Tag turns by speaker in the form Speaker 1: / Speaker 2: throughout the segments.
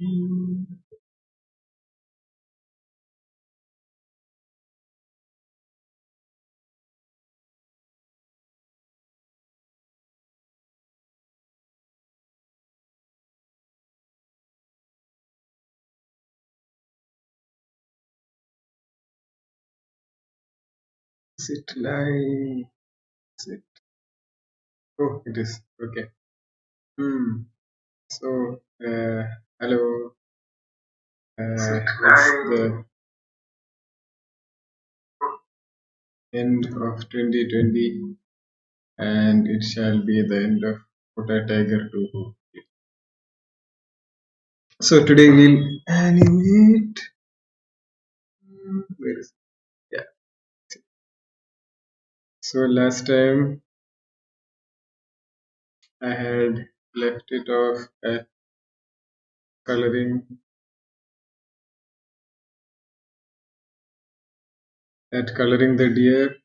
Speaker 1: Is it live? Is it? Oh, it is. Okay. So, hello. It's the end of 2020, and it shall be the end of Potatiger 2. So today we'll animate. Where is it? Yeah. So last time I had left it off at coloring the deer.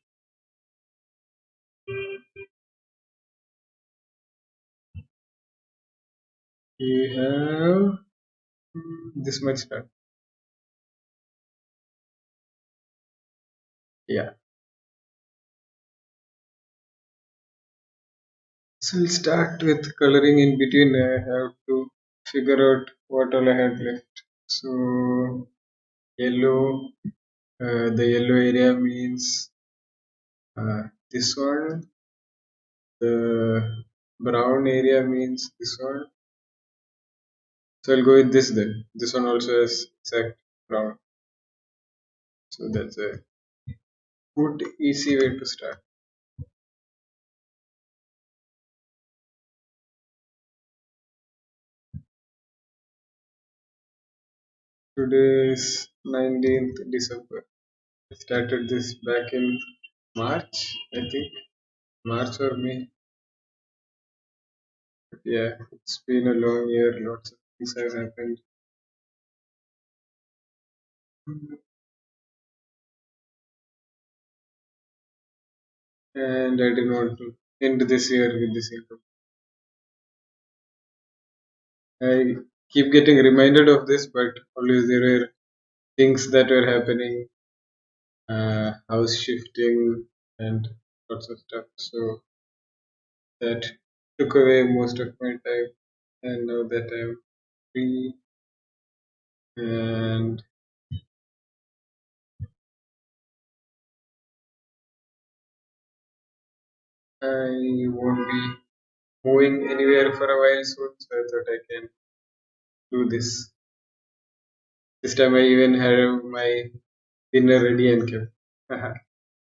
Speaker 1: We have this much done. Yeah. So we'll start with coloring. In between I have to figure out what all I had left. So yellow, the yellow area means this one. The brown area means this one. So I'll go with this then. This one also has exact brown. So that's a good easy way to start. Today is 19th December. I started this back in March, I think. March or May. But yeah, it's been a long year, lots of things have happened. And I didn't want to end this year with this income. I keep getting reminded of this, but always there were things that were happening, house shifting and lots of stuff. So that took away most of my time. And now that I'm free and I won't be moving anywhere for a while soon, so I thought I can do this. This time I even had my dinner ready and kept.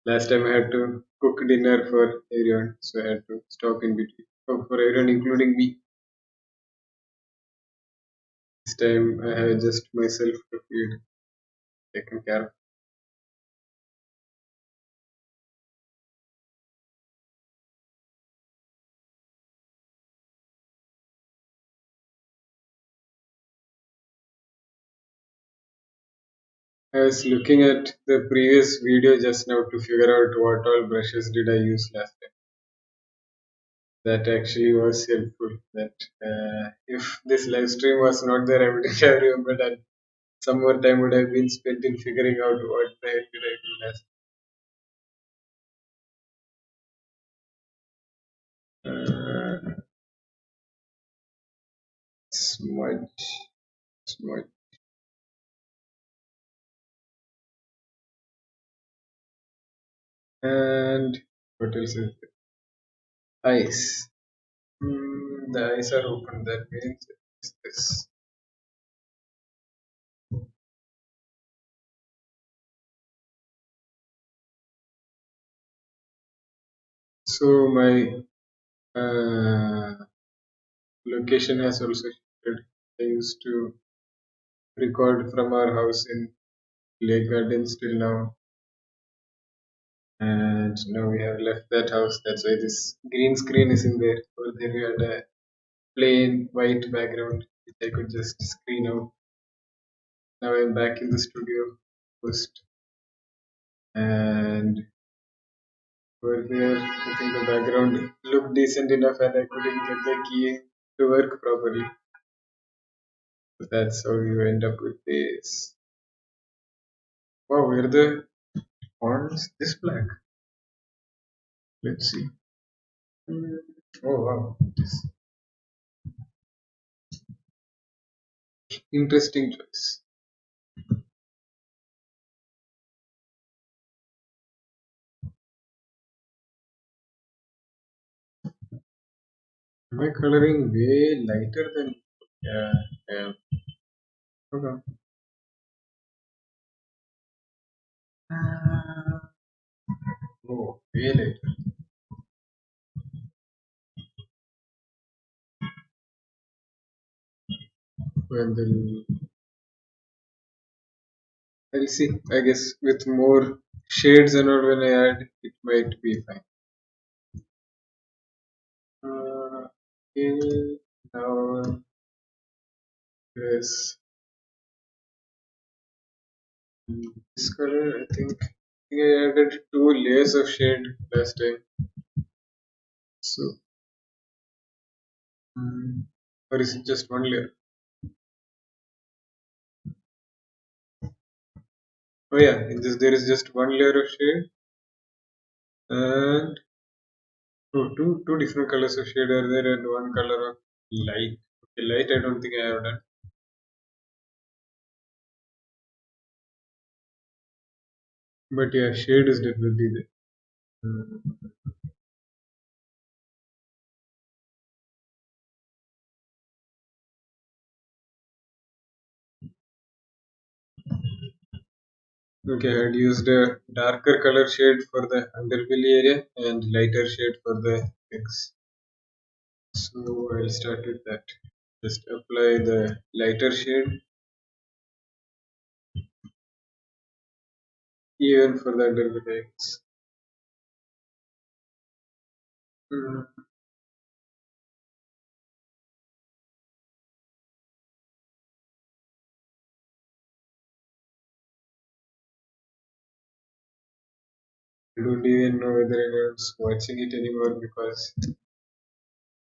Speaker 1: Last time I had to cook dinner for everyone, so I had to stop in between. Oh, for everyone, including me. This time I have just myself to feed, taken care of. I was looking at the previous video just now to figure out what all brushes did I use last time. That actually was helpful. That if this live stream was not there, I wouldn't have remembered, and some more time would have been spent in figuring out what the heck did I do last. Smudge, smudge, and what else is there? Eyes. The eyes are open. That means it's this. So my location has also shifted. I used to record from our house in Lake Gardens till now, and now we have left that house. That's why this green screen is in there. Over there we had a plain white background which I could just screen out. Now I'm back in the studio first, and over here I think the background looked decent enough, and I couldn't get the key to work properly. That's how you end up with this. Wow, where the fonts this black? Let's see. Hmm. Oh wow, this interesting choice. Am I coloring way lighter than? Yeah, yeah. Okay. Oh, way lighter. Well, then I'll see. I guess with more shades and all when I add, it might be fine. Okay, now yes, this color. I think I added two layers of shade last time. So, mm, or is it just one layer? Oh yeah, in this there is just one layer of shade and two different colors of shade are there and one color of light. Okay, light I don't think I have done, but yeah, shade is definitely there. Mm. Okay, I had used a darker color shade for the underbelly area and lighter shade for the legs. So I'll start with that. Just apply the lighter shade even for the underbelly legs. Mm. I don't even know whether anyone's watching it anymore because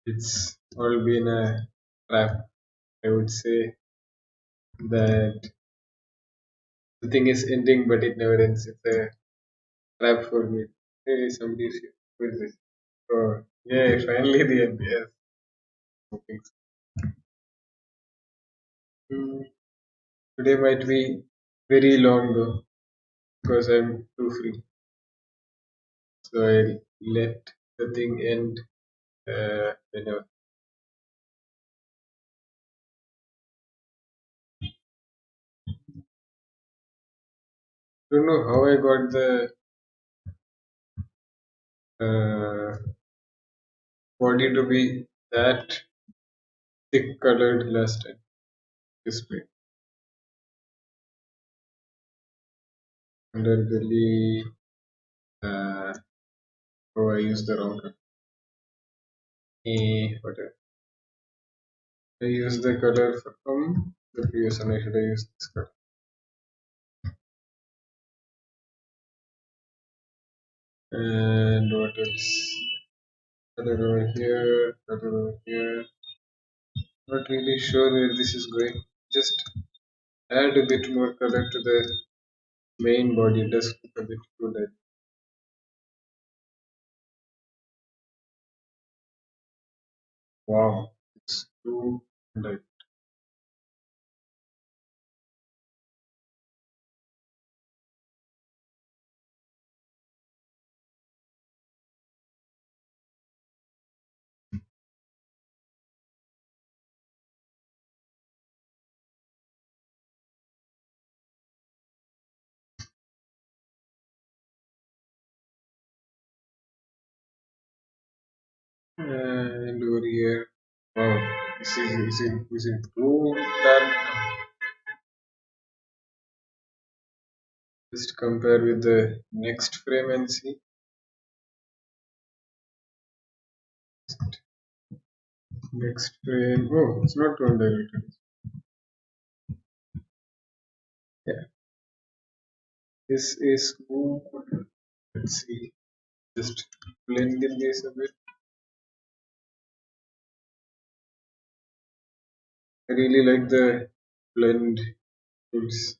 Speaker 1: it's all been a trap. I would say that the thing is ending, but it never ends. It's a trap for me. Hey, somebody's here. Who is this? Oh, yeah, finally the end. Yes. Hoping so. Hmm, today might be very long though because I'm too free. So I'll let the thing end whenever. Don't know how I got the uh, body to be that thick colored last time. Display. Underbelly. Uh, oh, I used the wrong color. Whatever. I used the color from the previous one. I should have used this color. And what else? Color over here, color over here. Not really sure where this is going. Just add a bit more color to the main body. It does look a bit too light. Wow, it's too light. And over here, wow, is it too dark? Just compare with the next frame and see. Next frame. Oh, it's not tone diluted. Yeah, this is good. Let's see. Just blend in this a bit. I really like the blend tools.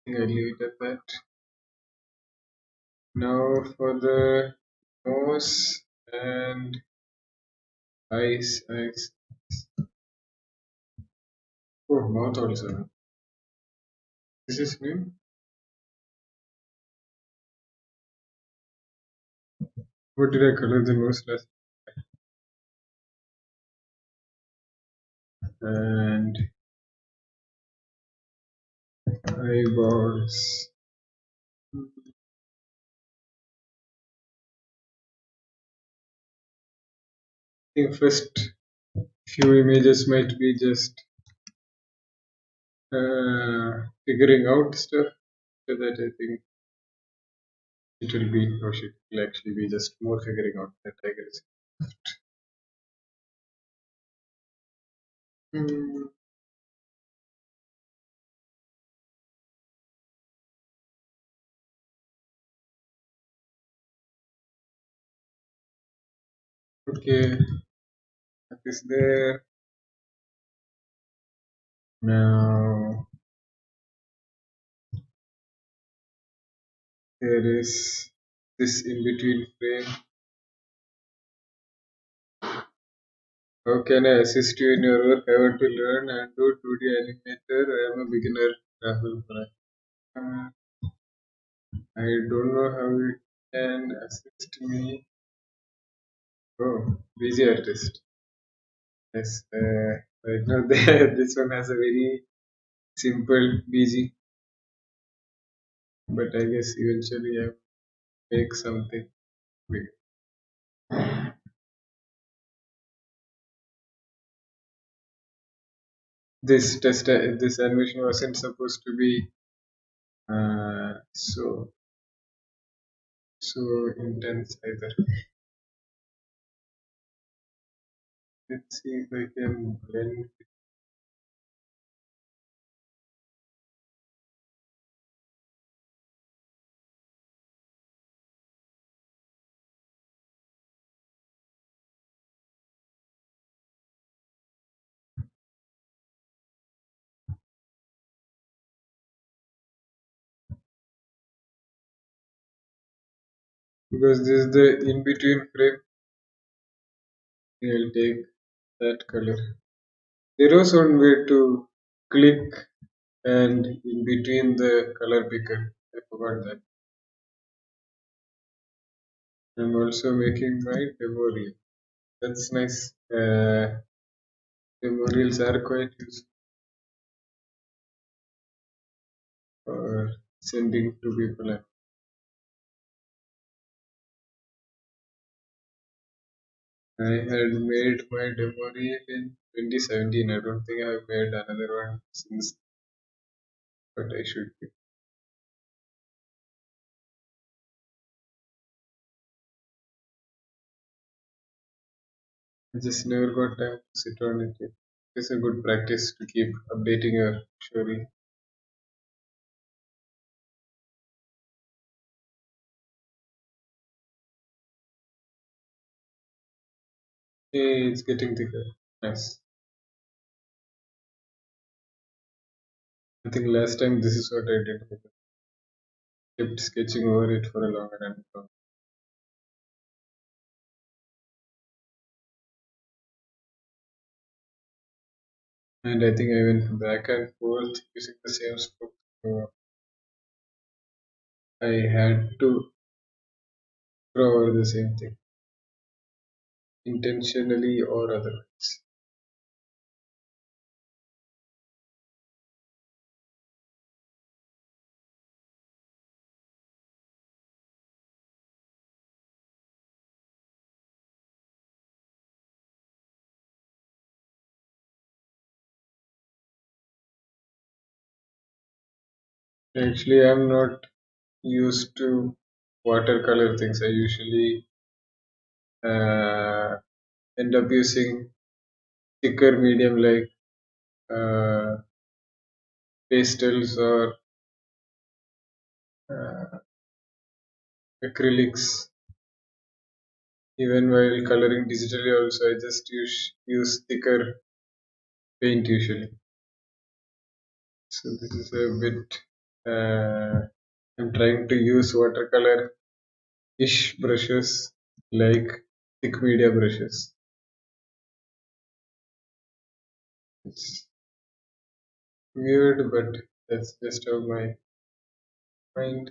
Speaker 1: I think I leave it at that. Now for the nose and eyes. Oh, mouth also. This is new. What did I color the nose last? And eyeballs. I think first few images might be just figuring out stuff. So that I think it will be, or it will actually be just more figuring out that I guess. Hmm, okay, that is there. Now there is this in between frame. How can I assist you in your work? I want to learn and do 2D animator. I am a beginner. Rahul. Uh, I don't know how you can assist me. Oh, busy artist. Yes. Right now, this one has a very simple BG, but I guess eventually I will make something big. This animation wasn't supposed to be so intense either. Let's see if I can blend. Because this is the in between frame. I'll take that color. There was one way to click and in between the color picker. I forgot that. I'm also making my demo reel. That's nice. Demo reels are quite useful for sending to people. I had made my demo reel in 2017. I don't think I've made another one since, but I should be. I just never got time to sit on it. It's a good practice to keep updating your story. Hey, it's getting thicker. Nice. I think last time this is what I did. I kept sketching over it for a longer and longer. And I think I went back and forth using the same stroke. So I had to draw over the same thing, intentionally or otherwise. Actually, I'm not used to watercolor things. I usually uh, end up using thicker medium like uh, pastels or uh, acrylics Even while coloring digitally, also I just use thicker paint usually. So this is a bit. I'm trying to use watercolor ish brushes like thick media brushes. It's weird, but that's just how my mind.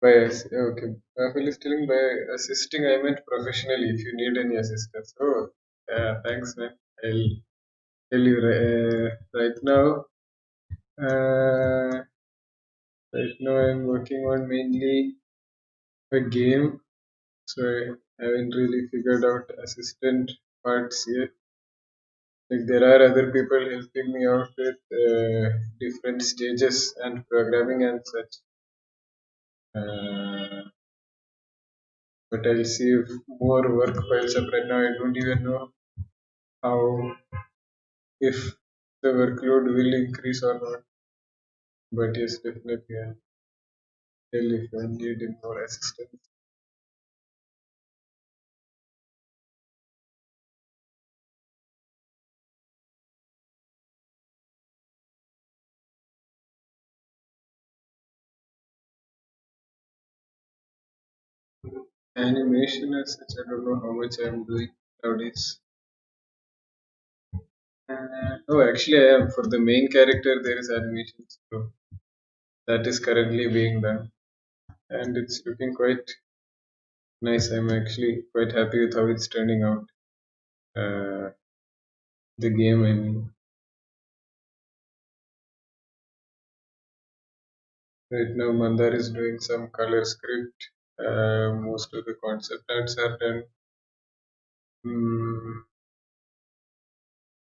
Speaker 1: Okay. Phil is telling by assisting, I meant professionally. If you need any assistance, thanks, man. I'll tell you right now. Uh, right now, I'm working on mainly a game, so I haven't really figured out assistant parts yet. Like there are other people helping me out with different stages and programming and such. Uh, but I'll see if more work piles up right now. I don't even know how if the workload will increase or not. But yes, definitely I'll tell if I need more assistance. Animation as such, I don't know how much I'm doing nowadays. Oh, actually, I am. For the main character, there is animation, so that is currently being done, and it's looking quite nice. I'm actually quite happy with how it's turning out. Uh, the game, I mean. Right now, Mandar is doing some color script. Most of the concept arts are done. Mm,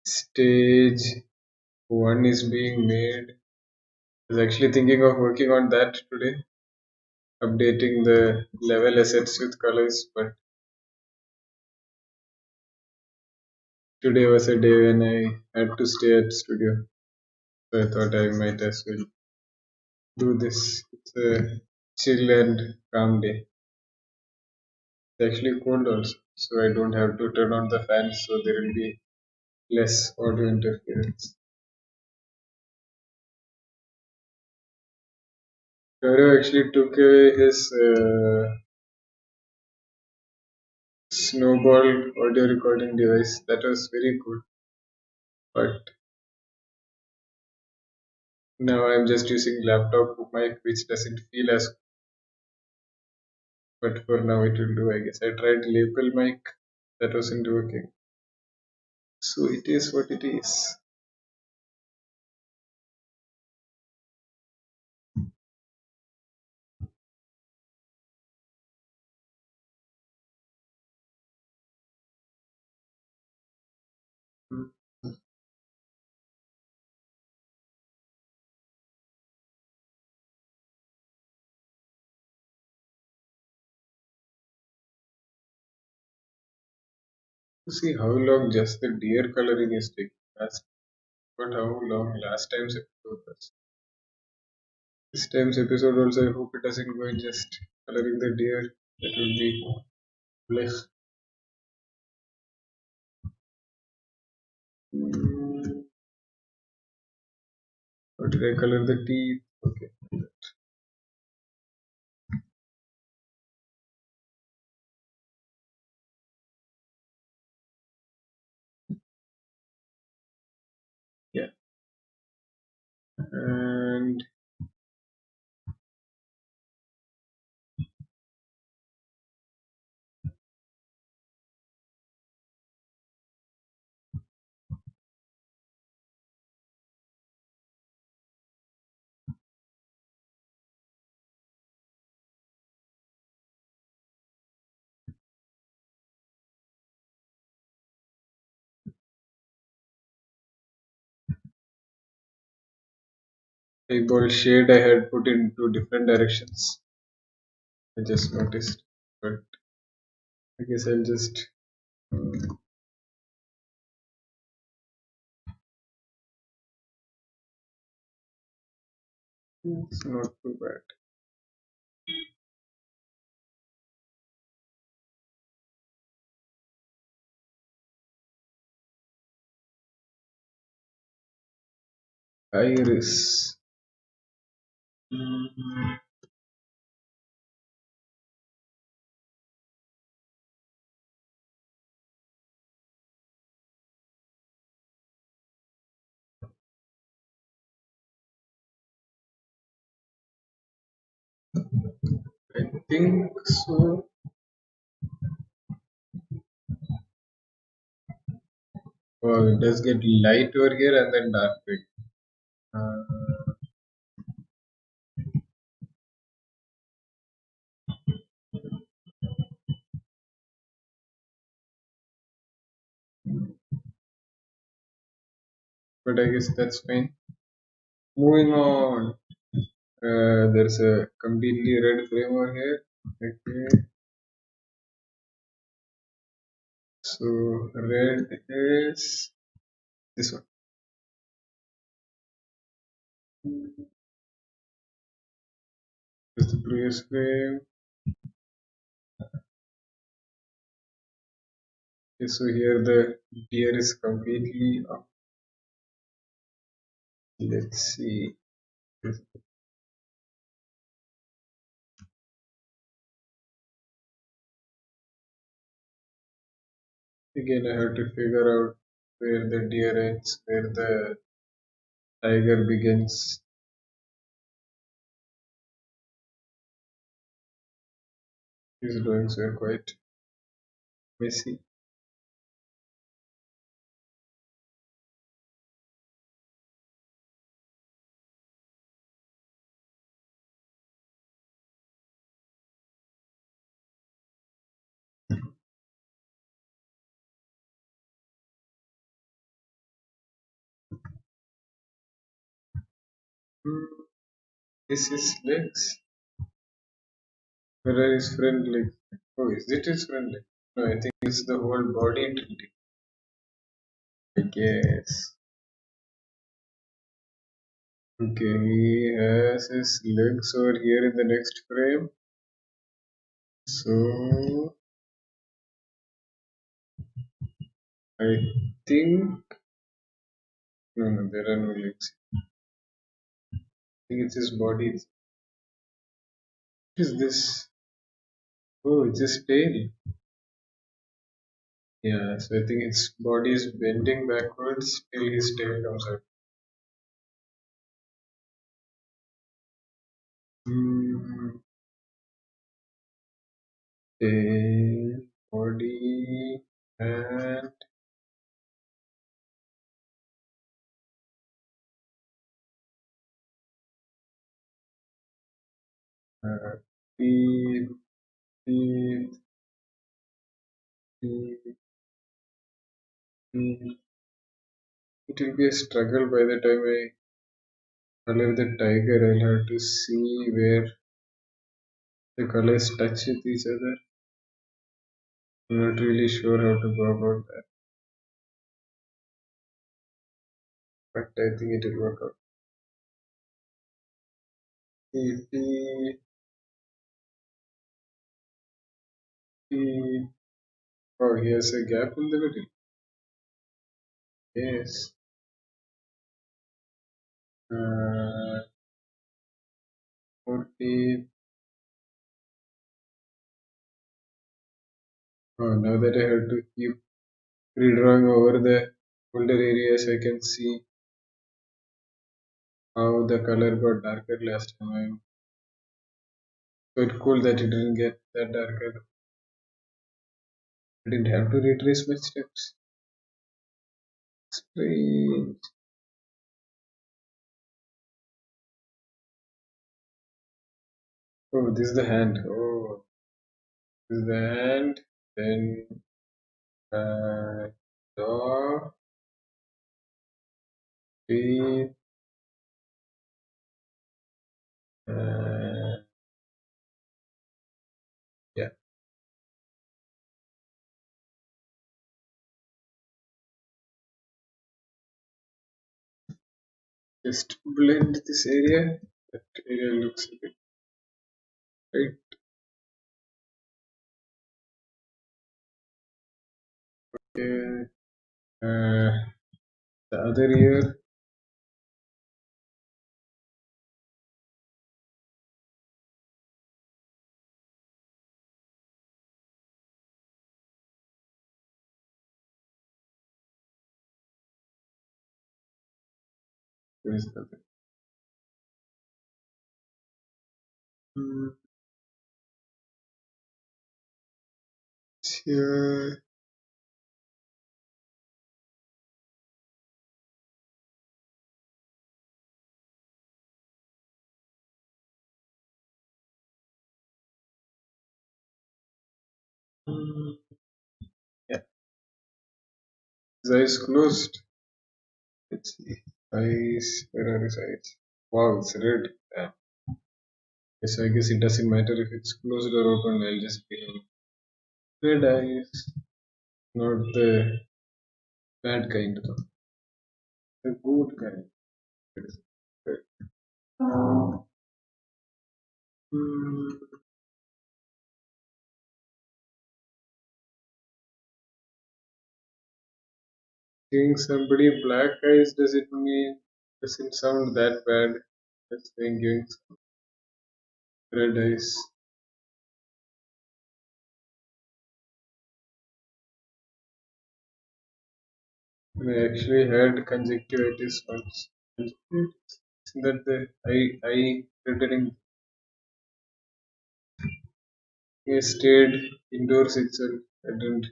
Speaker 1: stage one is being made. I was actually thinking of working on that today, updating the level assets with colors. But today was a day when I had to stay at studio, so I thought I might as well do this. It's a chill and calm day. It's actually cold also, so I don't have to turn on the fans, so there will be less audio interference. Gaurav actually took away his snowball audio recording device. That was very cool. But now I'm just using laptop mic, which doesn't feel as. But for now it will do, I guess. I tried lapel mic, that wasn't working. So it is what it is. Hmm. To see how long just the deer coloring is taking. That's but how long last time's episode was. This time's episode also, I hope it doesn't go in just coloring the deer. That will be less. Hmm. Or did I color the teeth? Okay. Yeah. And eyeball shade I had put in two different directions. I just noticed. But I guess I'll just it's not too bad. Iris. Mm, I think so. Oh, it does get light over here and then dark. Uh, but I guess that's fine. Moving on. There's a completely red frame over here. Okay. So red is this one. This is the previous frame. Okay, so here the deer is completely up. Let's see. Again, I have to figure out where the deer ends, where the tiger begins. These drawings were quite messy. Hmm, this is legs. Where are his front legs? Oh, is it his front leg? No, I think it's the whole body tilting. I guess. Okay, he has his legs over here in the next frame. So I think no, there are no legs. I think it's his body. What is this? Oh, it's his tail. Yeah, so I think its body is bending backwards till his tail comes out. Hmm, tail, body, and teeth, teeth, teeth, teeth. It will be a struggle by the time I color the tiger. I'll have to see where the colors touch with each other. I'm not really sure how to go about that, but I think it will work out. Teeth, teeth, teeth. Oh, here's a gap in the middle. Yes. Uh, more teeth. Oh, now that I have to keep redrawing over the older areas, I can see how the color got darker last time. I'm quite cool that it didn't get that darker. I didn't have to retrace my steps. Strange. Oh, this is the hand. Oh, this is the hand. Then jaw, teeth, uh, yeah. Just blend this area. That area looks a bit right. Okay. The other ear. is the mm, here. Mm, yeah, his eyes closed. Let's see. Eyes, where are his eyes? Wow, it's red. Yeah. Yes, I guess it doesn't matter if it's closed or open. I'll just be red eyes, not the bad kind though. The good kind. Yes. Red. Hmm. Seeing somebody black eyes doesn't sound that bad. Just saying giving some red eyes. And I actually had conjunctivitis once. Conjunctivitis? Isn't that the eye rendering? I stayed indoors itself. I didn't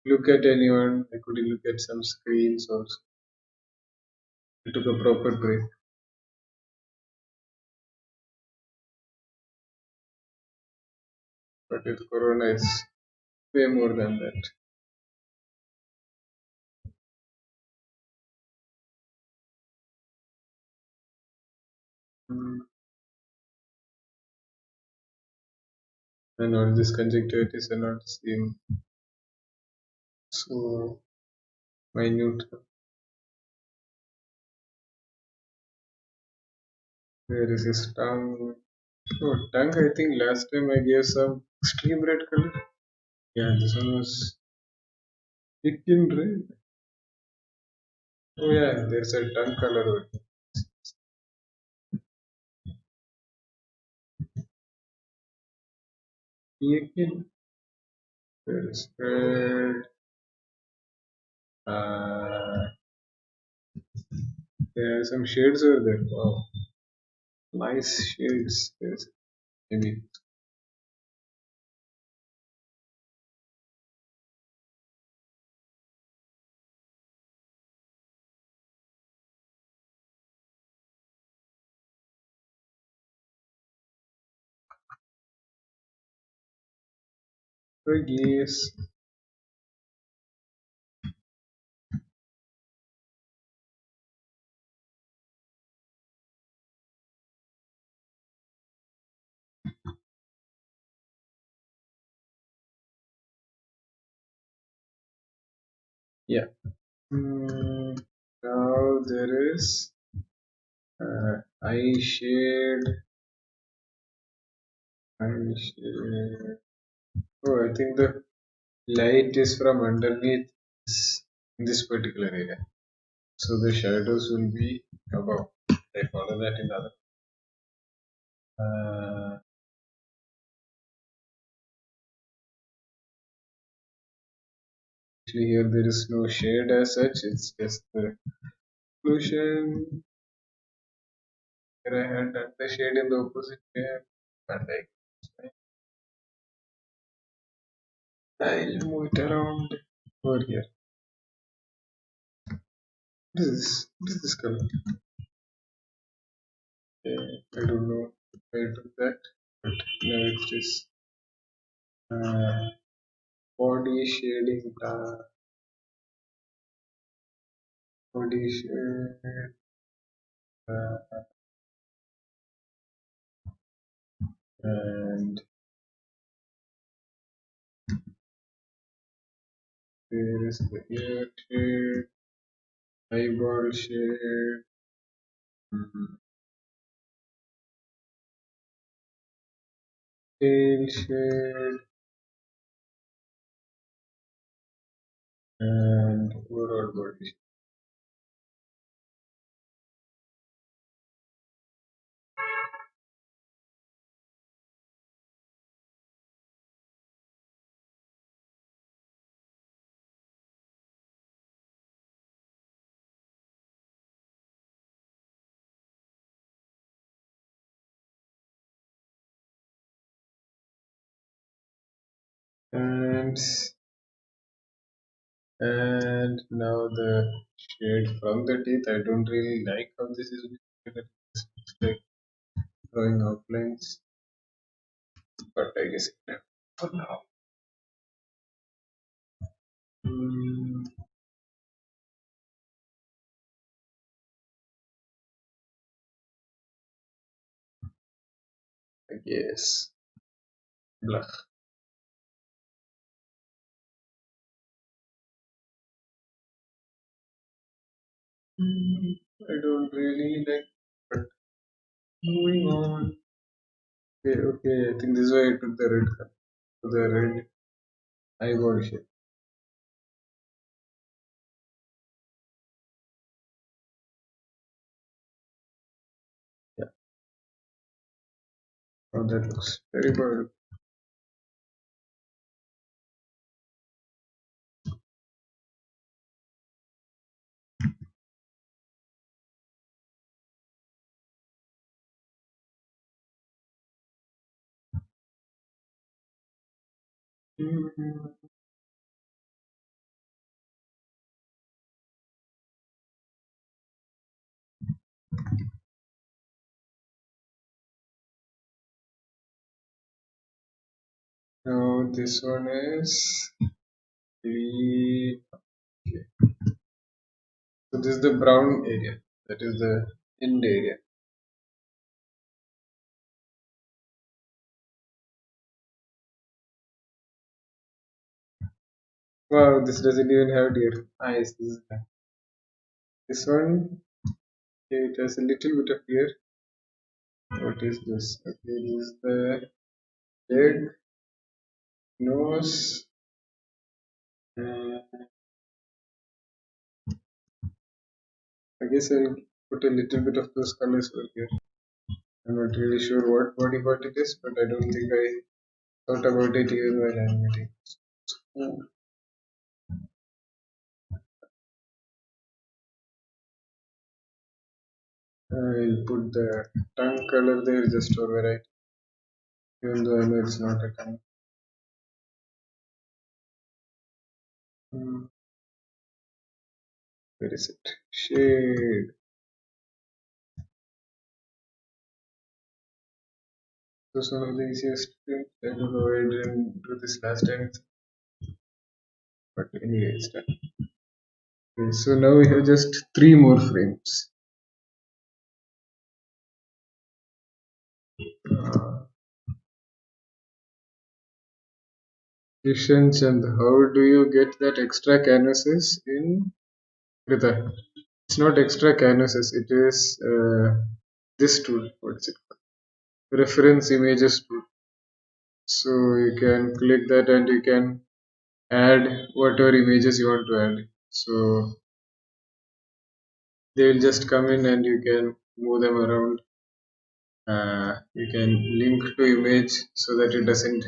Speaker 1: look at anyone. I couldn't look at some screens also. I took a proper break. But with Corona, it's way more than that. Mm. And all these conjunctivitis are not seen so minute. Where is his tongue? Oh, tongue, I think last time I gave some extreme red color. Yeah, this one was thick in red. Oh, yeah, there's a tongue color. Thick in, there is red. Uh, there are some shades over there. Wow, nice shades. There's maybe. I guess. Yeah. Hmm. Now there is eye shade. Eye shade. Oh, I think the light is from underneath this particular area. So the shadows will be above. I follow that in other. Actually, here there is no shade as such. It's just the occlusion. Here I had done the shade in the opposite way, and I'll move it around over here. What is this color? I don't know if I do that, but now it's just uh, body shading. Body shade. Uh, and there is the ear shade, eyeball shade, mhm, tail shade, and overall body shade. frames, and now the shade from the teeth. I don't really like how this is because it's like drawing outlines, but I guess for now. Hmm, I guess blah. I don't really like, but moving on. Okay, okay. I think this is why I took the red color, the red eyeball shape. Yeah, now that looks very good. Mhm. Now this one is the okay. So this is the brown area. That is the end area. Wow, this doesn't even have deer eyes. This one, okay, it has a little bit of deer. What is this? Okay, this is the head, nose, and I guess I'll put a little bit of those colors over here. I'm not really sure what body part it is, but I don't think I thought about it even while animating. Hmm. I'll put the tongue color there just to override, even though I know it's not a tongue. Hmm. Where is it? Shade. This was one of the easiest things. I don't know why I didn't do this last time, but anyway, it's done. Okay, so now we have just three more frames. Uh, Efficient, and how do you get that extra canvases in Krita? It's not extra canvases, it is this tool. What's it called? Reference images tool. So you can click that and you can add whatever images you want to add. So they will just come in and you can move them around. You can link to image so that it doesn't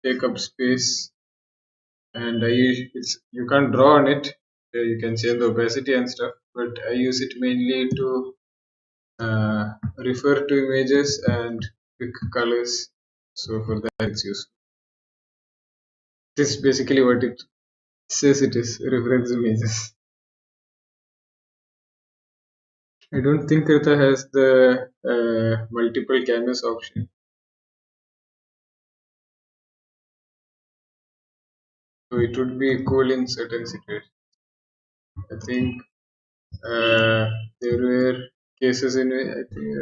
Speaker 1: take up space. And you can't draw on it. You can change the opacity and stuff, but I use it mainly to refer to images and pick colors. So for that it's useful. This is basically what it says it is, reference images. I don't think Krita has the multiple canvas option. So it would be cool in certain situations. I think there were cases in which I think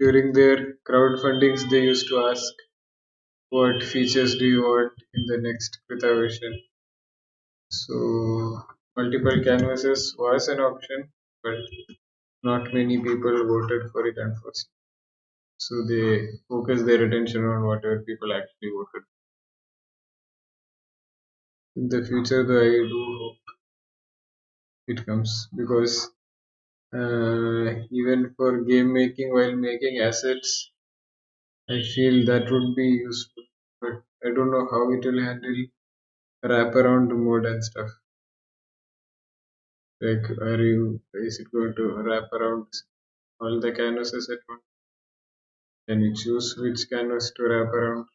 Speaker 1: during their crowdfundings they used to ask what features do you want in the next Krita version. So multiple canvases was an option, but not many people voted for it unfortunately. So they focus their attention on whatever people actually voted. In the future, though, I do hope it comes because even for game making while making assets, I feel that would be useful. But I don't know how it will handle wraparound mode and stuff. Like, is it going to wrap around all the canvases at once? Can you choose which canvas to wrap around?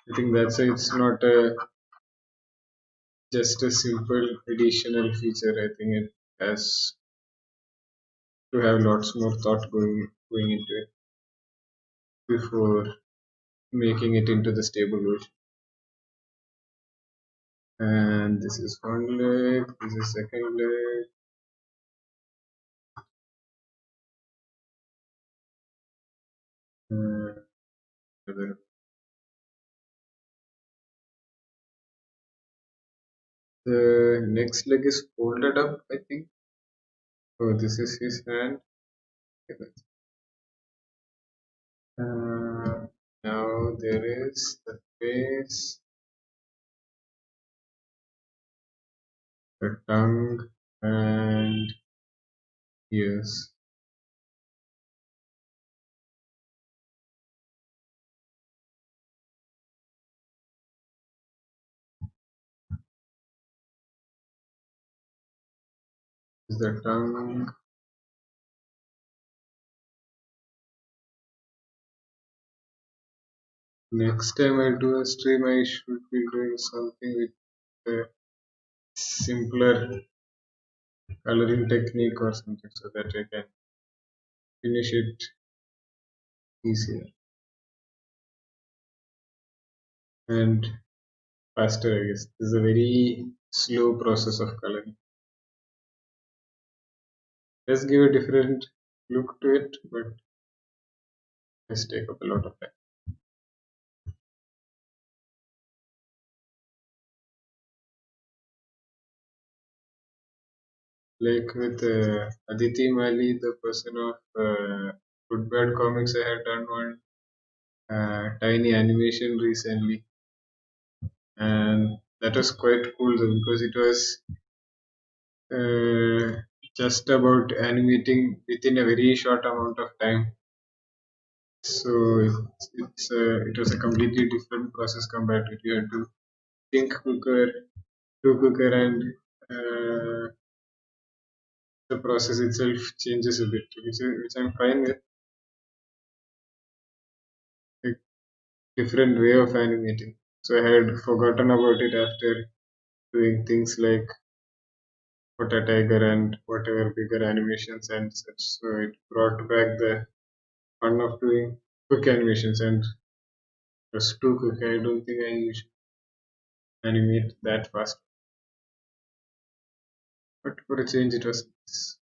Speaker 1: I think that's why it's not just a simple additional feature. I think it has to have lots more thought going into it before making it into the stable version. And this is one leg, this is second leg. The next leg is folded up, I think. So this is his hand. Now there is the face, the tongue, and ears. This is the tongue. Next time I do a stream, I should be doing something with a simpler coloring technique or something so that I can finish it easier and faster, I guess. This is a very slow process of coloring. Let's give a different look to it, but let's take up a lot of time. Like with Aditi Mali, the person of Good Bad Comics, I had done one tiny animation recently, and that was quite cool though, because it was uh, just about animating within a very short amount of time. So it was a completely different process compared to it. You had to think cooker, do cooker, and the process itself changes a bit, which I'm fine with. A different way of animating. So I had forgotten about it after doing things like Potatiger and whatever bigger animations and such. So it brought back the fun of doing quick animations, and it was too quick. I don't think I usually animate that fast. But for a change, it was nice.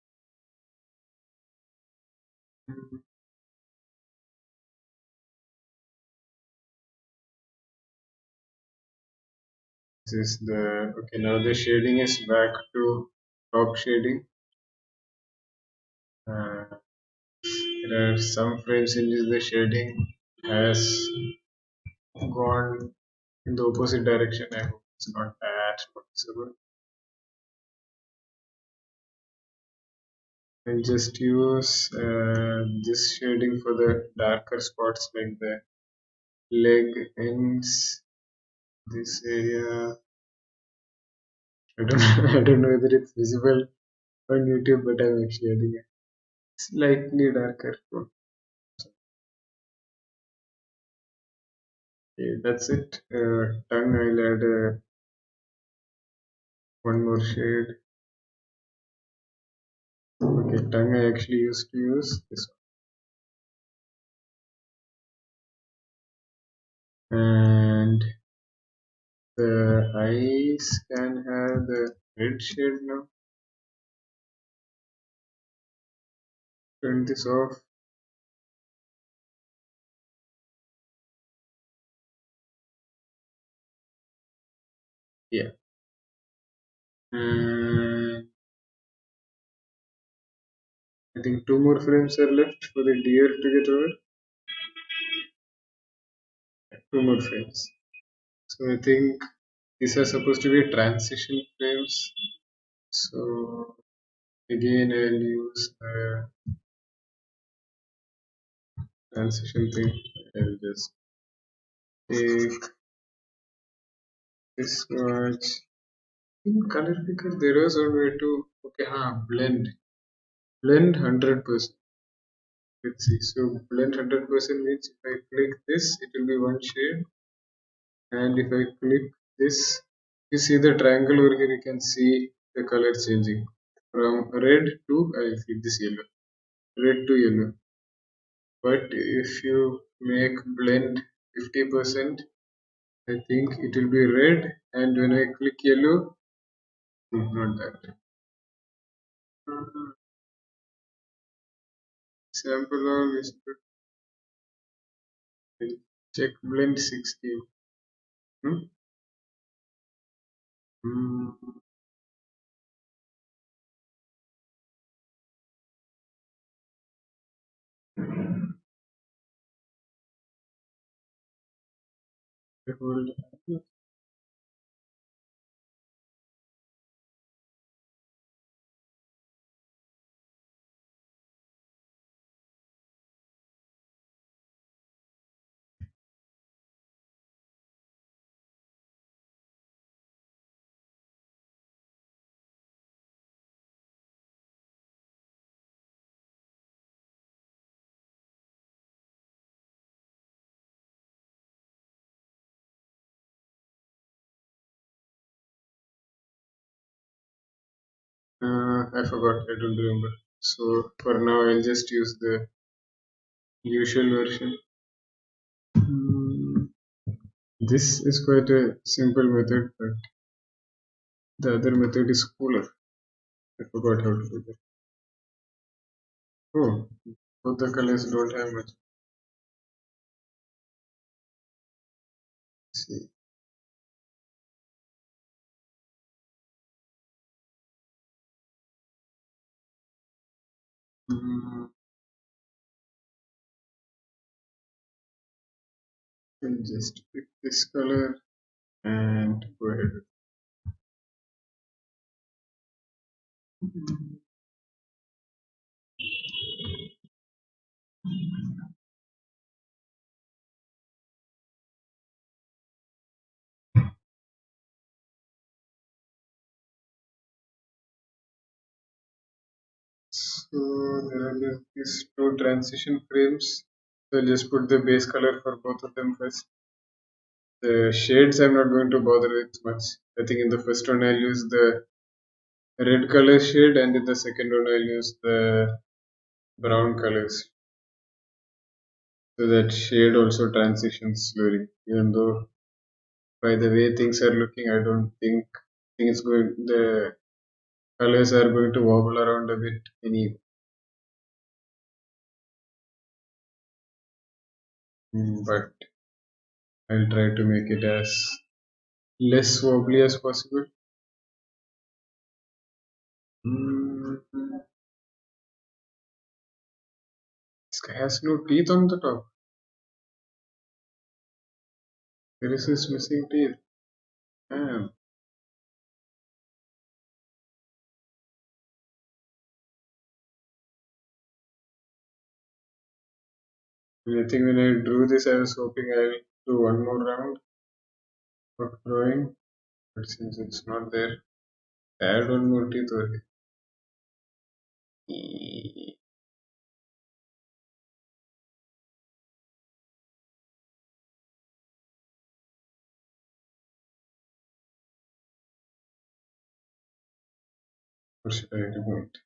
Speaker 1: This is the okay. Now the shading is back to top shading. Uh, there are some frames in which the shading has gone in the opposite direction. I hope it's not that noticeable. And just use this shading for the darker spots like the leg ends, this area. I don't I don't know whether it's visible on YouTube, but I'm actually adding a slightly darker. Okay, that's it. Tongue, I'll add one more shade. Okay, tongue I actually used to use this one. And the eyes can have the red shade now. Turn this off. Yeah. And I think two more frames are left for the deer to get over. Two more frames. So I think these are supposed to be transition frames. So again I'll use the transition thing. I'll just take this much. In color picker there was one way to blend. Blend 100%. Let's see. So blend 100% means if I click this it will be one shade. and if I click this, you see the triangle over here, you can see the color changing from red to, I will click this yellow, red to yellow. But if you make blend 50%, I think it will be red, and when I click yellow, not that. Sample all is check blend 16. Hmm? Hmm. Hold. I forgot, I don't remember. So for now, I'll just use the usual version. Hmm. This is quite a simple method, but the other method is cooler. I forgot how to do that. Oh, both the colors don't have much. See. Hmm. I'll just pick this color and go ahead with it. So there are just these two transition frames. So I'll just put the base color for both of them first. The shades I'm not going to bother with much. I think in the first one I'll use the red color shade, and in the second one I'll use the brown colors. So that shade also transitions slowly. Even though by the way things are looking, I don't think things going the colors are going to wobble around a bit any. But I'll try to make it as less wobbly as possible. Mm, this guy has no teeth on the top. There is his missing teeth. Damn. I think when I drew this, I was hoping I'll do one more round of drawing, but since it's not there, add one more teeth over here. Or should I remove it?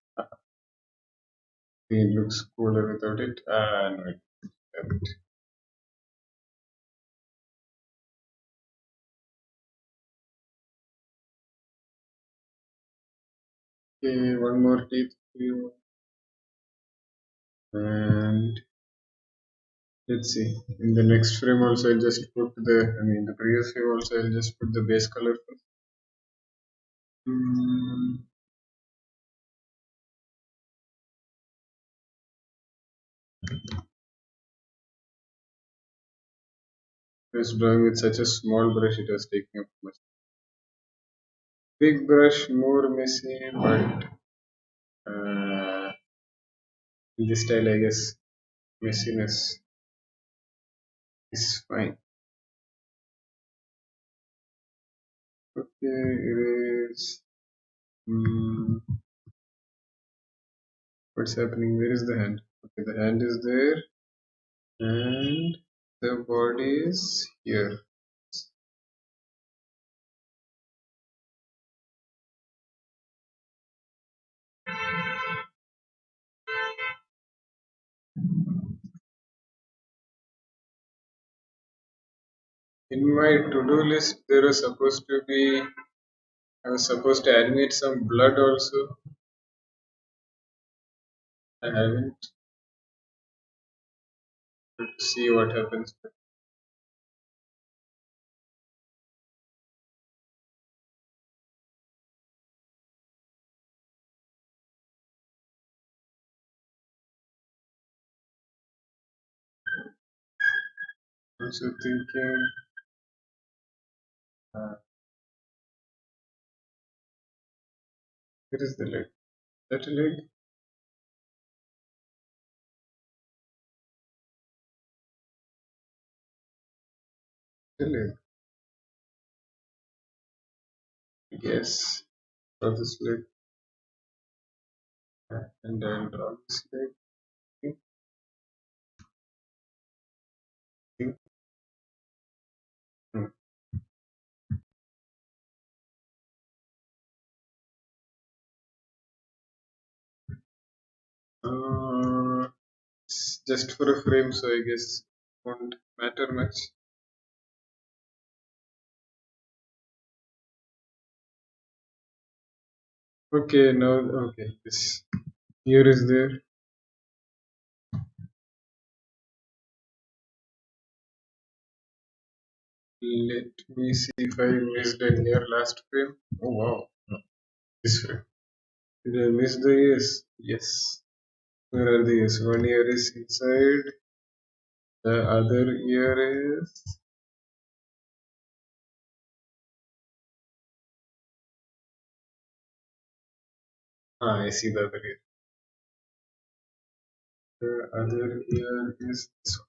Speaker 1: It looks cooler without it. Ah, no, it doesn't. Okay, one more teeth for you. And let's see. In the next frame also, I'll just put the previous frame also, I'll just put the base color first. Mm, just drawing with such a small brush, it was taking up much. Big brush, more messy, but in this style, I guess messiness is fine. Okay, erase. Mm, what's happening? Where is the hand? Okay, the hand is there, and the body is here. In my to-do list, there was supposed to be. I was supposed to animate some blood also. I haven't. Let's see what happens. Also thinking. Uh, where is the leg? That a leg? The leg. Yes. For this leg. And then draw this leg. Think, think. Hmm. It's just for a frame, so I guess won't matter much. Okay, now okay. This here is there. Let me see if I missed any here last frame. Oh wow, no, this frame. Did I miss the ears? Yes. Where are the ears? One ear is inside. The other ear is. Ah, I see the other ear. The other ear is this one.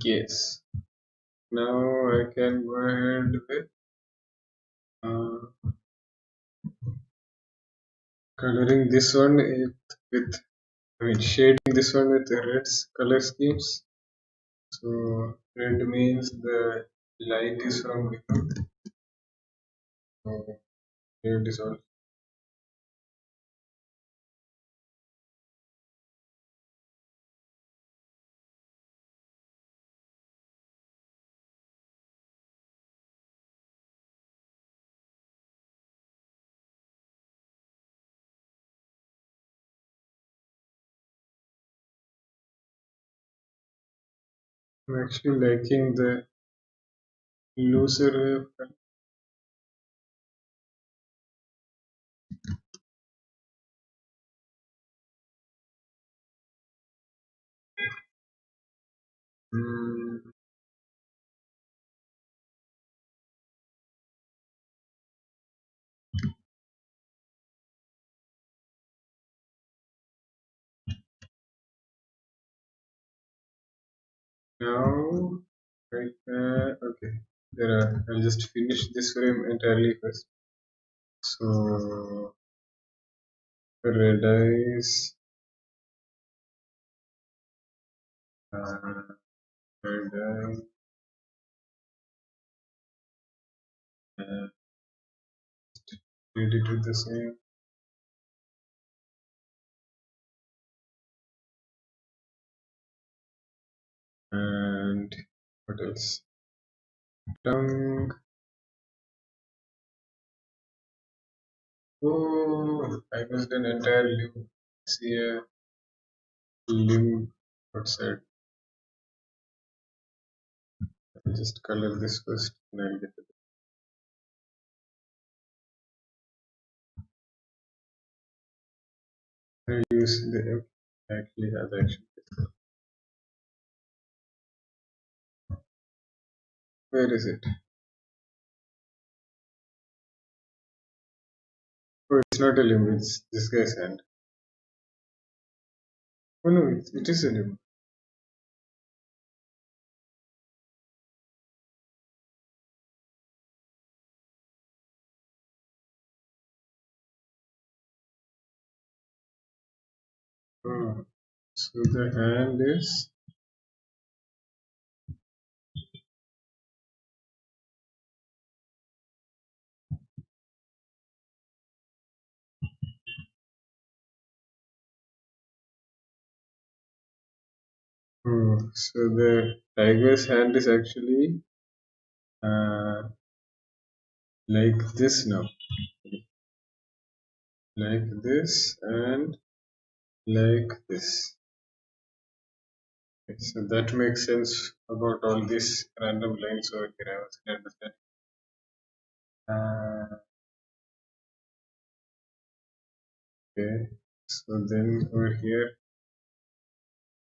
Speaker 1: Yes. Now I can go ahead with uh, coloring this one with I mean shading this one with the red color schemes. So red means the light is from below. So red is all. I'm actually liking the looser way of colour. Mm, now okay. I'll just finish this frame entirely first. So red eyes, uh, red eye, and read it with the same. And what else? Tongue. Oh, I missed an entire limb. See a limb outside. I'll just color this first and I'll get it. I use the actually has action. Where is it? Oh, it's not a limb, it's this guy's hand. Oh no, it is a limb. Oh, so the hand is So the tiger's hand is actually uh, like this now, like this and like this. Okay, so that makes sense about all these random lines over here. I was understanding. Okay, so then over here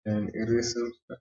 Speaker 1: and erase some stuff.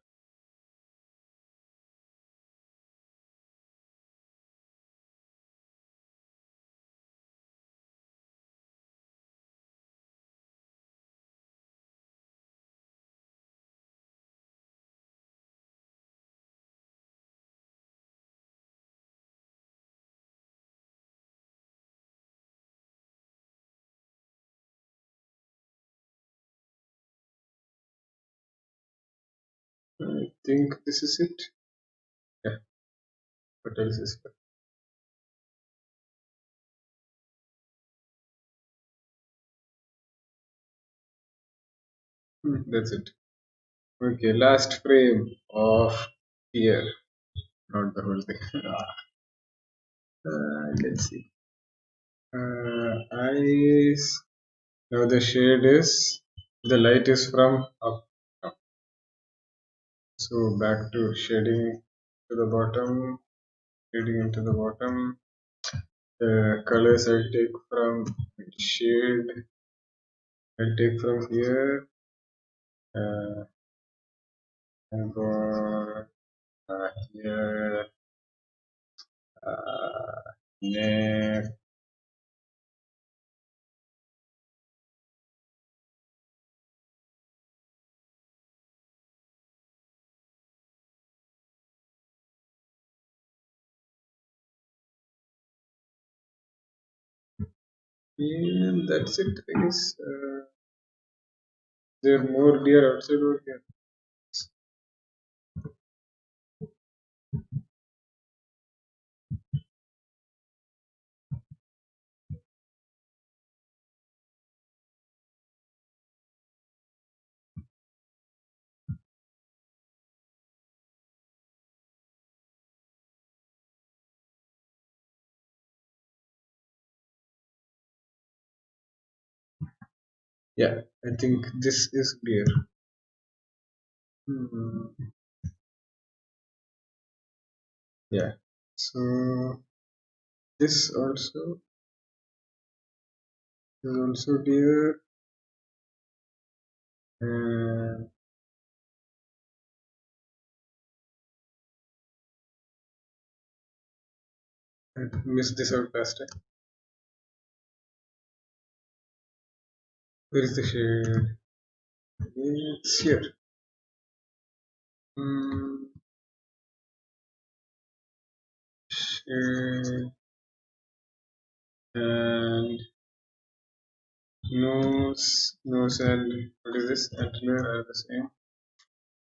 Speaker 1: I think this is it. Yeah, what else is there? That's it. Okay, last frame of here, not the whole thing. Let's see. Eyes. Now the shade is the light is from up. Up. So back to shading to the bottom, shading into the bottom. The colors I'll take from shade. I'll take from here. Uh, and go here. Neck. And that's it, I guess. There are more deer outside over here. Yeah, I think this is deer. Hmm. Yeah. So this also is also deer. And I missed this out last time. Where is the shade? It's here. Hmm. Shade and nose and what is this? Antler are the same.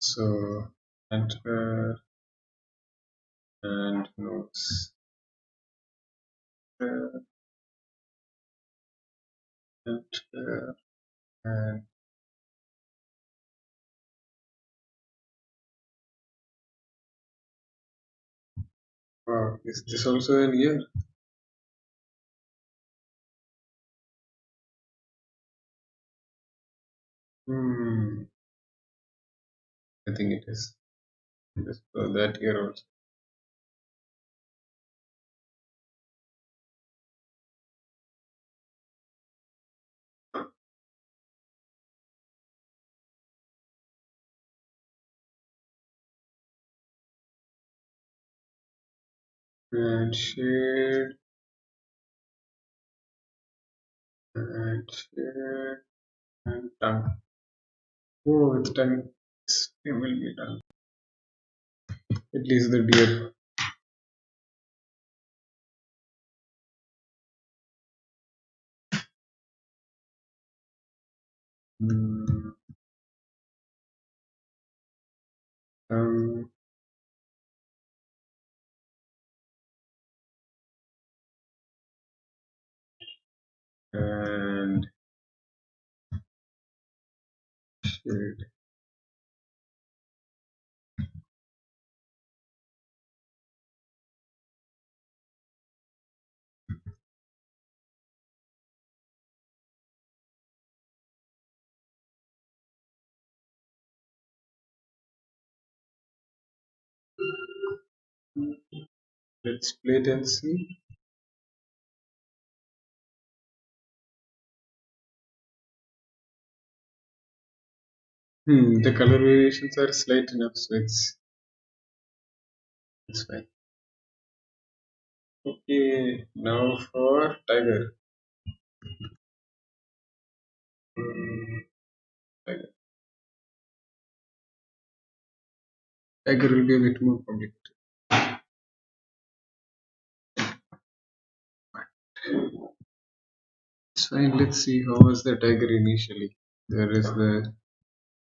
Speaker 1: So antler and nose. Uh, antler and wow, is this also an ear? Hmm. I think it is. Yes, so that ear also. And shade and shade and tongue. Oh, with tongue. It will be done. At least the deer. Hmm. Tongue and shade. Let's play it and see. The color variations are slight enough, so it's fine. Okay, now for tiger. Hmm, tiger. Tiger will be a bit more complicated. It's fine. Let's see how was the tiger initially. There is the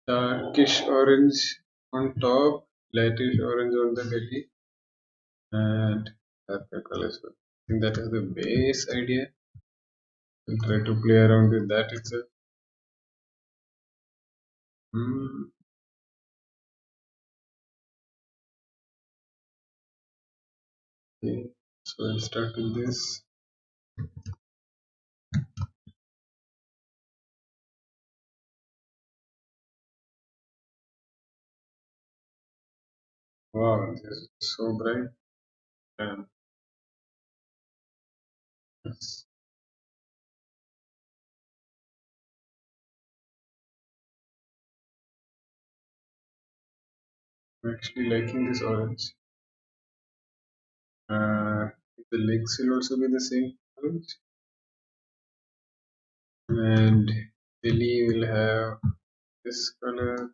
Speaker 1: darkish orange on top, lightish orange on the belly, and darker colors. I think that is the base idea. We'll try to play around with that itself. Hmm, okay, so I'll start with this. Wow, this is so bright. And it's I'm actually liking this orange. The legs will also be the same orange, and belly will have this color.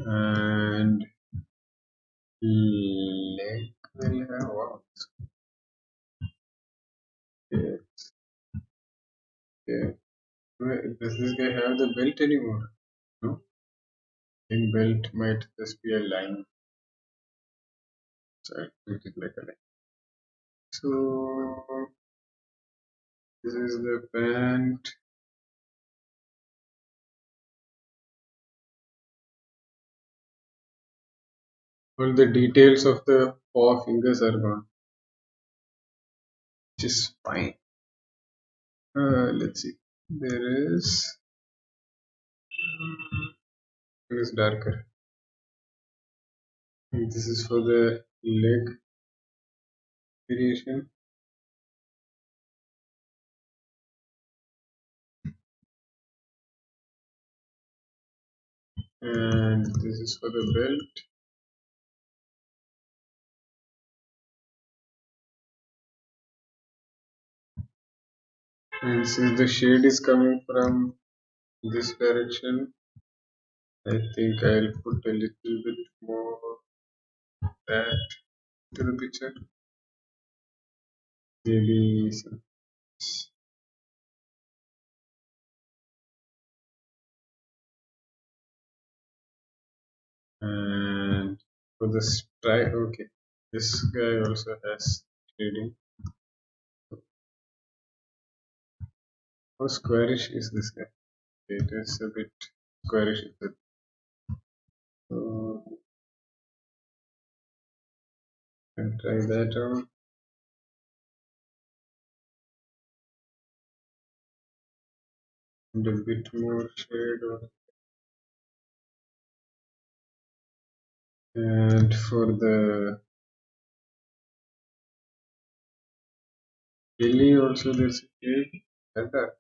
Speaker 1: And leg will have wow. Okay, okay. Wait, does this guy have the belt anymore? No, I think belt might just be a line. So I treat it like a line. So this is the pant. All the details of the paw fingers are gone, which is fine. Let's see. There is it is darker. And this is for the leg variation, and this is for the belt. And since the shade is coming from this direction, I think I'll put a little bit more that to the picture. Maybe some, and for the stripe, okay. This guy also has shading. How squarish is this guy? It is a bit squarish. So I'll try that out. And a bit more shade on. And for the belly also there's a shade. Like that.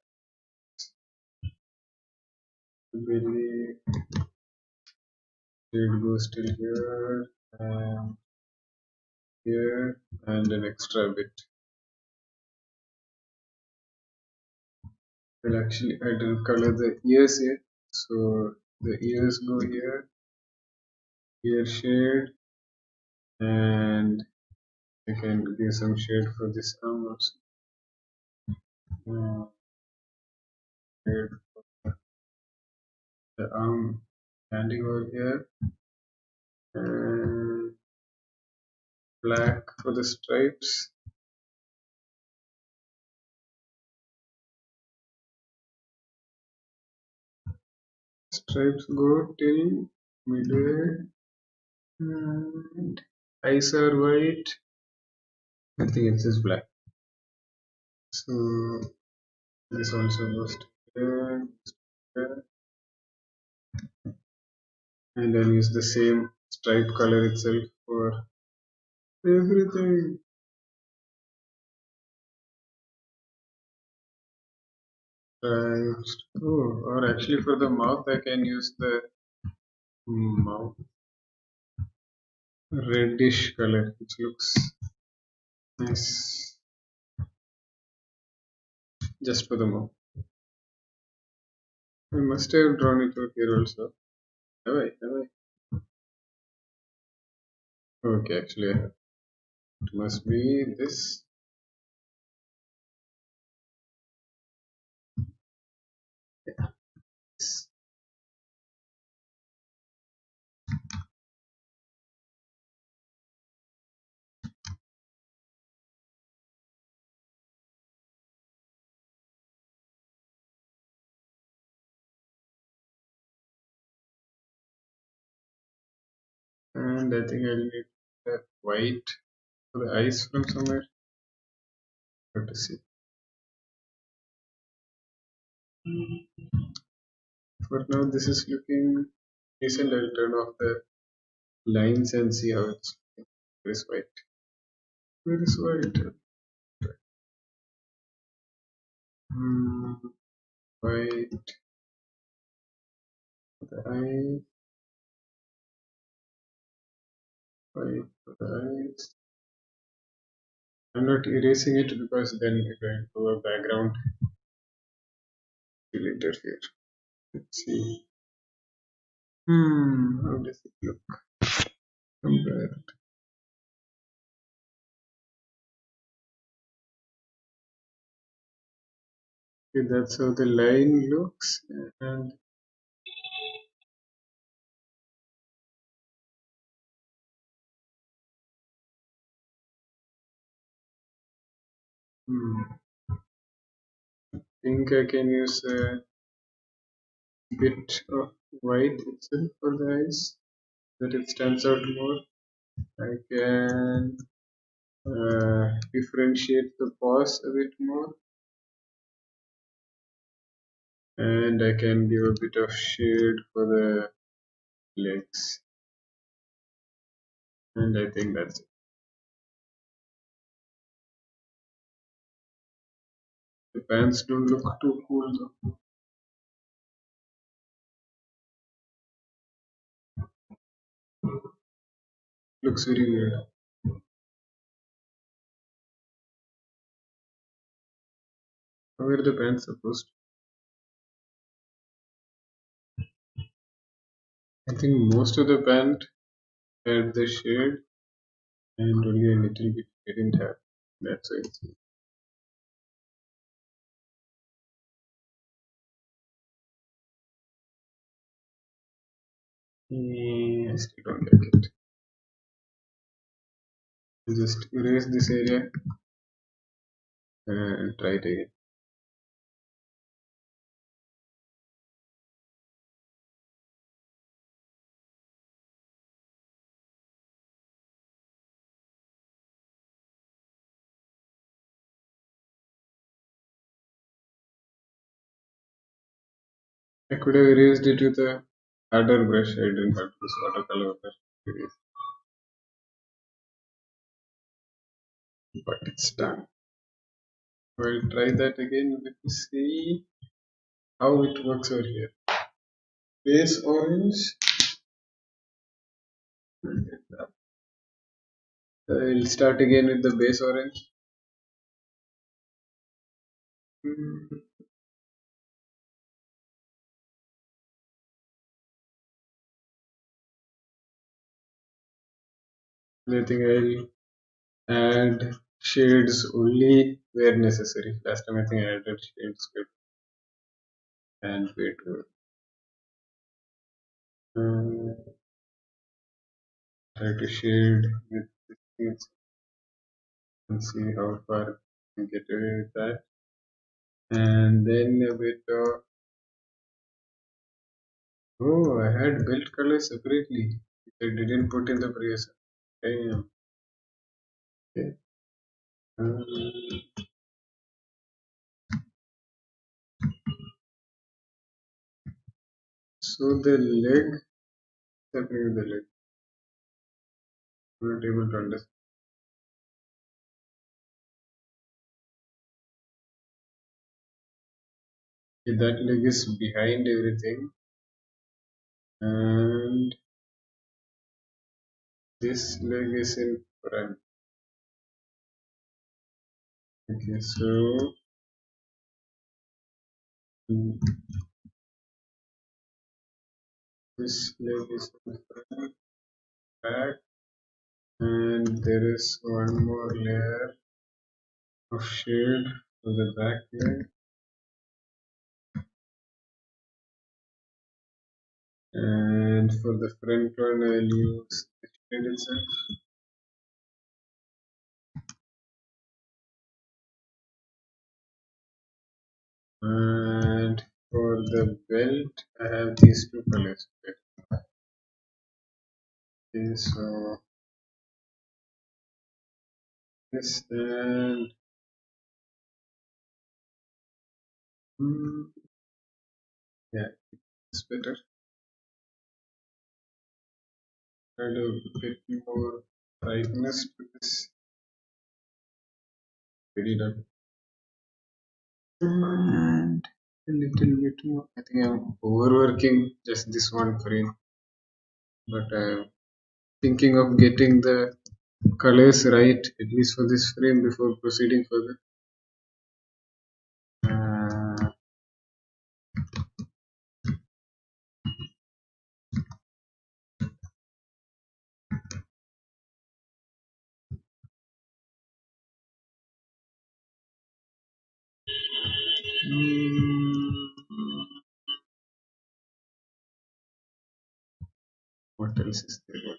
Speaker 1: The belly shade goes till here and here and an extra bit. Well, actually I didn't color the ears here, so the ears go here, ear shade, and I can give some shade for this arm also. Shade for the arm standing over here, and black for the stripes. Stripes go till midway, and eyes are white. Nothing else is black. So this also goes to here, and then use the same stripe color itself for everything. Stripes. Oh, or actually for the mouth, I can use the mouth reddish color, which looks nice just for the mouth. I must have drawn it out here also. Have I? Have I? Okay, actually, I have. It must be this. And I think I'll need the white for the eyes from somewhere. Have to see. For now, this is looking decent. I'll turn off the lines and see how it's looking. Where is white? Where is white? Hmm, white. The eye. White for the eyes. I'm not erasing it because then we're going to a background later here. Let's see. How does it look compared? Okay, that's how the line looks. And think I can use a bit of white itself for the eyes, that it stands out more. I can differentiate the paws a bit more, and I can give a bit of shade for the legs, and I think that's it. The pants don't look too cool though. Looks very weird. How are the pants supposed to? I think most of the pant had the shade, and only a little bit didn't have. That's why it's. I still don't like it. I'll just erase this area and try it again. I could have erased it with a harder brush. I didn't have this watercolor brush to erase, but it's done. We'll try that again. Let me see how it works over here. Base orange. I'll start again with the base orange. Hmm, I think I'll add shades only where necessary. Last time I think I added shades with and way too. Try to shade with this and see how far I can get away with that. And then a bit of. Oh, I had built color separately, which I didn't put in the previous. Damn. Okay. So the leg, what's happening with the leg? I'm not able to understand. Okay, that leg is behind everything, and this leg is in front. Okay, so mm, this leg is in front, back, and there is one more layer of shade for the back leg, and for the front one, I'll use the shade itself. And for the belt, I have these two colors. Okay, so this and mm, yeah, it's better. Add a bit more brightness to this. Very done. And a little bit more. I think I'm overworking just this one frame, but I'm thinking of getting the colors right at least for this frame before proceeding further. Uh, mm, what else is there?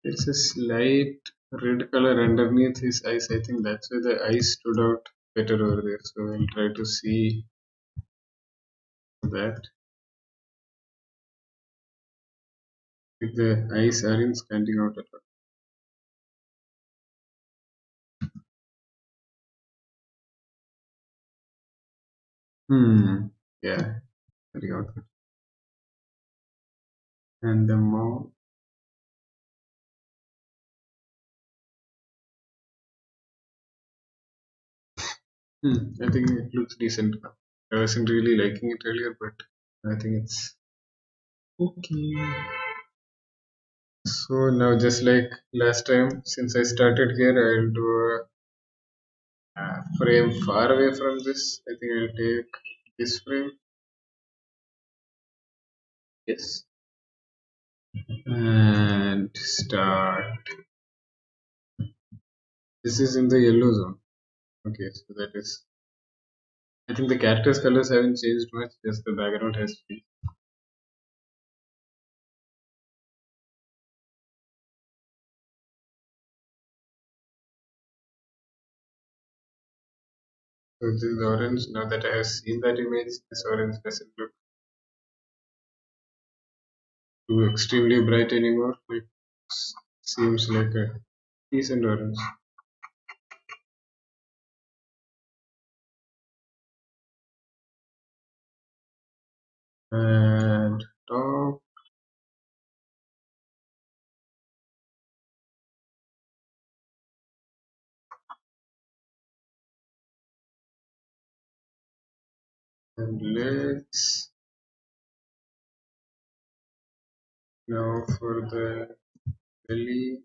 Speaker 1: There's a slight red color underneath his eyes. I think that's why the eyes stood out better over there. So I'll try to see that. If the eyes aren't standing out at all. Hmm. Yeah, very good. And the mouth. I think it looks decent now. I wasn't really liking it earlier, but I think it's okay. So now, just like last time, since I started here, I'll do a frame far away from this. I think I'll take this frame. Yes. And start. This is in the yellow zone. Okay, so that is. I think the character's colors haven't changed much, just the background has changed. So this is orange. Now that I have seen that image, this orange doesn't look too extremely bright anymore. It seems like a decent orange. And top and legs. Now for the belly.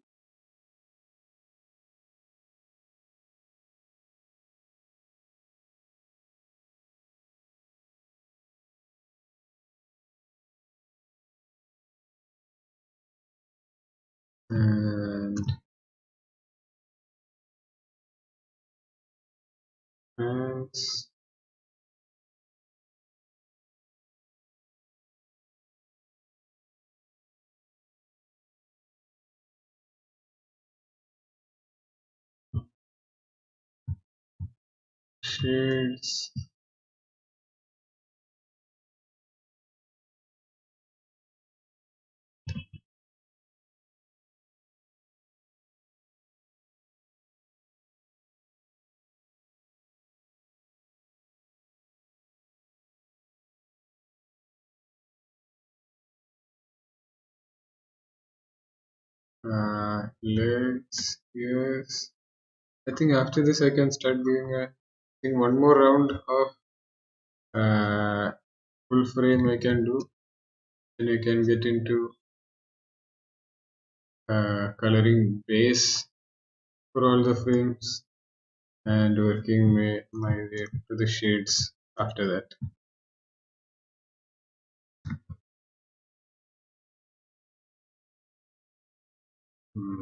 Speaker 1: And hands. Shades. Legs, ears. I think after this I can start doing a, I think one more round of full frame I can do, and I can get into coloring base for all the frames and working my way to the shades after that.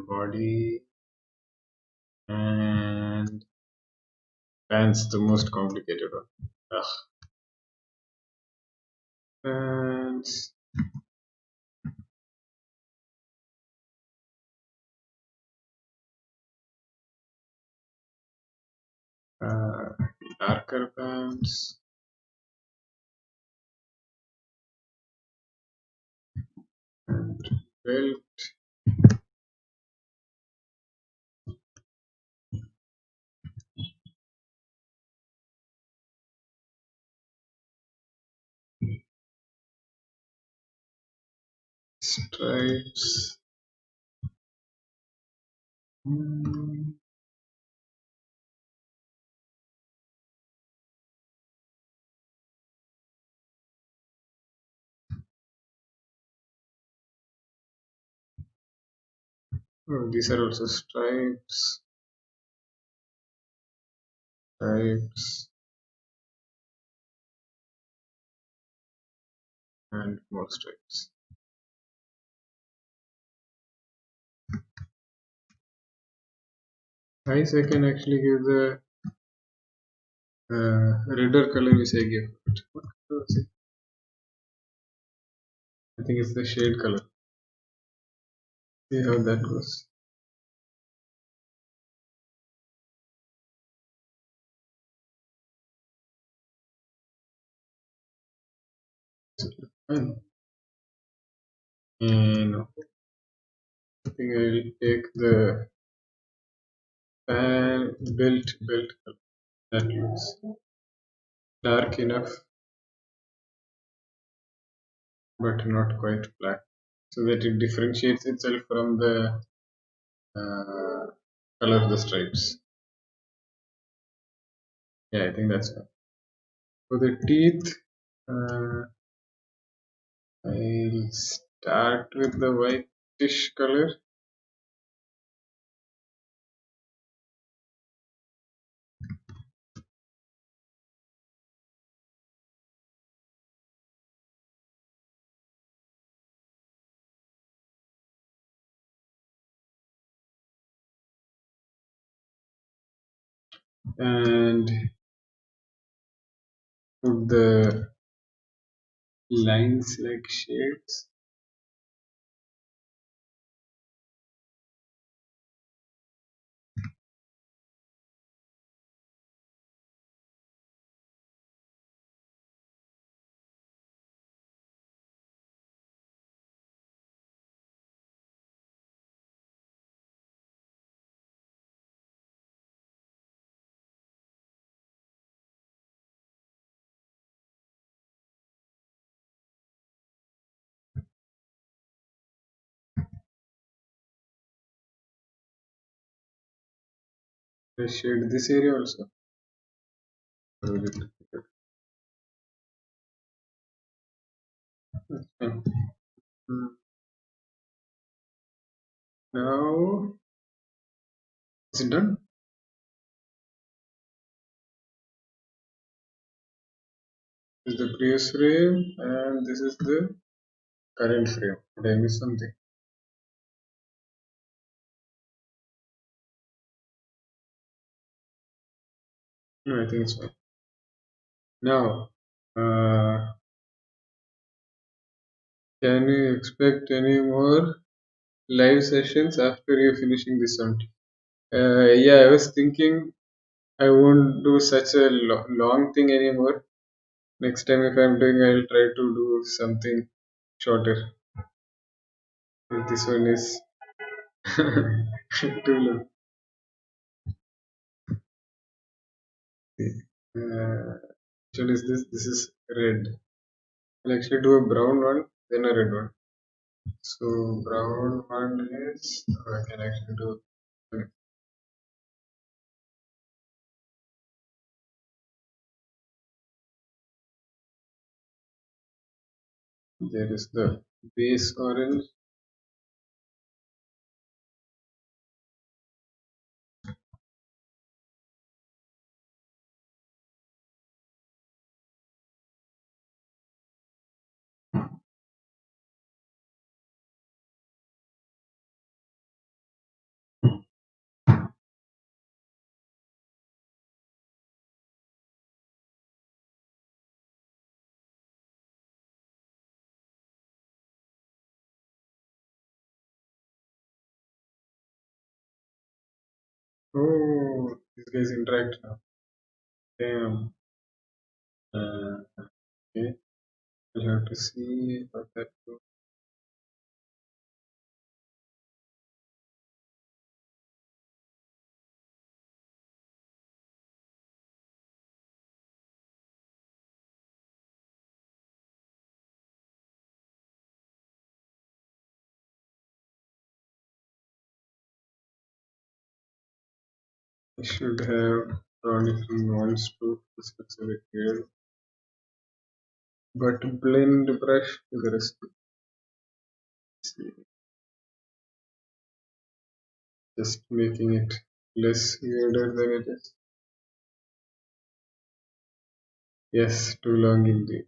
Speaker 1: Body and pants, the most complicated one. Ugh. Pants, uh, darker pants, and belt, stripes. Hmm. Oh, these are also stripes, stripes, and more stripes. Eyes I can actually give the redder color which I give. What color is it? I think it's the shade color. See how that goes. Fine. And I think I'll take the belt color. That looks dark enough, but not quite black, so that it differentiates itself from the color of the stripes. Yeah, I think that's fine. For the teeth, I'll start with the whitish color and put the lines like shades. I shade this area also. Fine. Now, is it done? This is the previous frame, and this is the current frame. Did I miss something? No, I think it's fine. Now, can you expect any more live sessions after you're finishing this one? Yeah, I was thinking I won't do such a long thing anymore. Next time, if I'm doing, I'll try to do something shorter. If this one is too long. Which one is this? This is red. I'll actually do a brown one, then a red one. So brown one is I can actually do. There is the base orange. Oh, these guys interact now. Damn. Okay, we'll have to see how that goes. I should have drawn it in one stroke. This looks a bit weird. But blend brush vigorously. See, just making it less weirder than it is. Yes, too long indeed.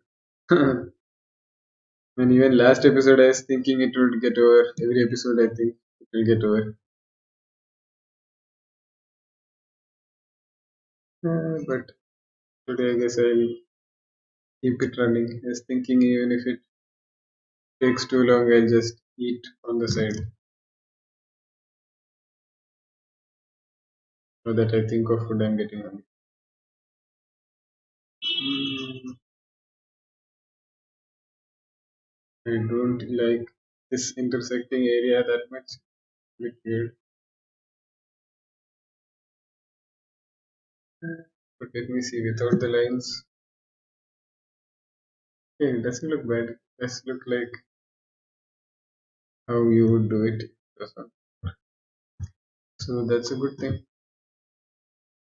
Speaker 1: And even last episode, I was thinking it would get over. Every episode, I think it will get over. But today, I guess I'll keep it running. I was thinking even if it takes too long, I'll just eat on the side. So that I think of food I'm getting hungry. Mm, I don't like this intersecting area that much. Bit weird. But let me see without the lines. Yeah, it doesn't look bad. It does look like how you would do it. So that's a good thing.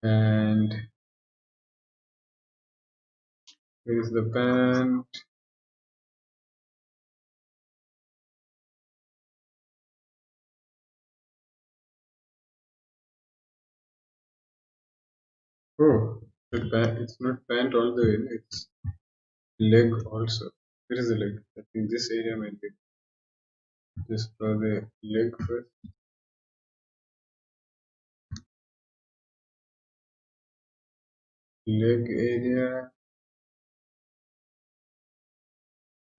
Speaker 1: And here is the pan. Oh, the pan, it's not pant all the way, it's leg also. Where is the leg? I think this area might be. Just draw the leg first. Leg area.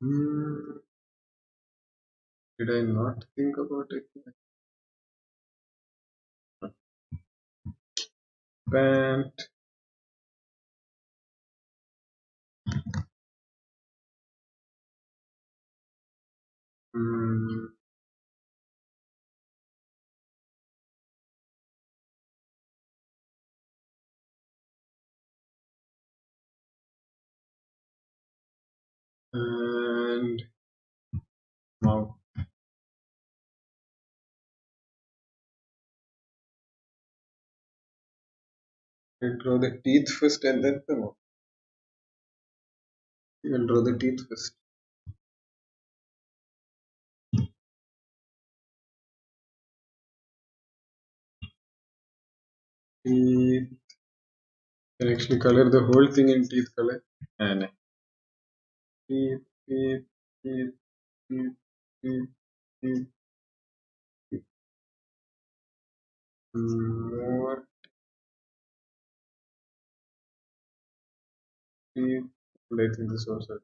Speaker 1: Hmm, did I not think about it? Pant. Hmm, and mouth. I draw the teeth first and then the mouth. You can draw the teeth first. Teeth. Can actually color the whole thing in teeth color. And teeth, teeth, teeth, teeth, teeth, teeth, teeth. More teeth. And I think this also.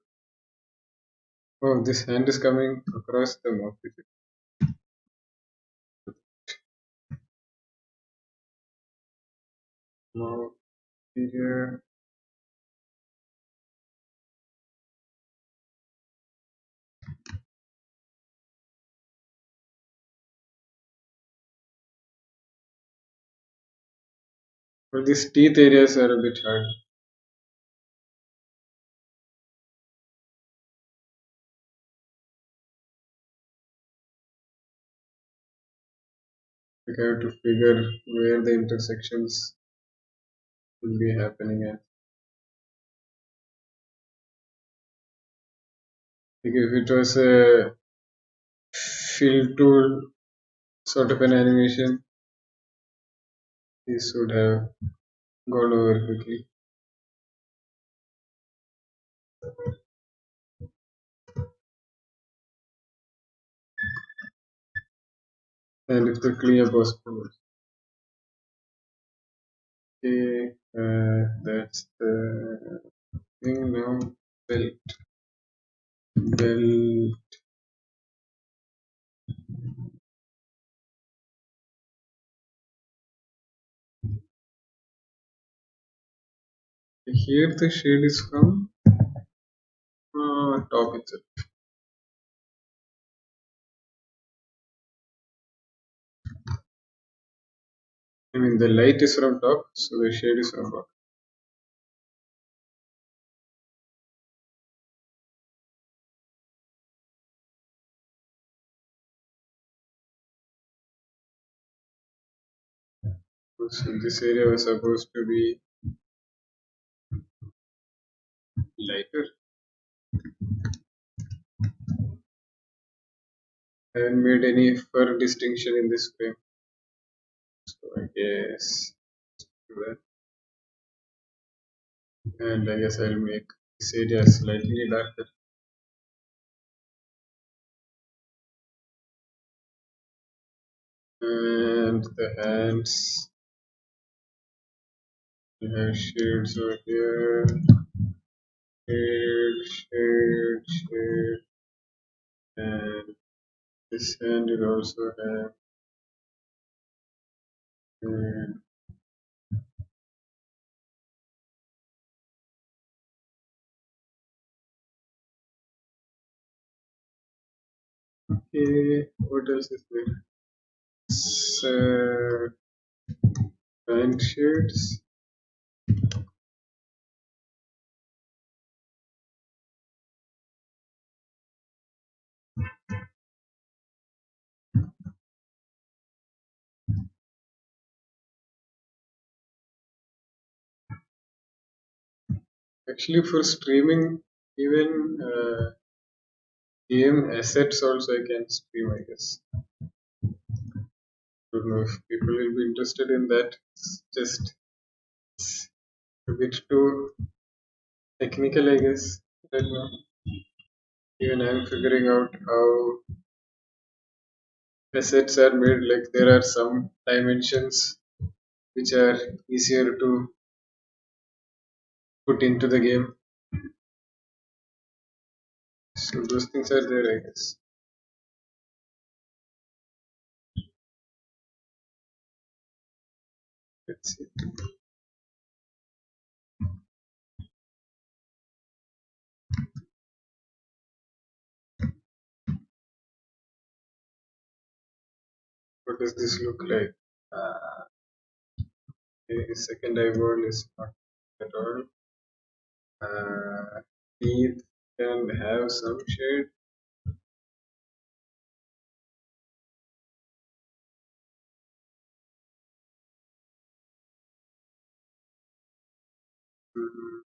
Speaker 1: Oh, this hand is coming across the mouth. Mouth here. But these teeth areas are a bit hard. We have to figure where the intersections will be happening at. Like if it was a fill tool sort of an animation, this would have gone over quickly. And if the cleanup was possible. Okay, that's the thing now. Belt. Belt. Here the shade is from top itself. I mean the light is from top, so the shade is from bottom. So this area was supposed to be lighter. I haven't made any fur distinction in this frame, so I guess do that. And I guess I'll make this area slightly darker. And the hands will have shades over here. Shade, shade, shade. And this hand will also have shade. Okay, what else is there? So, pant shades. Actually, for streaming, even game assets also I can stream, I guess. Don't know if people will be interested in that. It's just a bit too technical, I guess. I don't know. Even I'm figuring out how assets are made. Like there are some dimensions which are easier to put into the game. So those things are there, I guess. Let's see. What does this look like? The second eyeball is not at all. Teeth can have some shade. Mhm.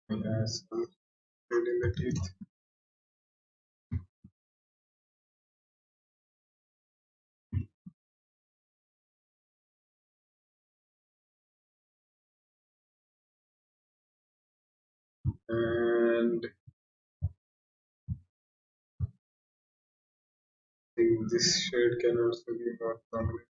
Speaker 1: It has some shade in the teeth. And I think this shade can also be more prominent.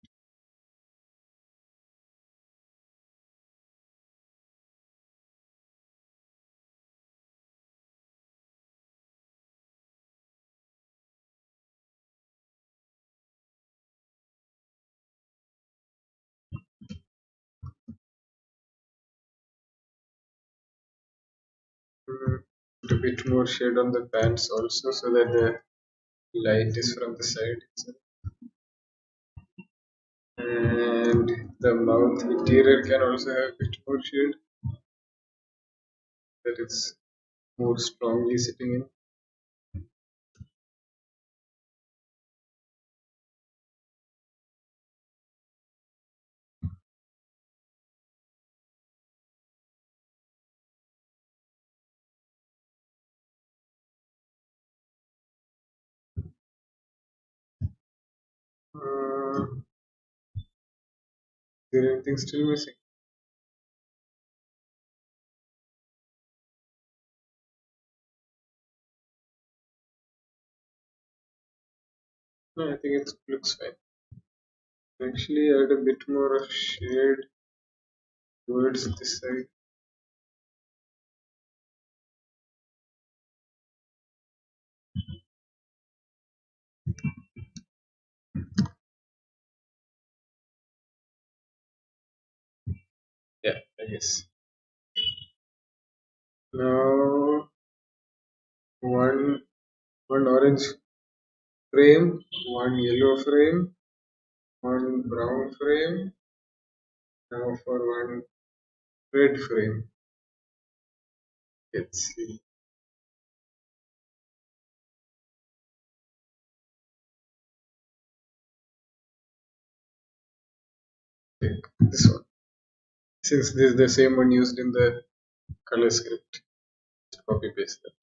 Speaker 1: Put a bit more shade on the pants also so that the light is from the side itself. And the mouth interior can also have a bit more shade that it's more strongly sitting in. there anything still missing? No, I think it looks fine. Actually, add a bit more of shade towards this side. Yeah, I guess. Now one one orange frame, one yellow frame, one brown frame. Now for one red frame. Let's see. Take this one. Since this is the same one used in the color script, just copy paste that.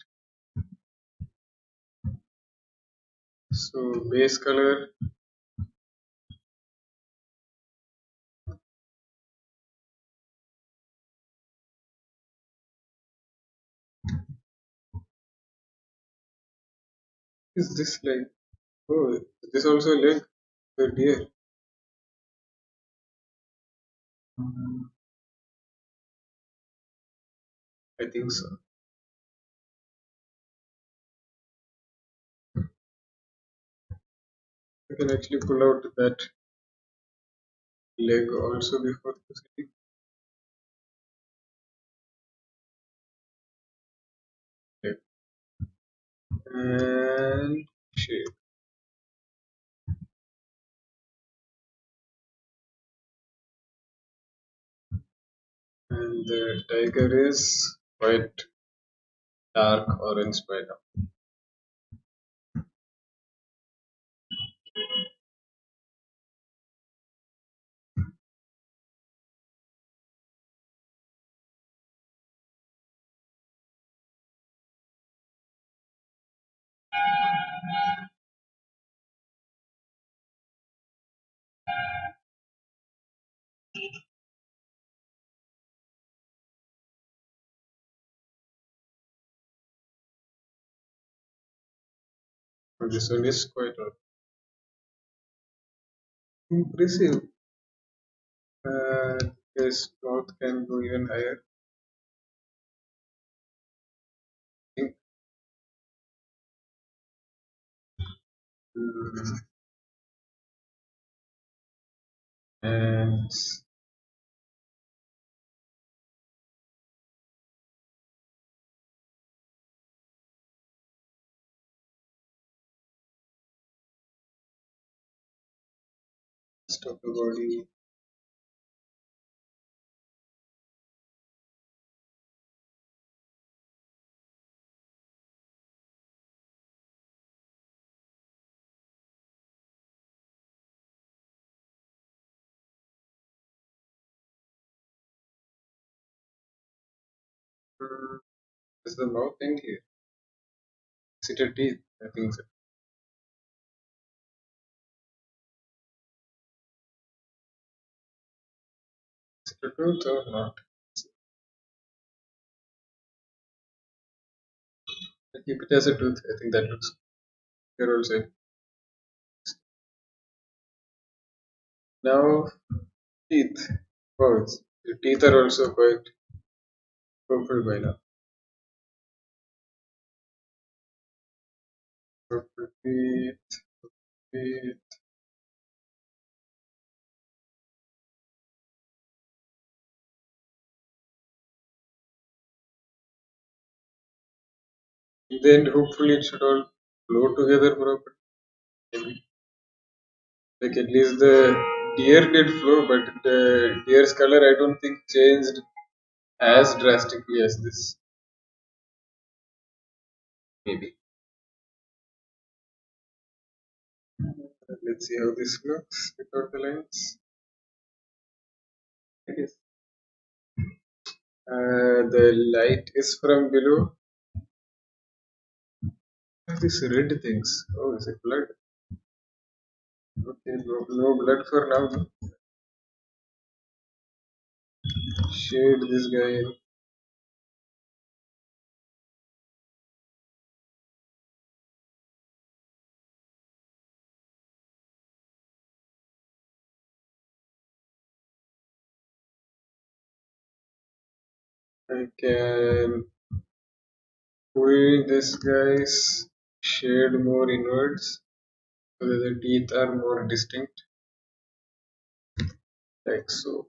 Speaker 1: So base color is this like, oh, this also leg, the deer. I think so. You can actually pull out that leg also before proceeding. Leg. And shape. And the tiger is quite dark orange by now. But this one is quite impressive. His mouth can go even higher. I think. Mm, and rest of the body. Is the mouth end here? Is it a teeth? I think so. Is it a tooth or not? I keep it as a tooth. I think that looks here also. Now teeth. Wow, the teeth are also quite purple by now. Purple teeth, teeth. Then hopefully it should all flow together properly. Maybe. Like at least the deer did flow, but the deer's color I don't think changed as drastically as this. Maybe. Let's see how this looks without the lines. I guess. The light is from below. What are these red things? Oh, is it blood? Okay, no blood for now. shade this guy in. I can pull this guy's shade more inwards so that the teeth are more distinct, like so.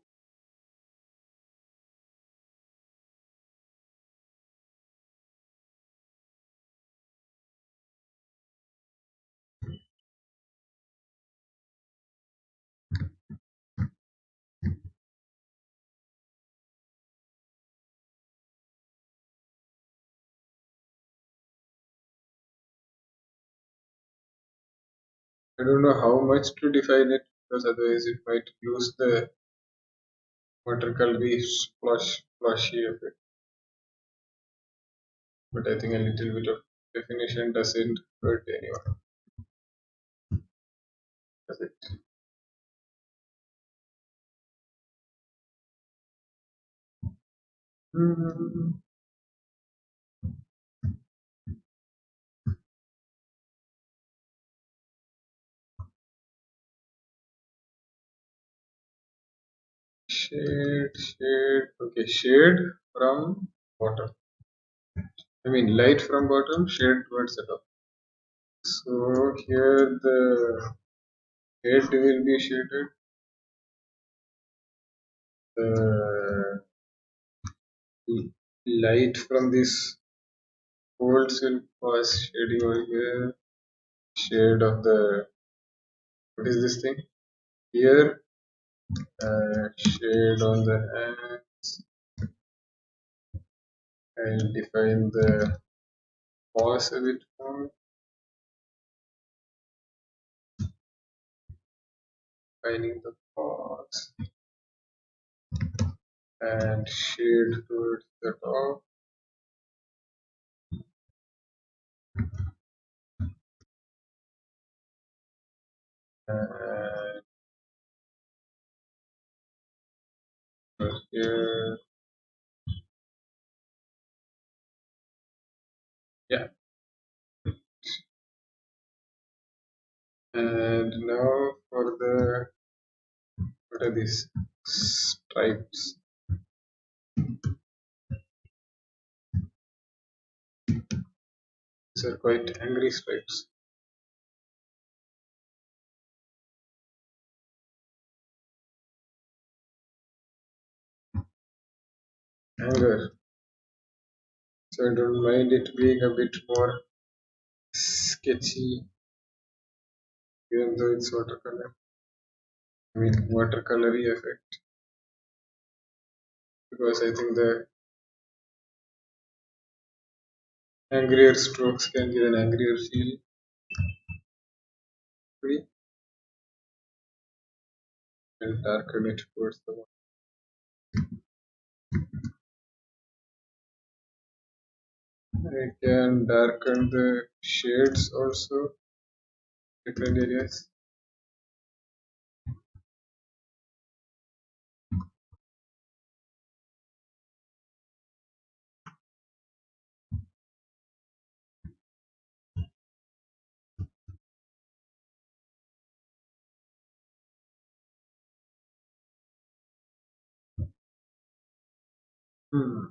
Speaker 1: I don't know how much to define it because otherwise it might lose the watercolory splashy effect. But I think a little bit of definition doesn't hurt anyone, does it? Hmm. Shade. Okay, shade from bottom. I mean, light from bottom, shade towards the top. So here the head will be shaded. The light from this folds will cause shading over here. Shade of the, what is this thing? Here, shade on the hands. I'll define the paws a bit more. Defining the paws and shade towards the top. And here, yeah. And now for the, what are these stripes? These are quite angry stripes. Anger. So I don't mind it being a bit more sketchy, even though it's watercolor. I mean, watercolory effect. Because I think the angrier strokes can give an angrier feel. Maybe. And darken it towards the one. I can darken the shades also, different areas. Hmm.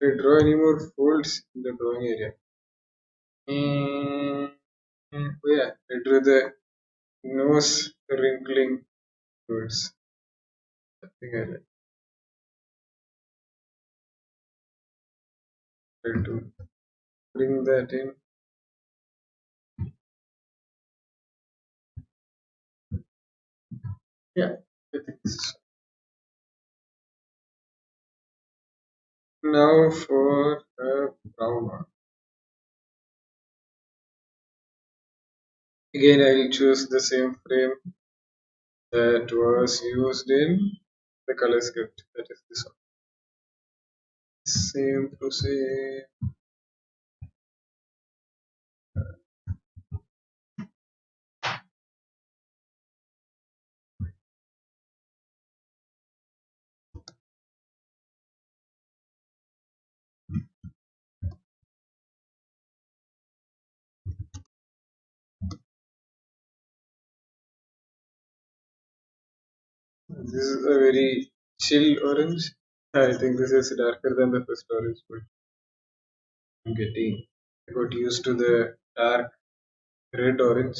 Speaker 1: Did I draw any more folds in the drawing area? Mm, oh yeah, I drew the nose wrinkling towards. I think I like try to bring that in. Yeah, I think so. Now for a brown one. Again, I will choose the same frame that was used in the color script. That is this one. Same to same. This is a very chill orange. I think this is darker than the first orange, but I'm getting I got used to the dark red orange.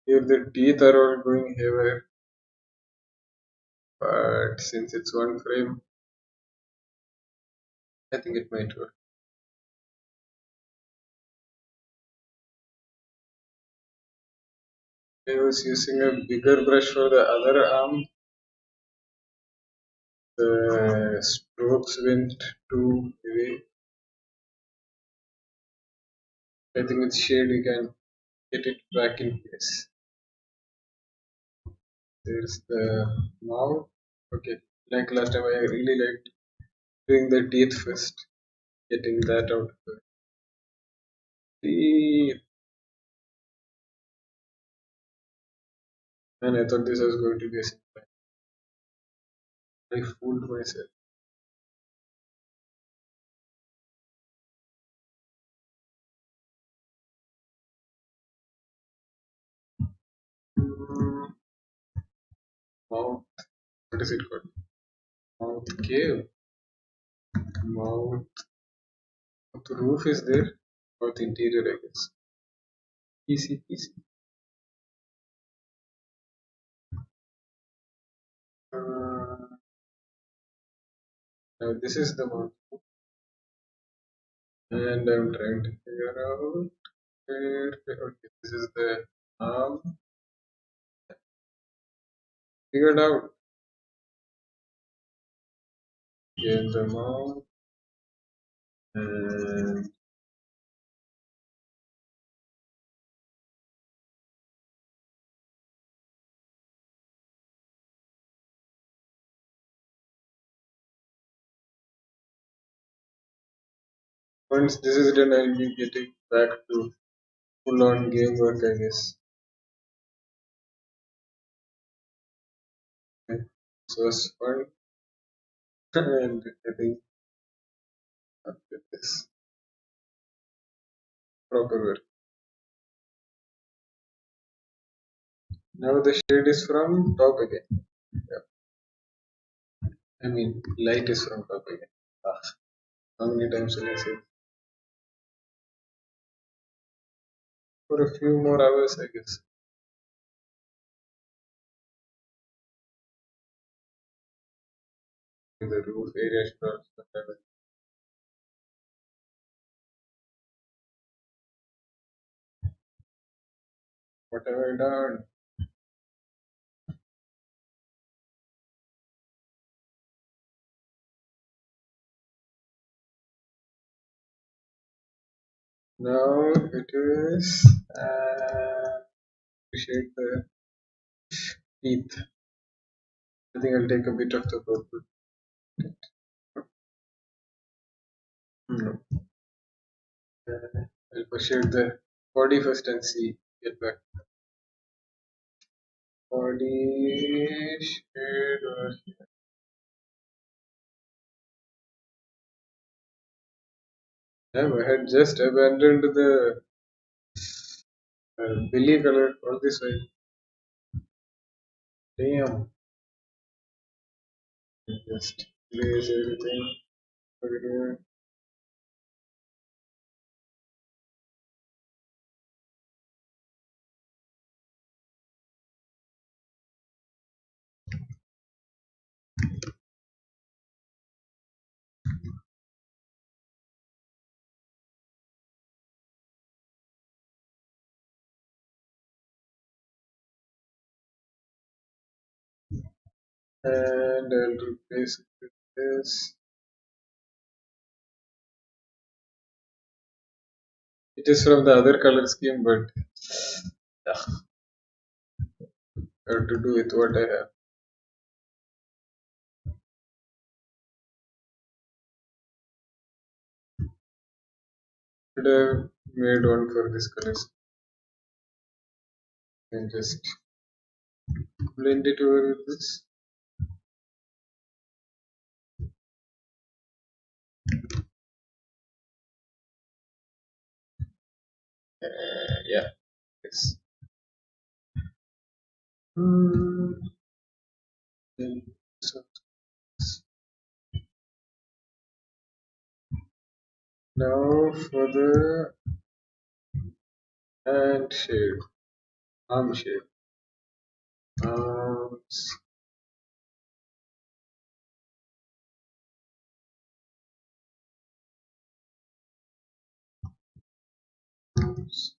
Speaker 1: Here the teeth are all going haywire, but since it's one frame, I think it might work. I was using a bigger brush for the other arm. The strokes went too heavy. I think with shade we can get it back in place. There's the mouth. Okay, like last time, I really liked doing the teeth first, getting that out of the teeth. And I thought this was going to be a simple. I fooled myself. Hmm, mouth. What is it called? Mouth cave. Mouth. The roof is there. Mouth interior, I guess. Easy, easy. Uh, Now this is the mouth, and I'm trying to figure out where. Okay, this is the arm. Figured out. Here the mouth, and once this is done, I'll be getting back to full-on game work, I guess. Okay. So it's fun, and I think after this proper work. Now the shade is from top again. Yeah. I mean, light is from top again. Ah, how many times will I say? For a few more hours, I guess. The roof area should also have it. What have I done? Now it is appreciate the teeth. I think I'll take a bit of the purple. No. I'll appreciate the body first and see. Get back. Body shade or damn, I had just abandoned the belly color all this way. Damn. Just place everything over here. And I'll replace it with this. It is from the other color scheme, but yeah, I have to do with what I have. Should have made one for this color and just blend it over with this. Yeah, yes. Hmm. Then so now for the hand shape, arm shape. Arms. Arms.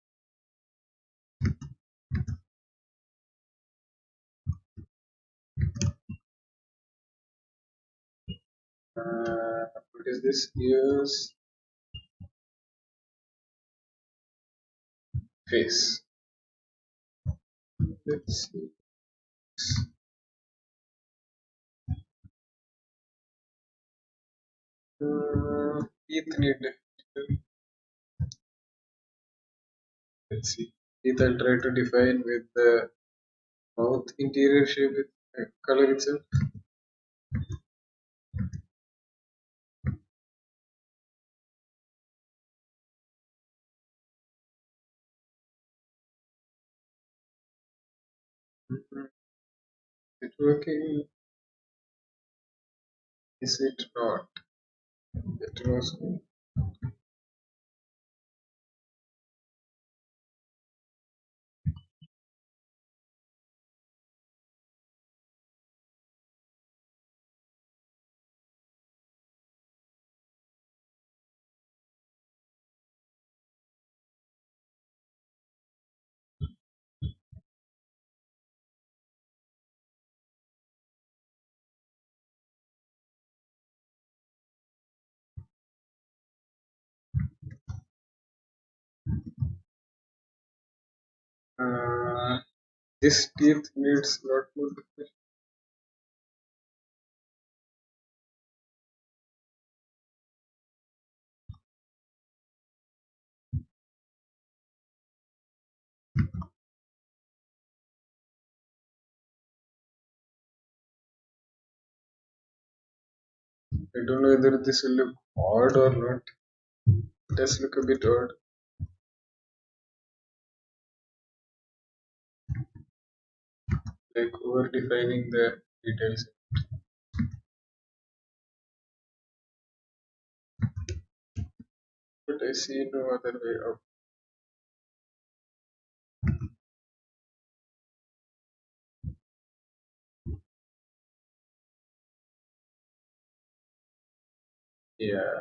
Speaker 1: What is this? Ears, face. Let's see. Teeth need. Let's see. Teeth I'll try to define with the mouth interior shape with color itself. Mhm. Is it working? Is it not? It was. Uh, this teeth needs lot more definition. I don't know whether this will look odd or not. It does look a bit odd. Like over defining the details. But I see no other way out. Yeah,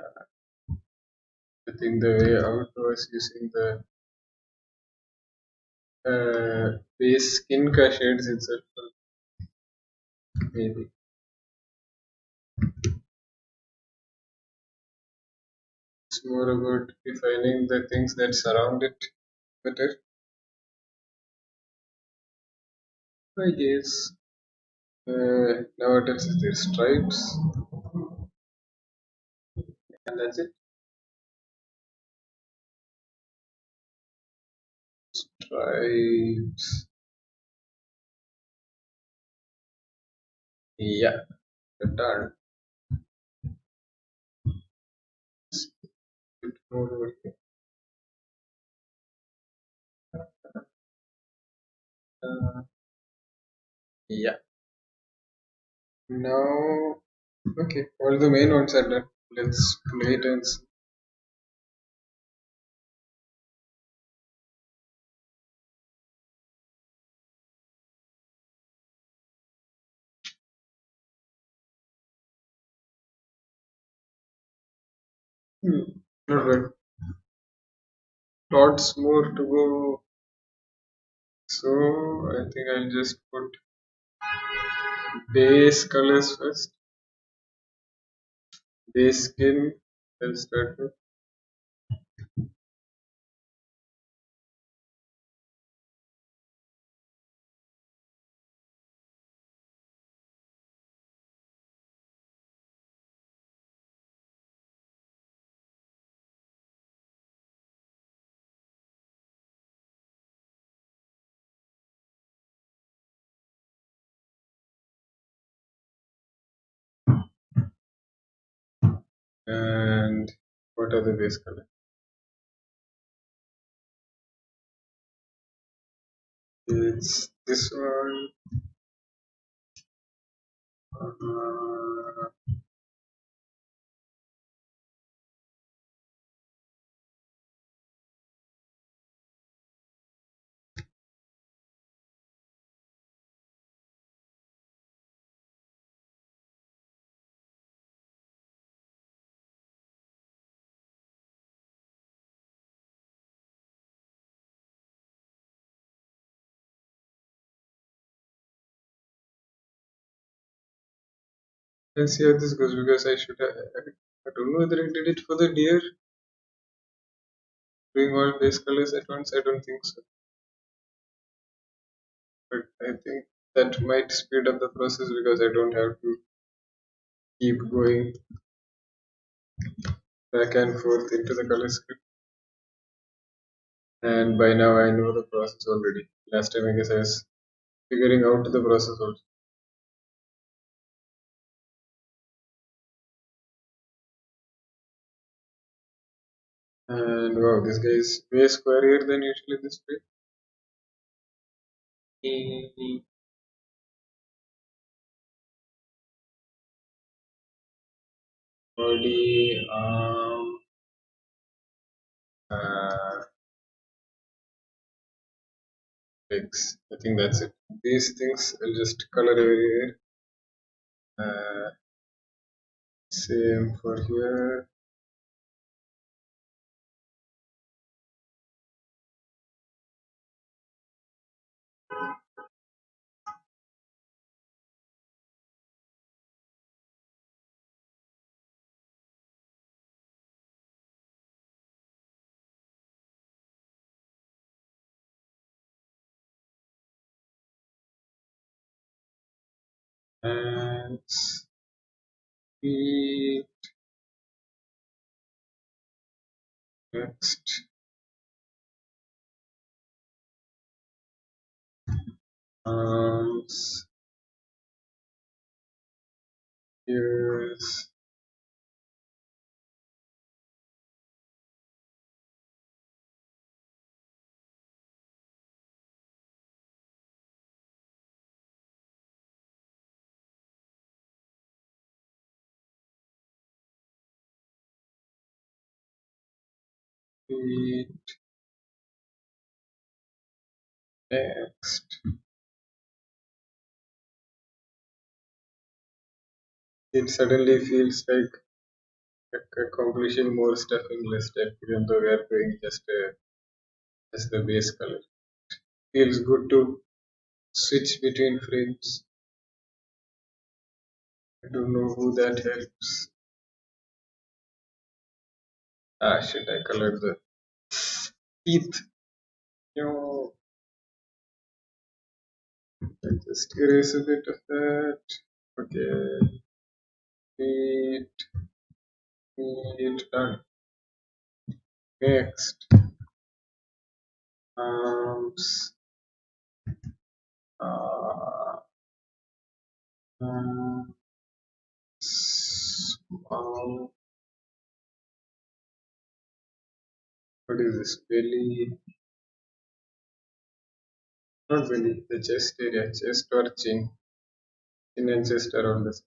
Speaker 1: I think the way out was using the base skin ka shades itself. Maybe it's more about defining the things that surround it better. I guess. Now what else is there? Stripes, and that's it. Stripes. Yeah, done. More working. Uh, yeah. Now, okay, all the main ones are done. Let's play it and see. Not bad. Lots more to go. So I think I'll just put base colors first. Base skin. I'll start with. And what are the base color? It's this one. Uh, let's see how this goes because I don't know whether I did it for the deer. Doing all base colors at once, I don't think so. But I think that might speed up the process because I don't have to keep going back and forth into the color script. And by now I know the process already. Last time I guess I was figuring out the process also. And wow, this guy is way squarier than usually this way. Body, uh, legs. I think that's it. These things I'll just color everywhere. Same for here. And feet. Next. Arms. Ears. Feet. Next. It suddenly feels like accomplishing more stuff in less time, even though we are doing just the base color. Feels good to switch between frames. I don't know who that helps. Ah shit, I colored the teeth. No, I just erase a bit of that. Okay, feet, feet, done. Next, arms, uh, arms, what is this? Belly, not belly, the chest area, chest or chin and chest around this.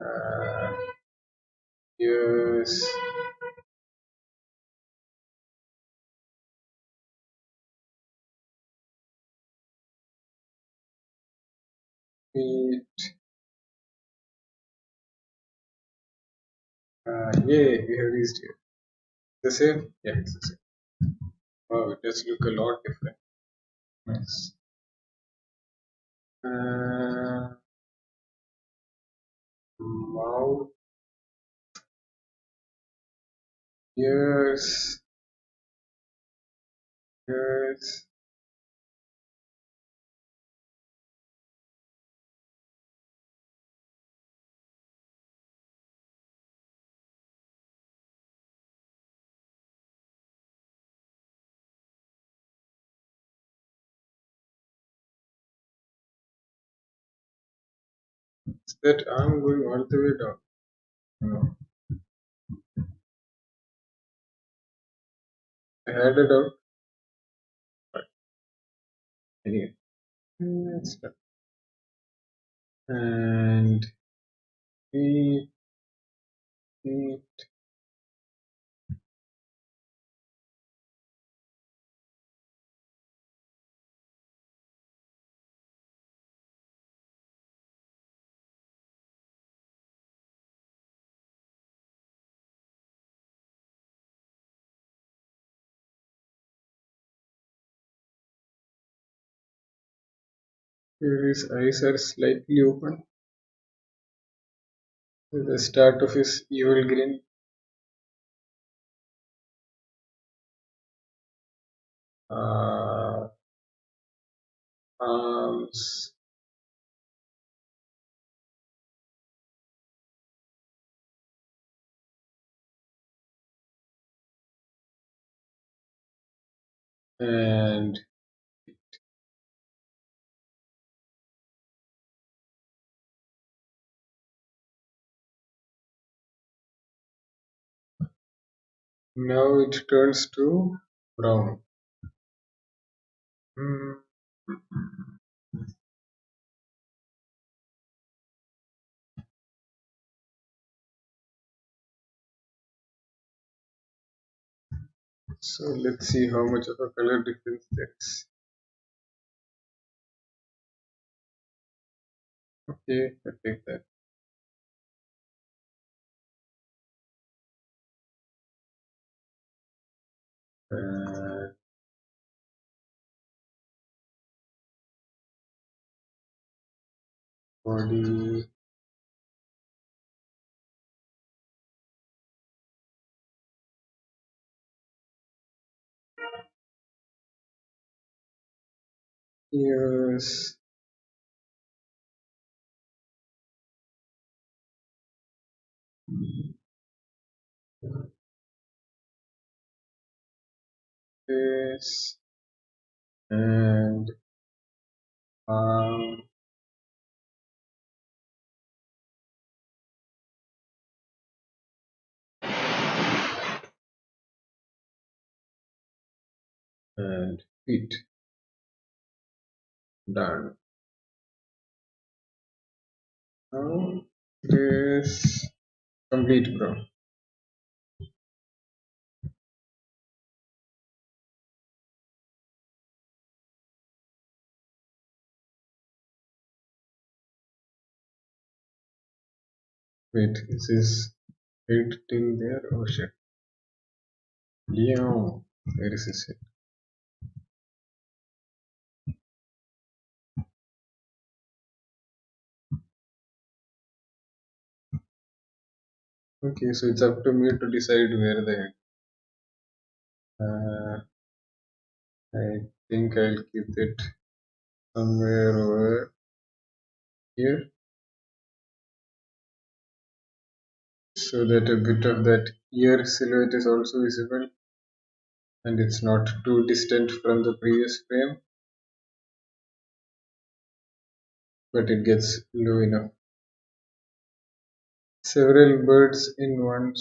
Speaker 1: Uh, ears, feet. Yay, we have reached here. The same? Yeah, it's the same. Wow, it does look a lot different. Nice. Uh, mouth, ears, ears. Is that arm going all the way down? No, I had it out, but anyway. It's done. And we, we here his eyes are slightly open. The start of his evil grin. Uh, arms and now it turns to brown. Hmm. So let's see how much of a color difference there is. Okay, I take that. Uh, body, ears, face, and arm, and feet. Done. Now this complete brown. Wait, this is editing there? Oh shit. Leo, where is this? Okay, so it's up to me to decide where the head. I think I'll keep it somewhere over here so that a bit of that ear silhouette is also visible and it's not too distant from the previous frame, but it gets low enough. Several birds in one.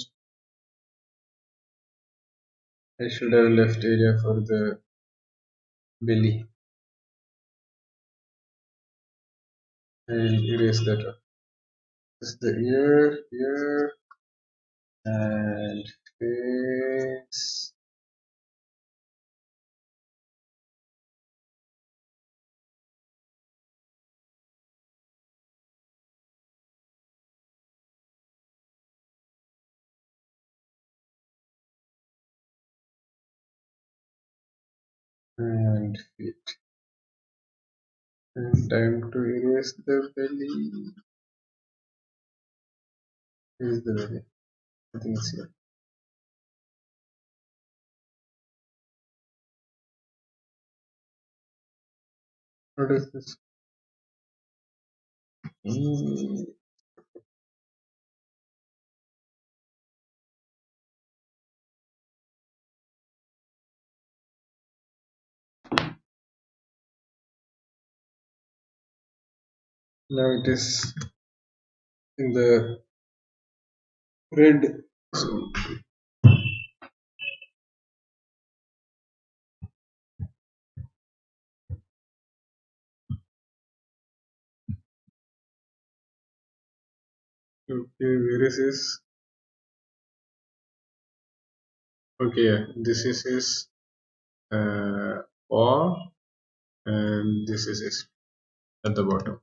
Speaker 1: I should have left area for the belly. I'll erase that off. This is the ear, and face, and feet. And time to erase the belly. Here's the belly. I think it's here. What is this? Mm, Now it is in the red. So okay, where is his? Okay, yeah, this is his paw, and this is his at the bottom.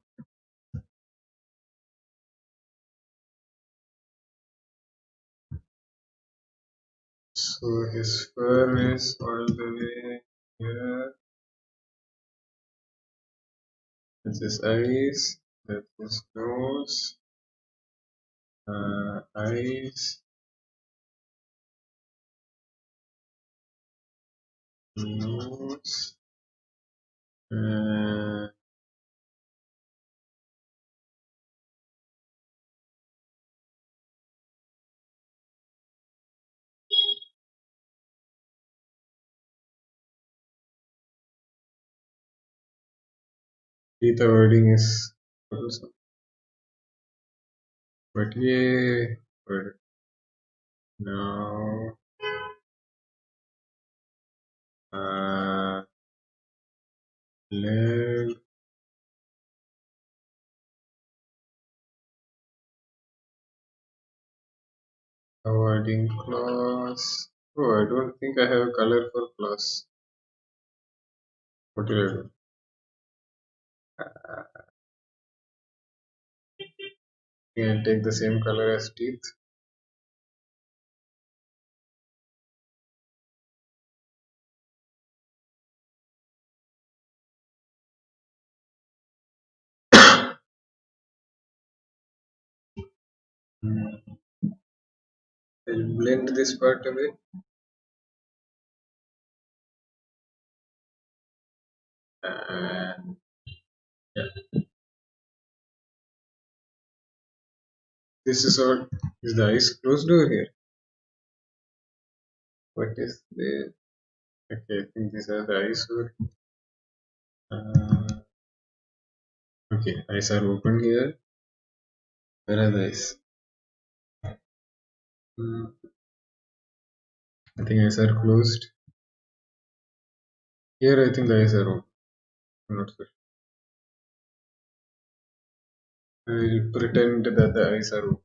Speaker 1: So his fur is all the way here. That's his eyes. That's his nose. Eyes, nose, uh, Krita wording is also, but yeah, but now uh, leg, avoiding claws. Oh, I don't think I have a color for claws. What will I do? Can I take the same color as teeth? Hmm. I'll blend this part away. And yeah, this is all. Is the eyes closed over here? What is this? Okay, I think these are the eyes over. Uh, okay, eyes are open here. Where are the eyes? Hmm, I think eyes are closed. Here, I think the eyes are open. I'm not sure. I'll pretend that the eyes are open.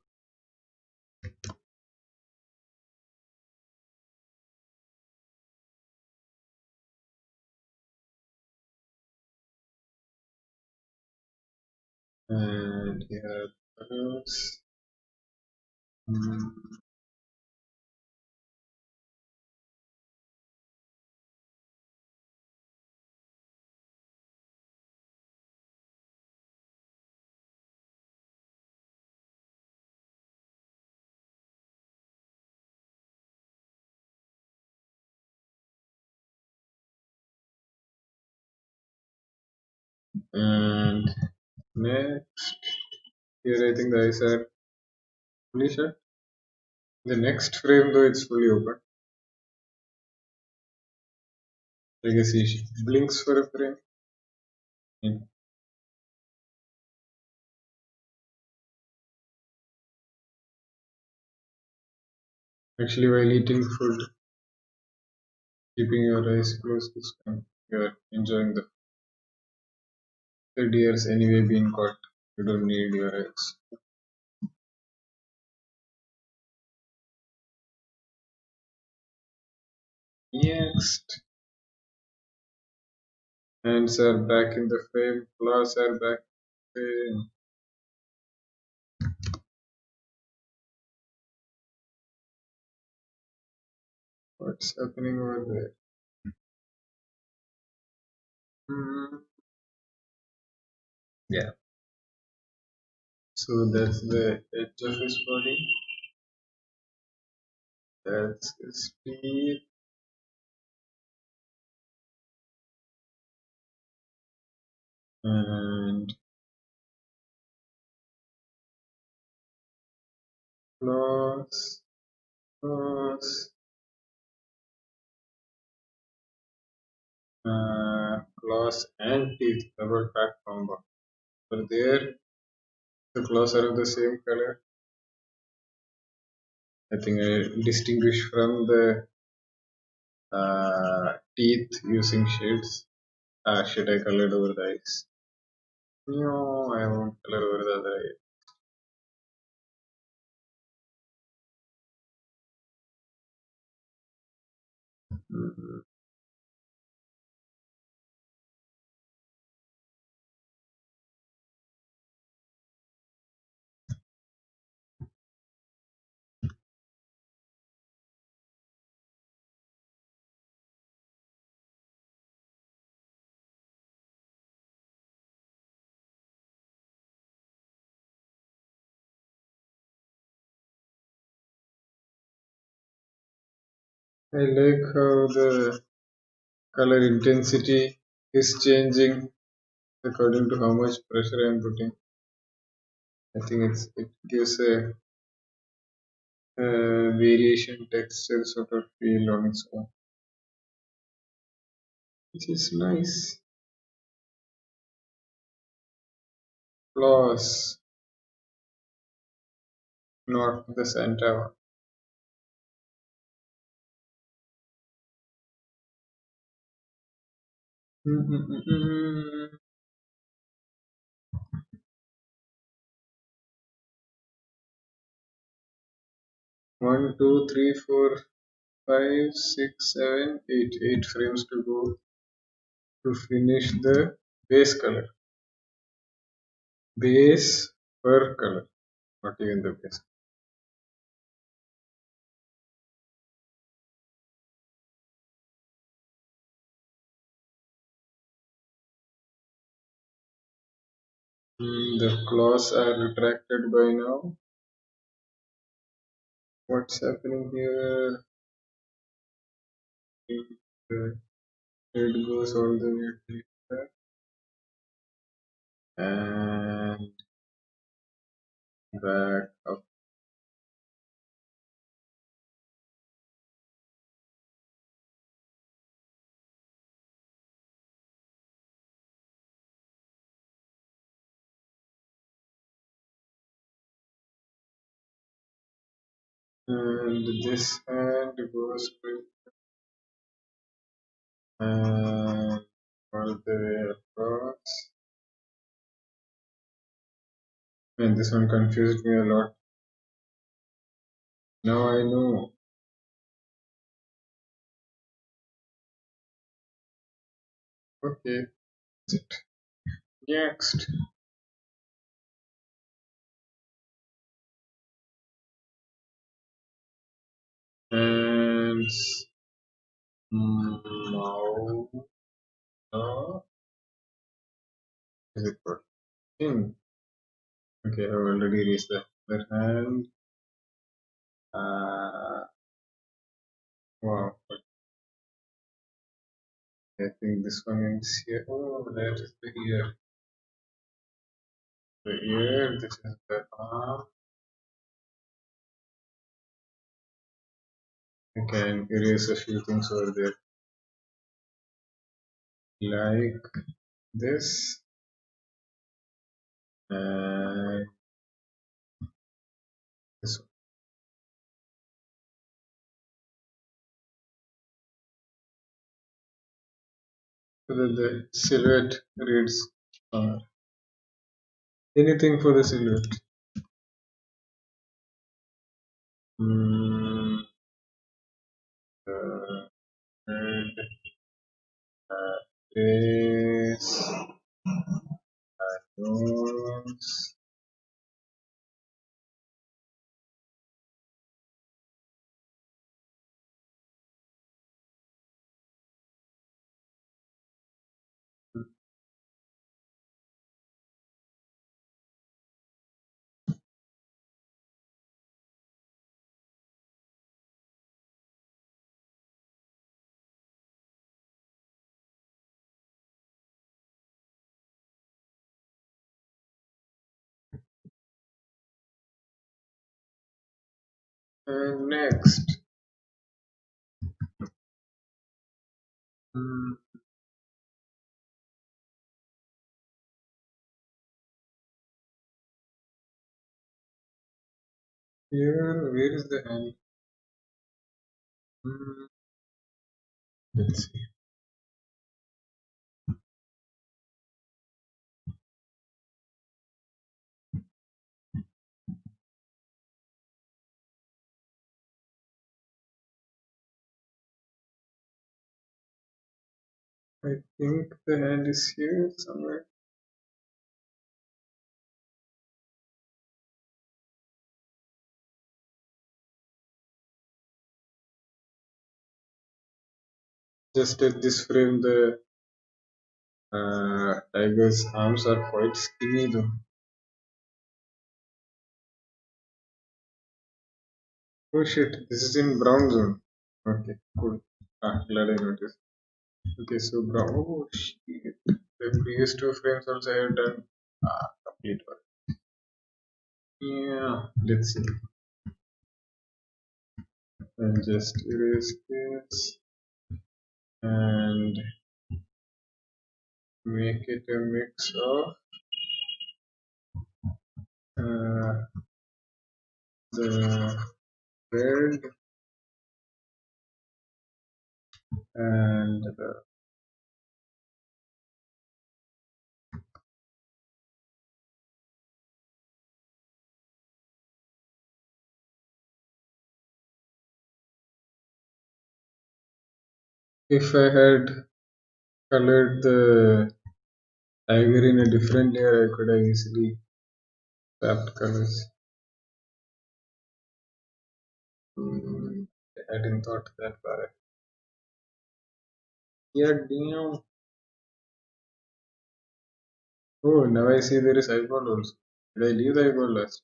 Speaker 1: And here are the nose. Hmm, and next, here I think the eyes are fully shut. The next frame, though, it's fully open. I guess he blinks for a frame. Hmm. Actually, while eating food, keeping your eyes closed this time, you're enjoying the deer's anyway being caught. You don't need your eyes. Next, hands are back in the frame, claws are back in the frame. What's happening over there? Hmm. Yeah. So that's the edge of his body. That's his feet and claws, claws, claws and teeth. Double pack combo. But there, the claws are of the same color. I think I distinguish from the teeth using shades. Ah, shit, I colored over the eyes. No, I won't color over the other eye. Mhm. I like how the color intensity is changing according to how much pressure I'm putting. I think it gives a variation texture sort of feel on its own, which is nice. Plus, not the Santa one. 1, 2, 3, 4, 5, 6, 7, 8. 8 frames to go to finish the base color. Base per color, not even the base. The claws are retracted by now. What's happening here? The head goes all the way to there and back up. And this hand goes with and all the way across. And this one confused me a lot. Now I know. Okay, that's it. Next. And now, is it working? Okay, I've already raised the other hand. Wow, but I think this one is here. Oh, that is the ear. The ear, this is the arm. You can erase a few things over there, like this, and this one. So that the silhouette reads anything for the silhouette. Mm, the head, face, nose. And next, mm, Here, where is the hand? Hmm, let's see. I think the hand is here somewhere. Just at this frame, the tiger's arms are quite skinny though. Oh shit, this is in brown zone. Okay, cool. Glad I noticed. Okay, so brown. Oh shit. The previous two frames also I have done complete work. Yeah, let's see. I'll just erase this and make it a mix of uh, the red and the, if I had colored the tiger in a different layer, I could have easily swapped colors. Hmm, I hadn't thought that far. Yeah, damn. Oh, now I see there is eyeball also. Did I leave the eyeball last?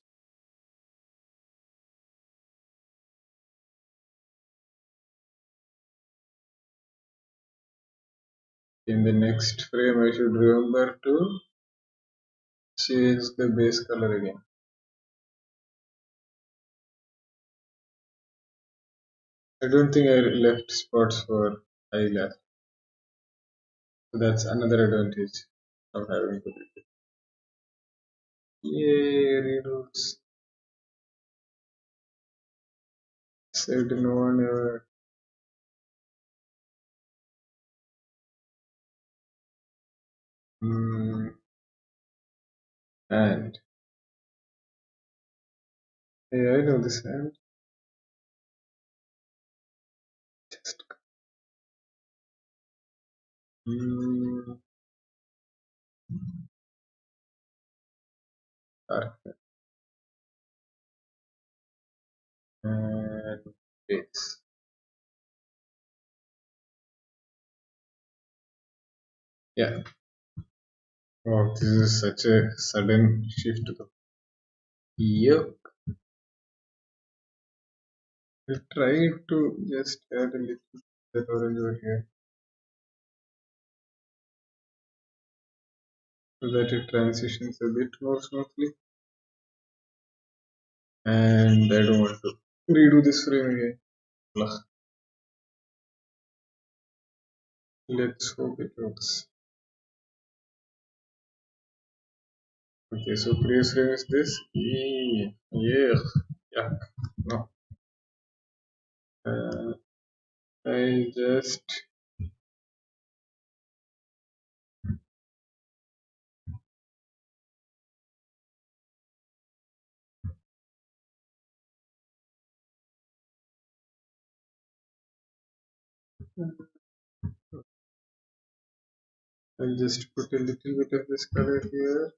Speaker 1: In the next frame, I should remember to change the base color again. I don't think I left spots for eyelash. So that's another advantage of having to do. Yay, redos. Said no one ever. Hmm. And hey, I know this hand. Just hmm. Dark and base. Yeah. Wow, this is such a sudden shift though. Yep. I tried to just add a little bit orange over here so that it transitions a bit more smoothly. And I don't want to redo this frame again. Ugh. Let's hope it works. Okay, so previous frame is this. Yeah. Yuck. No. I just I'll just put a little bit of this color here.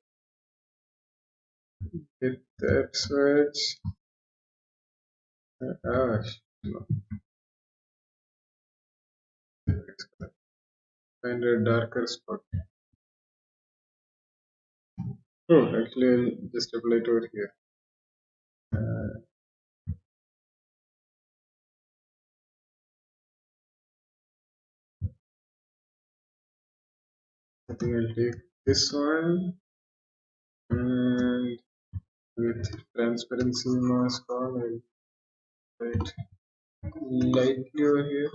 Speaker 1: Hit that switch. No. Find a darker spot. Oh, actually, I'll just apply it over here. Uh, I think I'll take this one and with transparency mask on, I'll write lightly over here.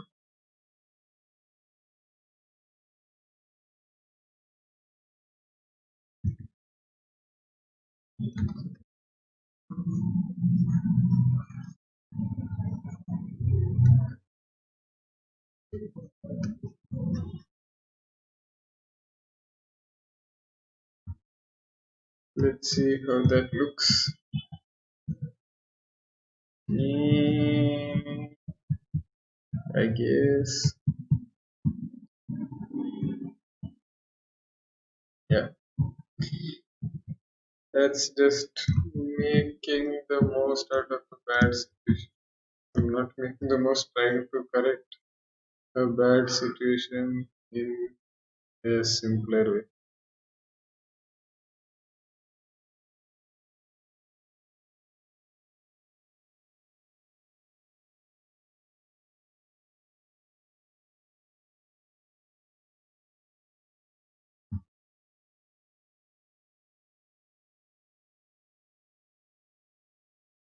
Speaker 1: Let's see how that looks. Mm, I guess, yeah, that's just making the most out of a bad situation. I'm not making the most, trying to correct a bad situation in a simpler way.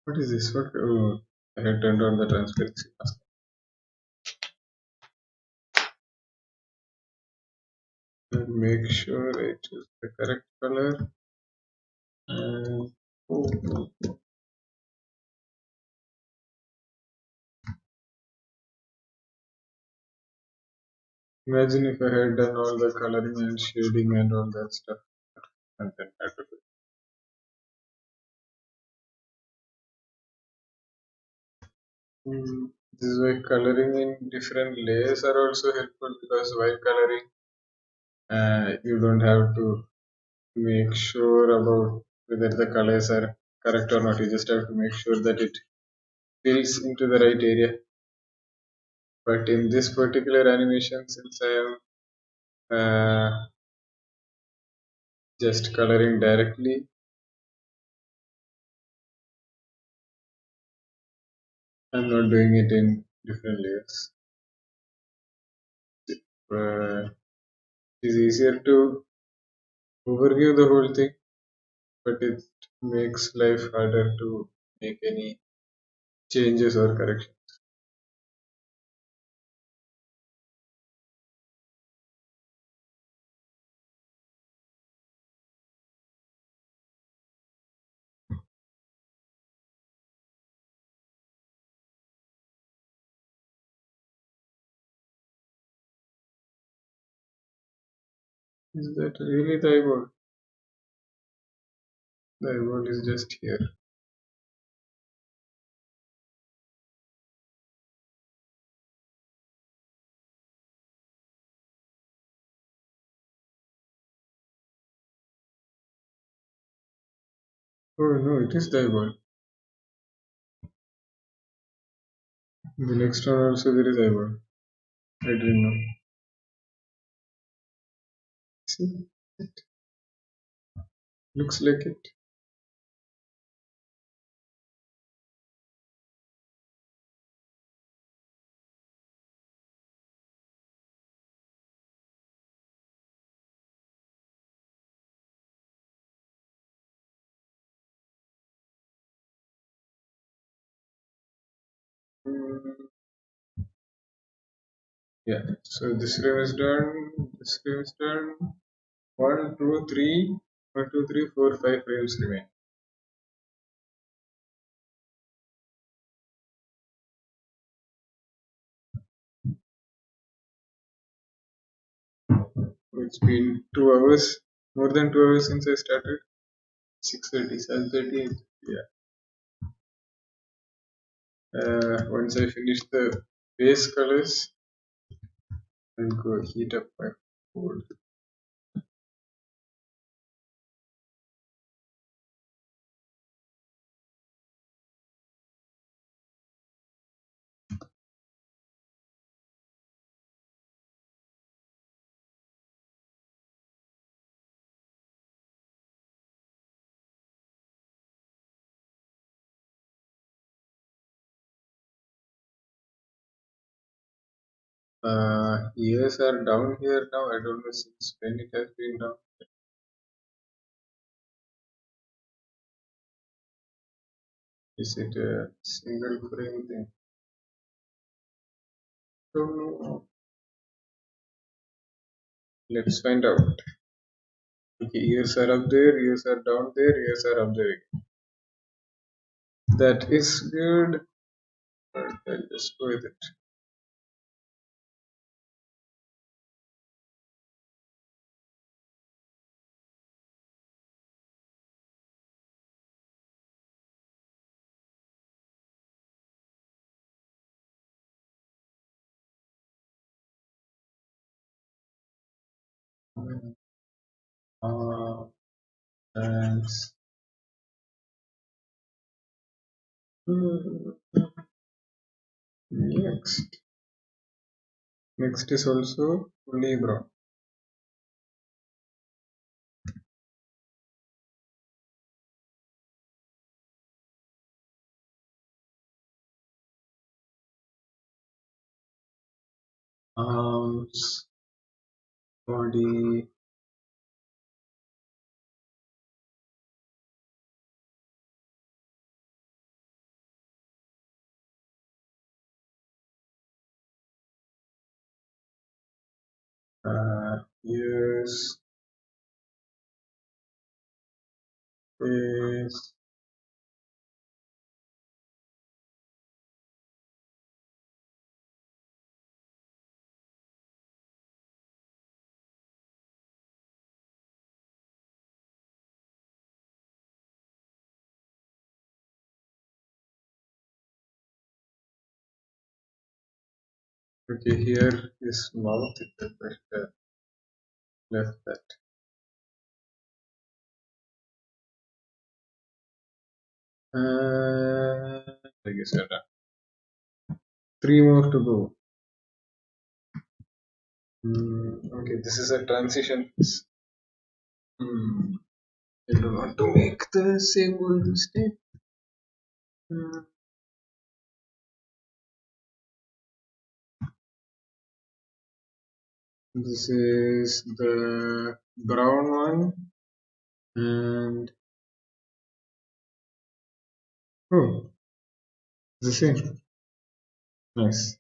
Speaker 1: What is this? What? Oh, I had turned on the transparency mask. And make sure I choose the correct color. And oh, imagine if I had done all the coloring and shading and all that stuff, and then had to do. This is why coloring in different layers are also helpful, because while coloring, you don't have to make sure about whether the colors are correct or not. You just have to make sure that it fills into the right area. But in this particular animation, since I am just coloring directly, I'm not doing it in different layers. Uh, it's easier to overview the whole thing, but it makes life harder to make any changes or corrections. Is that really the eyeball? The eyeball is just here. Oh no, it is the eyeball. The next one also there is eyeball. I didn't know. See, looks like it. Mm, yeah. So this row is done. This row is done. One, two, three. 1, 2, 3, 4, 5 frames remain. It's been 2 hours, more than 2 hours since I started. 6:30, 7:30. Yeah. Once I finish the base colors, I'll go heat up my board. Ears are down here now. I don't know since when it has been down. Is it a single frame thing? Don't know. Let's find out. Okay, ears are up there, ears are down there, ears are up there. That is good. But I'll just go with it. Uh, thanks. Next. Next is also fully brown. Arms, body, ears, face. Okay, here is mouth. Left that. I guess you're done. Three more to go. Okay, this is a transition piece. I don't want to make the same old mistake. Hmm, This is the brown one, and oh, the same. Nice.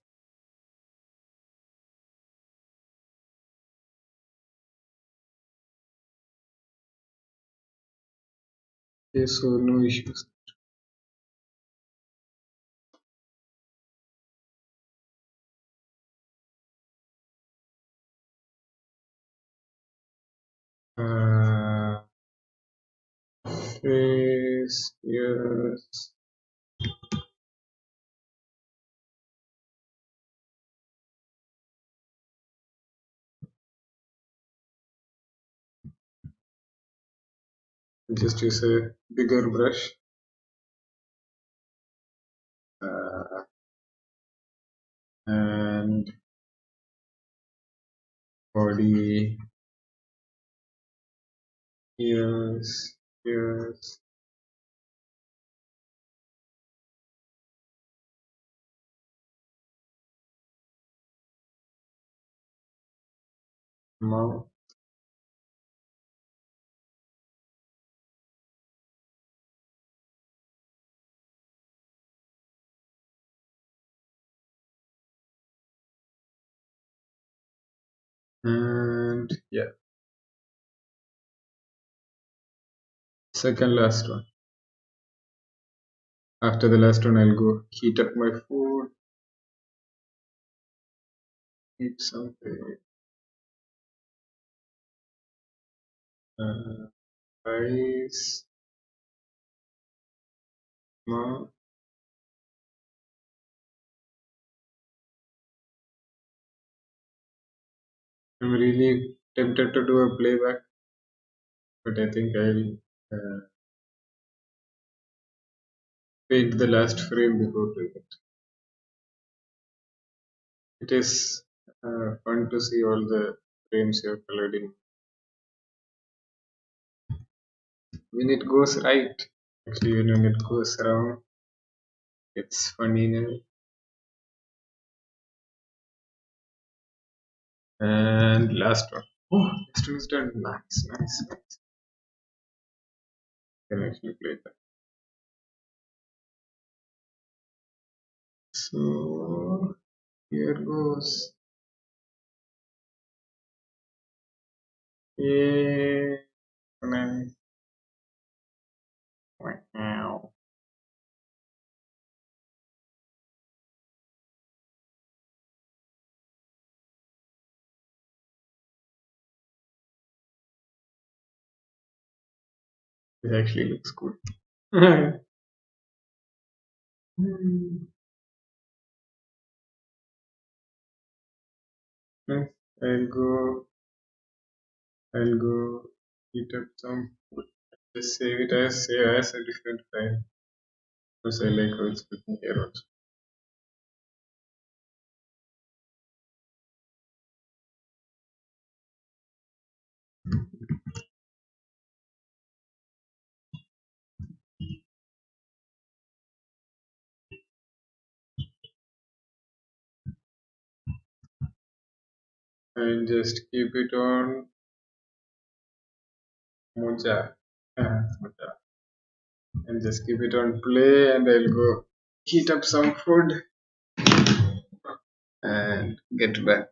Speaker 1: Okay, so no issues. Uh, Face, yes. Just use a bigger brush. Uh, and body, ears, ears, mouth, and yeah, second last one. After the last one, I'll go heat up my food, eat something. Uh, Eyes, mouth. I'm really tempted to do a playback, but I think I'll paint the last frame before doing it. It is fun to see all the frames you have colored in when it goes right. Actually, when it goes wrong, it's funny now. And last one. Oh, last one is done. Nice, nice, nice. Can actually play that. So here goes. Yeah, nice. Wow. It actually looks good. Hmm. Nice. I'll go I'll go heat up some food. Just save as a different file because I like how it's looking here also. And just keep it on Moja. Moja. And just keep it on play and I'll go heat up some food and get back.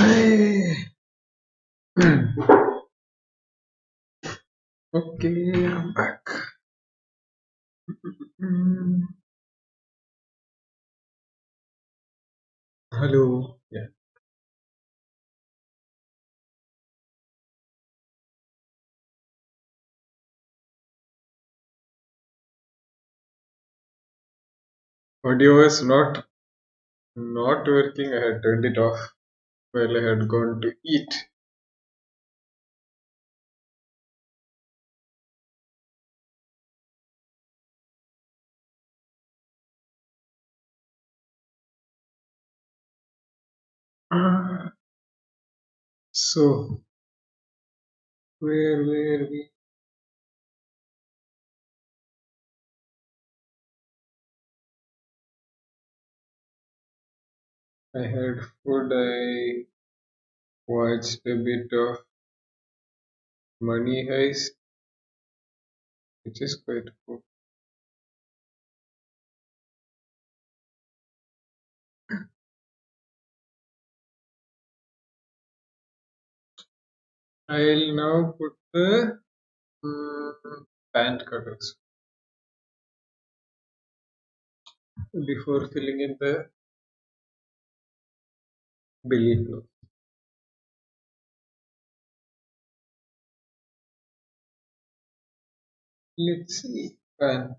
Speaker 1: Okay, I'm back. Mm, Hello. Yeah. Audio was not working. I had turned it off while I had gone to eat. Ah, So where were we? I had food. I watched a bit of Money Heist, which is quite cool. I'll now put the pant colors before filling in the belly floor. Let's see. Pant.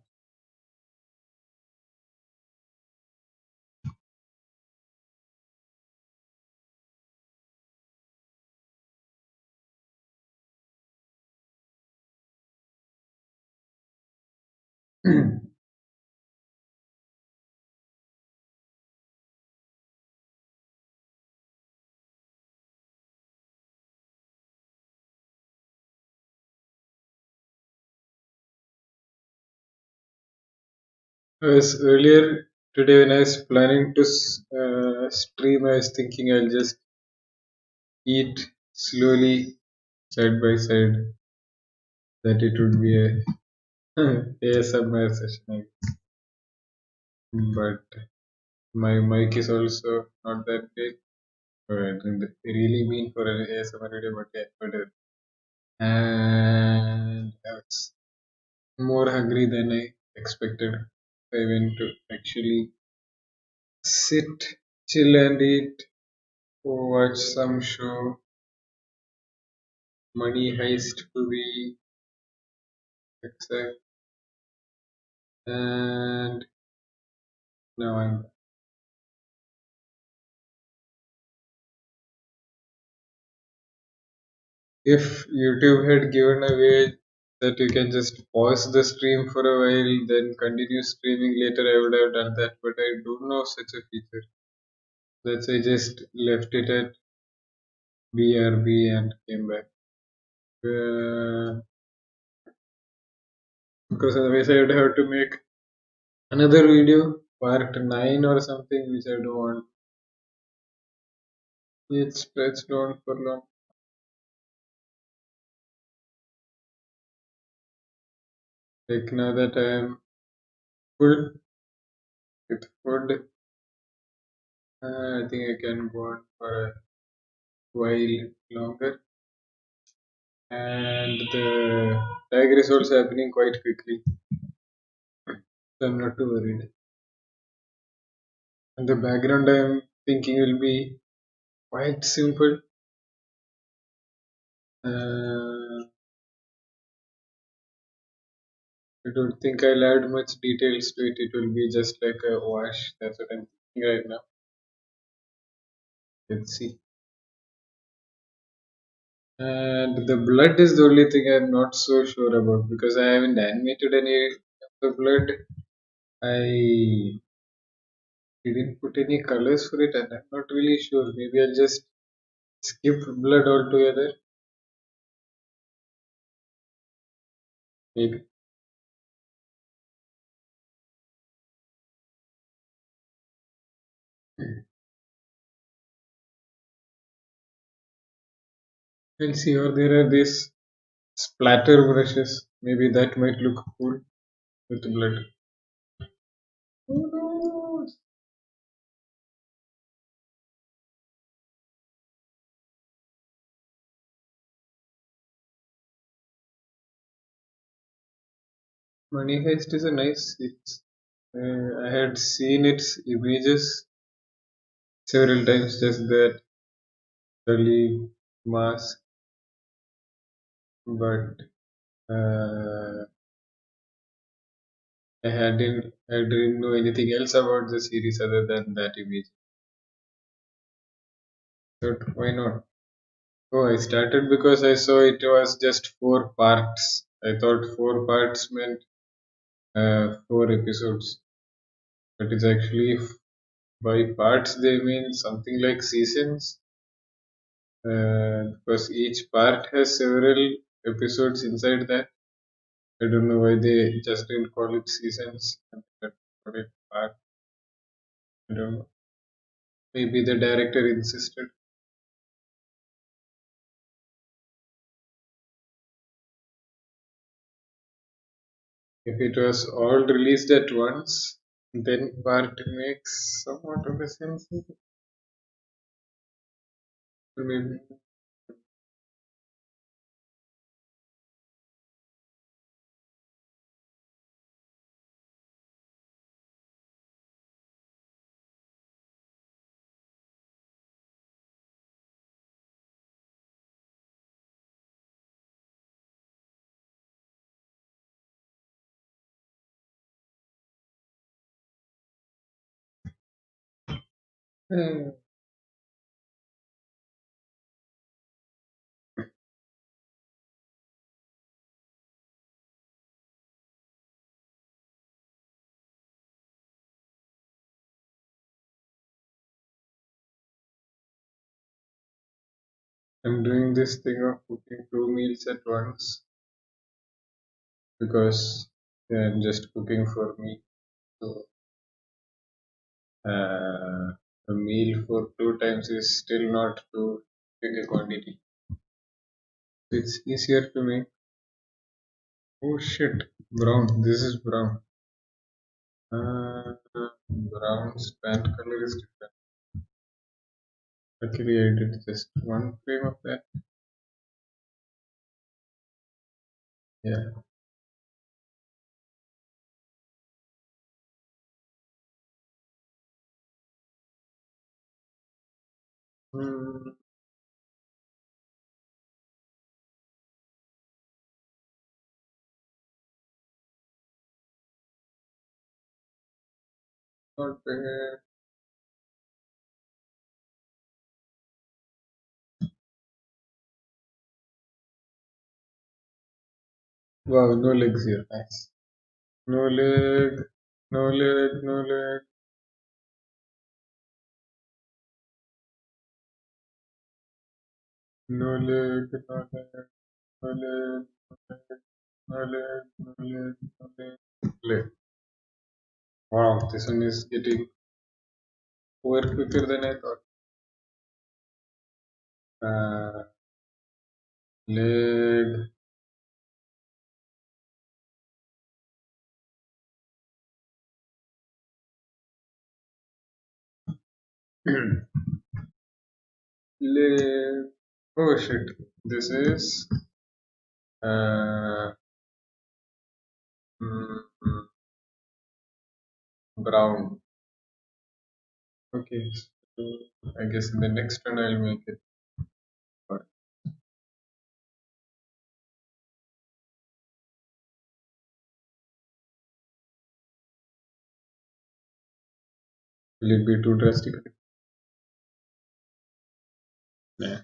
Speaker 1: As earlier today when I was planning to stream, I was thinking I'll just eat slowly side by side. That it would be a ASMR session, but my mic is also not that great. I didn't really mean for an ASMR video, but yeah, whatever. And I was more hungry than I expected. I went to actually sit, chill, and eat, watch some show, Money Heist to be exact, and now I'm. If YouTube had given a way that you can just pause the stream for a while, then continue streaming later, I would have done that, but I don't know such a feature. That's why I just left it at BRB and came back. Because otherwise I would have to make another video, part 9 or something, which I don't want it stretched on for long. Like now that I am full with food, I think I can go on for a while longer. And the tiger is also happening quite quickly, so I'm not too worried. And the background I'm thinking will be quite simple. I don't think I'll add much details to it. It will be just like a wash. That's what I'm thinking right now. Let's see. And the blood is the only thing I'm not so sure about because I haven't animated any of the blood. I didn't put any colors for it, and I'm not really sure. Maybe I'll just skip blood altogether. Maybe. We'll see. Or there are these splatter brushes. Maybe that might look cool with blood. Who knows? Money Heist is a nice series. I had seen its images several times, just that early mask, but uh, I didn't know anything else about the series other than that image. But why not? Oh, I started because I saw it was just 4 parts. I thought 4 parts meant 4 episodes, but it's actually by parts they mean something like seasons, because each part has several episodes inside that. I don't know why they just didn't call it seasons and call it part. I don't know. Maybe the director insisted. If it was all released at once, then part makes somewhat of a sense. Maybe. Hmm. I'm doing this thing of cooking 2 meals at once because I'm just cooking for me. So a meal for 2 times is still not too big a quantity. It's easier to make. Oh shit, brown. This is brown. Brown's pant color is different. Luckily, I did just one frame of that. Yeah. Hmm. Not bad. Wow, no legs here. Nice. No leg. No leg. No leg. No leg. No leg. No leg. No leg. No leg. No leg. Leg. Wow, this one is getting over quicker than I thought. Uh, leg. leg. Oh shit. This is uh, mm, mm, brown. Okay. So I guess in the next one I'll make it. Or will it be too drastic? Yeah.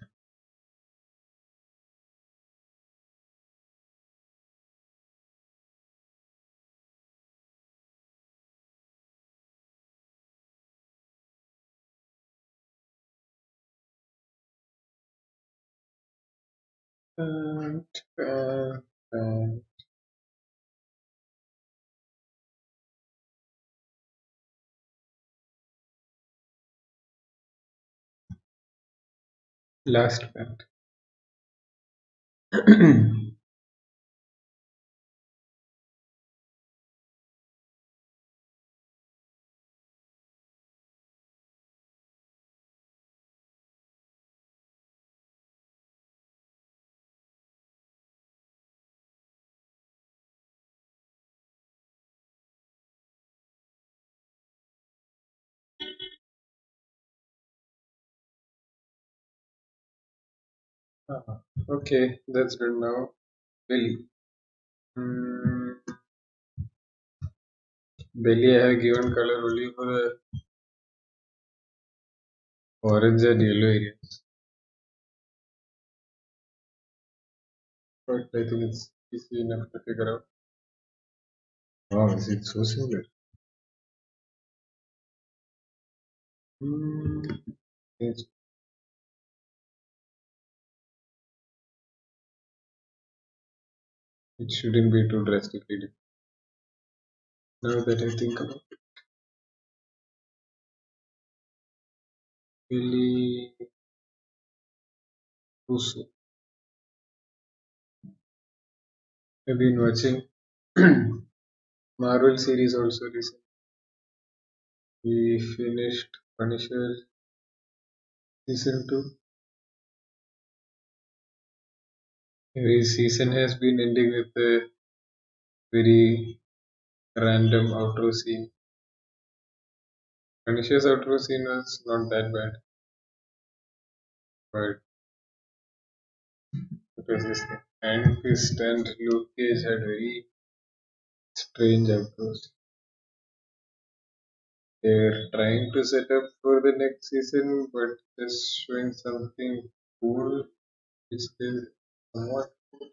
Speaker 1: And, uh, uh, last pant. Ah, okay, that's done now. Belly. Mm, belly I have given color only for the orange and yellow areas. But I think it's easy enough to figure out. Wow, is it so similar? Mm, it's- it shouldn't be too drastically different. Now that I think about it, Billy Russo. I've been watching Marvel series also recently. We finished Punisher season 2. Every season has been ending with a very random outro scene. Punisher's outro scene was not that bad, but it was this thing. And Fist and Luke Cage had very strange outros. They're trying to set up for the next season, but just showing something cool, which is somewhat cool.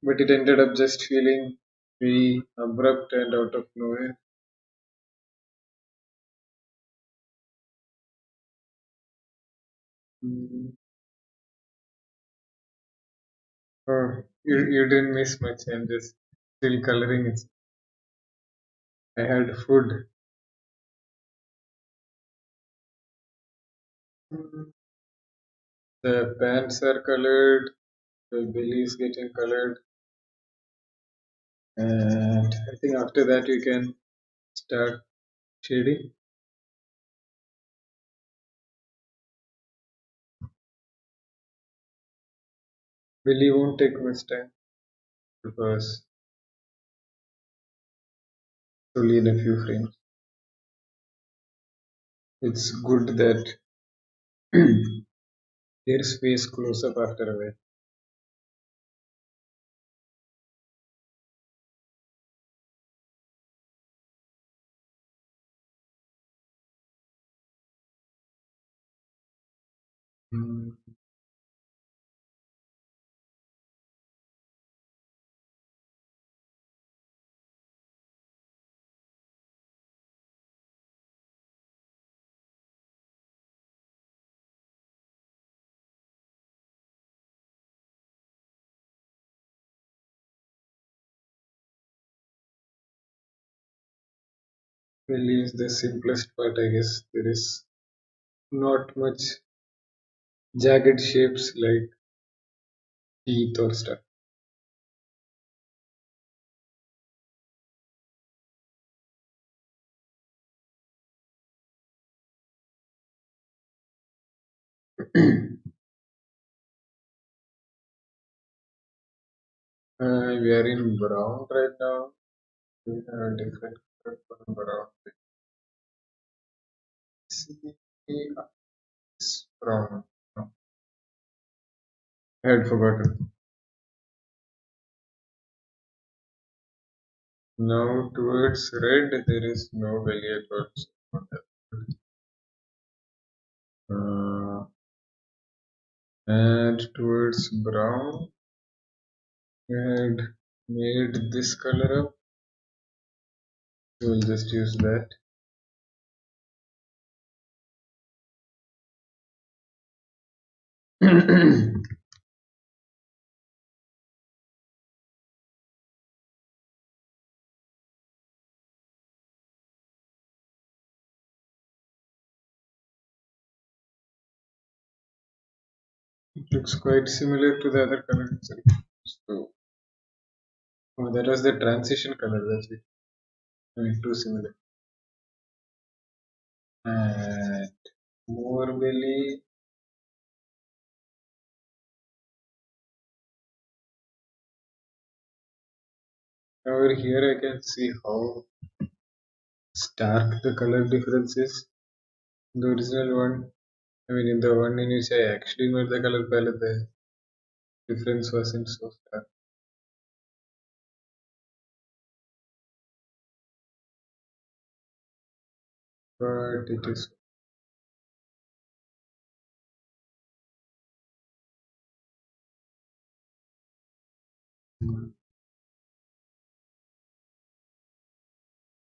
Speaker 1: But it ended up just feeling very abrupt and out of nowhere. Mm. Oh, you didn't miss much. I'm just still coloring it. I had food. Mm. The pants are colored, the belly is getting colored, and I think after that you can start shading. Belly won't take much time because it's only in a few frames. It's good that there's face close up after a while. Mm. Belly is the simplest part, I guess. There is not much jagged shapes like teeth or stuff. We are in brown right now. We have a different color for brown. See, it's brown. No, I had forgotten. Now towards red, there is no belly at all. So not that good. And towards brown, we had made this color up. So we'll just use that. It looks quite similar to the other color itself. So that was the transition color. That's it. I mean, too similar. And more belly. Over here, I can see how stark the color difference is. The original one I mean, in the one in which I actually made the color palette, the difference wasn't so stark, but it is.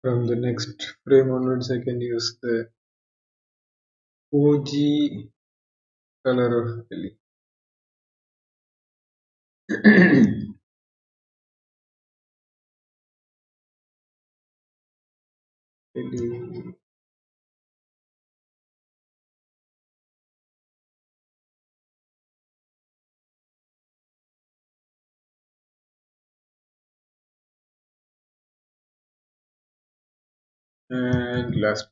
Speaker 1: From the next frame onwards, I can use the OG color of Ellie. Ellie. And last,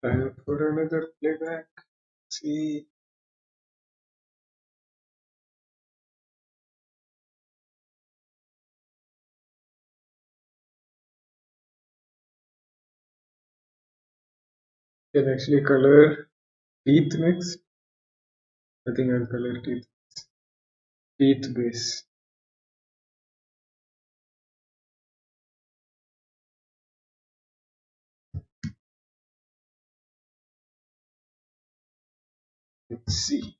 Speaker 1: time for another playback. See, can actually color teeth next. I think I'll color teeth. Teeth base. Let's see.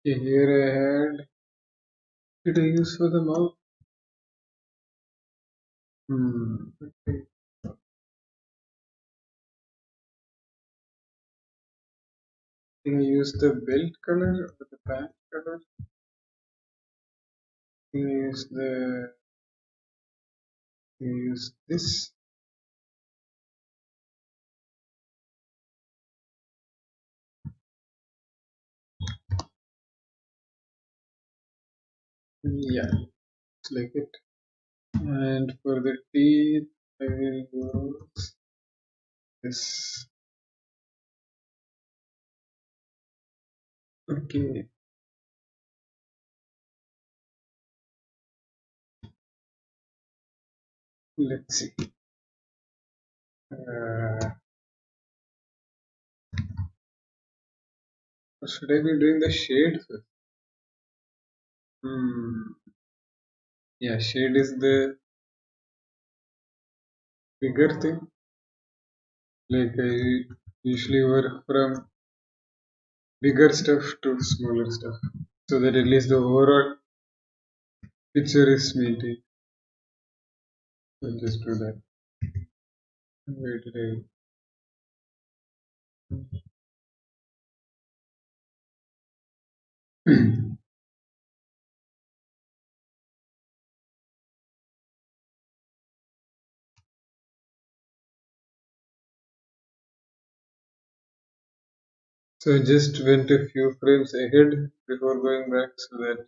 Speaker 1: Okay, here I had. Did I use for the mouth? Okay. I think I used the belt color or the pant color. I think I used the. I used this. Yeah, it's like it. And for the teeth, I will use this. Okay, let's see. Uh, should I be doing the shade first? Hmm. Yeah, shade is the bigger thing. Like I usually work from bigger stuff to smaller stuff, so that at least the overall picture is maintained. I'll just do that. Where did I? So I just went a few frames ahead before going back so that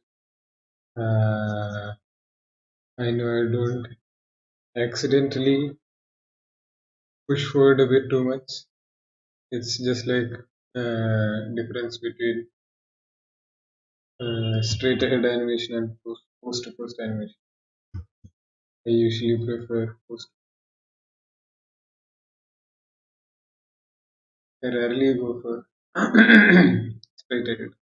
Speaker 1: I know I don't accidentally push forward a bit too much. It's just like difference between straight ahead animation and post to post animation. I usually prefer post. I rarely go for straight ahead.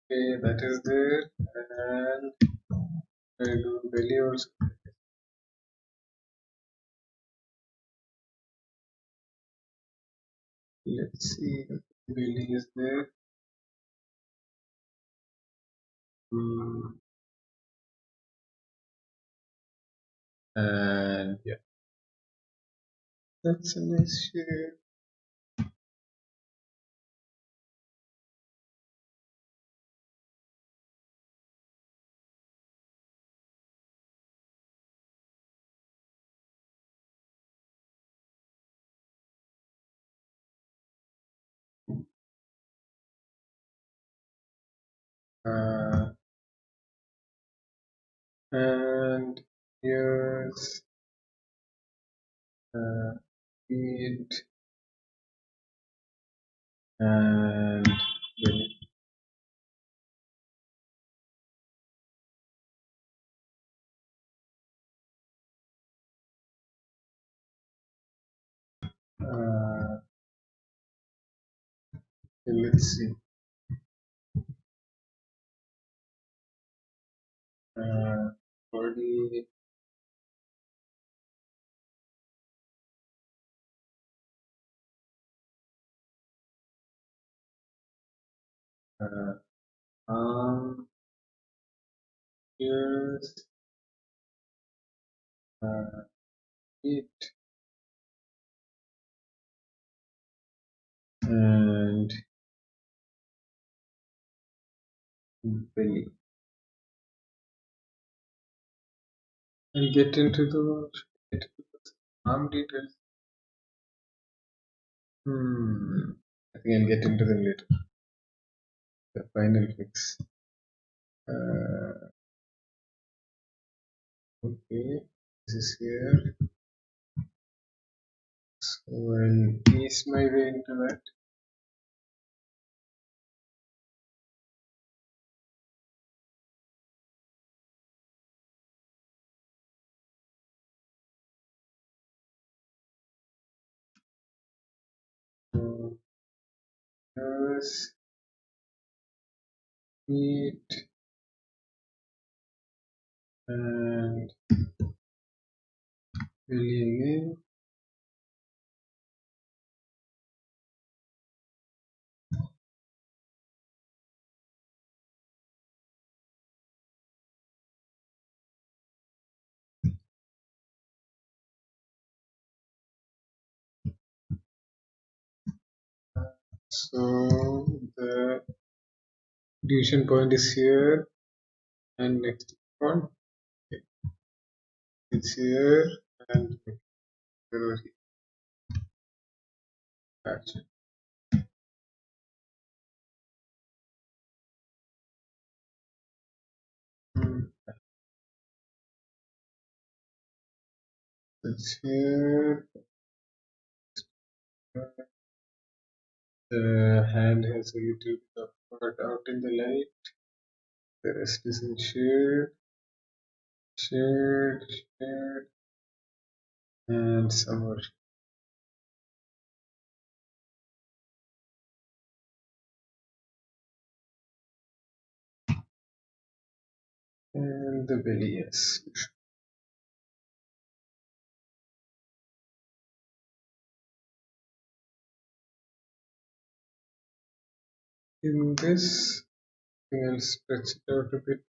Speaker 1: Okay, that is there, and I do belly also. Let's see, belly is there. Mm, and yeah, that's a nice shade. Uh, and ears, feet, and belly. Uh, let's see. Uh, Body, uh, arm, ears, uh, feet, and belly. And get into the arm details. I think I'll get into them later. The final fix. Uh, okay, this is here. So I'll ease my way into that. So, ears, feet, and belly again. So the division point is here, and next one it's here, and here. That's it. Hmm, it's here. The hand has a little bit of part out in the light. The rest is in shade, shade, shade, and some more. And the belly, yes. In this, I'll stretch it out a bit.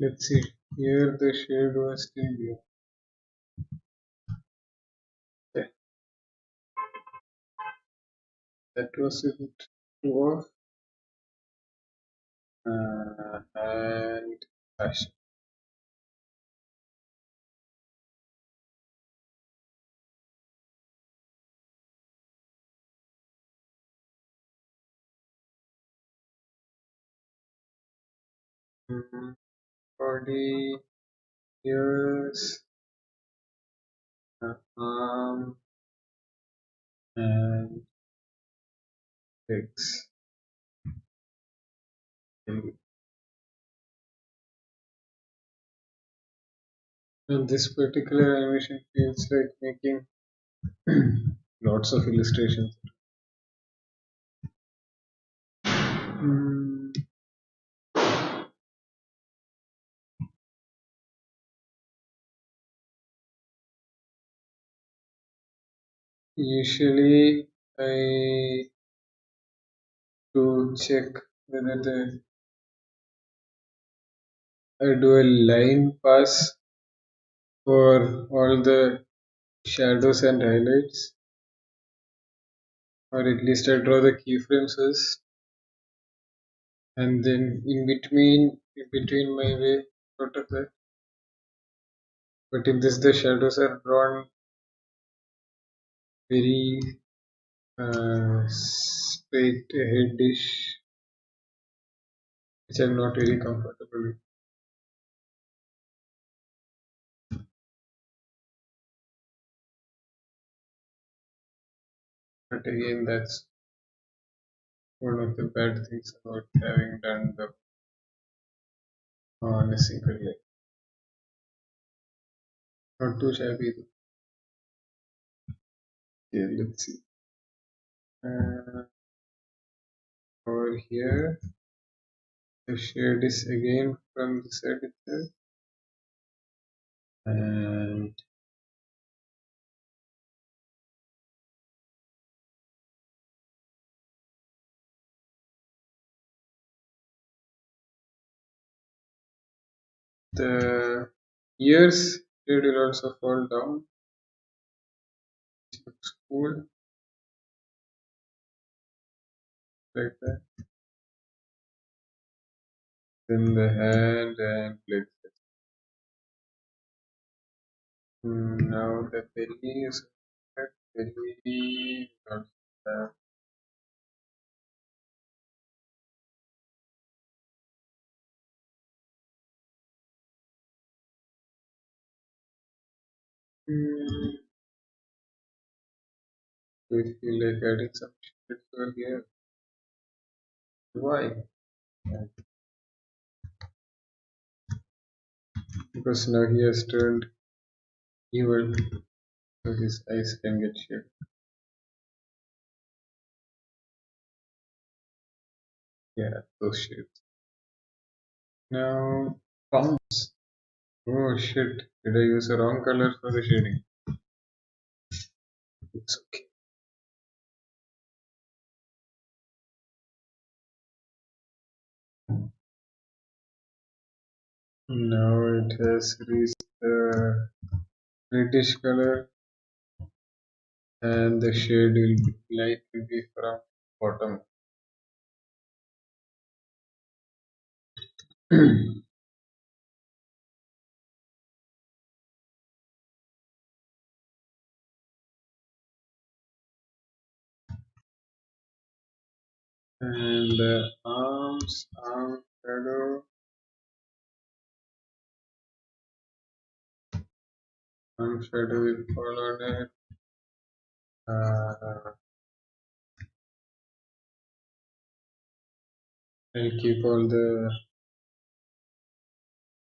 Speaker 1: Let's see. Here the shade was still there. Yeah, that was it. Two off. And flash. Body, ears, arm, and legs. And this particular animation feels like making lots of illustrations. Mm, Usually, I do check whether I do a line pass for all the shadows and highlights, or at least I draw the keyframes first, and then in between my way out of that. But in this, the shadows are drawn very straight aheadish, which I'm not very comfortable with. But again, that's one of the bad things about having done the on a single leg. Not too shabby though. Okay, let's see. Uh, Over here, the shade is again from the side itself, and the ears shade will also fall down. Looks cool like that. Then the hand and legs. Now the belly is belly also have mm, we feel like adding some shit over here. Why? Because now he has turned evil, so his eyes can get shit. Yeah, those shades. Now palms. Oh shit! Did I use the wrong color for the shading? It's okay. Now it has reached the reddish color, and the shade light will be from bottom. And the arm shadow, will fall on it. I'll keep all the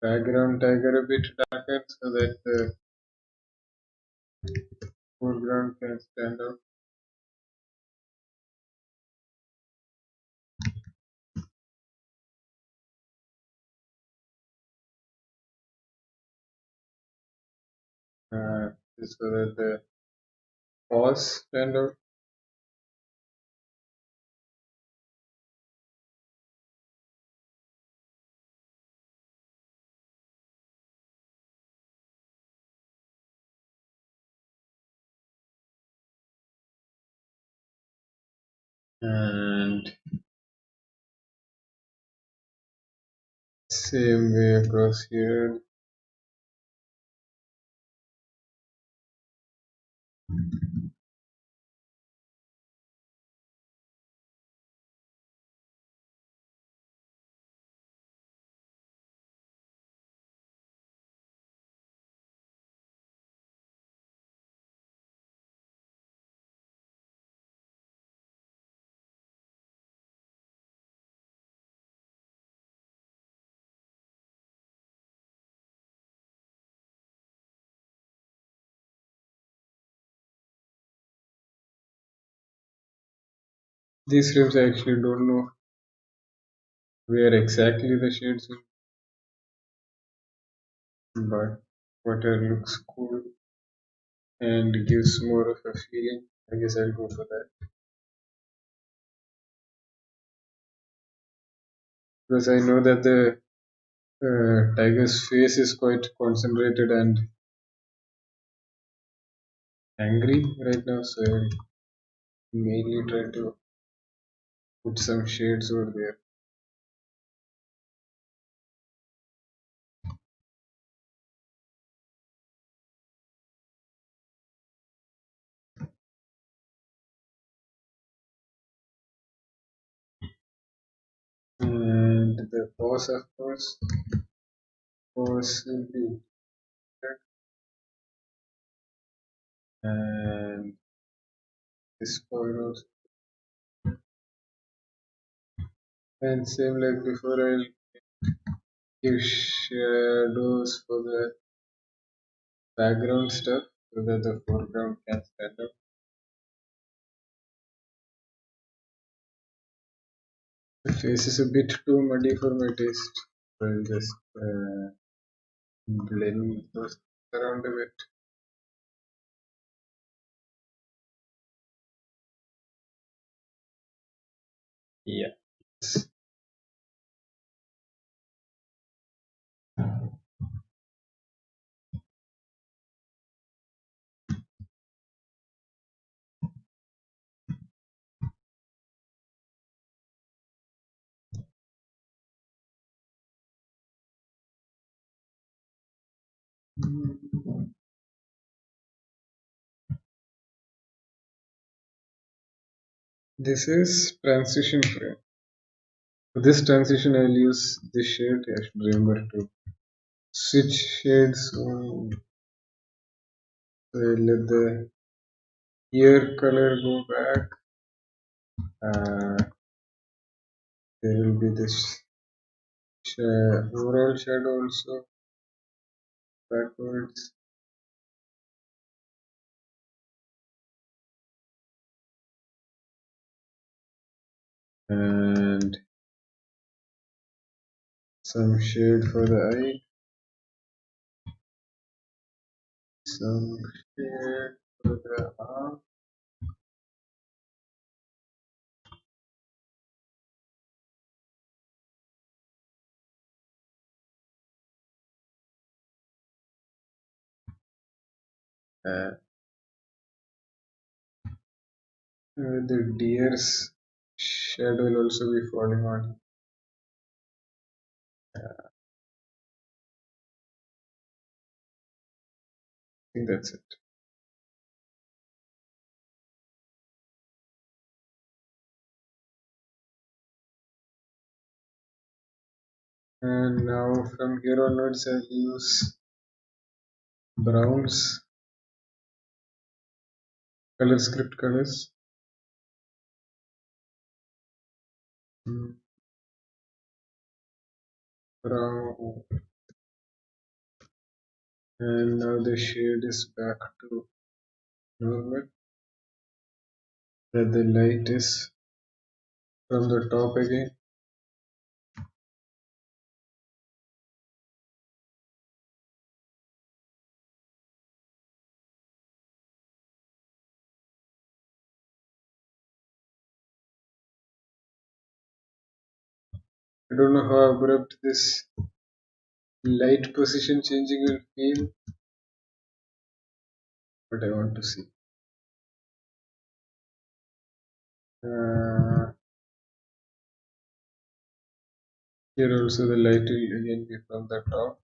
Speaker 1: background tiger a bit darker so that the foreground can stand out. So that the paws stand out. And same way across here. These rims I actually don't know where exactly the shades will be, but water looks cool and gives more of a feeling. I guess I'll go for that. Because I know that the tiger's face is quite concentrated and angry right now, so I'll mainly try to put some shades over there. And the paws, of course, paws will be red, and this photos. And same like before, I'll give shadows for the background stuff so that the foreground can stand out. The face is a bit too muddy for my taste. So I'll just blend those around a bit. Yeah. This is transition frame. For this transition, I'll use this shade. I should remember to switch shades. So I'll let the ear color go back. There will be this overall shadow also backwards. And some shade for the eye. Some shade for the arm. And the deer's shadow will also be falling on. I think that's it. And now from here onwards, I'll use browns, color script colors. Mm, Brown. And now the shade is back to normal. That the light is from the top again. I don't know how abrupt this light position changing will feel, but I want to see. Uh, Here also the light will again be from the top.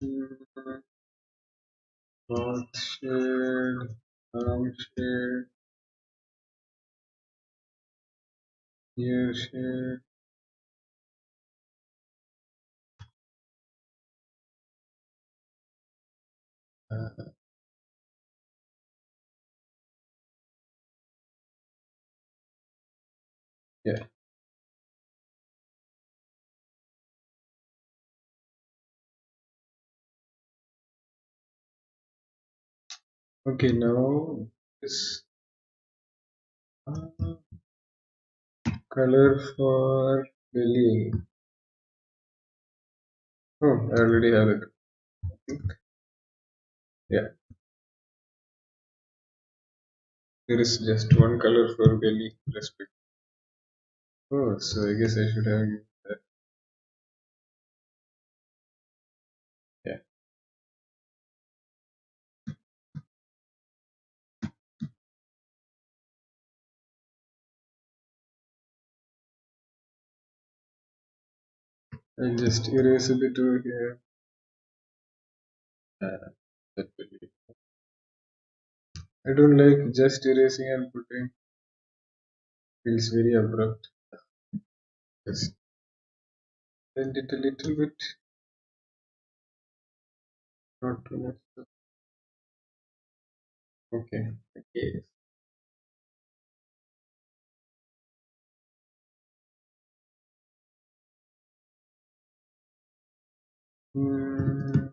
Speaker 1: Mm, Mouth shade, arm shade, ear shade. Uh, yeah. Okay, now this uh, color for belly. Oh, I already have it. Yeah, there is just one color for belly. Respect. Oh, so I guess I should have used that. Yeah. I'll just erase a bit over here. That will be. I don't like just erasing and putting. Feels very abrupt. Just blend it a little bit, not too much. Okay. Okay. Hmm.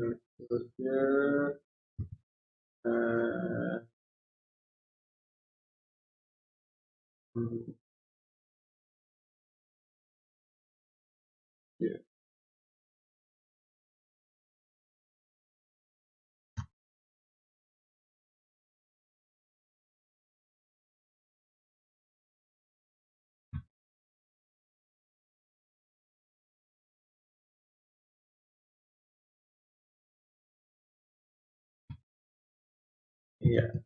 Speaker 1: Over here. Uh, hmm, yeah. Yeah.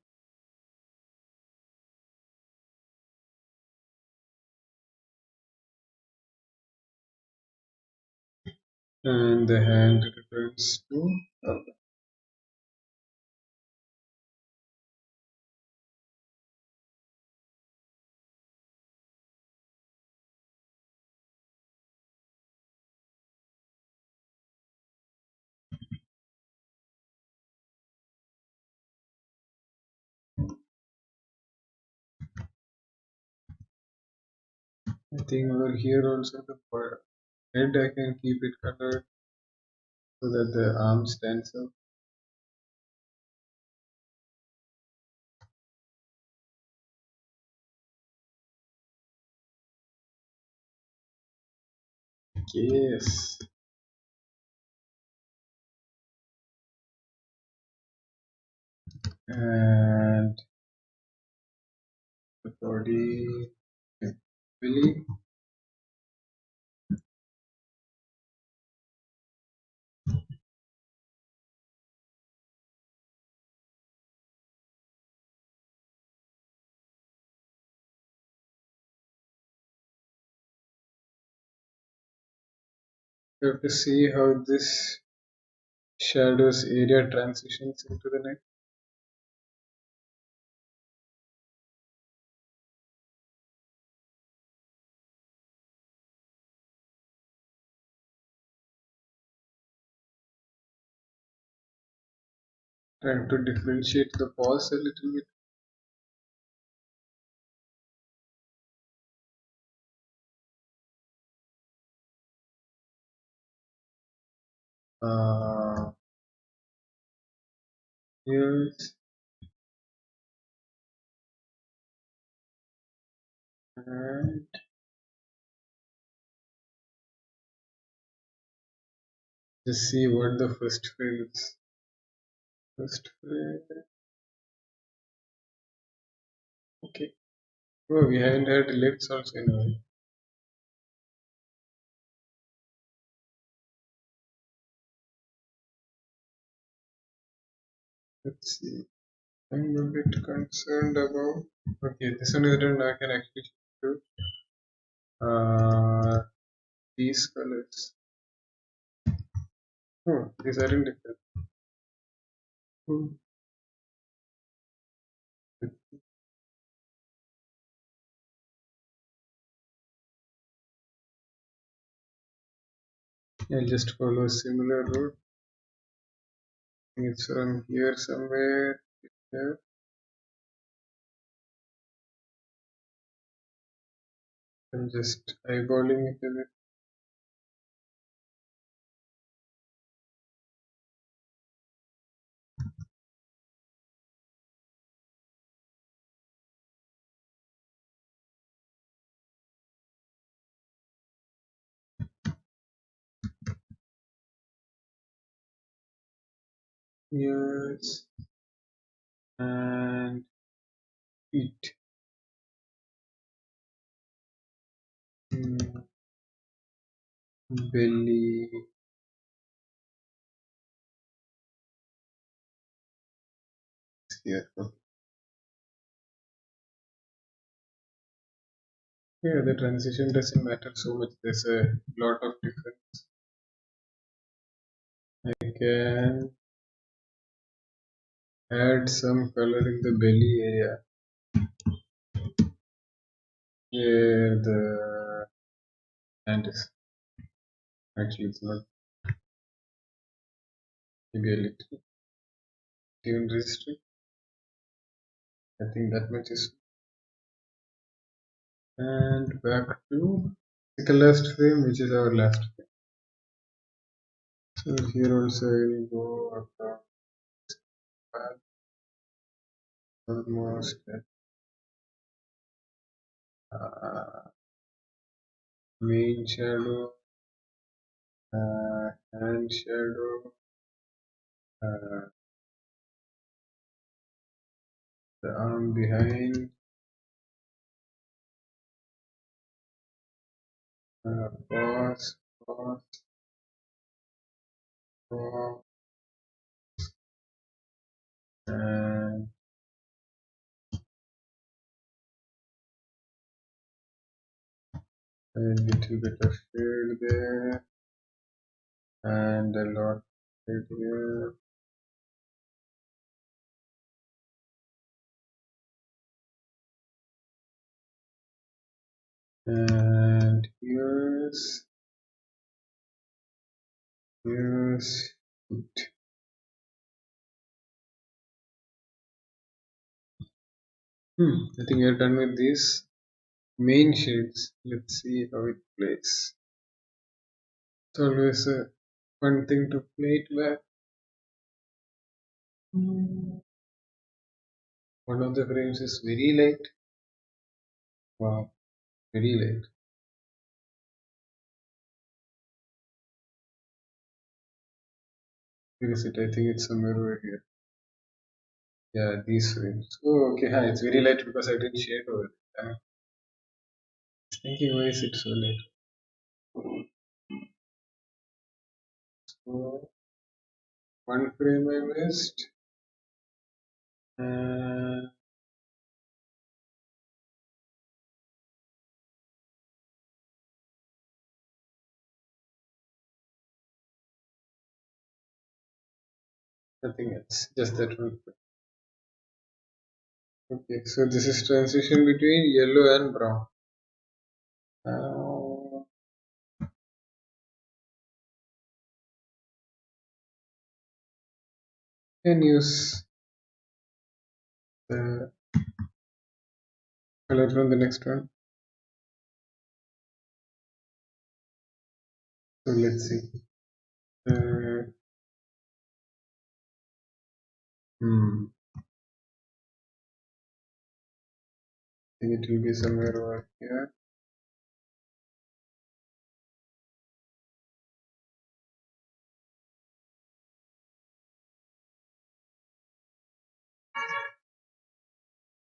Speaker 1: And the hand refers to. I think over here also the head I can keep it colored so that the arm stands up. Yes. And the body belly. You have to see how this shadows area transitions into the neck. Trying to differentiate the pause a little bit. Uh, Yes. And just see what the first frame is. First frame. Okay. Oh, we haven't had legs also in a while. Let's see. I'm a bit concerned about. Okay, this one is done. I can actually do these colors. Oh, these aren't different. Hmm. I'll just follow a similar route. It's from here somewhere. Here. I'm just eyeballing it a bit. Yes. And feet. Hmm. Belly. here. Okay. Yeah, the transition doesn't matter so much. There's a lot of difference. I can add some color in the belly area where the hand is. Actually, it's not. Maybe a little tune resistor. I think that much is. And back to the last frame, which is our last frame. So here also I will go across almost uh, main shadow, hand shadow, uh, the arm behind, pause, pause, pause, and a little bit of shade there, and a lot of shade here, and here's it. I think we're done with these main shades. Let's see how it plays. It's always a fun thing to play it back. One of the frames is very light. Wow, very light. Where is it? I think it's somewhere over here. Yeah, these frames. Oh, okay. Hi, it's very light because I didn't shade over it. I'm thinking, why is it so light? So, one frame I missed. And nothing else. Just that one frame. Okay, so this is transition between yellow and brown. Now, can use the color from the next one. So let's see. Uh, hmm. I think it will be somewhere over here.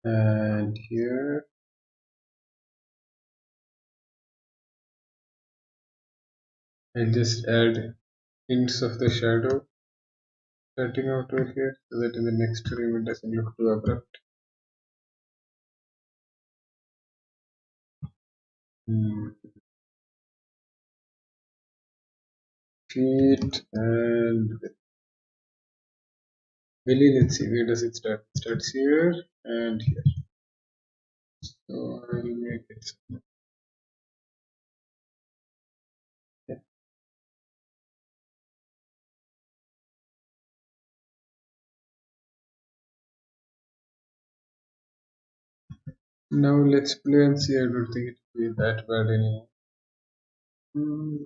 Speaker 1: And here. I'll just add hints of the shadow starting out over here so that in the next frame it doesn't look too abrupt. Feet and belly, let's see, where does it start? It starts here and here. So I will make it. Yeah. Now let's play and see. I don't think it will be that bad anymore. Hmm.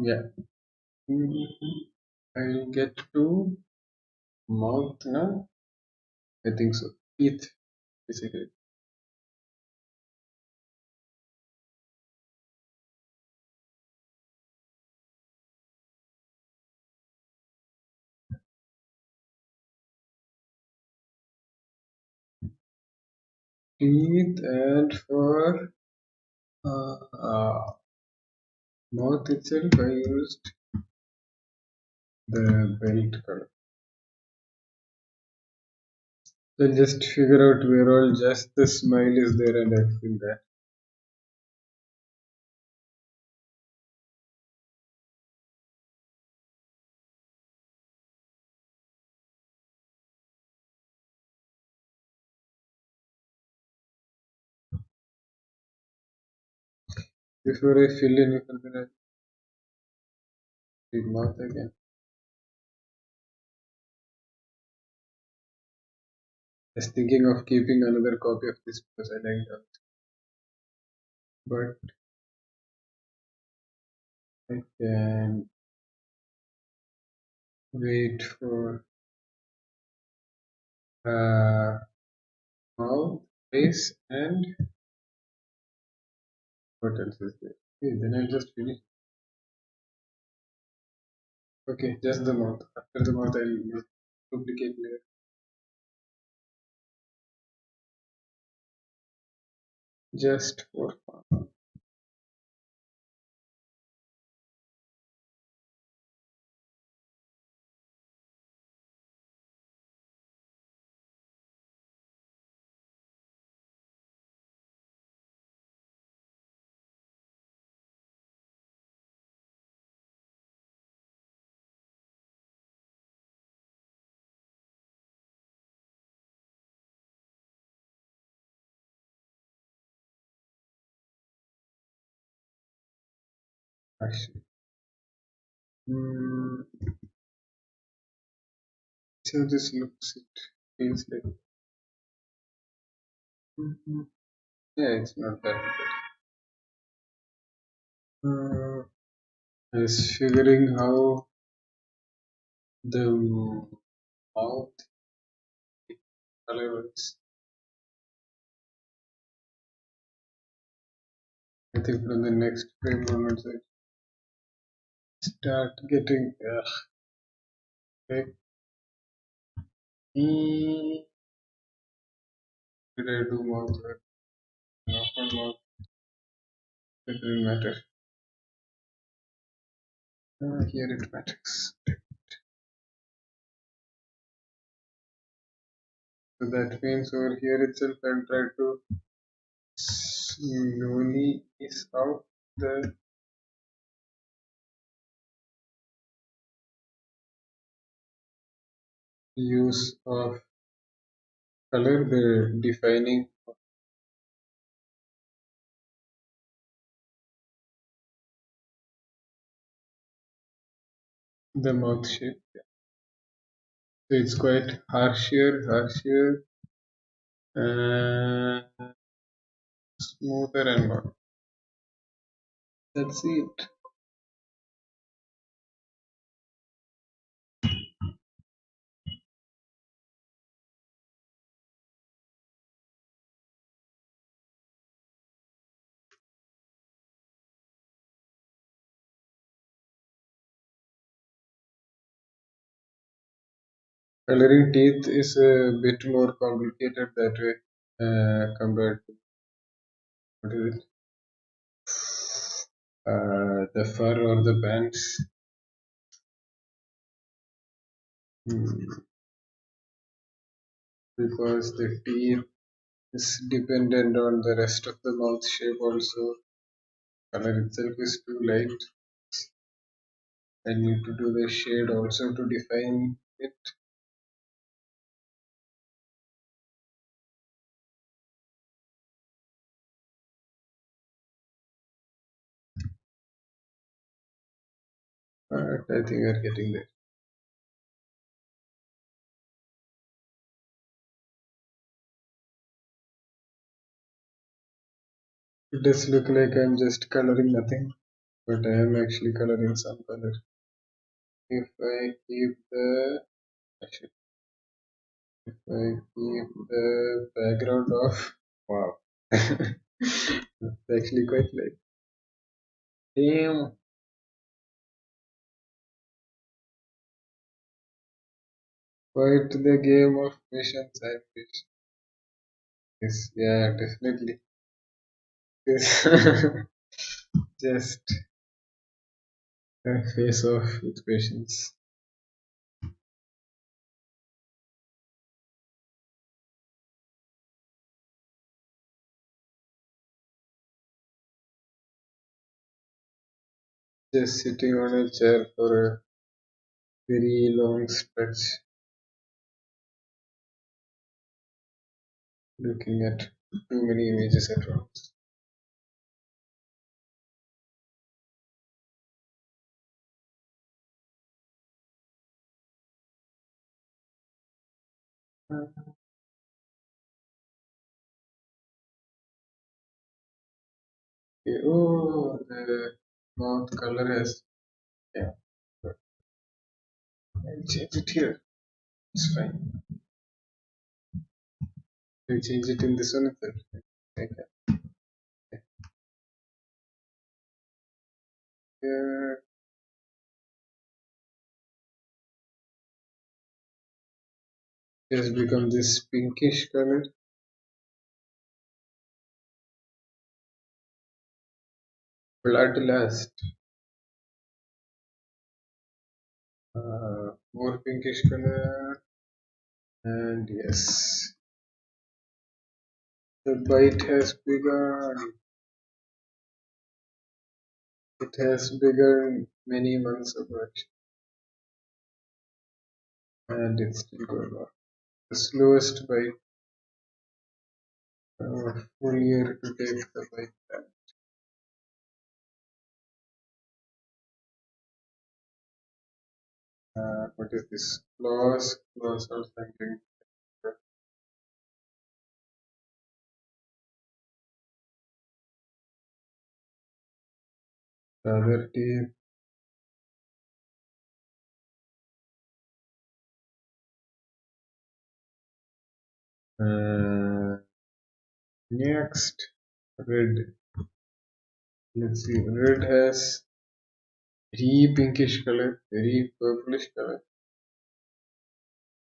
Speaker 1: Yeah. I'll get to mouth now. I think so. Teeth, basically. teeth, and for mouth itself, I used the belt color. Then just figure out where all just the smile is there and I feel that. Before I fill in, you can be big mouth again. Just thinking of keeping another copy of this because I like that. But I can wait for mouth, face, and what else is there? Okay, then I'll just finish. Okay, just the mouth. After the mouth, I'll use duplicate layer just for fun. Actually, so this looks. It feels like. Mhm. Yeah, it's not that bad. I was figuring how the mouth color works. I think from the next frame onwards, I start getting. Like, did I do mouth work? Open mouth. It didn't matter. Here it matters. So that means over here itself, I'll try to slowly ease out the use of color, the defining the mouth shape. So it's quite harsher, and smoother and more. That's it. Coloring teeth is a bit more complicated that way compared to what is it? The fur or the bands. Because the teeth is dependent on the rest of the mouth shape also. Color itself is too light. I need to do the shade also to define it. But I think we're getting there. It does look like I'm just coloring nothing, but I am actually coloring some color. If I keep the actually, if I keep the background off, wow, it's actually quite light. Damn, quite the game of patience I wish. Yes, yeah, definitely. Yes. Just face off with patience. Just sitting on a chair for a very long stretch, looking at too many images at once. Okay, oh, the mouth color has, yeah, but I'll change it here. It's fine. I'll change it in this one itself. Okay. Yeah, it has become this pinkish color. Bloodlust. More pinkish color. And yes, the bite has begun. It has begun many months ago, and it's still going on. The slowest bite, full year to take the bite. What is this? Claws or something. The other teeth. Uh, Next, red. Let's see. Red has very pinkish color, very purplish color.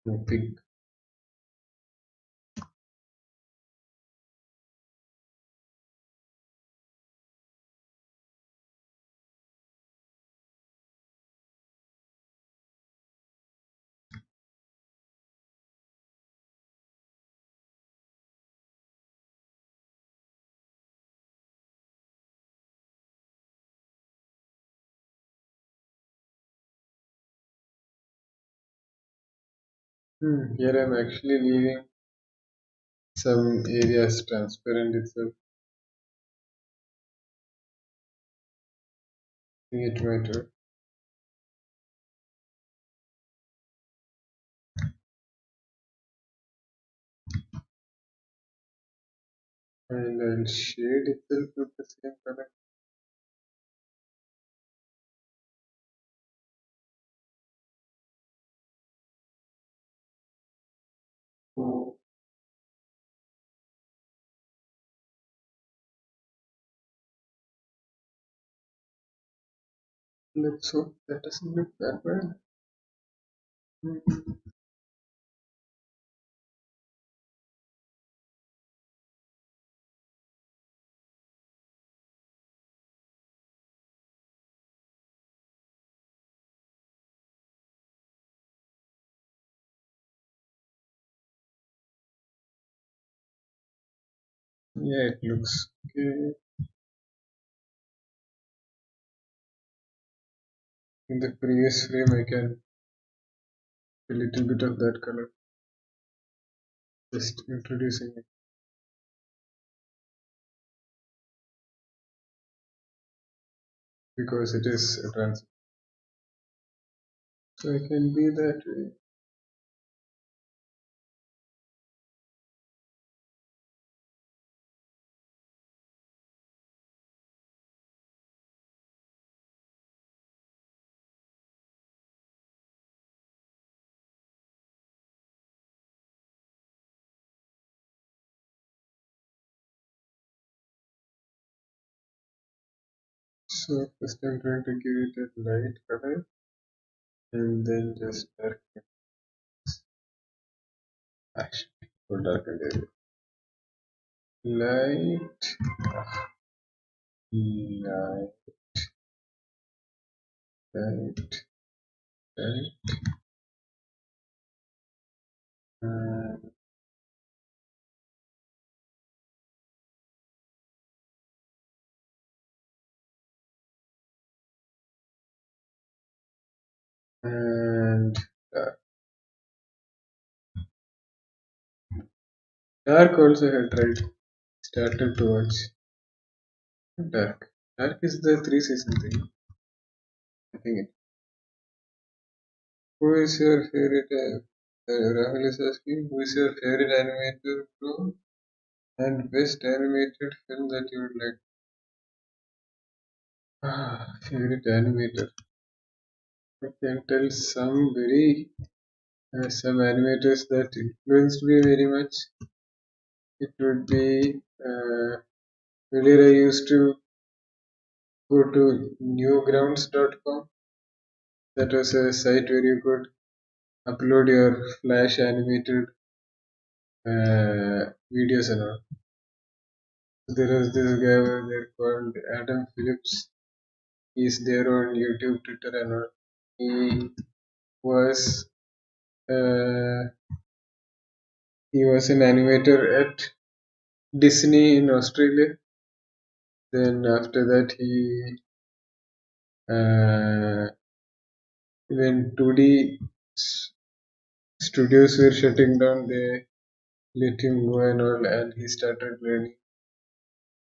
Speaker 1: No pink. Here I'm actually leaving some areas transparent itself. It might work. And I'll shade itself with the same color. So let's hope that doesn't look that bad. Mm, Yeah, it looks okay. In the previous frame, I can a little bit of that color, just introducing it because it is a trans. So I can be that way. So first I'm trying to give it a light color and then just dark ash for darkened area. light, light, light, light, uh, and dark. Dark also had tried started to watch Dark. Dark is the three season thing. I think it. Who is your favorite? Rahul is asking, who is your favorite animator, bro? And best animated film that you would like? Favorite animator. I can tell some animators that influenced me very much. It would be earlier I used to go to newgrounds.com. That was a site where you could upload your flash animated videos and all. There was this guy over there called Adam Phillips. He's there on YouTube, Twitter, and all. He was uh, he was an animator at Disney in Australia. Then after that, uh, when 2D studios were shutting down, they let him go and all, and he started learning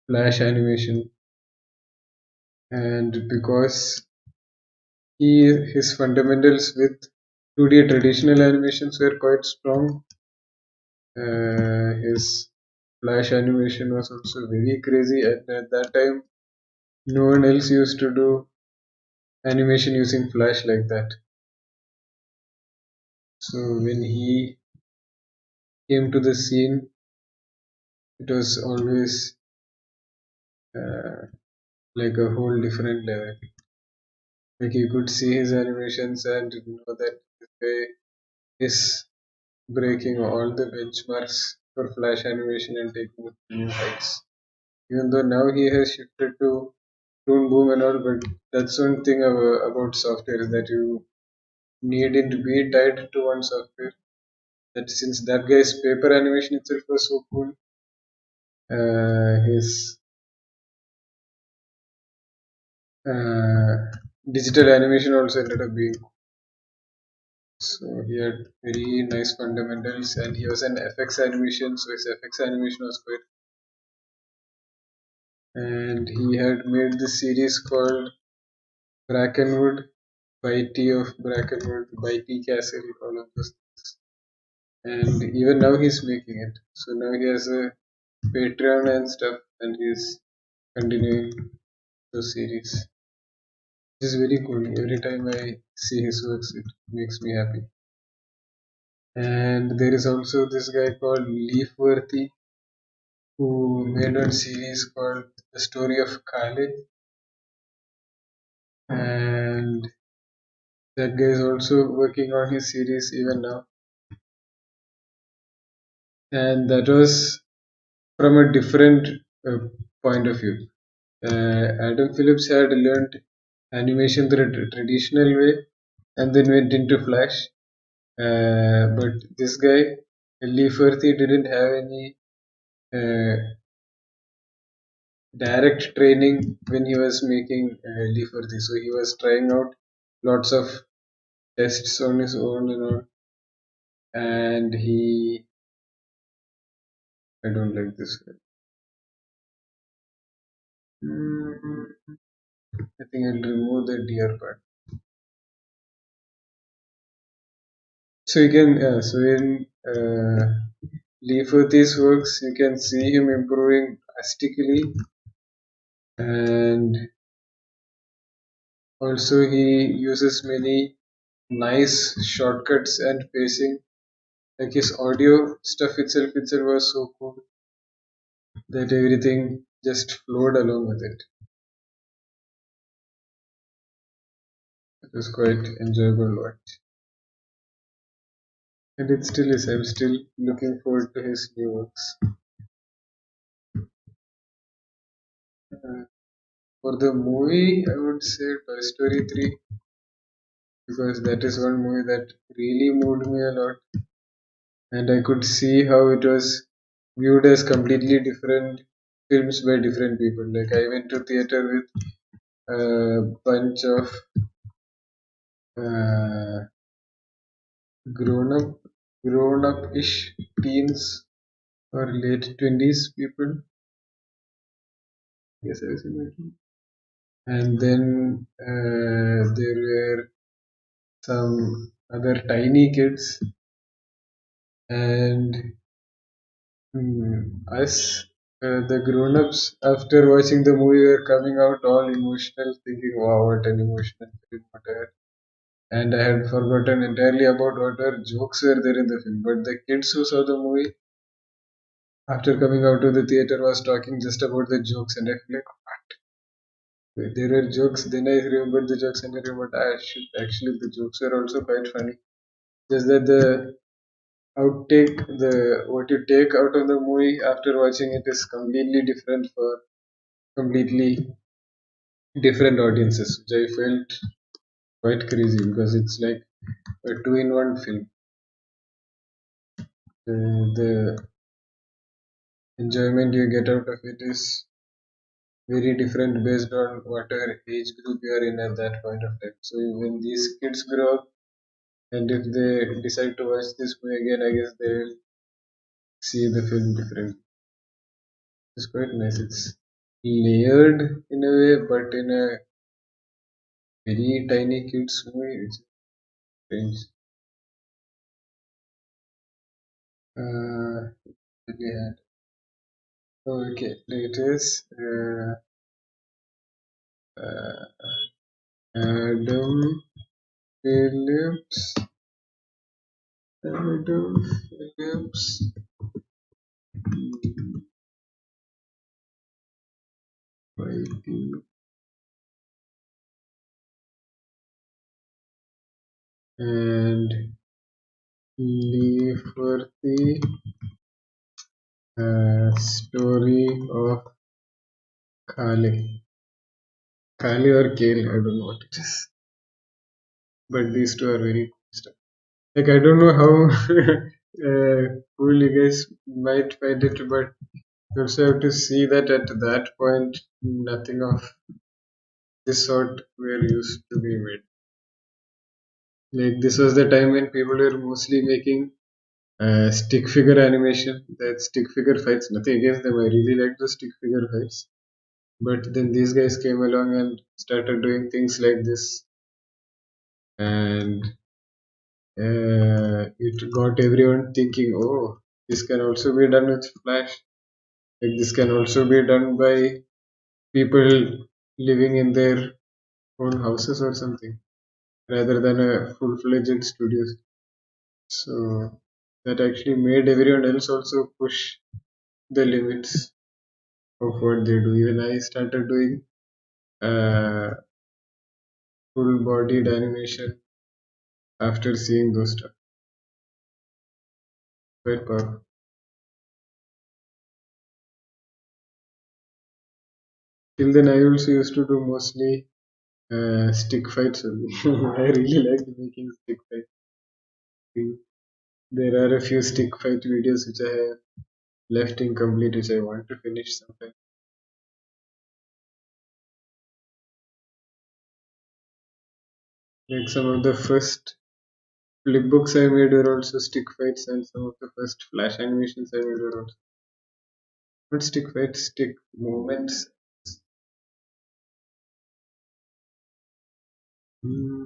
Speaker 1: Flash animation. And because his fundamentals with 2D traditional animations were quite strong, his Flash animation was also very crazy. And at that time, no one else used to do animation using Flash like that. So when he came to the scene, it was always uh, like a whole different level. Like you could see his animations and know that this guy is breaking all the benchmarks for Flash animation and taking it to new heights. Even though now he has shifted to Toon Boom and all, but that's one thing about software is that you need it to be tied to one software. That since that guy's paper animation itself was so cool, his uh, digital animation also ended up being so he had very nice fundamentals and he was an FX animation, so his FX animation was quite. And he had made this series called Brackenwood by T of Brackenwood by T Castle, all of those things. And even now he's making it. So now he has a Patreon and stuff, and he's continuing the series. Which is very cool. Every time I see his works, it makes me happy. And there is also this guy called Leafworthy who made a series called The Story of Khalid, and that guy is also working on his series even now. And that was from a different point of view. Adam Phillips had learned animation the traditional way and then went into Flash. But this guy, Lee Furthy, didn't have any uh, direct training when he was making Lee Furthy. So he was trying out lots of tests on his own and all. And I don't like this guy. I think I'll remove the deer part. So you can, so in Lee Furthy's works, you can see him improving drastically, and also he uses many nice shortcuts and pacing. Like his audio stuff itself was so cool that everything just flowed along with it. It was quite enjoyable to watch. And it still is. I'm still looking forward to his new works. For the movie, I would say Toy Story 3 because that is one movie that really moved me a lot, and I could see how it was viewed as completely different films by different people. Like I went to theater with a bunch of uh, grown up, grown up ish teens or late 20s people. Yes, I was in my teens. And then there were some other tiny kids and us, the grown-ups, after watching the movie, were coming out all emotional, thinking, "Wow, what an emotional film!" Whatever. And I had forgotten entirely about whatever jokes were there in the film. But the kids who saw the movie after coming out of the theater was talking just about the jokes, and I feel like there were jokes. Then I remembered the jokes, and I remembered, shit, actually the jokes were also quite funny. Just that the outtake, the what you take out of the movie after watching it is completely different for completely different audiences, which I felt quite crazy because it's like a two-in-one film. The enjoyment you get out of it is very different based on whatever age group you are in at that point of time. So when these kids grow up and if they decide to watch this movie again, I guess they will see the film differently. It's quite nice. It's layered in a way, but in a very tiny kids movie, which is strange. Yeah. Okay, latest. Uh, Adam Phillips. Adam Phillips. Writing and Lee for the story of Kale. Kale or Kale, I don't know what it is. But these two are very cool stuff. Like, I don't know how cool you guys might find it, but you also have to see that at that point, nothing of this sort were used to be made. Like this was the time when people were mostly making stick figure animation. That stick figure fights. Nothing against them. I really like the stick figure fights. But then these guys came along and started doing things like this, and it got everyone thinking, "Oh, this can also be done with Flash. Like this can also be done by people living in their own houses or something, rather than a full-fledged studio." So that actually made everyone else also push the limits of what they do. Even I started doing uh, full-bodied animation after seeing those stuff. Quite powerful. Till then, I also used to do mostly stick fights only. I really liked making stick fights. There are a few stick fight videos which I have left incomplete, which I want to finish sometime. Like some of the first flip books I made were also stick fights, and some of the first flash animations I made were also not stick fights, stick movements. Hmm,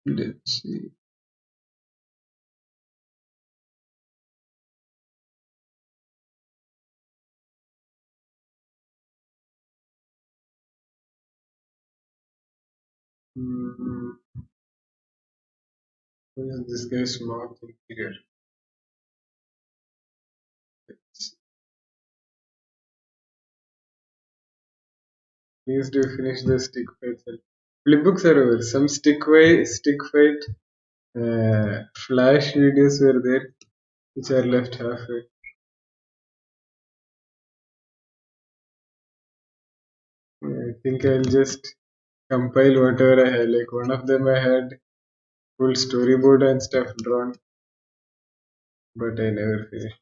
Speaker 1: let's see. Hmm, what is this guy's mouth interior? Please do finish the stick fights. Flip books are over. Some stick fight flash videos were there, which are left halfway. think I'll just compile whatever I had. Like one of them I had full storyboard and stuff drawn, but I never finished.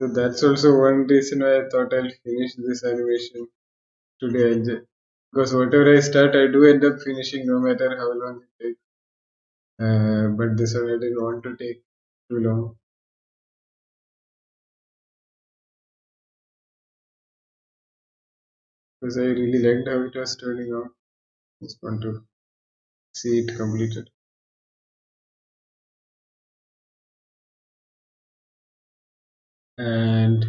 Speaker 1: So that's also one reason why I thought I'll finish this animation today. Because whatever I start, I do end up finishing no matter how long it takes. But this one I didn't want to take too long because I really liked how it was turning out. Just want to see it completed and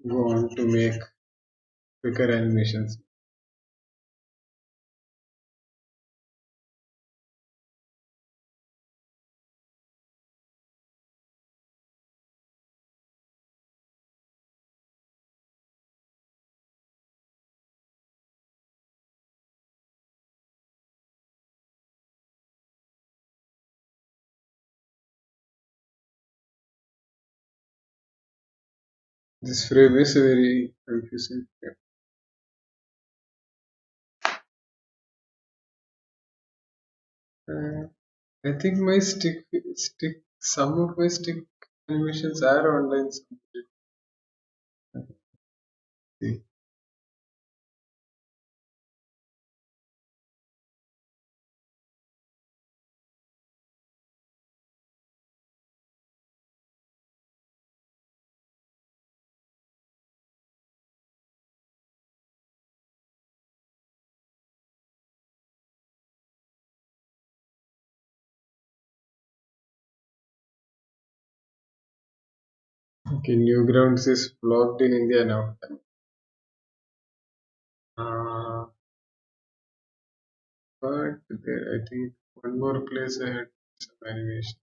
Speaker 1: go on to make quicker animations. This frame is very confusing. Uh, I think my some of my stick animations are online. See. Okay, Newgrounds is blocked in India now. Uh, but there, I think one more place I had some animation.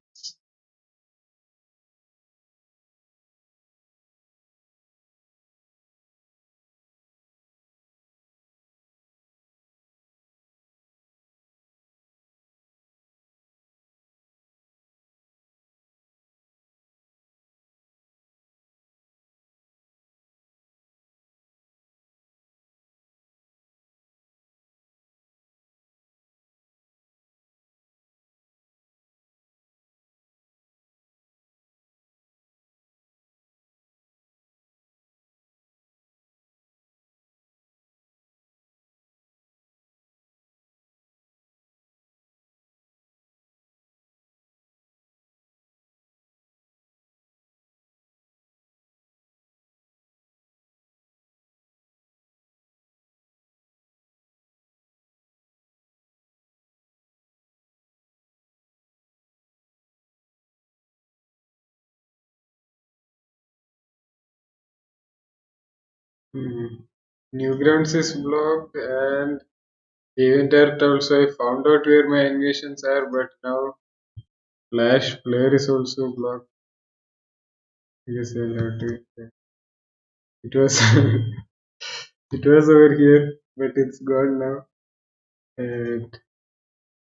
Speaker 1: Hmm. Newgrounds is blocked and DeviantArt also I found out where my animations are, but now Flash Player is also blocked. I guess I'll have to. It was it was over here, but it's gone now. And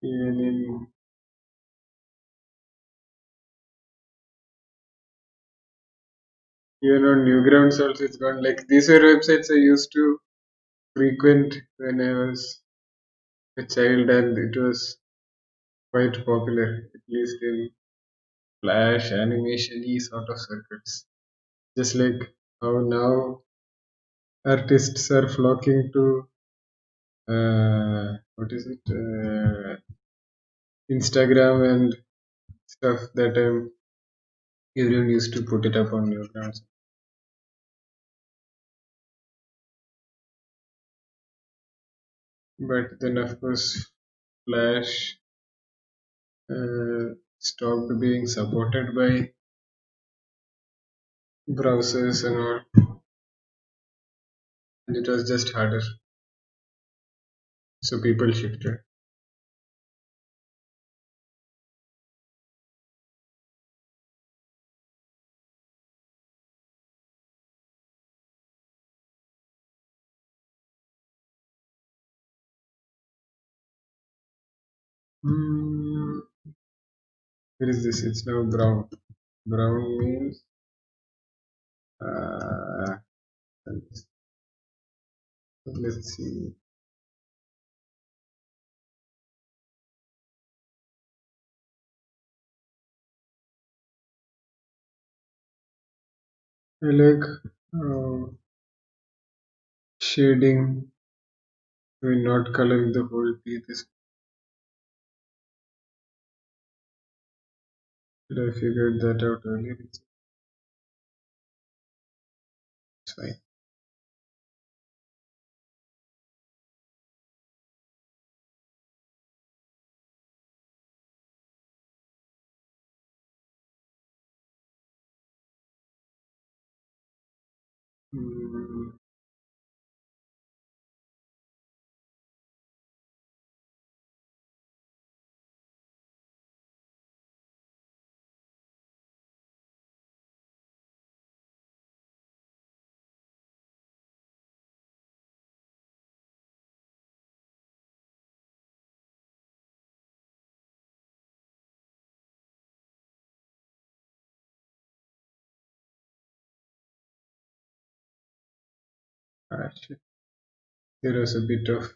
Speaker 1: even in even on Newgrounds also it's gone. Like these were websites I used to frequent when I was a child, and it was quite popular, at least in Flash animation y sort of circuits. Just like how now artists are flocking to what is it, Instagram and stuff that everyone used to put it up on your grounds. But then of course Flash stopped being supported by browsers and all, and it was just harder. So people shifted. Hmm, where is this? It's now brown. Brown means Let's see. I like uh, shading when not coloring the whole piece. Should I figured that out earlier? It's fine. Mm, actually, there was a bit of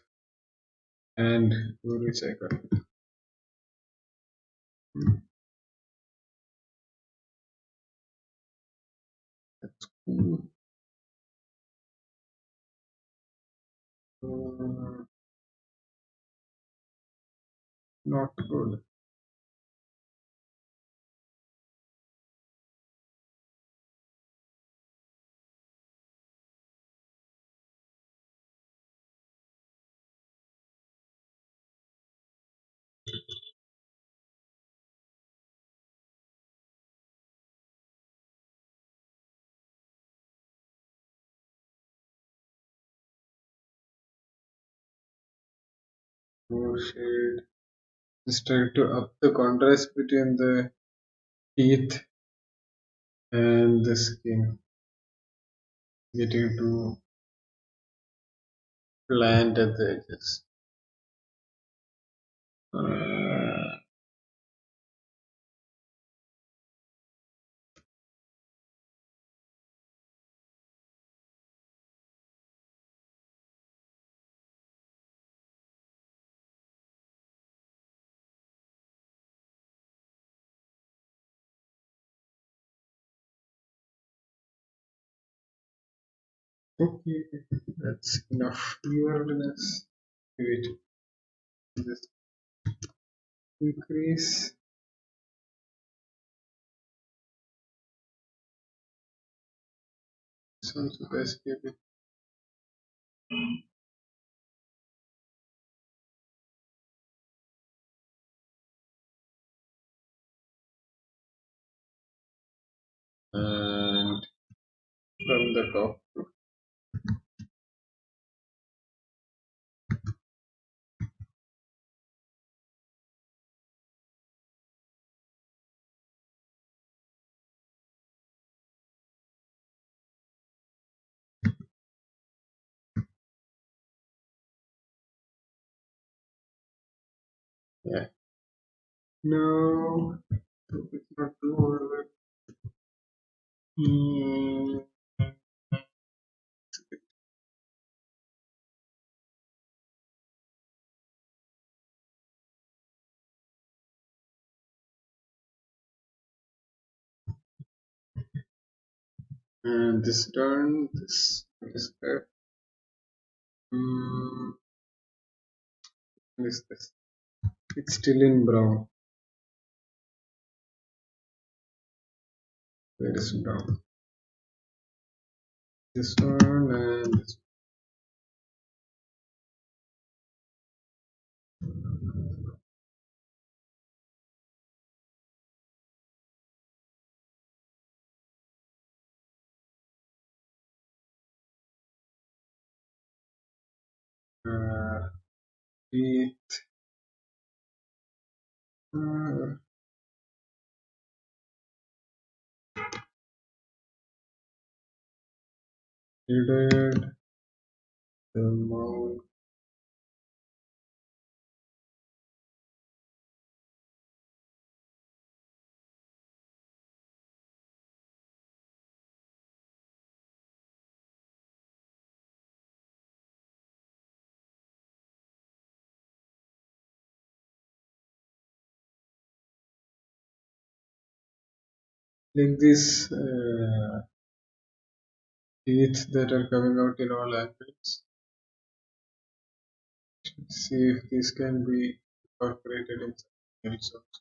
Speaker 1: and which I got. Mm, cool. Uh, Not good. More shade. Just try to up the contrast between the teeth and the skin. Getting too bland at the edges. Uh, okay, that's enough weirdness. Wait, just increase. Sounds best. And from the top. Yeah. No, it's not too over. Hmm. And this turn, this that. Hmm. This. It's still in brown. Where is brown? This one and this. Teeth. Uh, Shaded. The mouth. like these teeth that are coming out in all angles. See if these can be incorporated in something else also.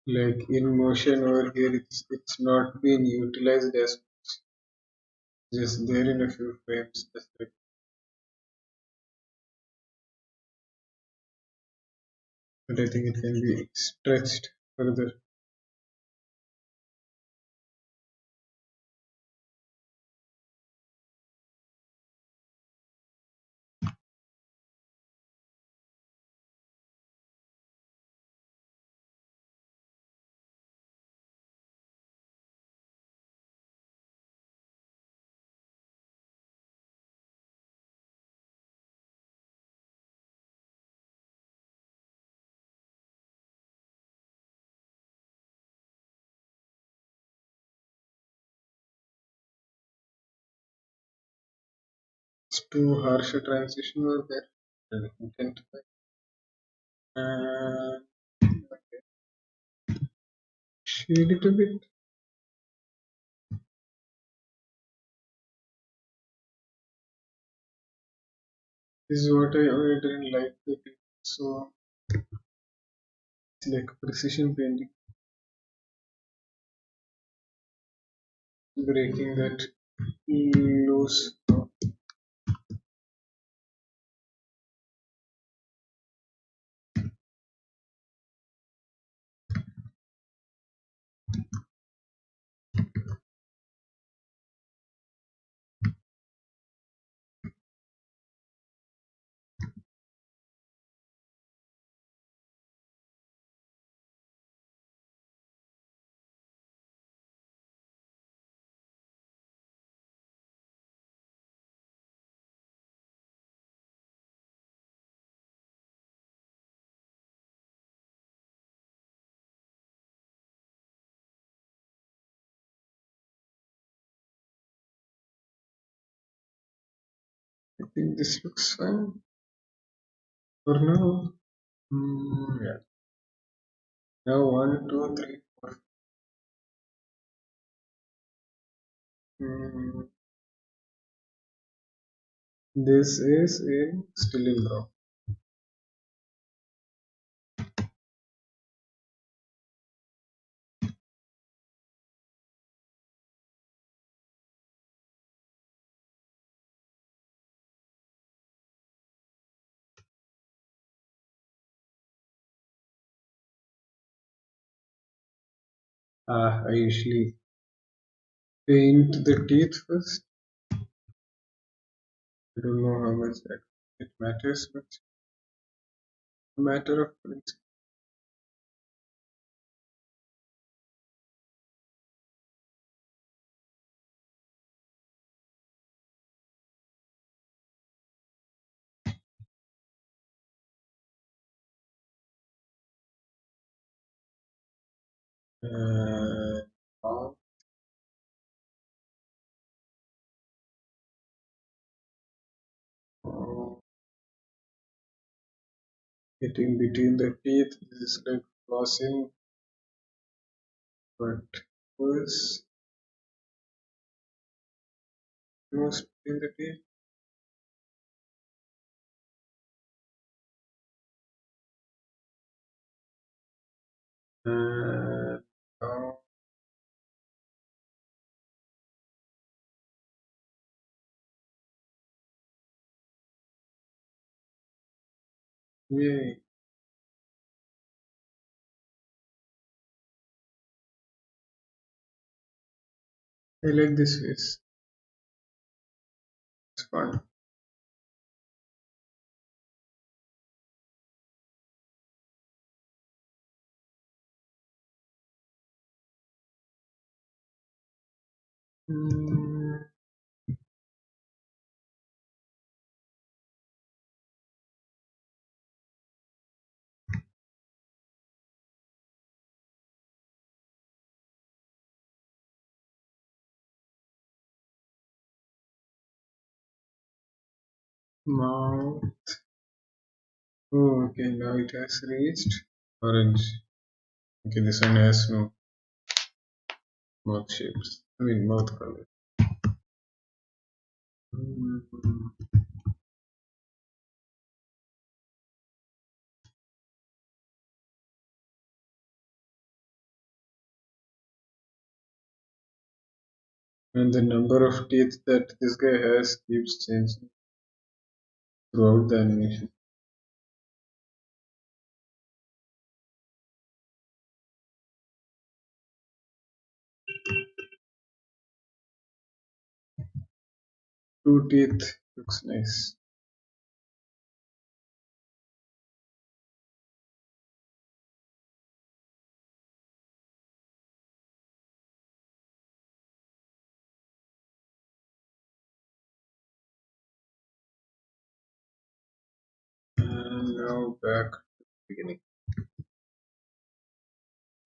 Speaker 1: Like in motion over here, it's not being utilized as just there in a few frames. That's like, but I think it can be stretched further. It's too harsh a transition over there. Intent. Uh, shade it a bit. This is what I didn't like. So it's like precision painting, breaking that loose. I think this looks fine for now. Yeah. Now one, two, three, four. Mm, this is in still in brown. I usually paint the teeth first. I don't know how much that it matters, but a matter of principle. Now getting between the teeth is like flossing, but first most between the teeth. And now yay. I like this face. It's fun. Mm, Mouth. Oh, okay, now it has reached orange. Okay, this one has no mouth shapes. I mean, mouth color. Mm. And the number of teeth that this guy has keeps changing throughout the animation. Two teeth looks nice. And now back to the beginning.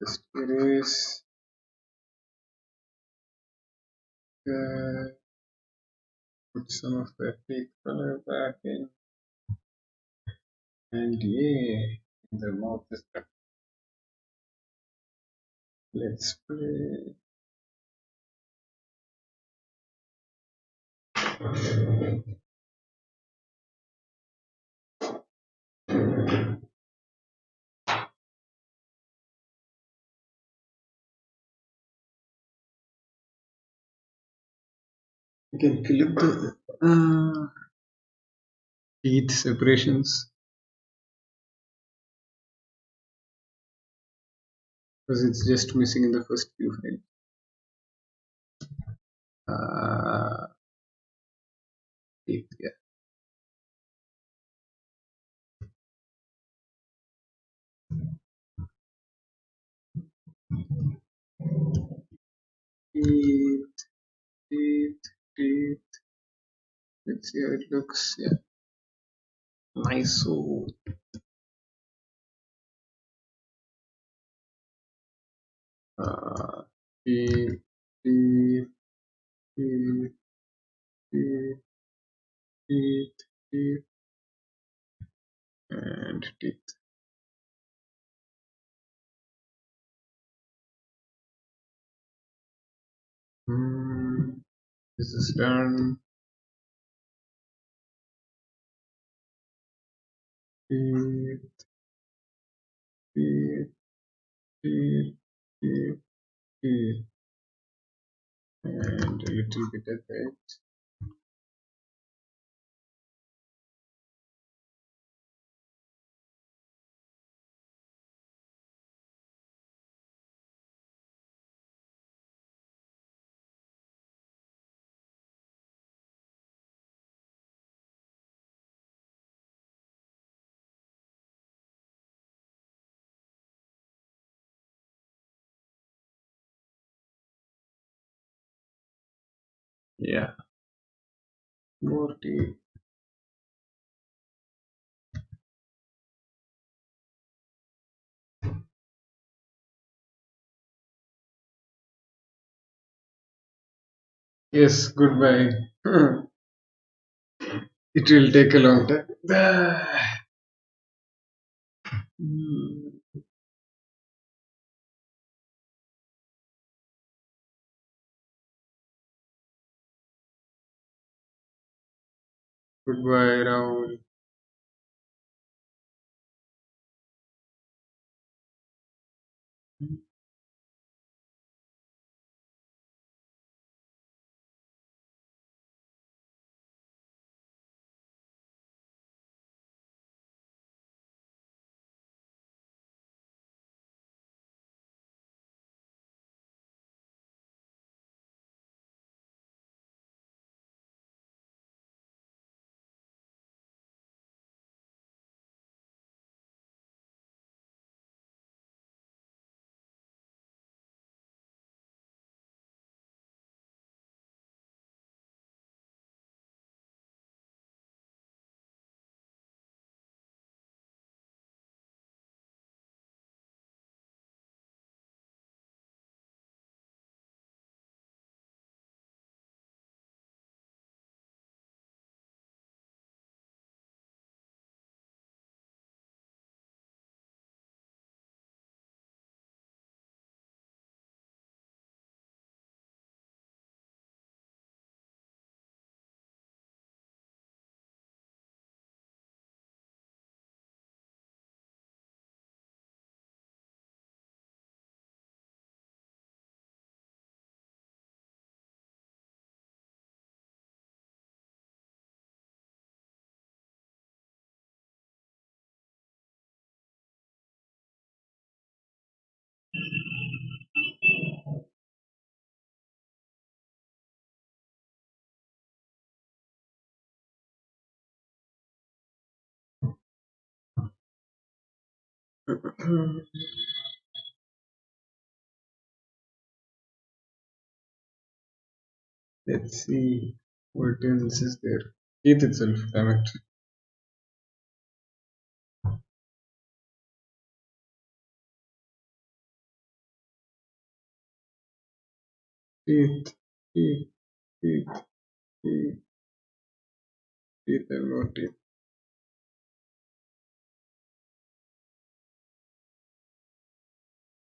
Speaker 1: Just erase put some of the teeth color back in, and yeah, the mouth is done. Let's play. You can clip the teeth separations because it's just missing in the first few frames. Teeth, yeah. Teeth, teeth, teeth. Let's see how it looks. Yeah, nice. So, teeth, teeth, teeth, teeth, teeth, teeth, and teeth. This is done. Teeth, teeth, teeth, teeth, teeth, and a little bit of it. Yeah, more teeth. Yes, goodbye. It will take a long time. Goodbye, Rahul. Let's see what else is there. Teeth itself, damn it. Teeth, teeth, teeth, teeth, teeth, and more teeth.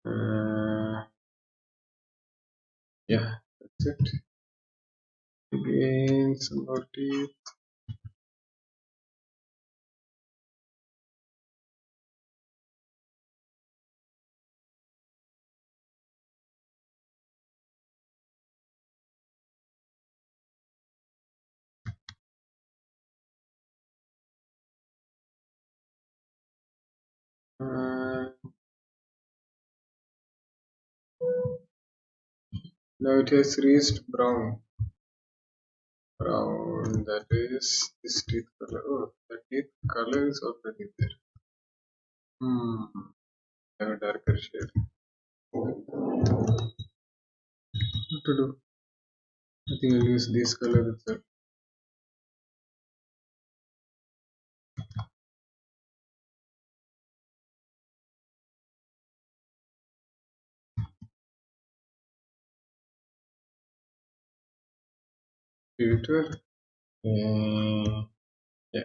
Speaker 1: Uh, yeah, that's it. Again, some more teeth. Uh, Now it has reached brown. Brown, that is this teeth color. Oh, the teeth color is already there. Have a darker shade. What to do? I think I'll use this color itself. Filter. Yeah.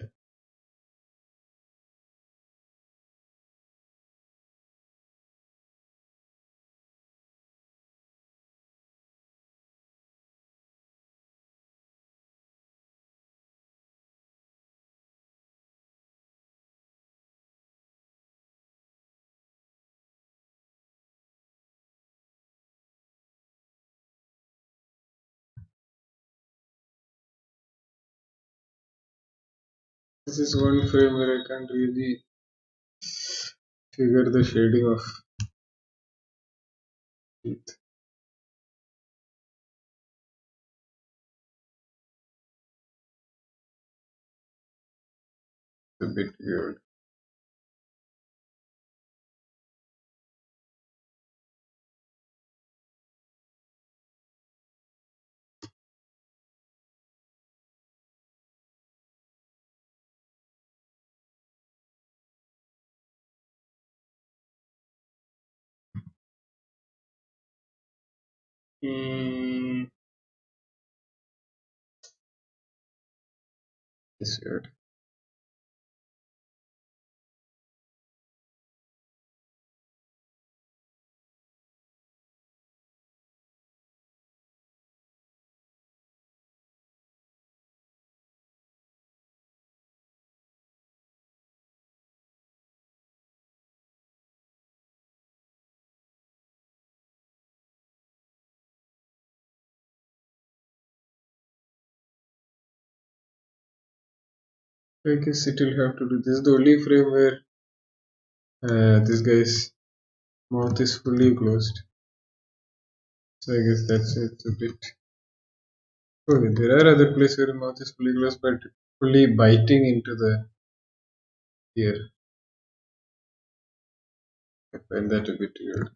Speaker 1: This is one frame where I can't really figure the shading of teeth. It's a bit weird. Mm, it's weird. I guess it will have to do this. The only frame where this guy's mouth is fully closed. So I guess that's it. It's a bit. Okay, there are other places where the mouth is fully closed, but fully biting into the ear. I find that a bit weird.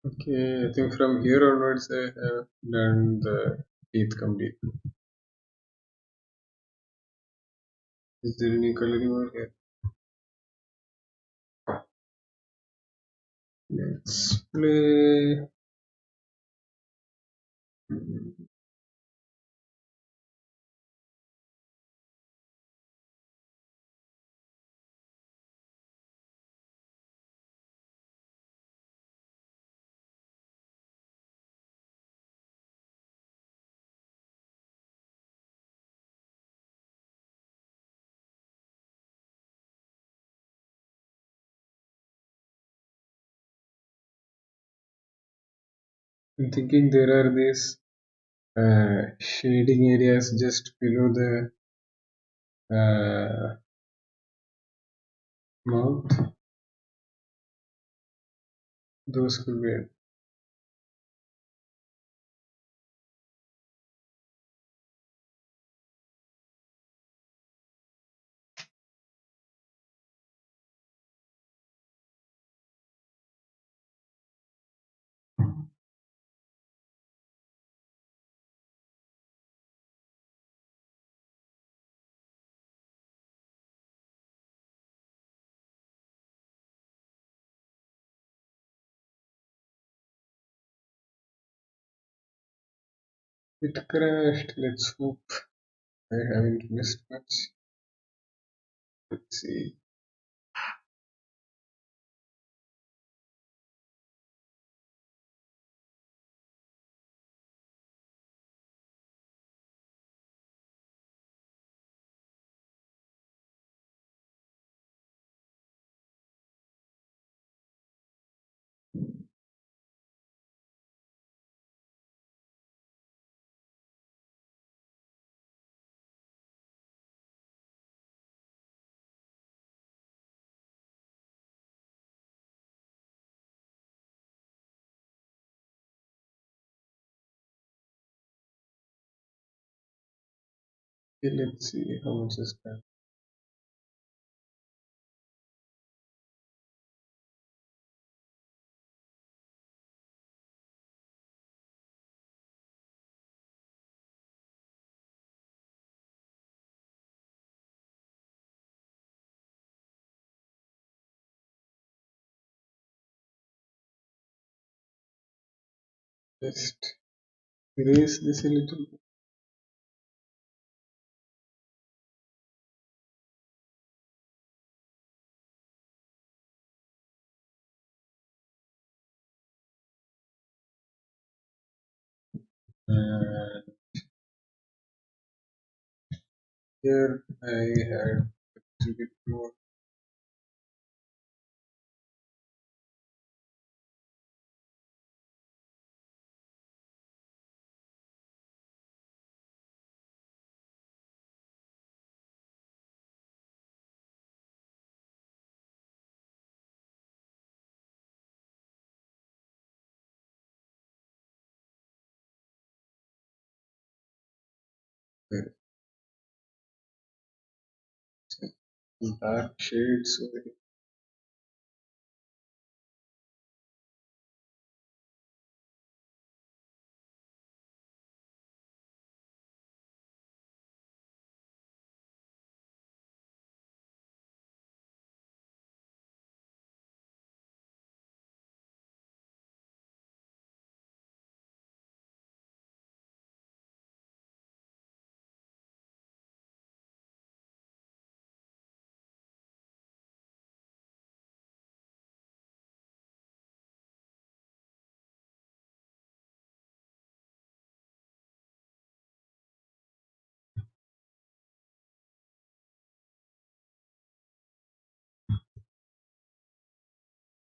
Speaker 1: Okay, I think from here onwards I have done the teeth complete. Is there any coloring over here? Let's play. I'm thinking there are these shading areas just below the mouth. Those could be it. It crashed. Let's hope I haven't missed much. Let's see. Okay, let's see how much is that. Just erase this a little bit. And here I had a little bit more. Dark shades over here.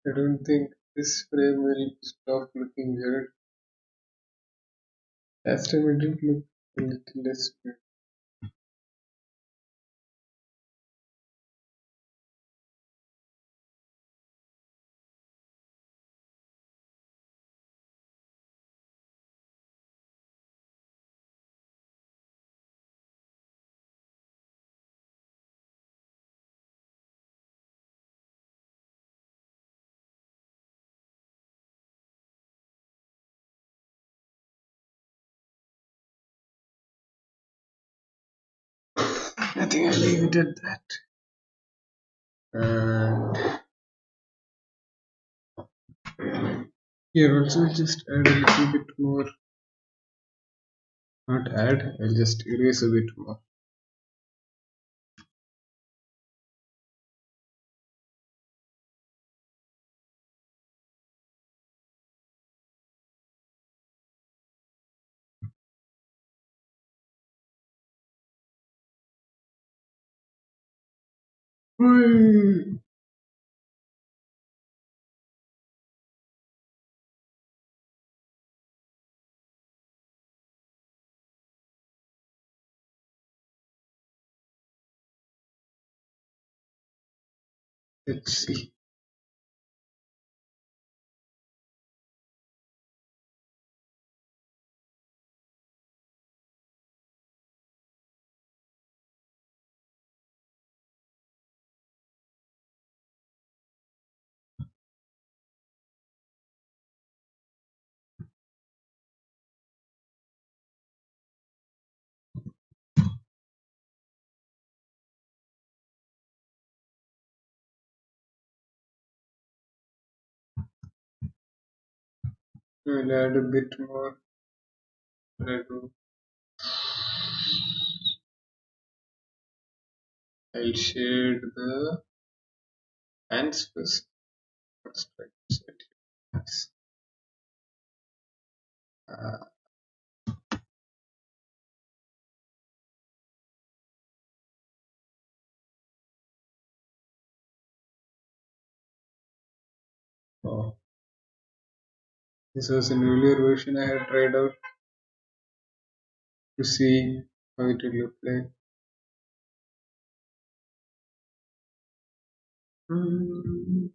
Speaker 1: I don't think this frame will stop looking weird. Last time it didn't look a little less weird. I think I leave it at that. And here also just add a little bit more. Not add, I'll just erase a bit more. Hmm. Let's see. I'll add a bit more. I'll shade the hands first. First, try to shade hands. Uh, oh, this was an earlier version I had tried out to see how it will look like. Hmm.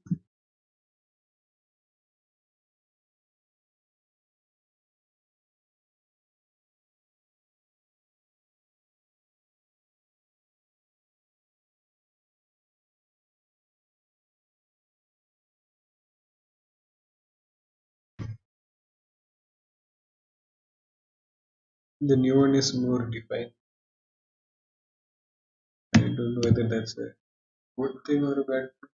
Speaker 1: The new one is more defined. I don't know whether that's a good thing or a bad thing.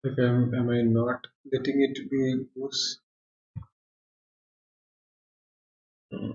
Speaker 1: Like, am I not letting it be loose? Hmm.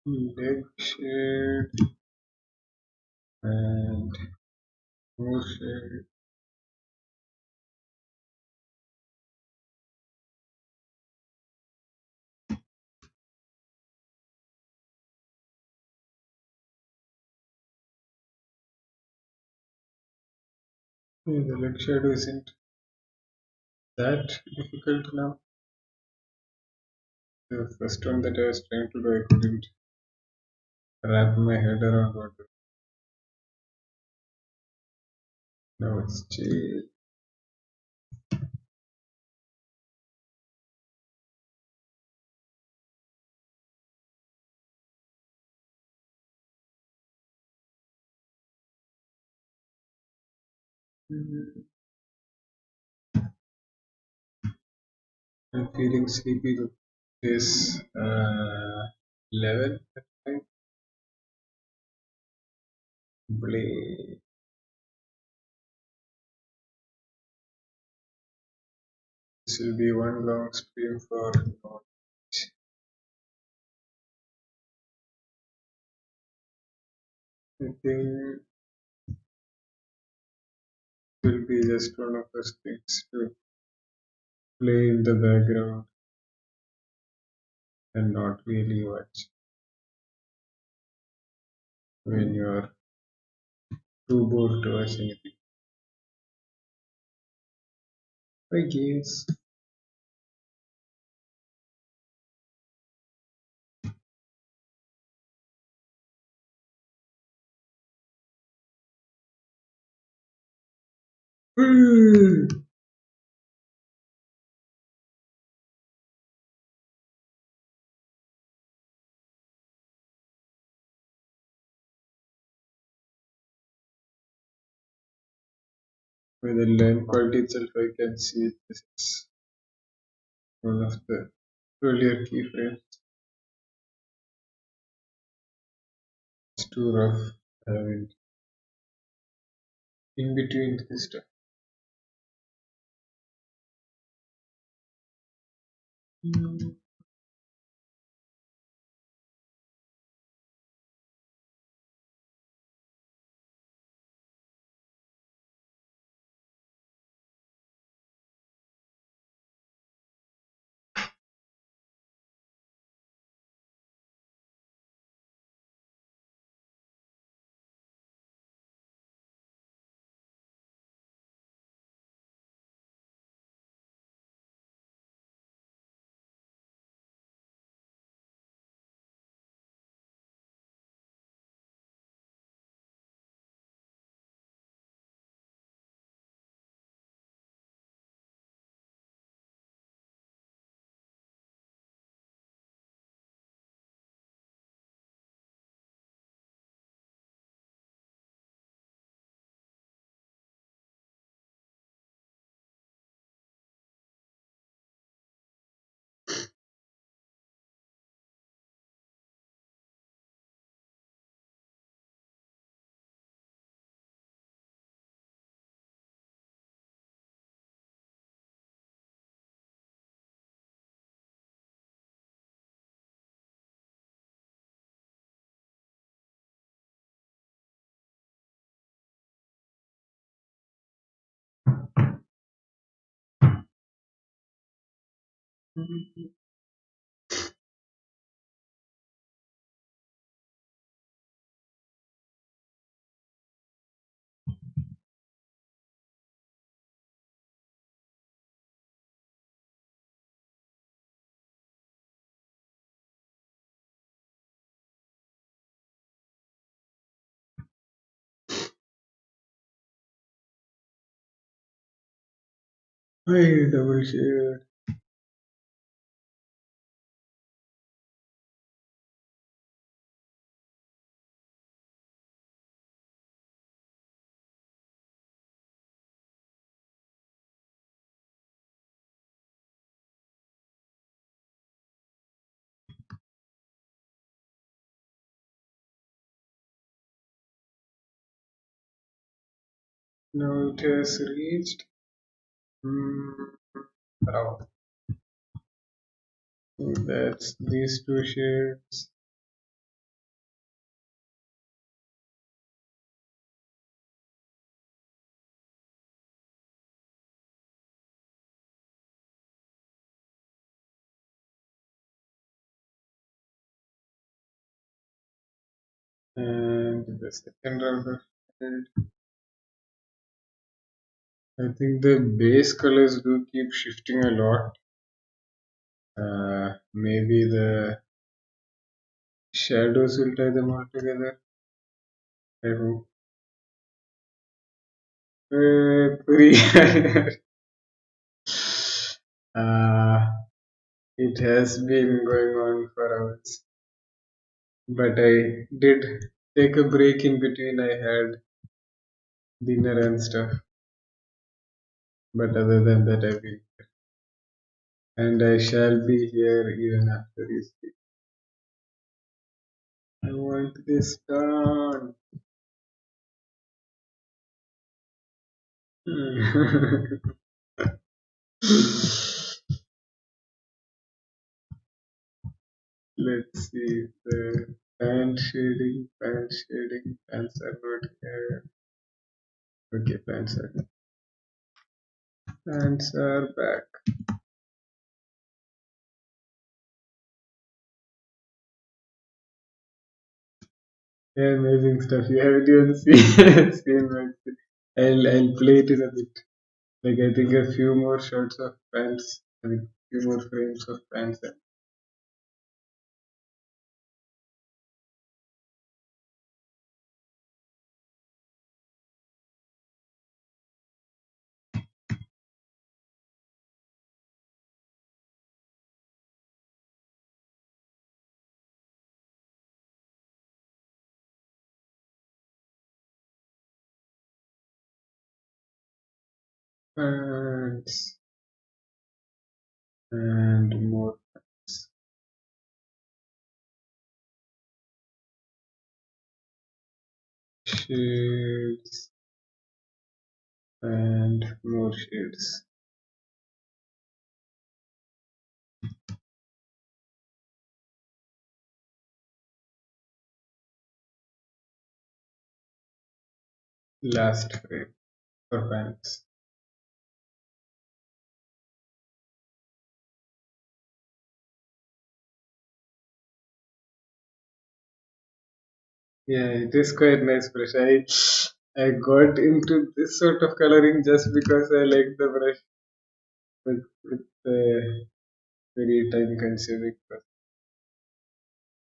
Speaker 1: Leg shade and more shade. Yeah, the leg shadow isn't that difficult now. The first one that I was trying to do, I couldn't wrap my head around what to. Now it's chill. I'm feeling sleepy though. This 11 at night. Blade. This will be one long stream for knowledge. I think it will be just one of those things to play in the background and not really watch when you are too bored to watch anything. I guess. With the line quality itself, I can see this is one of the earlier keyframes. It's too rough having in between this stuff. I double shade. Now it has reached mm, around. That's these two shades. And the second round of shade. I think the base colors do keep shifting a lot. Maybe the shadows will tie them all together. I hope. Three. uh, it has been going on for hours. But I did take a break in between. I had dinner and stuff. But other than that, I've been. And I shall be here even after you speak. I want this done. Let's see the fan shading, fans are not here. Okay, fans are back. Yeah, amazing stuff. You haven't even seen my I'll play it in a bit. Like I think a few more shots of fans, I mean, few more frames of fans. Fans and more shades and more shades. last frame for pants. Yeah, it is quite nice brush. I got into this sort of coloring just because I like the brush with very time consuming.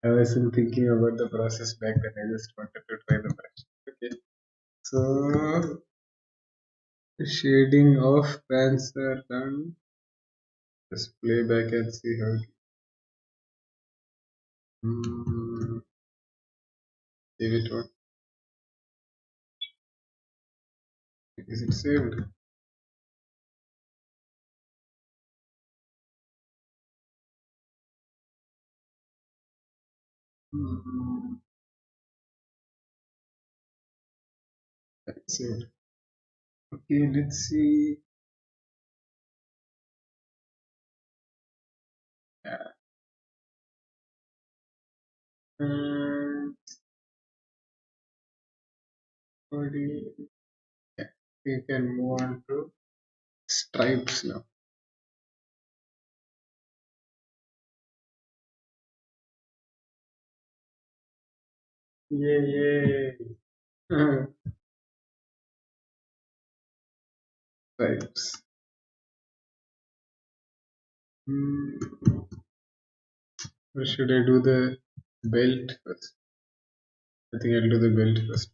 Speaker 1: I wasn't thinking about the process back then. I just wanted to try the brush. Okay, so the shading of pants are done. Just play back and see how. Mm, Give it what is it saved? Mm, saved. Okay, let's see. Yeah. And body. Yeah. We can move on to stripes now. Yay, yay. Stripes. Hmm. Or should I do the belt first? I think I'll do the belt first.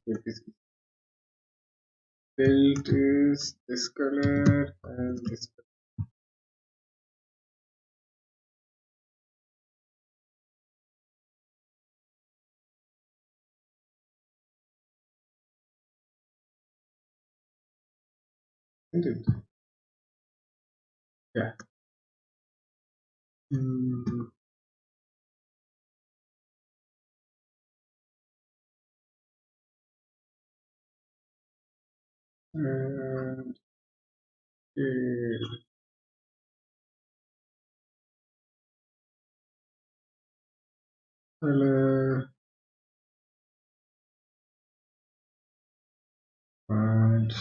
Speaker 1: Belt is this color and this color. Yeah. Mm, and color and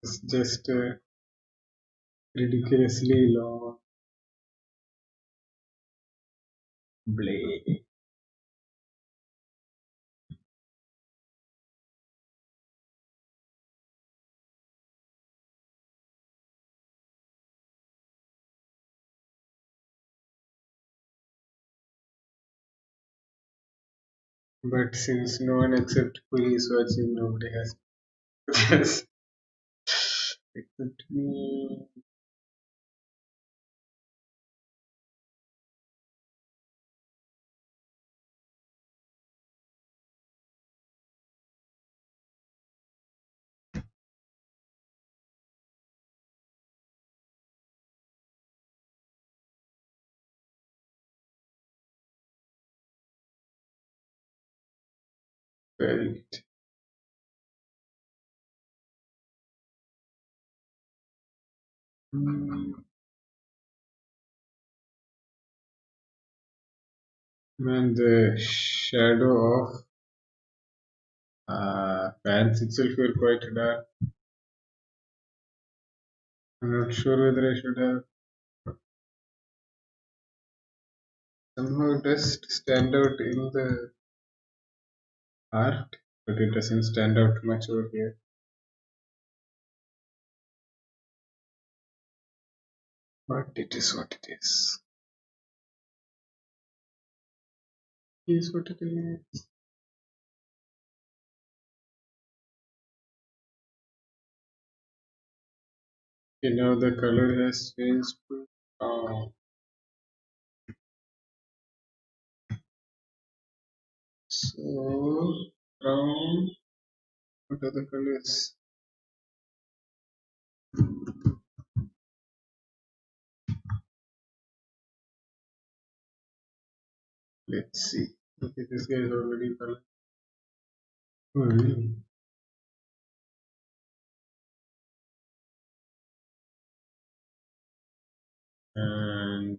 Speaker 1: it's just ridiculously long blade. But since no one except Puri is watching, nobody has to guess except me. Belt. Mm, and the shadow of pants itself were quite dark. I'm not sure whether I should have somehow just stand out in the art, but it doesn't stand out much over here. But it is what it is. It is what it is. Okay, now the color has changed to so brown. What are the colors? Let's see. Okay, this guy is already colored. Oh, really? And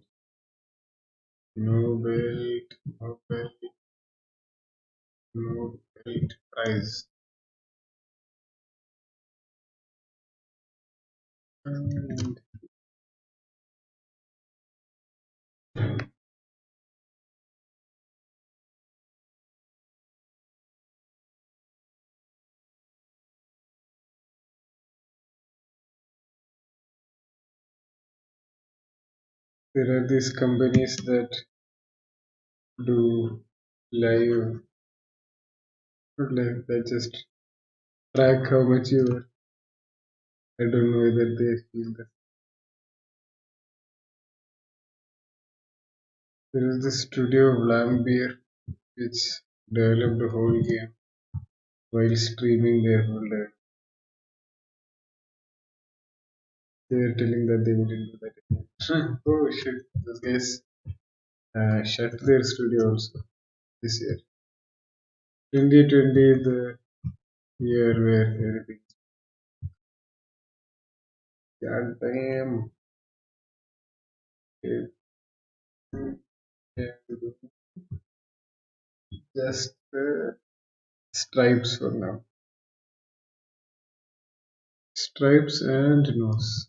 Speaker 1: Nobel, Nobel, Nobel Prize. And there are these companies that do live, not live, they just track how much you are. I don't know whether they feel that. There is this studio of Lambier which developed a whole game while streaming their whole life. They were telling that they wouldn't do that again. Oh shit, those guys shut their studio also this year. 2020 is the year where everything. God damn. It, just stripes for now. Stripes and nose.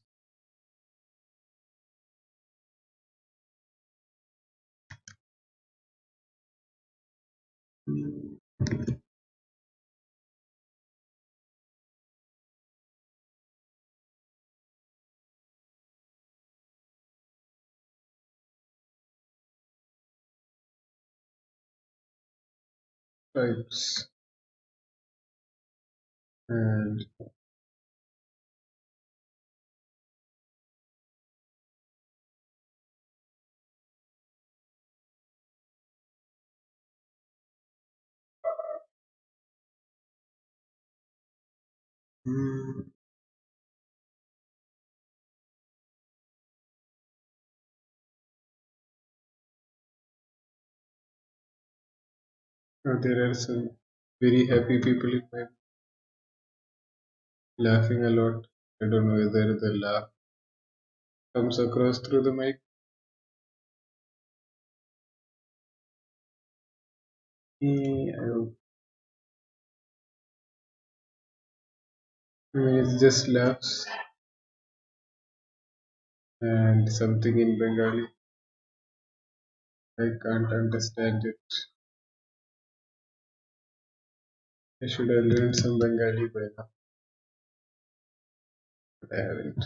Speaker 1: Stripes and mm, there are some very happy people in my laughing a lot. I don't know whether the laugh comes across through the mic. I mean, it's just laughs and something in Bengali. I can't understand it. I should have learned some Bengali by now, but I haven't.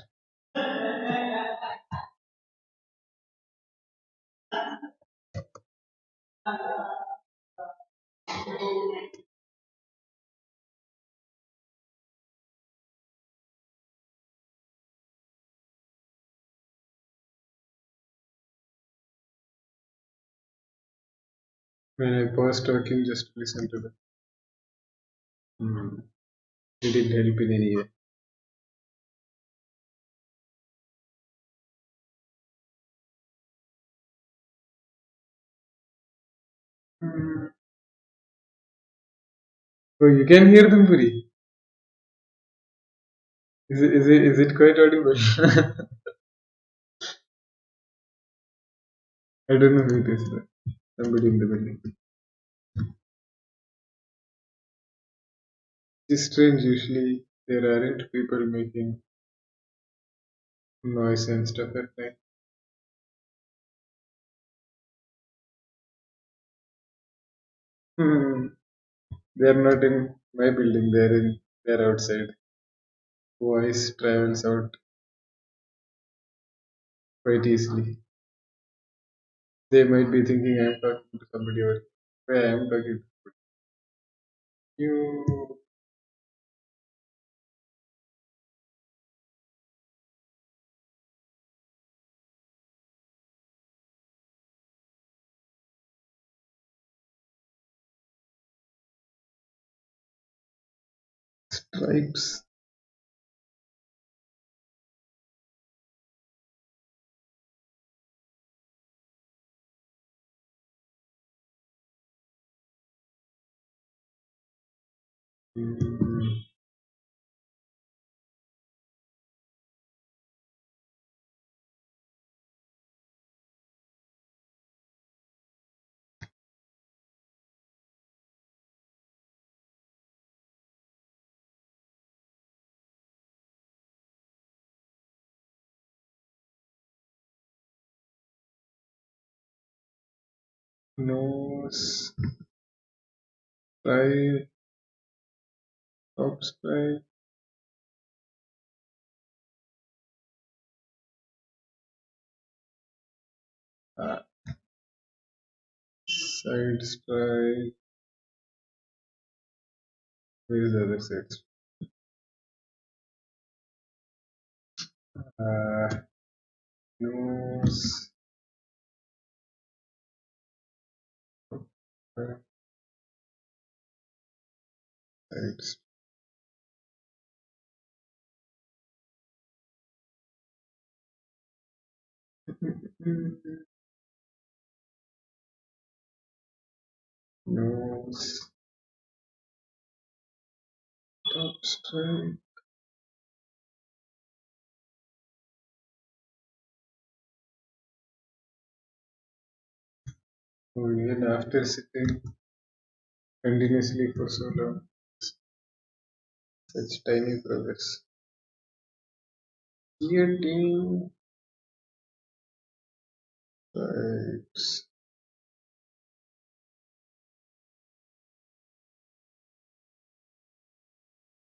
Speaker 1: When I paused talking just to listen to them, it didn't help in any way. Hmm. Oh, you can hear them, Puri. Is it quite audible? I don't know who it is. But somebody in the building. It's strange. Usually there aren't people making noise and stuff at night. Hmm. They're not in my building. They're outside. Voice travels out quite easily. They might be thinking I'm talking to somebody or where I'm talking to you. Stripes. Mm, nose, stripe, top stripe, uh, side stripe. Where is the other side? Nose, stripe, side stripe. Nose, top stripe. Oh, even after sitting continuously for so long, such tiny progress. Eating right.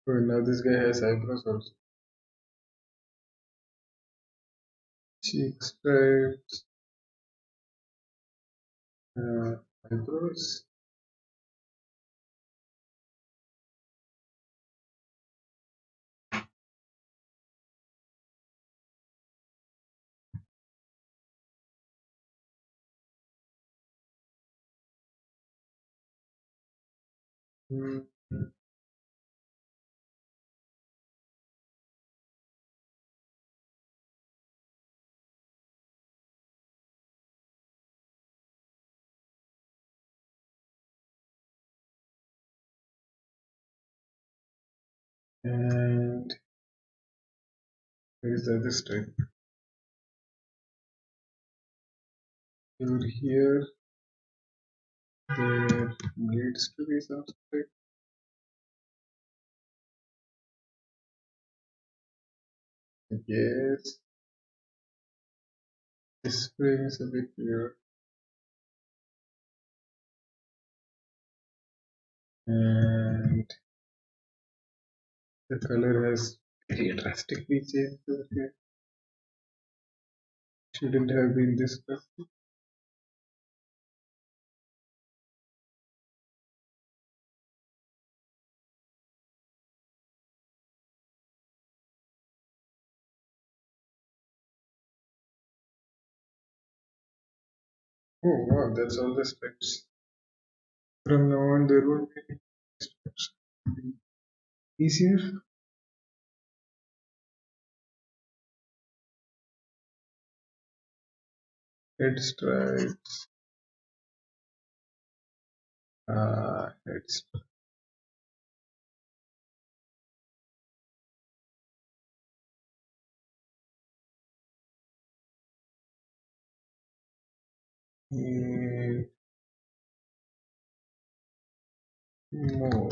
Speaker 1: Oh, now this guy has eyebrows also. Cheek stripes, eyebrows. Mm, and where is the other stripe? Over here, there needs to be some stripe. Yes, this frame is a bit weird. And the color has very drastically changed over here. Shouldn't have been this drastic. Oh wow, that's all the stripes. From now on, there won't be any stripes. Easier. Head stripes. Head stripes. And more.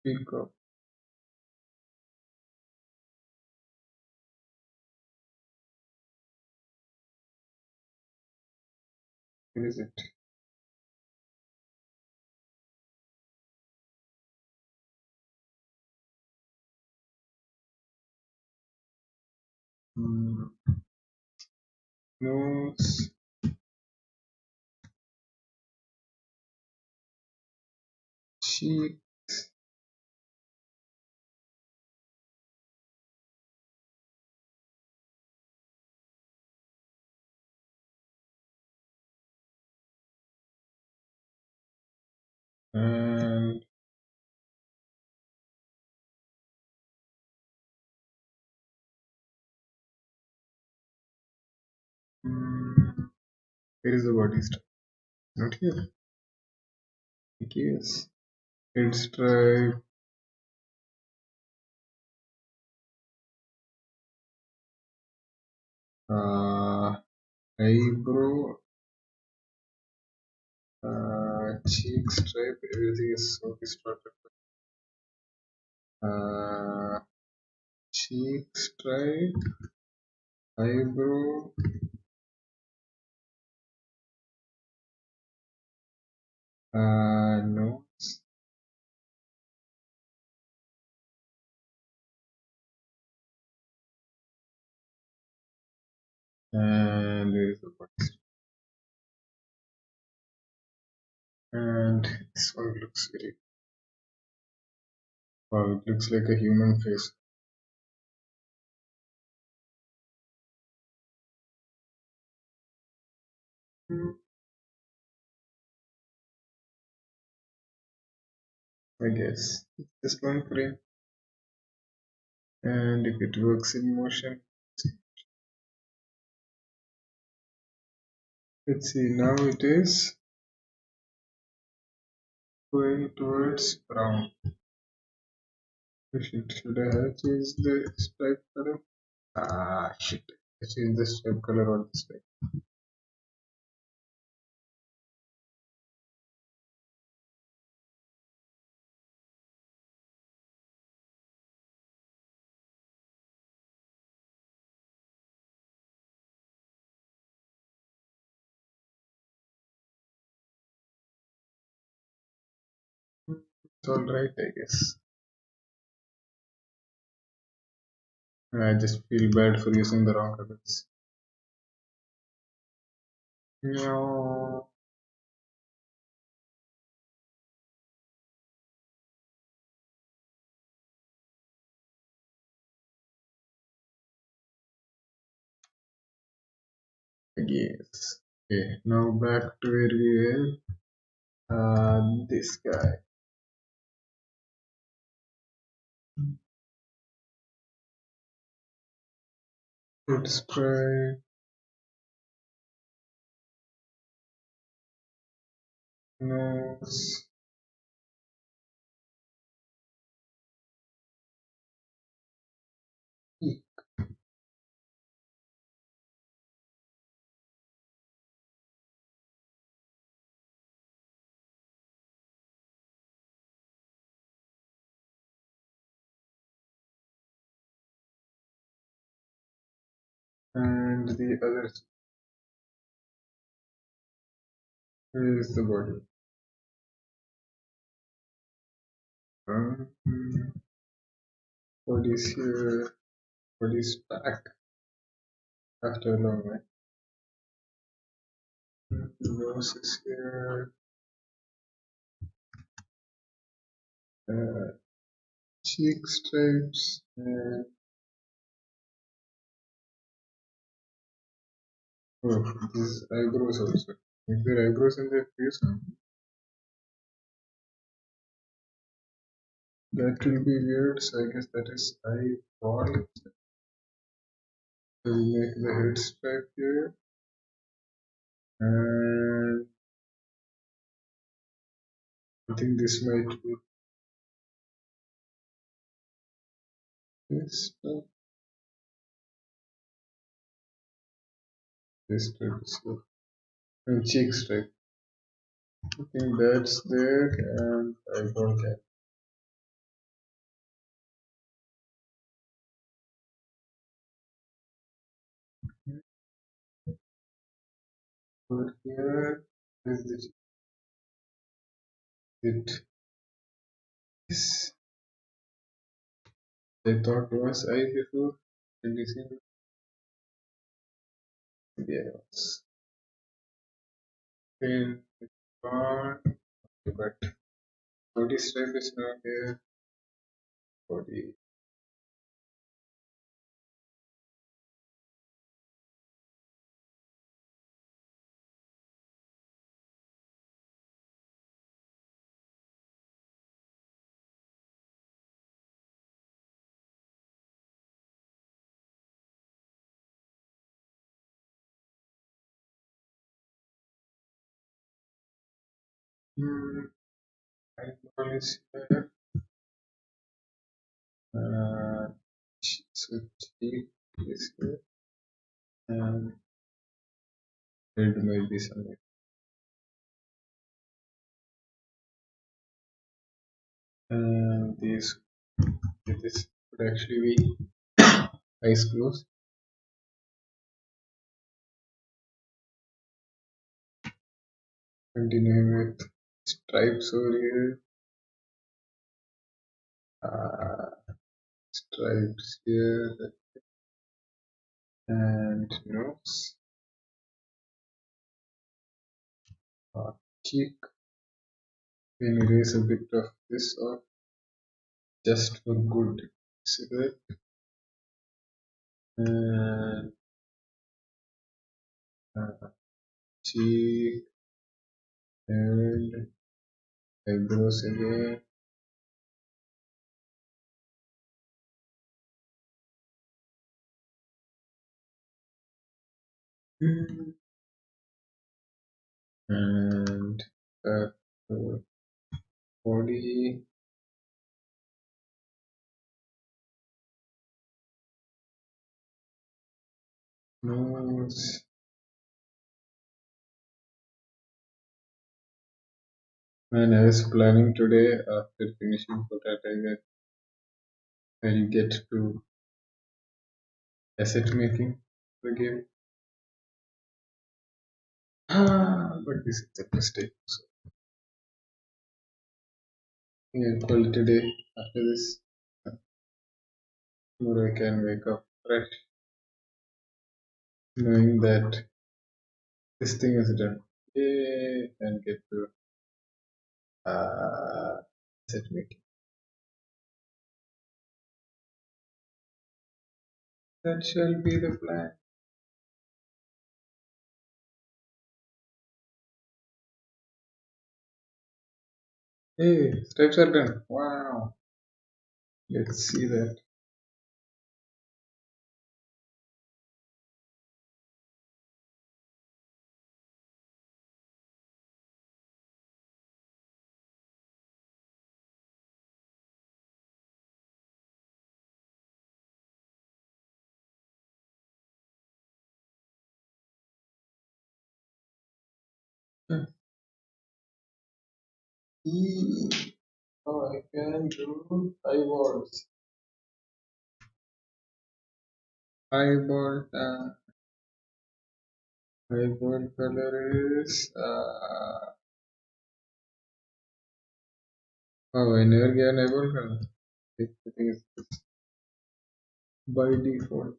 Speaker 1: Pick up. Where is it? Mm, nose. Cheek. And mm, where is the body stripe? Not here. Yes. Head stripe. Uh, eyebrow. Cheek stripe. Everything is so distorted. Uh, cheek stripe. Eyebrow. No. And where is the body? And this one looks very wow, it looks like a human face. I guess it's just one frame. And if it works in motion, let's see, now it is going towards brown. Should I have changed the stripe color? Ah, shit. I changed the stripe color on this side. It's alright, I guess. I just feel bad for using the wrong colors. No, I guess. Okay, now back to where we were. This guy. Foot spray, nose, and the other is the body. Um, Body is here, body is back after a long night. Nose is here, uh, cheek stripes, and oh, these eyebrows also. If there are eyebrows in their face, that will be weird. So I guess that is eyeball. So we make the head stripe here, and I think this might be this stripe. This stripe is here. And cheek stripe. I think that's there, and eyeball cap. Over here is the it. This I thought was I before. Did you see? Yes. And gone. But body stripe is not here. Body. Hmm. Eyeball is here. So cheek is here. And head might be somewhere. And this could actually be eyes closed. Continuing with stripes over here, uh, stripes here, and nose, cheek. Then erase a bit of this off just for good. See that? And cheek and eyebrows again. And uh, body, nose. And I was planning today after finishing Potatiger, I'll get to asset making the game. But this is a mistake. So yeah, call it a day after this. Tomorrow I can wake up fresh, knowing that this thing is done. Yay! And get to asset making. That shall be the plan. Hey, steps are done. Wow. Let's see that. Oh, I can do eyeballs. Eyeball, eyeball color is. Oh, I never get an eyeball color. I think it's by default.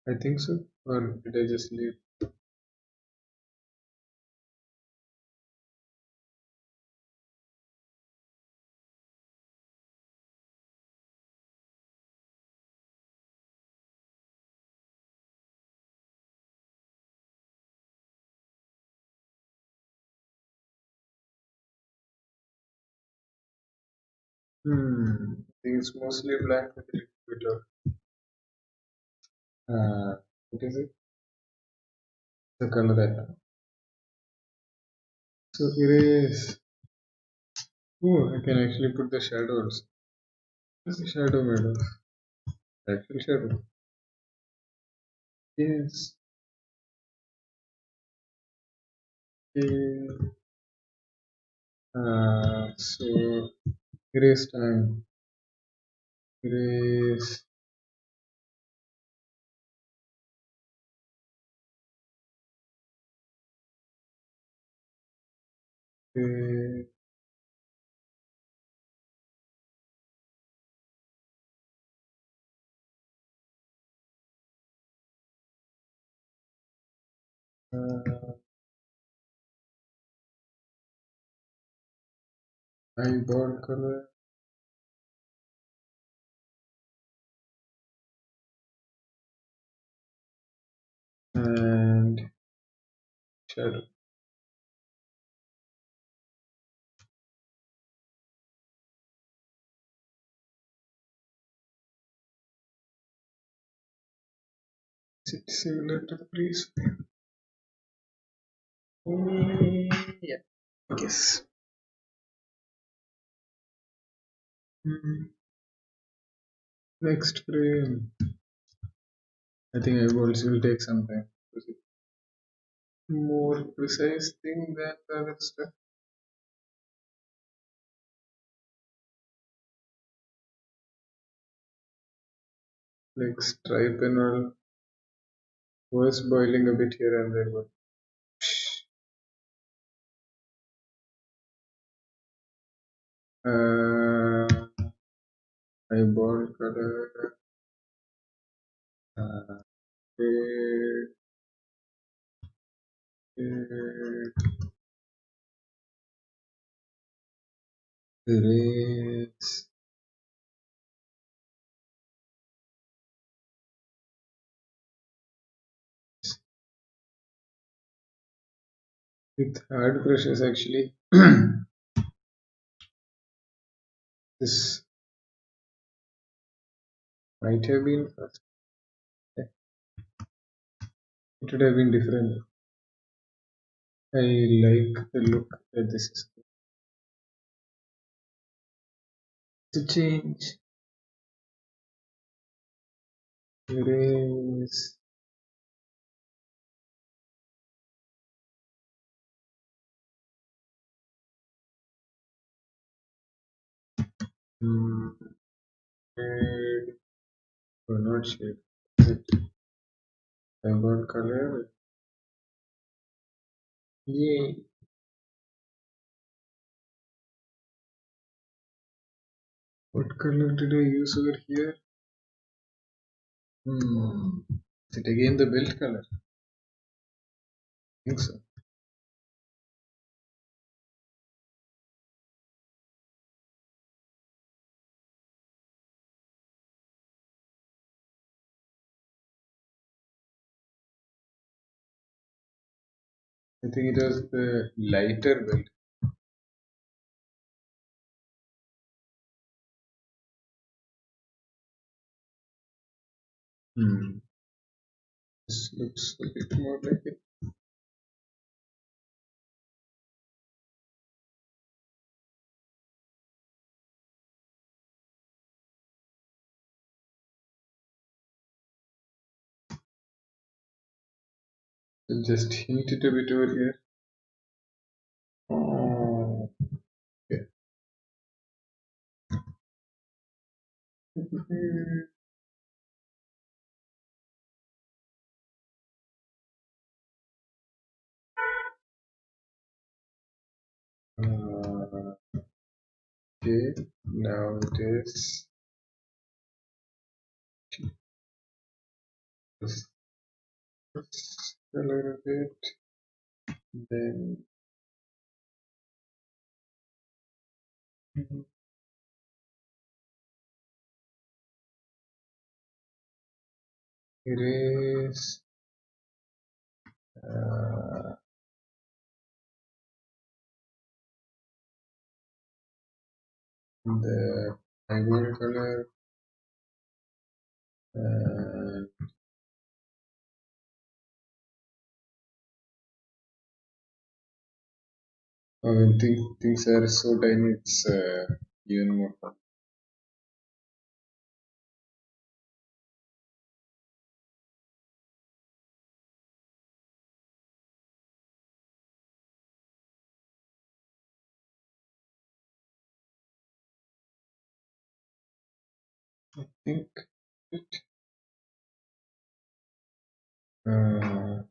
Speaker 1: I think so. Or did I just leave? I think it's mostly black with a little bit of. What is it? The color I have. So erase. Oh, I can actually put the shadows. What's the shadow made of? Actual shadow. Yes. Okay. So erase time. Erase. Okay. Uh, eyeball color and shadow. Is it similar to the previous one? Yeah. Yes. Next frame. I think eyeballs will take some time. Is it more precise thing than the other stuff? Like stripe and all. Was boiling a bit here and there, but uh, eyeball color, red, red, erase, with hard brushes actually. This might have been first. It would have been different. I like the look that this is to change. Erase. Hmm, red. Oh, not shade. Is it eyeball color? Yay. What color did I use over here? Hmm. Is it again the belt color? I think so. I think it was the lighter belt. Hmm. This looks a bit more like it. I'll just hint it a bit over here. Oh, okay. Okay, now it is this color a bit, then erase uh, the eyeball color and when things are so tiny, it's even more fun. I think uh,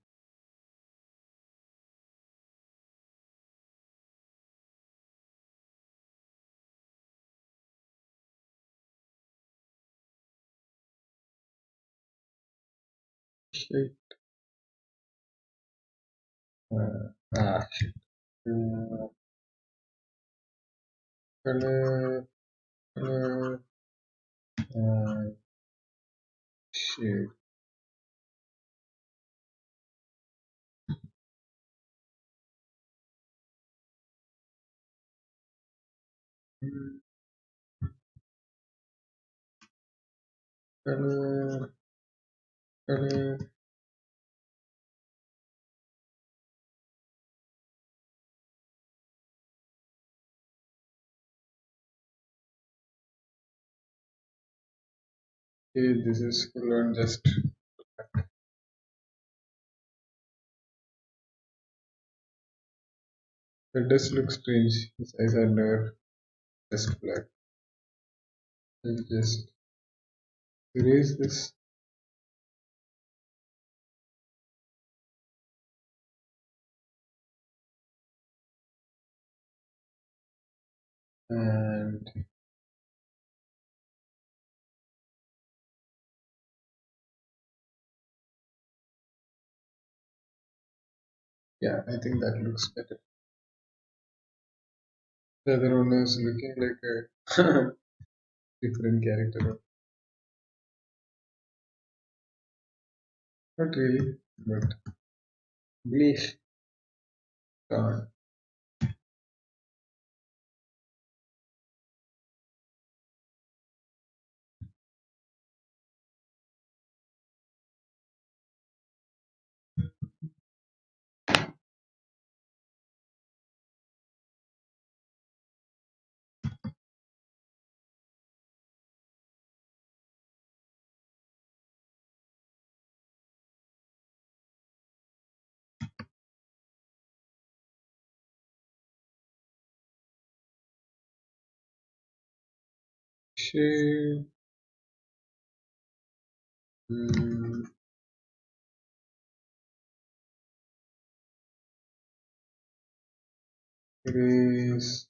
Speaker 1: shit, shit. Color, color, uh, shade. Color, color. Okay, this is full on just. It does look strange. His eyes are never just black. I'll just erase this. And yeah, I think that looks better. The other one is looking like a different character. Not really, but bleak. God. Shade. Mm, erase.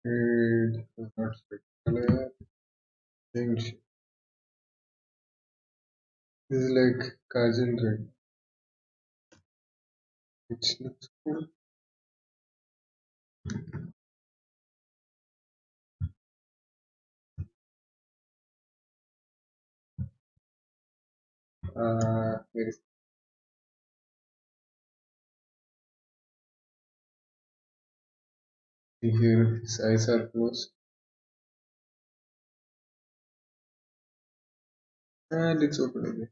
Speaker 1: Shade. Not spec color. Change. This is like Kajal red, which looks cool. There is here. His eyes are closed, and it's open again.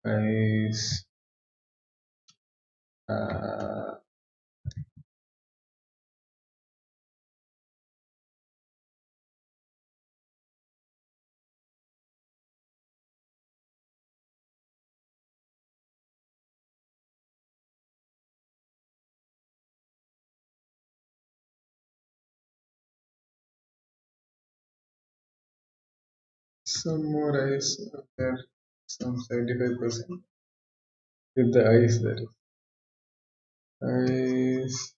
Speaker 1: Eyes. Uh, some more eyes up there. Some 75% with the eyes there. Eyes.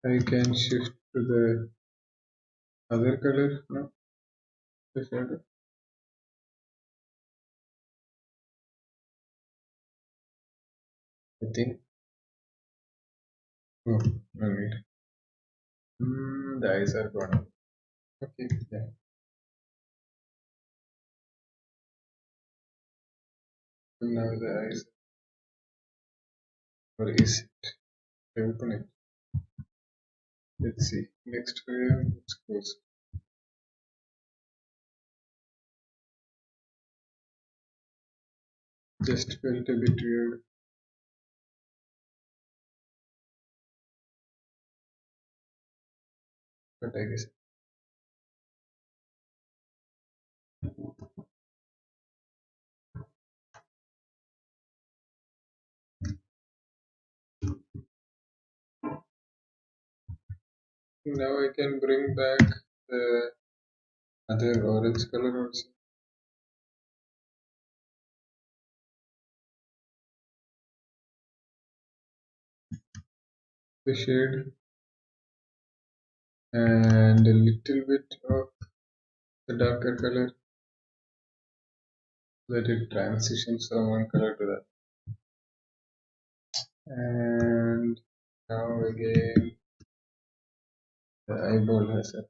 Speaker 1: I can shift to the other color now. The shadow. I think. Oh, no need. The eyes are gone. Okay, yeah. Now the eyes. Or is it? I open it. Let's see. Next frame. It's close. Just felt a bit weird. But I guess. Now I can bring back the other orange color also. The shade and a little bit of the darker color that it transitions from one color to that. And now again the eyeball has a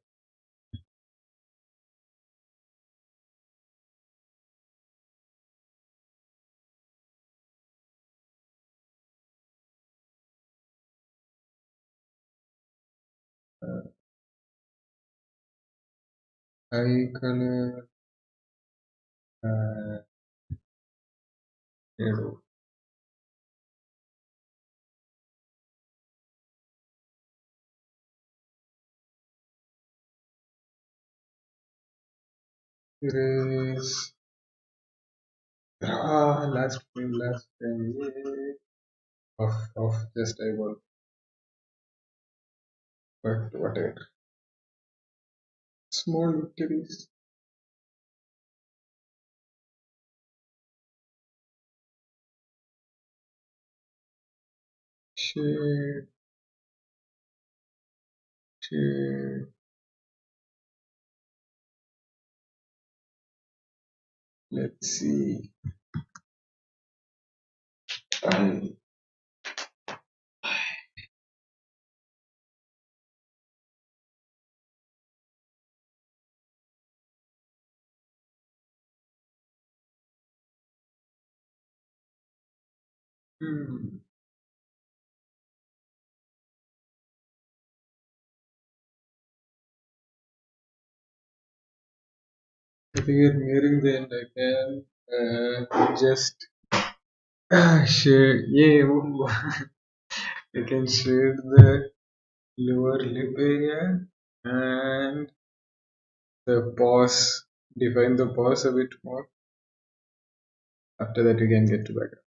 Speaker 1: eye color. uh, shadow. Erase. Last frame. Yeah. Off. Just eyeball. But whatever. Small victories. Shade. Shade. Let's see. Um, hmm. I think we're nearing the end. I can just shade. Yeah. Ooh. I can shade the lower lip area and the pause. Define the pause a bit more. After that, we can get to background.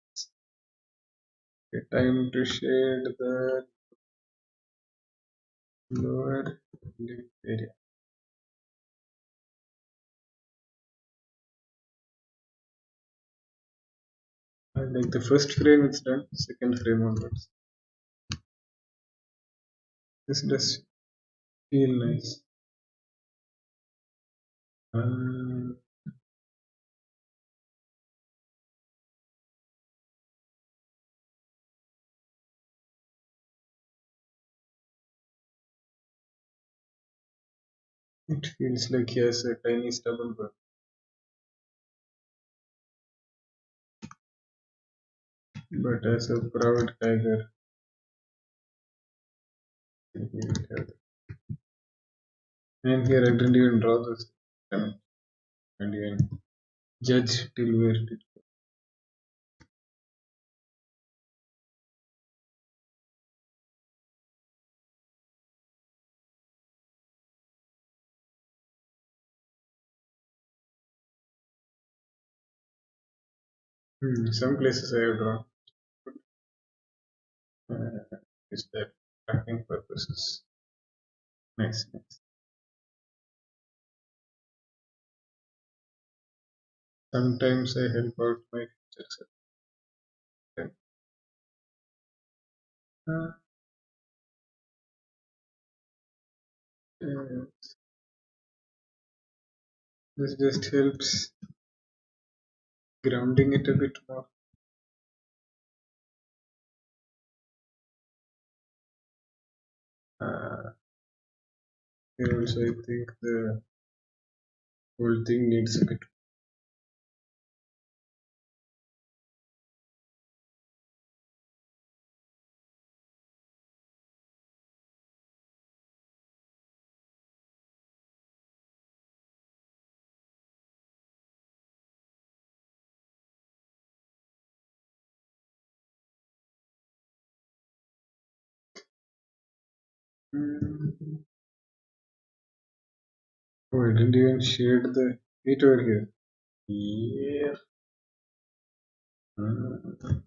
Speaker 1: Okay, time to shade the lower lip area. Like the first frame, it's done. Second frame onwards. This does feel nice. Uh, it feels like he has a tiny stubble bun, but as a proud tiger, he will have it. And here I didn't even draw this. And even judge till where it is. Some places I have drawn. Is that tracking purposes? Nice, nice. Sometimes I help out my future self. Uh, uh, this just helps grounding it a bit more. Uh, here also, I think the whole thing needs a bit. Mm. Oh, I didn't even shade the heat over here. Yeah. Mm.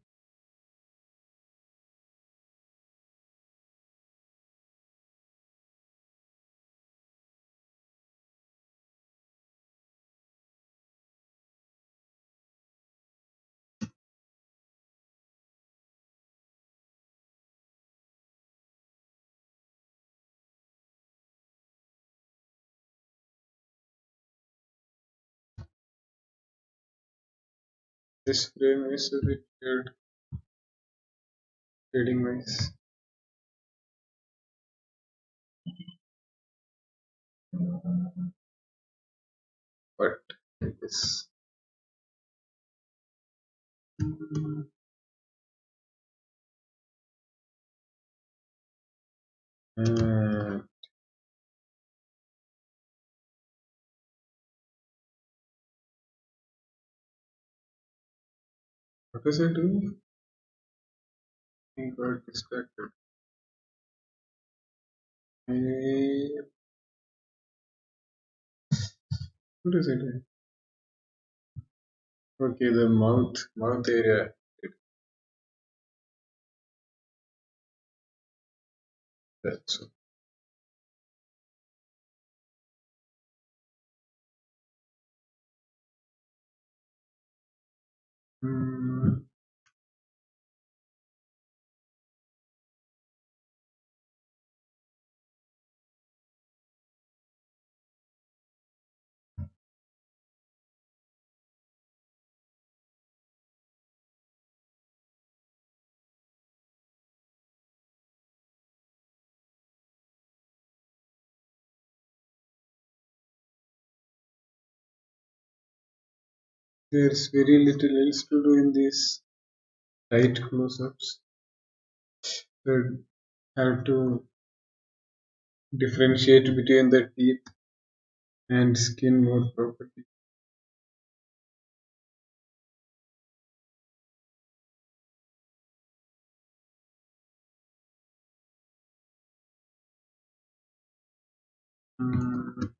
Speaker 1: This frame is a bit weird, shading wise, but I guess. Mm. Uh, What was I doing? I got distracted. I, what is it? Okay, the mouth area. That's mm, there's very little else to do in these tight close-ups. You have to differentiate between the teeth and skin more properly. Mm,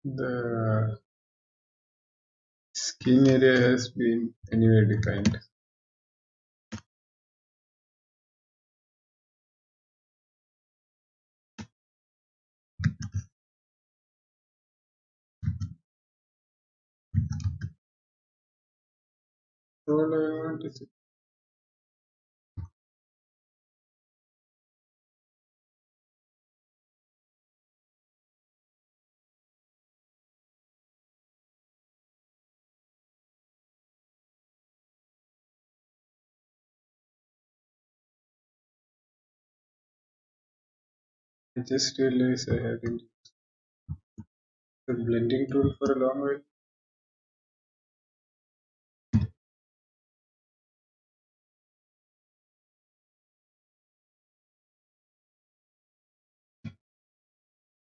Speaker 1: the skin area has been anyway defined. All I want is I just realized I haven't used the blending tool for a long while.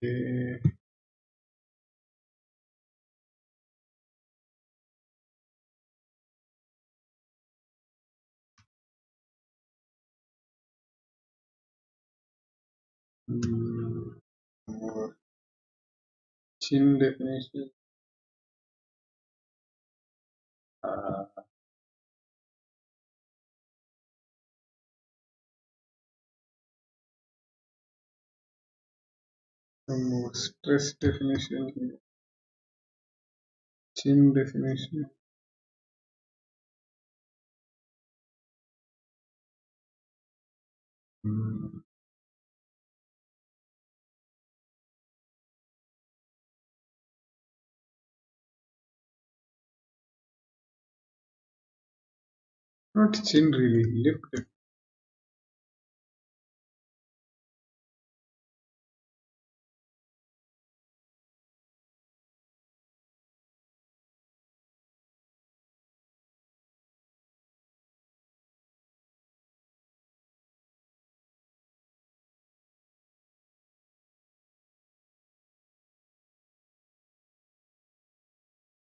Speaker 1: Okay, more chin definition. Uh, some more stress definition here. Chin definition. Mm, not chin really, lip.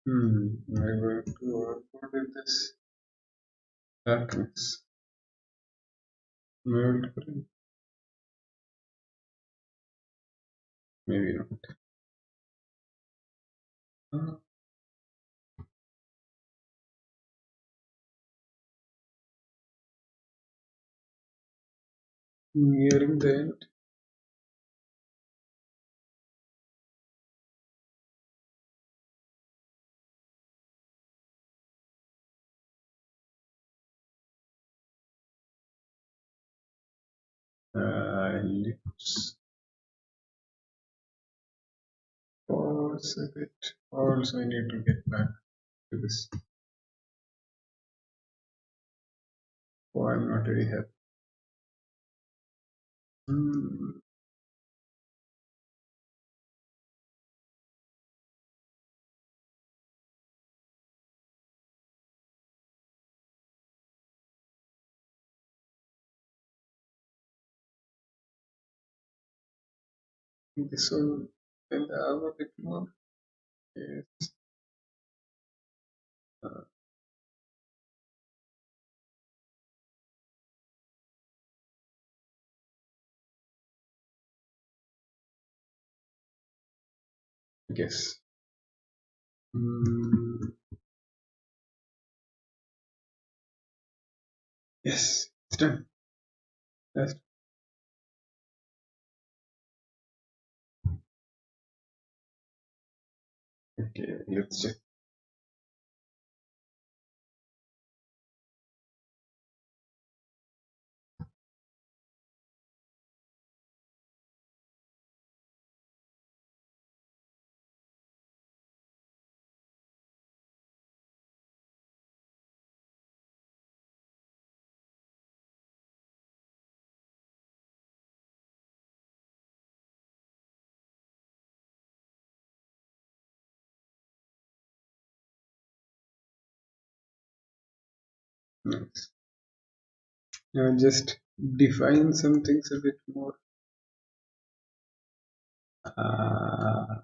Speaker 1: I want to work with this darkness. Mold print. Maybe not. Uh, Nearing the end. Lips. Pause a bit. Also, I need to get back to this. Oh, I'm not very happy. Hmm. This one and the other bit more. Yes. Uh, yes. Mm, yes. It's done. That's okay. Let's check. Yes. Now just define some things a bit more. Uh,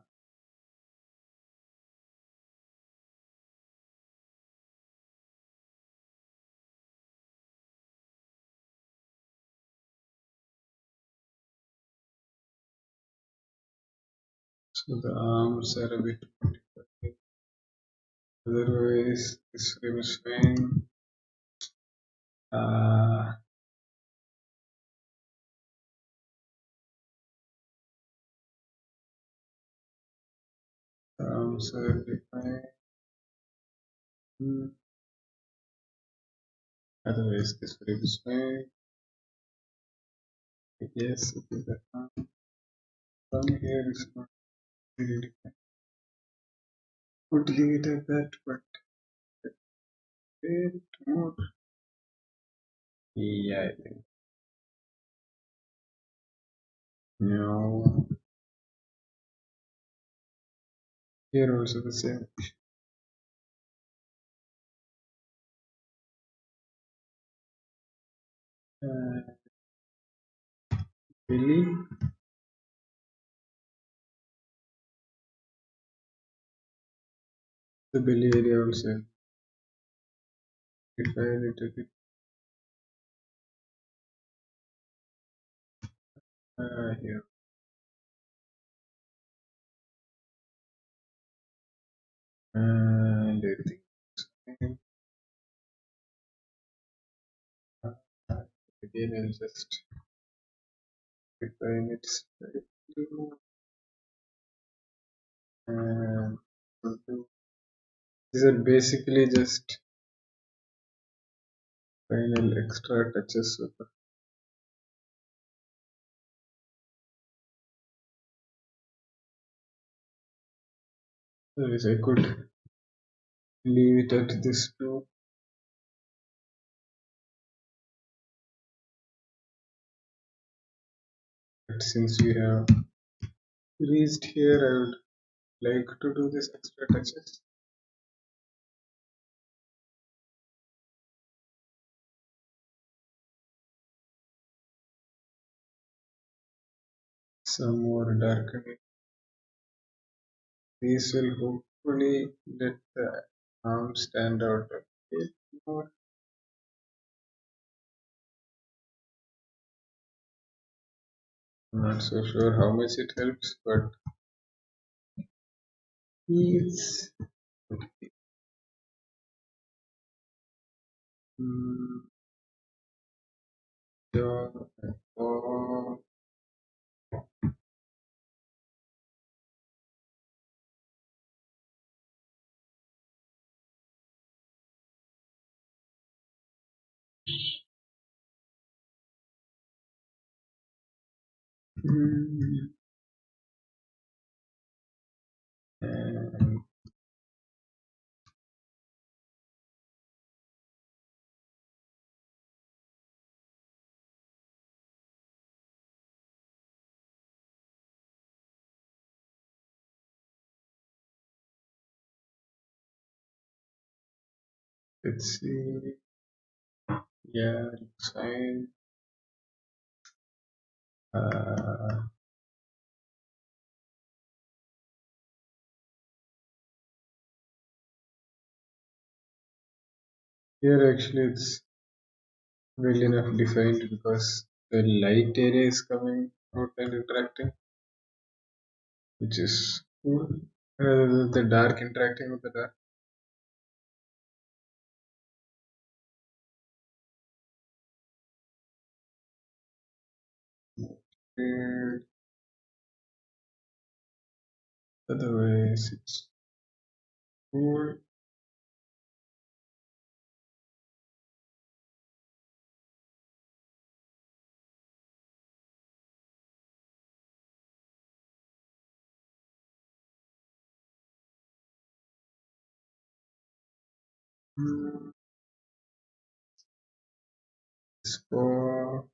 Speaker 1: so the arms are a bit modified. Otherwise, this frame is fine. Uh, the arms are defined. Otherwise, this frame is fine. Yes, it is the arm. From here is not really defined. Could leave it at that, but wait more. Yeah, I think. No. Here also the same. Uh, belly. The belly area also. Define it a bit. Here. And everything. Uh, Again, I'll just define it slightly. And these are basically just final extra touches. Otherwise, I could leave it at this too. But since we have reached here, I would like to do this extra touches. Some more darkening. These will hopefully let the arm stand out a bit more. I'm not so sure how much it helps, but it's mm, jaw, jaw, mm, and let's see. Yeah, it's fine. Uh, Here actually it's well enough defined because the light area is coming out and interacting, which is cool, rather than the dark interacting with the dark. And otherwise, it's cool. Hmm, score,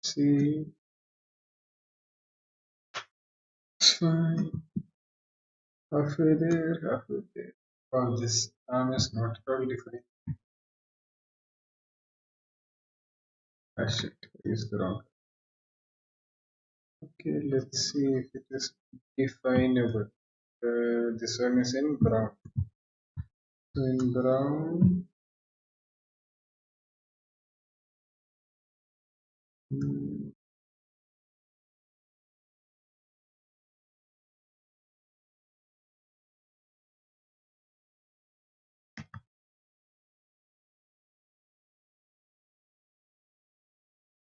Speaker 1: see, it's fine. Halfway there, halfway there. Wow, this arm is not at all defined. Ah shit, I used the wrong. Okay, let's see if it is definable. This one is in brown. So in brown, hmm,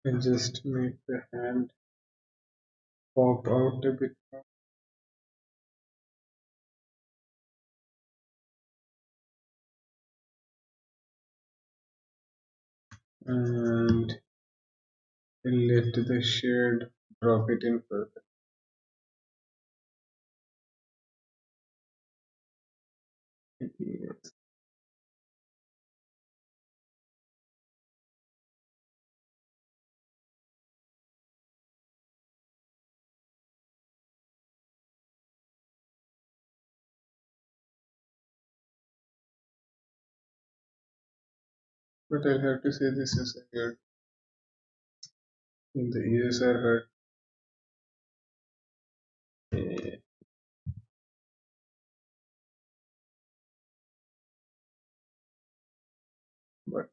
Speaker 1: and just make the hand pop out a bit more. And let the shade drop it in further. Yes. But I'll have to say this is weird. In the ears are hurt. Eh, but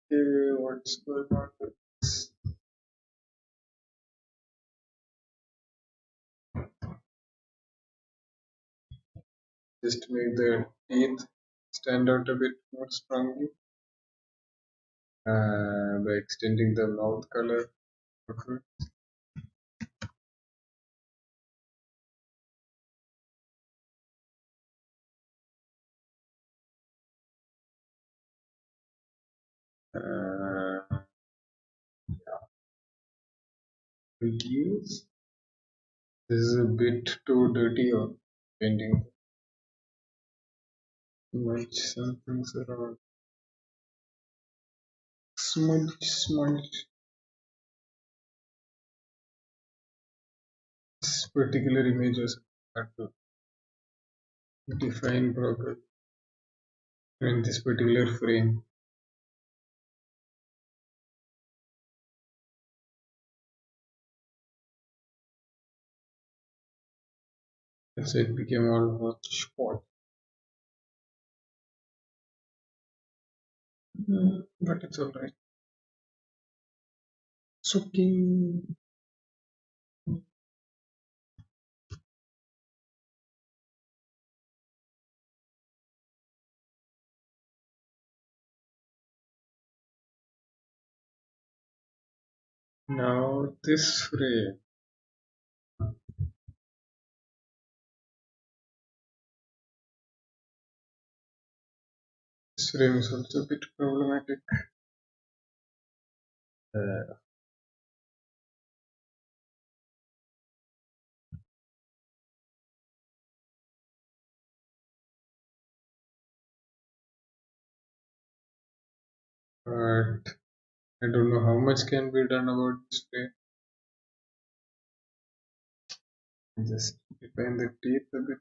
Speaker 1: what's going on with this? Just make the teeth stand out a bit more strongly by extending the mouth color. Okay. Uh, reduce. This is a bit too dirty or painting. Smudge some things around. Smudge, smudge. This particular image was hard to define properly. In this particular frame, so it became almost spot. But it's alright. It's okay. Now this frame is also a bit problematic. Uh, but I don't know how much can be done about this frame. Just define the teeth a bit.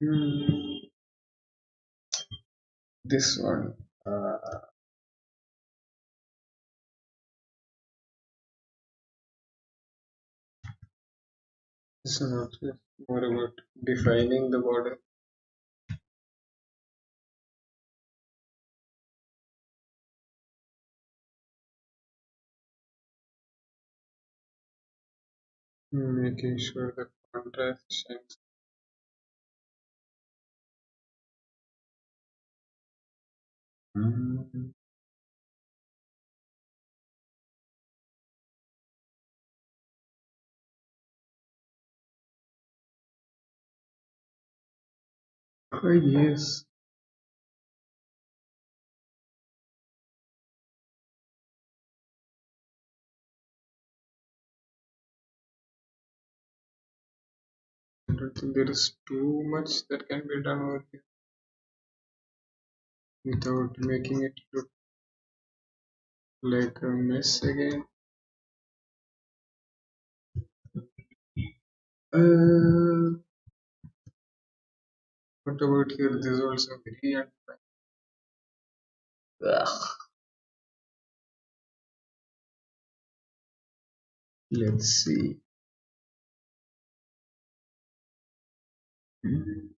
Speaker 1: Hmm, this one. Uh, this is not just more about defining the border. Making sure the contrast shines. Mm. Oh, yes. I don't think there is too much that can be done over here without making it look like a mess again. Uh, what about here? This is also very ugh. Let's see. Mm.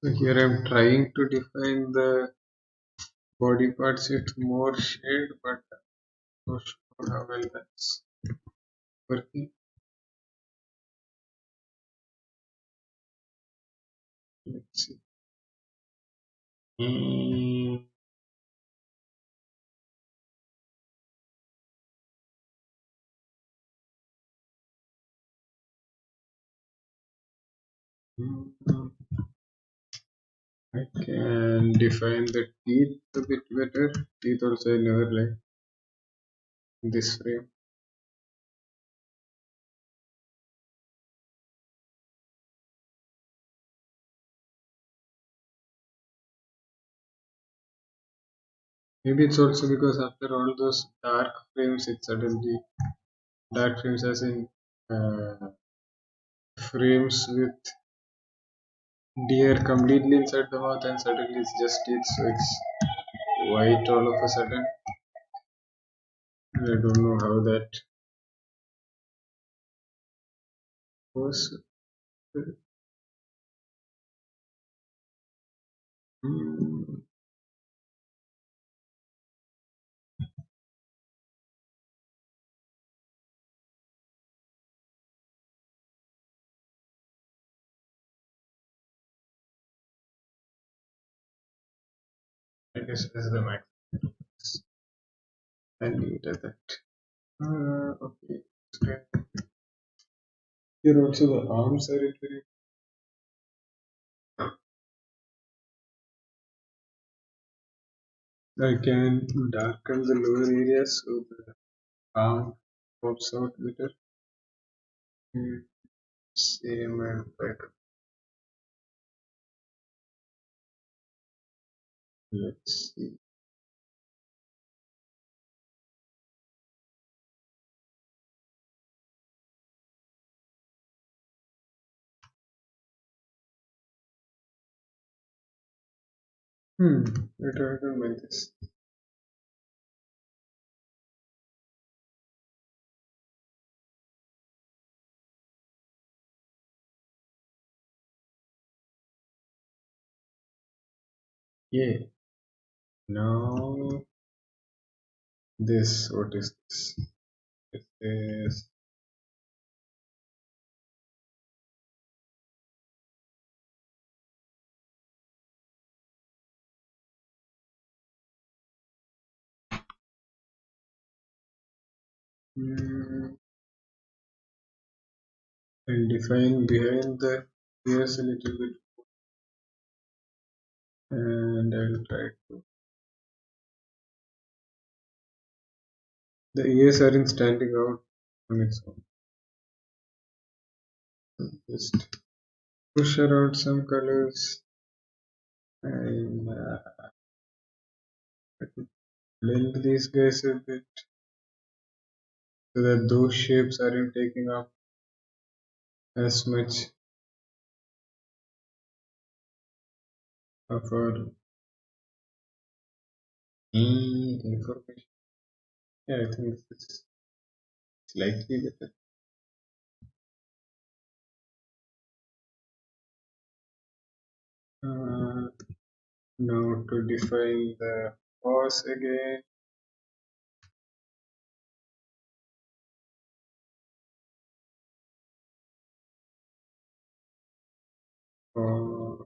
Speaker 1: So here I'm trying to define the body parts with more shade, but I'm not sure how well that's working. Let's see. Mm. Mm. I can define the teeth a bit better. Teeth also I never like this frame. Maybe it's also because after all those dark frames, it suddenly dark frames as in uh, frames with deer completely inside the mouth and suddenly it's just teeth, so it's white all of a sudden. I don't know how that goes. Hmm, I guess that's the max. I'll leave it at that. Okay. Here also the arms are very. I can darken the lower areas so the arm pops out better. Hmm, same and better. Let's see. Hmm. I don't mind this. Yeah. Now this. What is this? It is. Hmm. And define behind the ears a little bit, and I'll try to. The ears aren't standing out on its own. Just push around some colors and blend these guys a bit so that those shapes aren't taking up as much of our information. Yeah, I think it's slightly better. Uh, Now to define the pause again. Uh,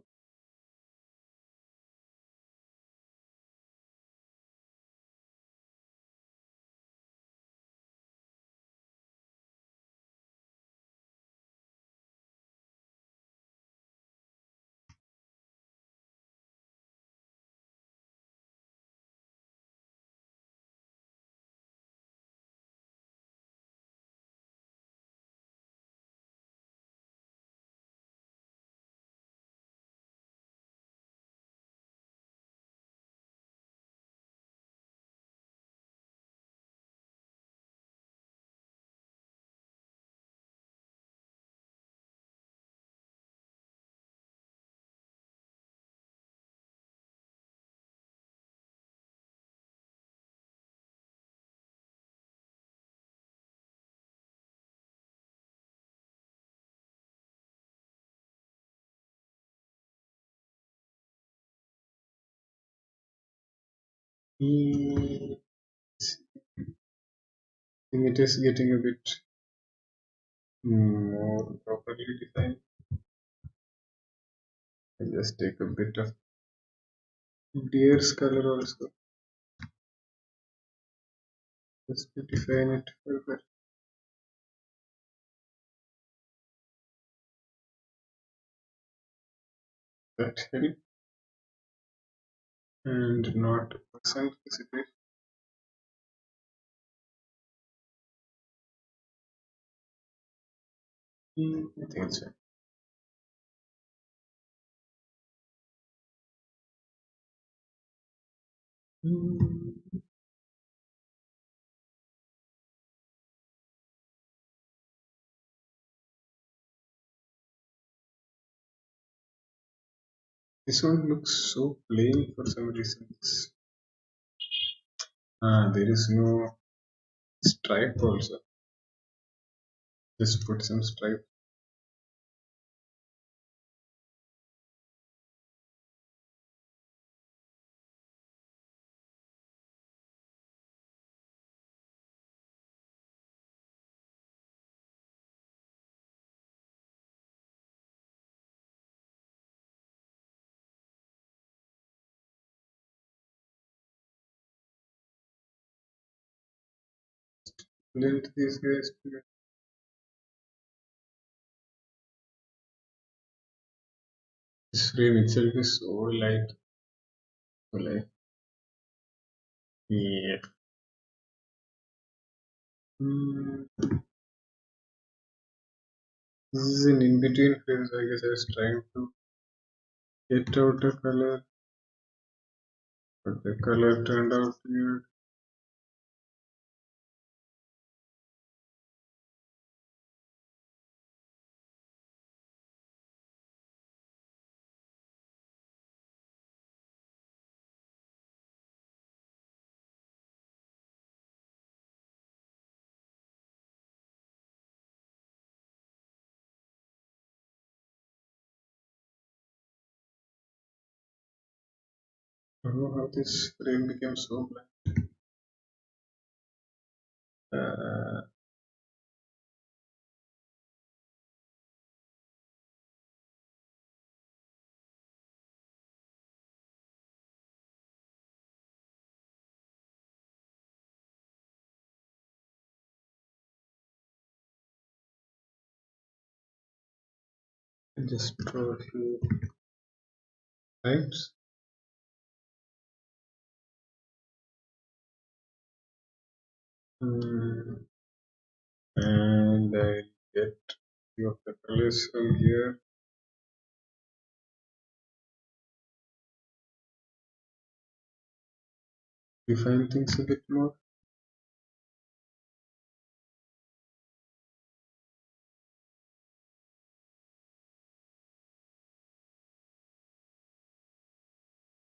Speaker 1: I think it is getting a bit more properly defined. I just take a bit of deer's color also just to define it further. That help and not percent specific. I think it's fine. Mm, This one looks so plain for some reason. There is no stripe also. Just put some stripe. Blend these guys together. This frame itself is so light. So light. Yeah. Mm, this is an in-between frame, so I guess I was trying to get out a color, but the color turned out weird. I don't know how this frame became so black. Uh, just draw a few lines. Mm, and I get Few of the colors from here. Define things a bit more.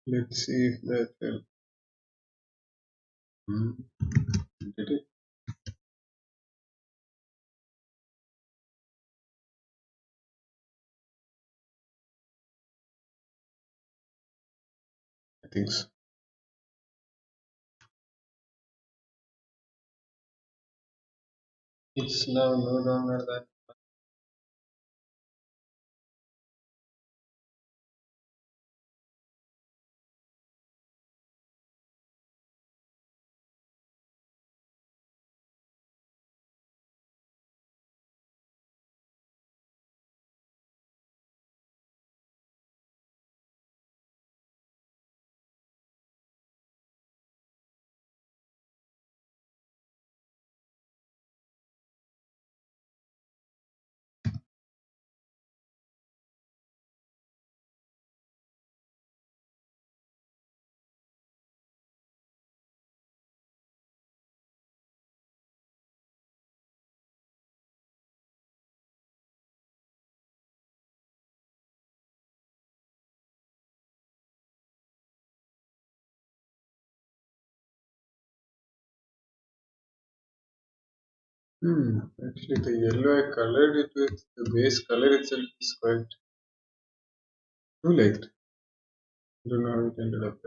Speaker 1: Let's see if that helps. Did it? I think so. It's now no longer that. Actually, the yellow I colored it with the base color itself is quite too light. I don't know how it ended up.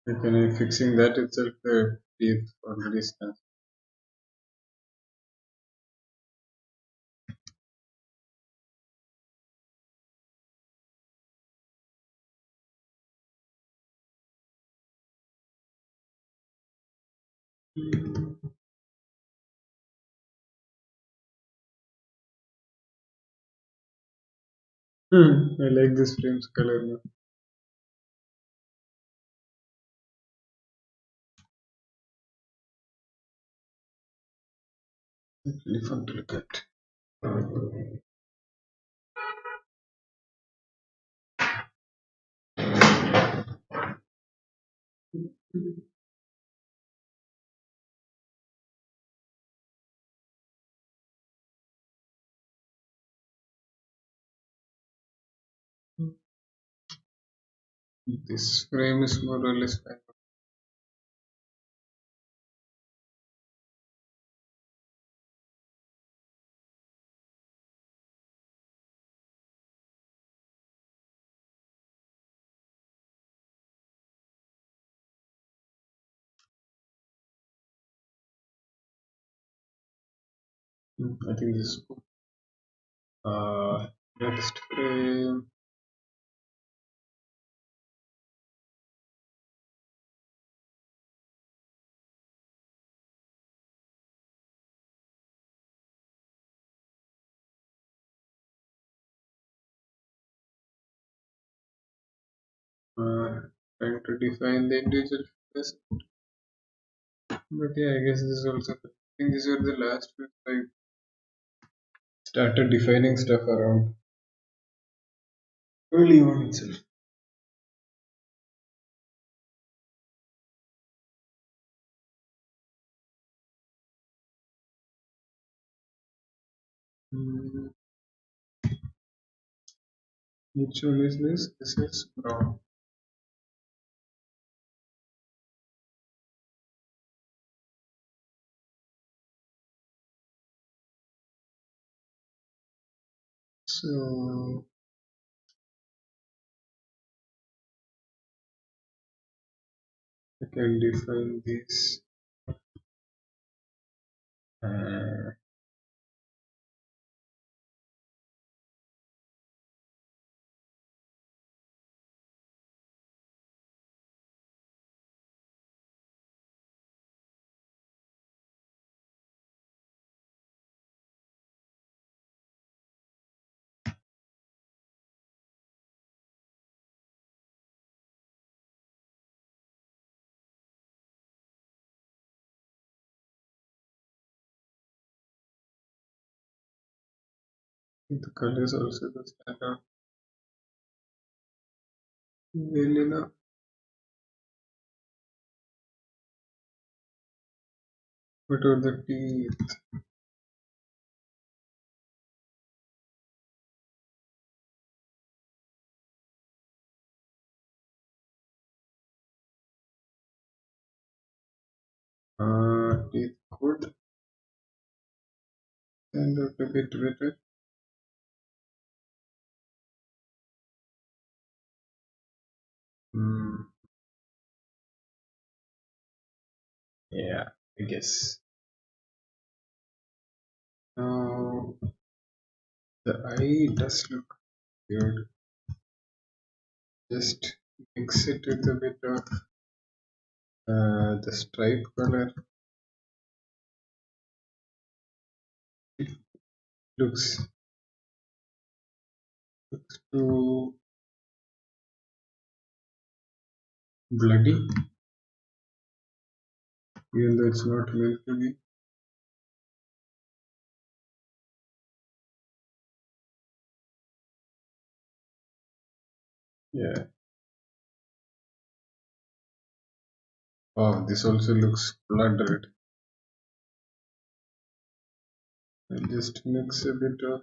Speaker 1: Like when I'm fixing that itself, the teeth already stands. I like this frame's color now. It's really fun to look at. This frame is more or less fine. I think this is cool. Next frame. Trying to define the individual figures. But yeah, I guess this is also. I think these were the last ones I started defining stuff around early on itself. Hmm, which one is this? This is brown. So I can define this. Uh, The color is also the standard. Well, what are the teeth? Teeth could stand out a bit better. Hmm. Yeah, I guess. Now the eye does look weird. Just mix it with a bit of the stripe color. It looks too bloody, even though it's not meant to be. Yeah. Oh, this also looks blood red. I'll just mix a bit of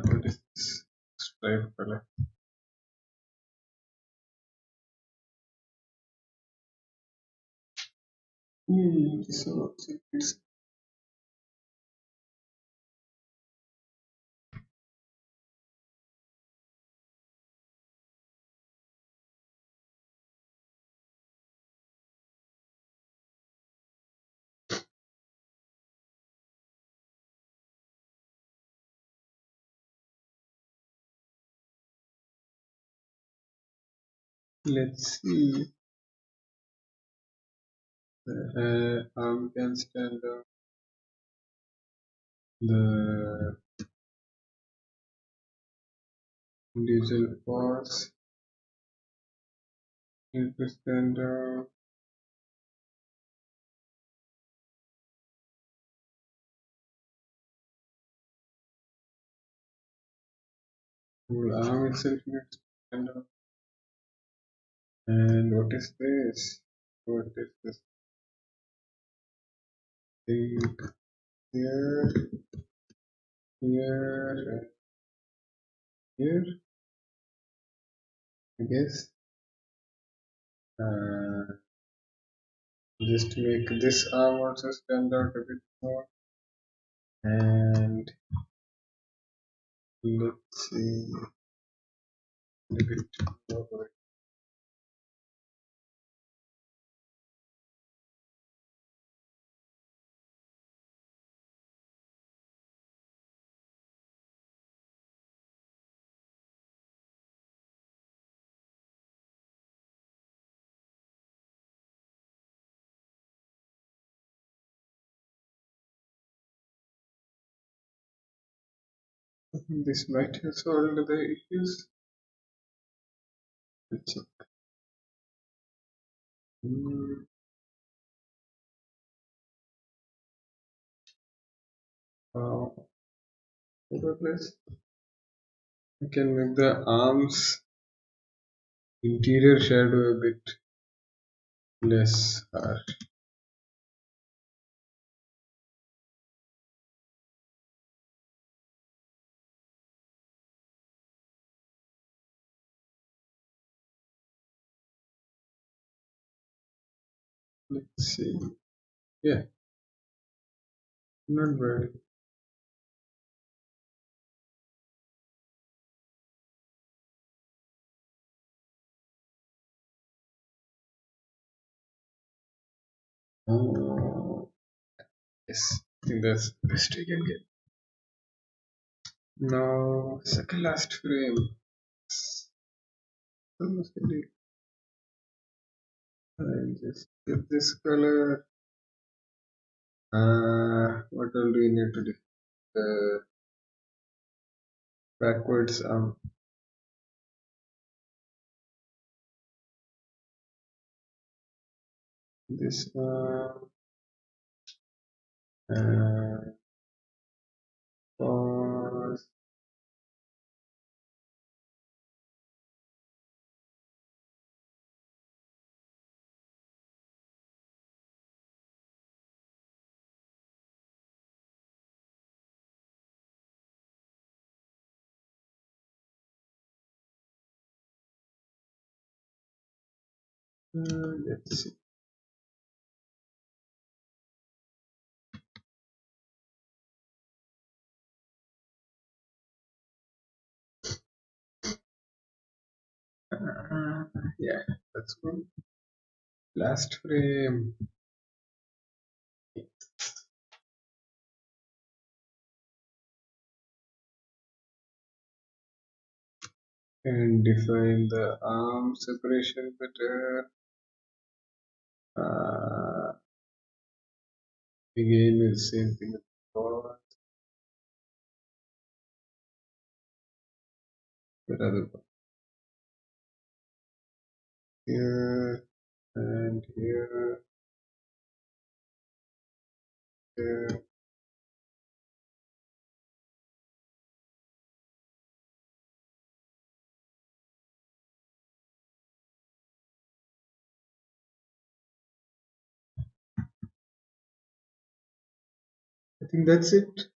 Speaker 1: what is this stripe color? This one also fits. Let's see. The arm can stand up. The individual paws need to stand up. The arm itself needs to stand up. And what is this? What is this thing here, here, here? I guess. Uh, just make this arm also stand out a bit more. And let's see a bit more. This might have solved the issues. Let's check. Hmm, uh, what else? I can make the arms interior shadow a bit less harsh. Let's see. Yeah, not bad. Oh, yes, I think that's the best we can get. Now, second last frame. Almost ready. I'll just get this color. What all do we need to do? The backwards this one. Let's see. Yeah, that's good. Last frame. And define the arm separation better. Again, the same thing. What other one? Here and here. Here. I think that's it.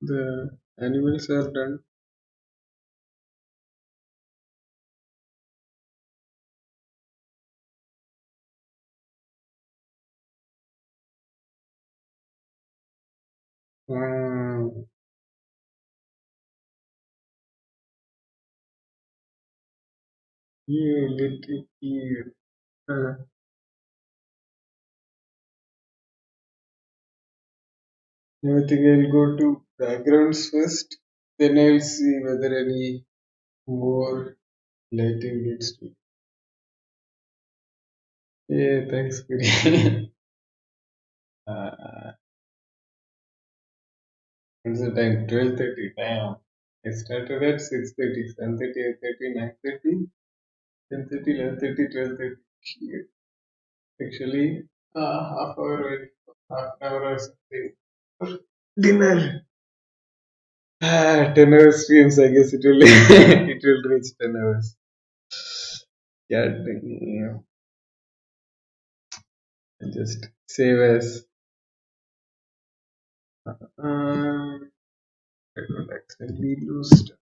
Speaker 1: The animals are done. Um, you little here. I think I'll go to backgrounds first. Then I'll see whether any more lighting needs to. Yeah, thanks, Guri. uh, what's the time? 12:30. Damn. I started at 6:30, 7:30, 8:30, 9:30, 10:30, 11:30, 12:30. Shit. Actually, half hour, half an hour or something. For dinner. 10 hours streams, I guess it will it will reach 10 hours. Yeah, damn. Just save as. I don't accidentally lose stuff.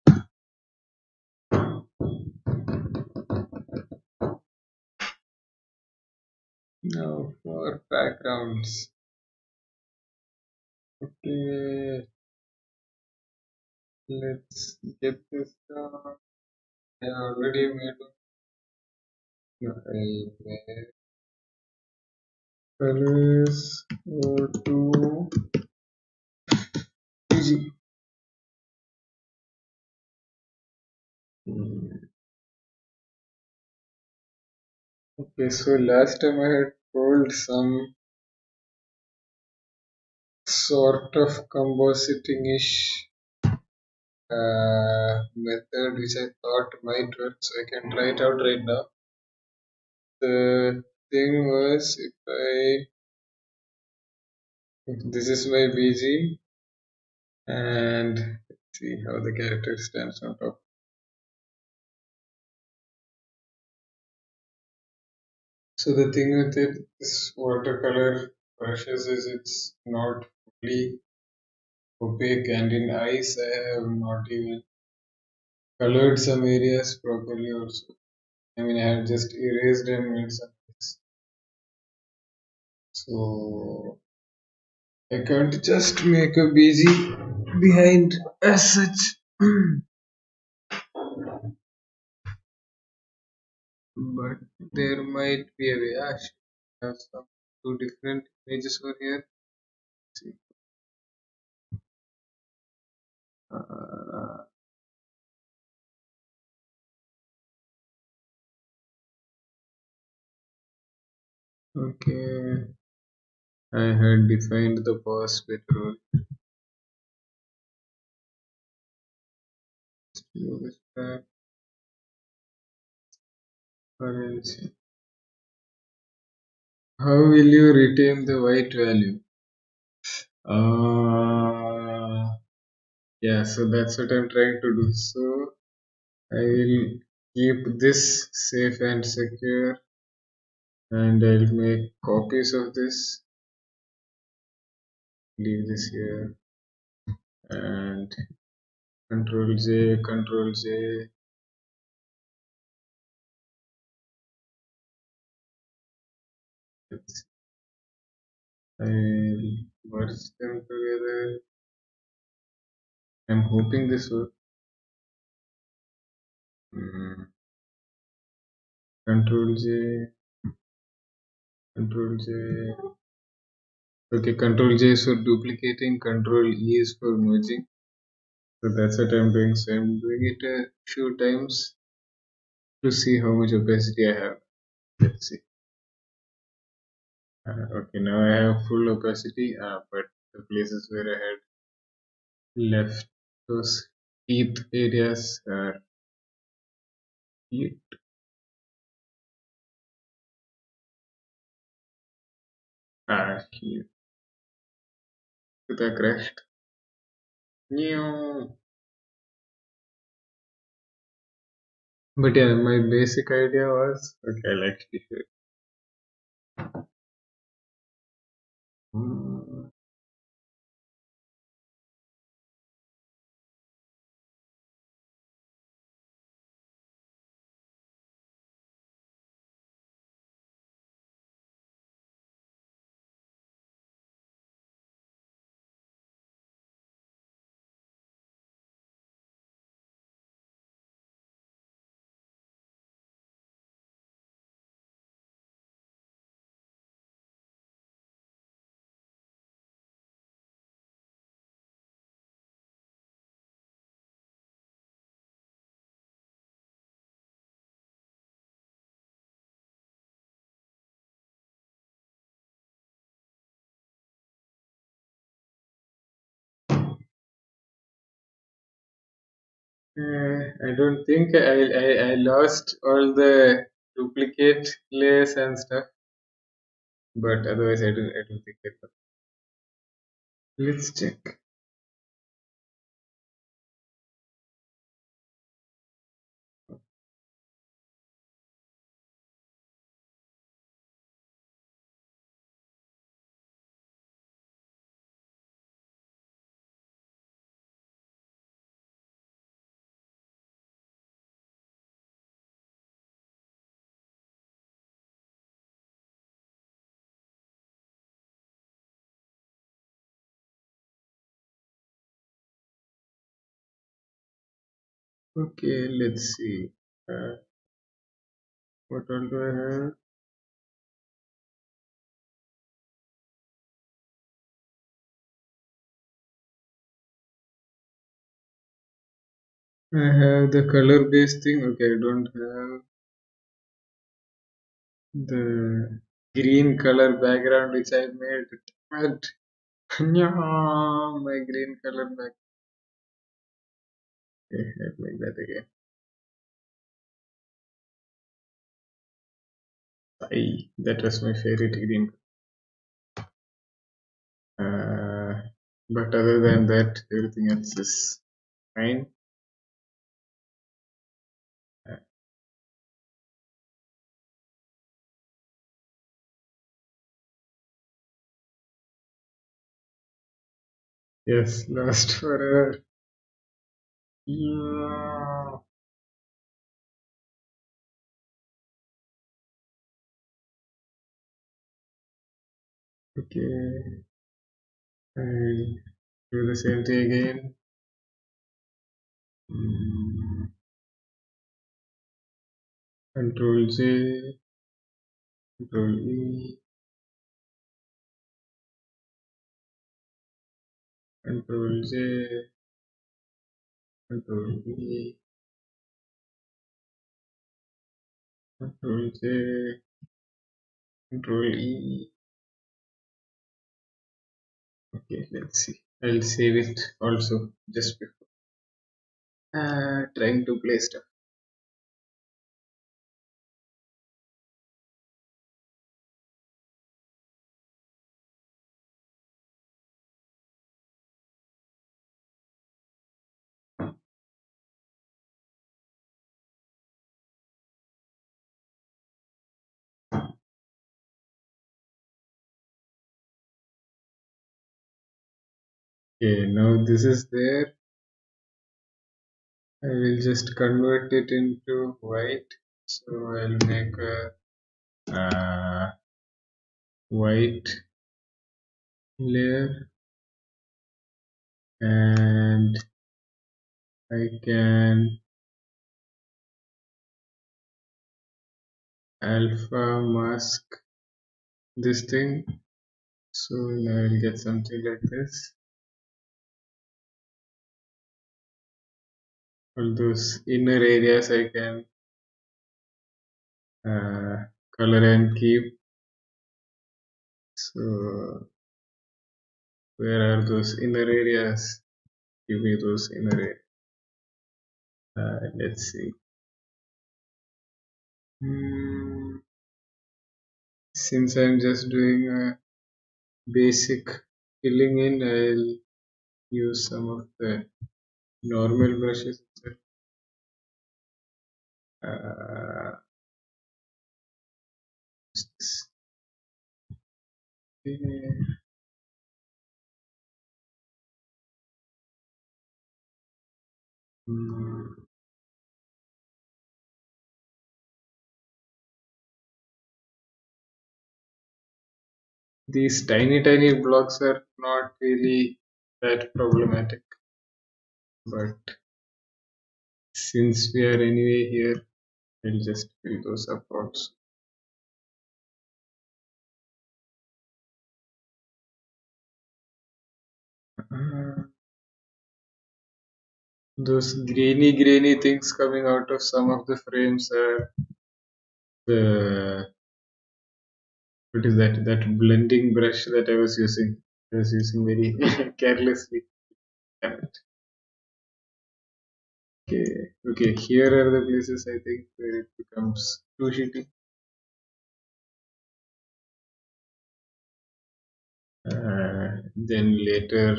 Speaker 1: Now for backgrounds. Okay, let's get this done. I already made no, I made colors go to easy. Okay, so last time I had told some sort of compositing-ish method which I thought might work, so I can try it out right now. The thing was, if this is my BG, and let's see how the character stands on top. So the thing with it, this watercolor brushes is it's not fully opaque, and in eyes I have not even colored some areas properly also. I mean, I had just erased and made some things. So I can't just make a BG behind as such. But there might be a way. I should have some two different images over here. See. Uh, okay, I had defined the pause better. Use back currency. How will you retain the white value? Yeah, so that's what I'm trying to do. So I will keep this safe and secure, and I'll make copies of this. Leave this here and Control J, Control J. Let's I'll merge them together. I'm hoping this will. Mm, Control J, Control J. Okay, Control J is for duplicating, Control E is for merging. So that's what I'm doing. So I'm doing it a few times to see how much opacity I have. Let's see. Okay, now I have full opacity, but the places where I had left those teeth areas are here. Here. Krita crashed. Meow. But yeah, my basic idea was okay. I'll actually show it. Mm, I don't think I lost all the duplicate layers and stuff, but otherwise I don't think I got. Let's check. Okay, let's see. Uh, what all do I have? I have the color based thing. Okay, I don't have the green color background which I made. But no, my green color back. Okay, I'll make that again. That was my favorite green. Uh, but other than that, everything else is fine. Uh, yes, lost forever. Yeah. Okay, I'll do the same thing again. Mm, Control J, Control E, Control J, Control E, Control J, Control E. Okay, let's see. I'll save it also just before trying to play stuff. Okay, now this is there. I will just convert it into white. So I'll make a white layer, and I can alpha mask this thing. So now I'll get something like this. All those inner areas I can color and keep. So where are those inner areas? Give me those inner areas. Let's see. Since I'm just doing a basic filling in, I'll use some of the normal brushes. Uh, mm, these tiny blocks are not really that problematic, but since we are anyway here, I'll just fill those up also. Those grainy things coming out of some of the frames are the what is that blending brush that I was using. I was using very carelessly. Damn it. Okay, here are the places I think where it becomes too shitty. Then later,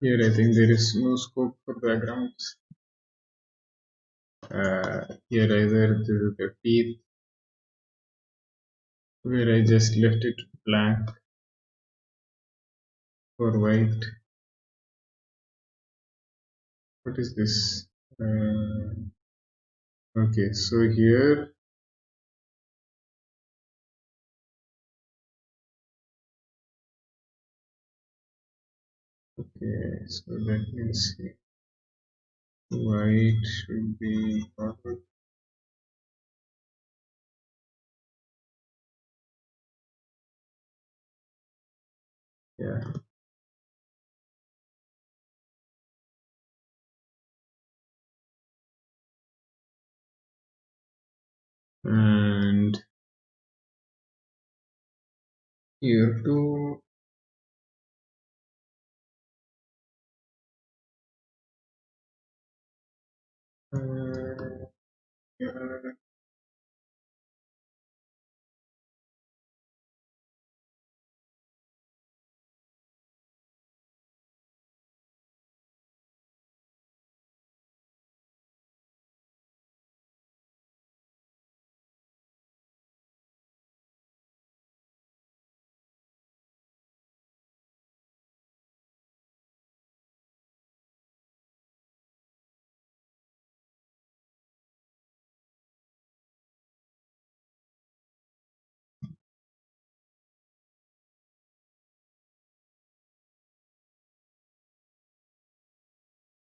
Speaker 1: here I think there is no scope for backgrounds. Here either this is the teeth where I just left it blank for white. What is this? Okay, so here okay, so let me see. White should be forward. Yeah. And here too. Yeah.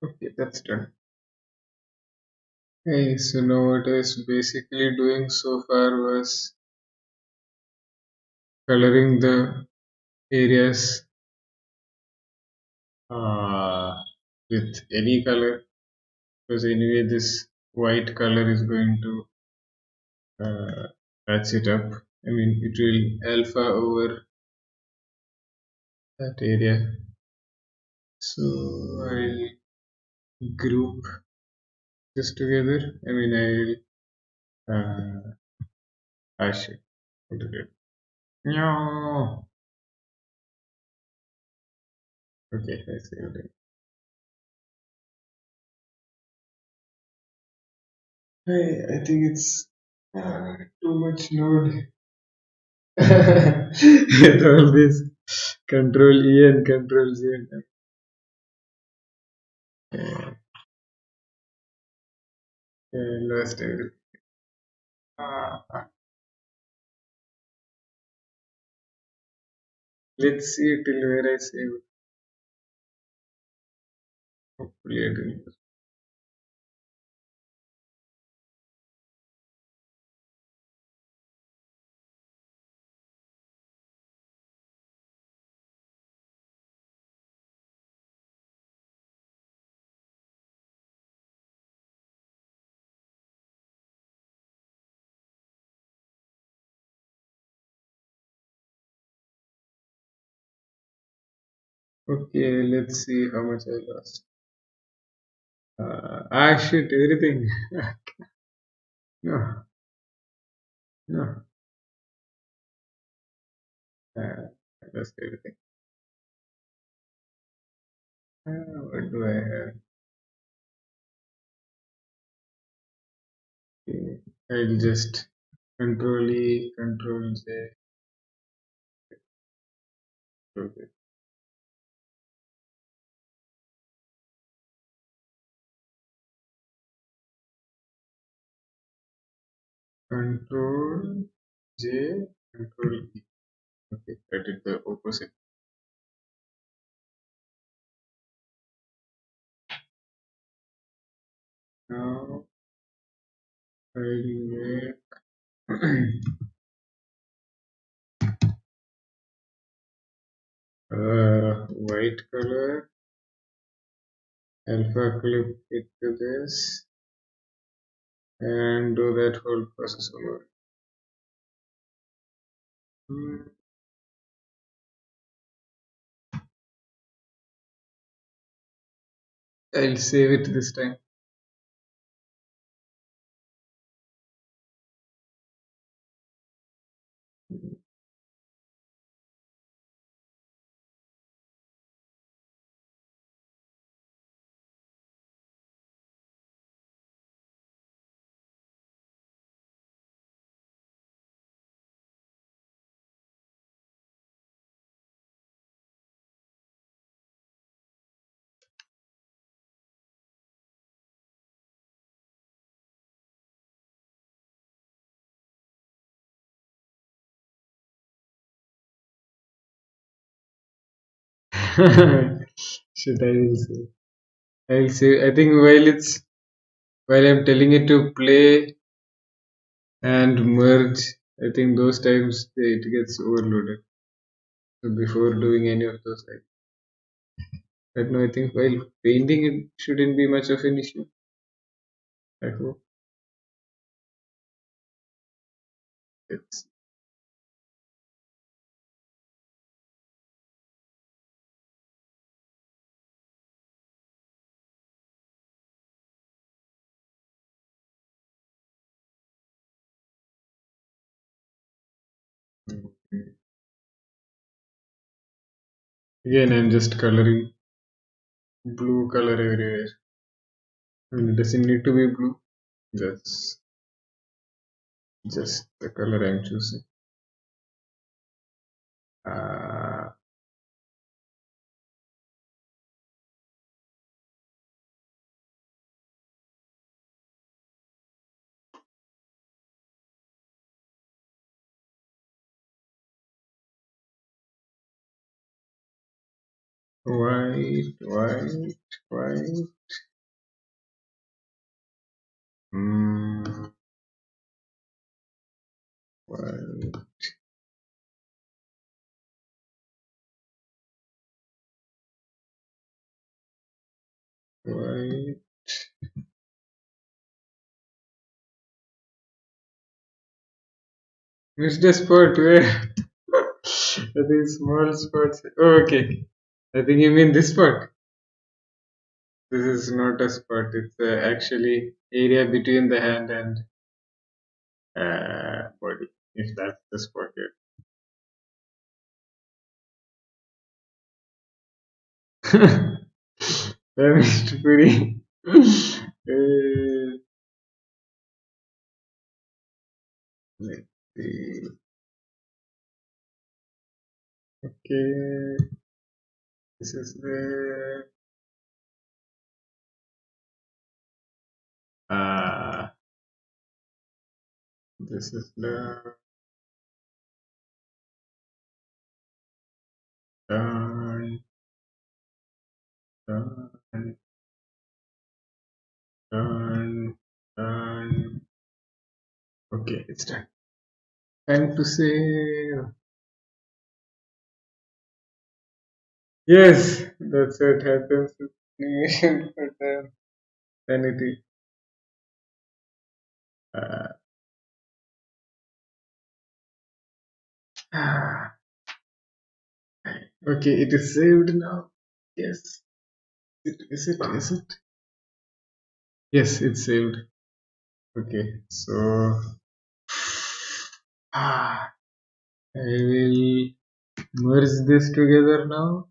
Speaker 1: Okay, that's done. Hey, so now what I was basically doing so far was coloring the areas uh, with any color because anyway this white color is going to patch it up. I mean it will alpha over that area. So I'll group this together. I mean I shit. What did it? No. Okay, I saved it. I think it's too much load. With all this control E and control Z. Lost everything. Let's see till where I save. Hopefully, I didn't. Okay, let's see how much I lost. Shit, everything. No, no. I lost everything. What do I have? Okay. I'll just control E, control J. Okay. Control J, control E. Okay, I did the opposite. Now I'll make white color, alpha clip it to this, and do that whole process over. Hmm, I'll save it this time. Should I will save? I'll save. I think while I'm telling it to play and merge, I think those times it gets overloaded. So before doing any of those, but no, I think while painting it shouldn't be much of an issue. I hope it's again. I'm just coloring blue color everywhere. And it doesn't need to be blue. That's just the color I'm choosing. Uh, white, white, white. Mm, white, white. Missed a spot where I think small spots. Oh, okay. I think you mean this spot. This is not a spot. It's actually area between the hand and body. If that's the spot here. Mr. Puri. Let's see. Okay. This is the. Uh, this is the. Okay, it's done. Time to say yes. That's what happens with animation, but sanity. Uh, okay, it is saved now. Yes. Is it? Is it? Yes, it's saved. Okay, so I will merge this together now.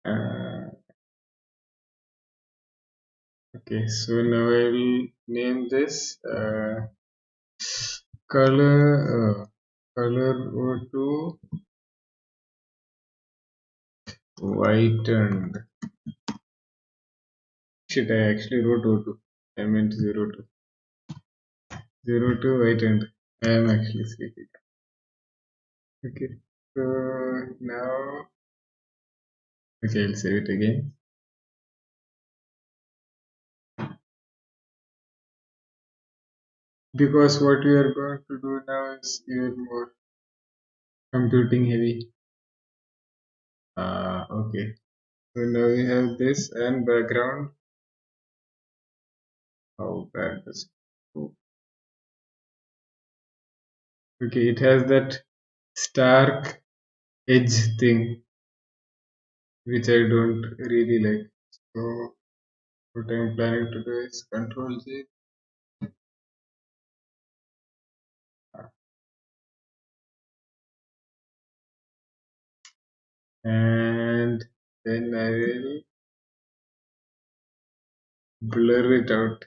Speaker 1: Uh, okay, so now I will name this color O2 whitened. Shit, I actually wrote O2. I meant 02. 02 whitened. I am actually sleeping. Okay, so now, okay, I'll save it again. Because what we are going to do now is even more computing heavy. Okay. So now we have this and background. How bad does it go? Okay, it has that stark edge thing which I don't really like. So what I'm planning to do is Control J and then I will blur it out.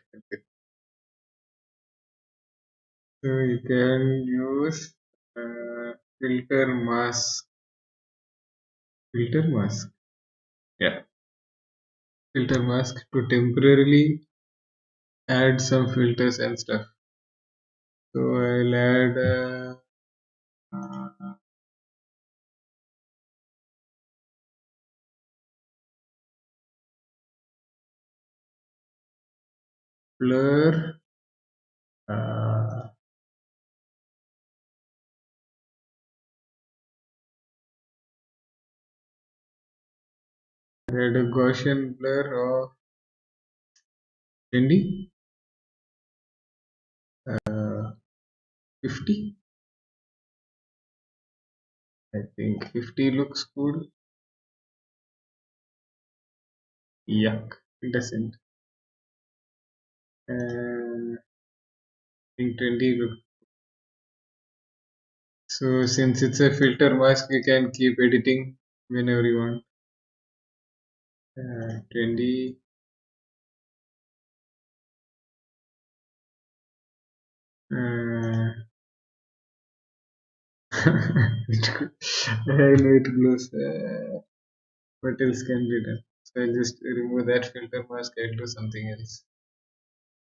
Speaker 1: So you can use filter mask. Filter mask. Yeah, filter mask to temporarily add some filters and stuff. So I'll add blur. Uh, add a Gaussian blur of 20, 50. I think 50 looks good. Yuck, it doesn't. I think 20 looks. So since it's a filter mask, you can keep editing whenever you want. 20. Uh, I know it glows. What else can be done? So I'll just remove that filter mask and do something else.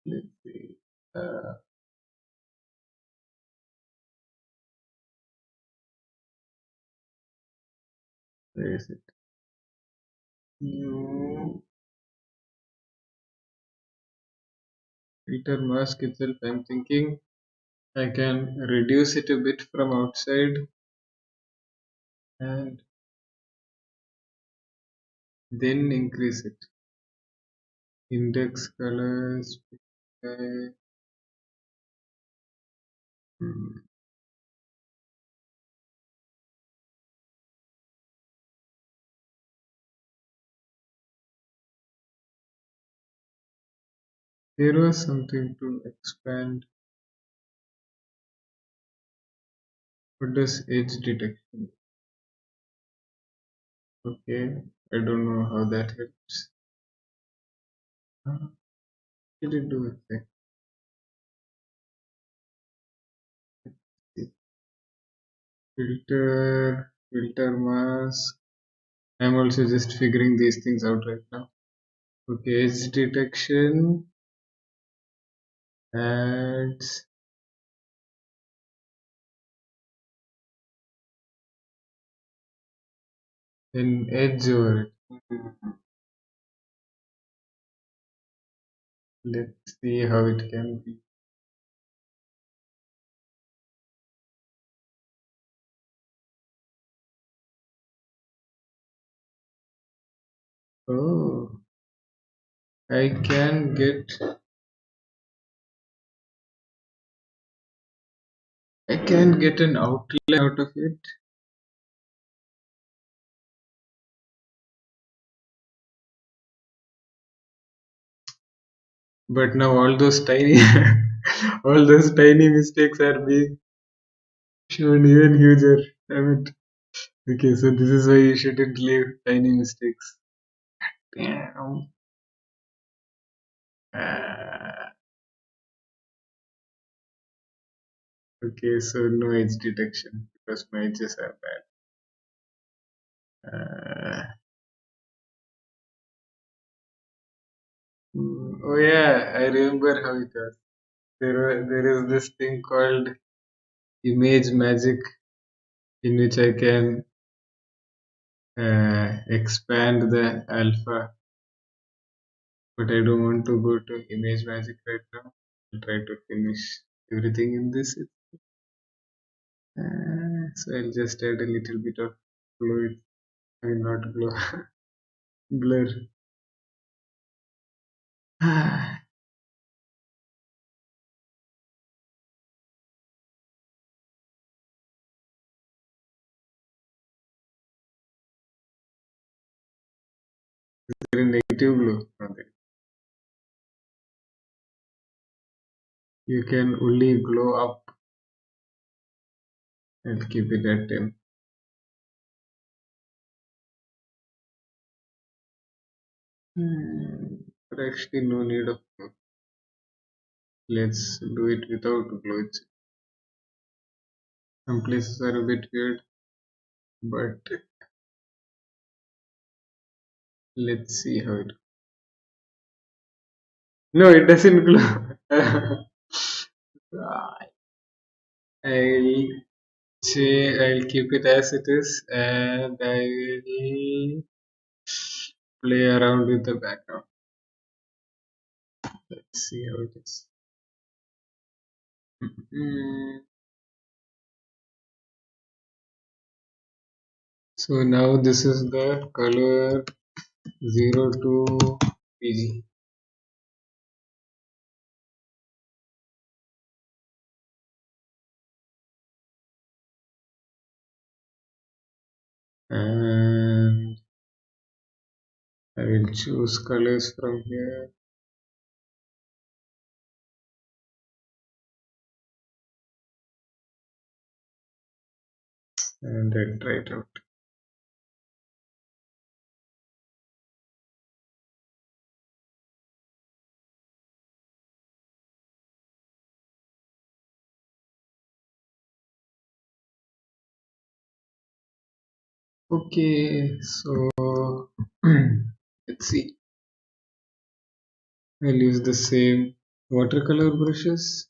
Speaker 1: Let's see. Where is it? New filter mask itself. I'm thinking I can reduce it a bit from outside and then increase it. Index colors. Uh, hmm. There was something to expand. What does edge detection? Okay, I don't know how that helps. What did it do exactly? Filter mask. I'm also just figuring these things out right now. Okay, edge detection adds an edge over it. Let's see how it can be. Oh, I can get I can get an outline out of it, but now all those tiny all those tiny mistakes are being shown even huger. Damn it. Okay, so this is why you shouldn't leave tiny mistakes. Damn. Ah, okay, so no edge detection because my edges are bad. Oh yeah, I remember how it was. There is this thing called image magic in which I can expand the alpha, but I don't want to go to image magic right now. I'll try to finish everything in this. So I'll just add a little bit of glow. I mean, not glow, blur. Very negative glow. Okay. You can only glow up. I'll keep it at 10. But actually, no need of glow. Let's do it without glow. Some places are a bit weird, but let's see how it. No, it doesn't glow. I'll I'll keep it as it is, and I will play around with the background. Let's see how it is. Mm. So now this is the color 02 PG. And I will choose colors from here and I'll try it out. Okay, so let's see. I'll use the same watercolor brushes,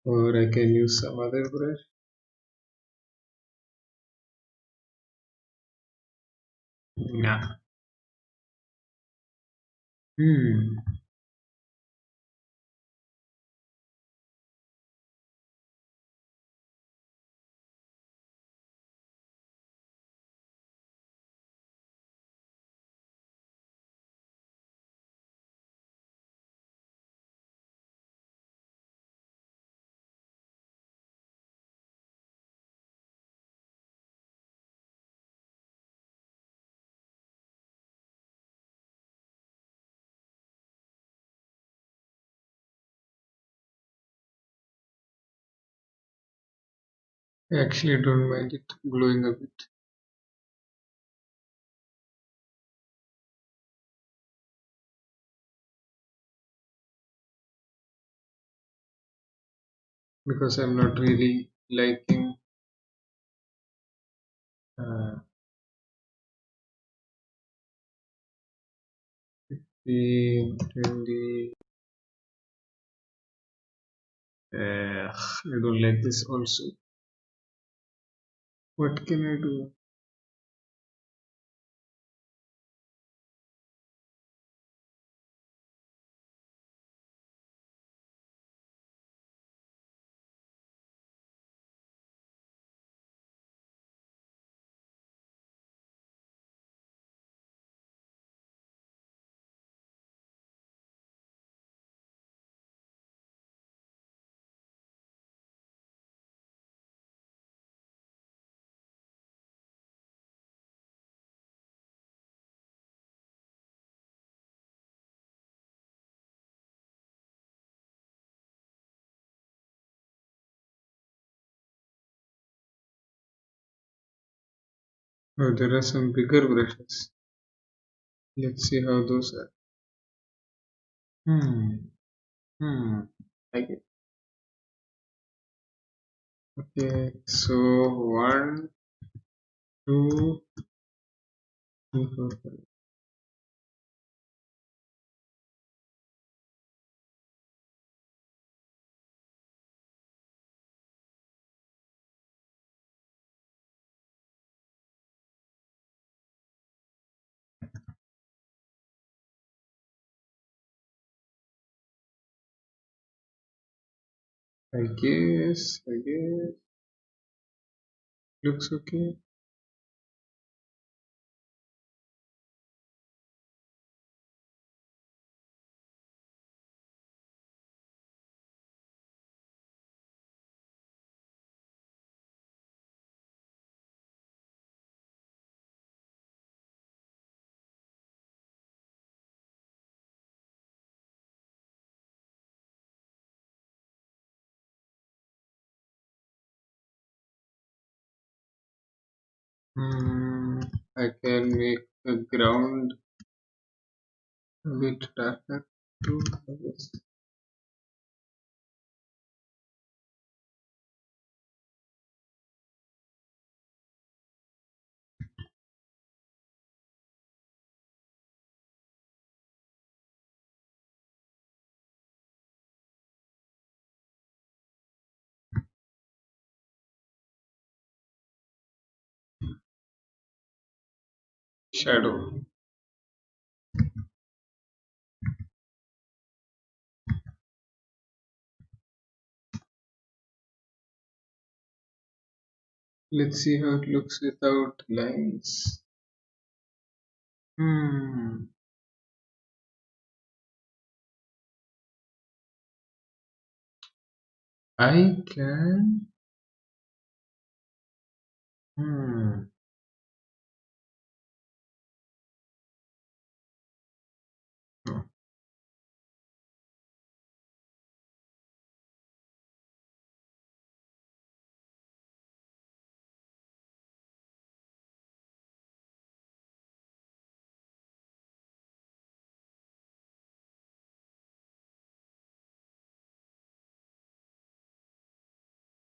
Speaker 1: or I can use some other brush. Yeah. Hmm. I actually don't mind it glowing a bit because I'm not really liking uh, the I don't like this also. What can I do? Oh, there are some bigger brushes. Let's see how those are. Hmm. Hmm. Like it. Okay. So one, two, three, four, five. I guess looks okay. Hmm. I can make the ground a bit darker too. I guess. Shadow. Let's see how it looks without lines. Hmm. I can. Hmm. No,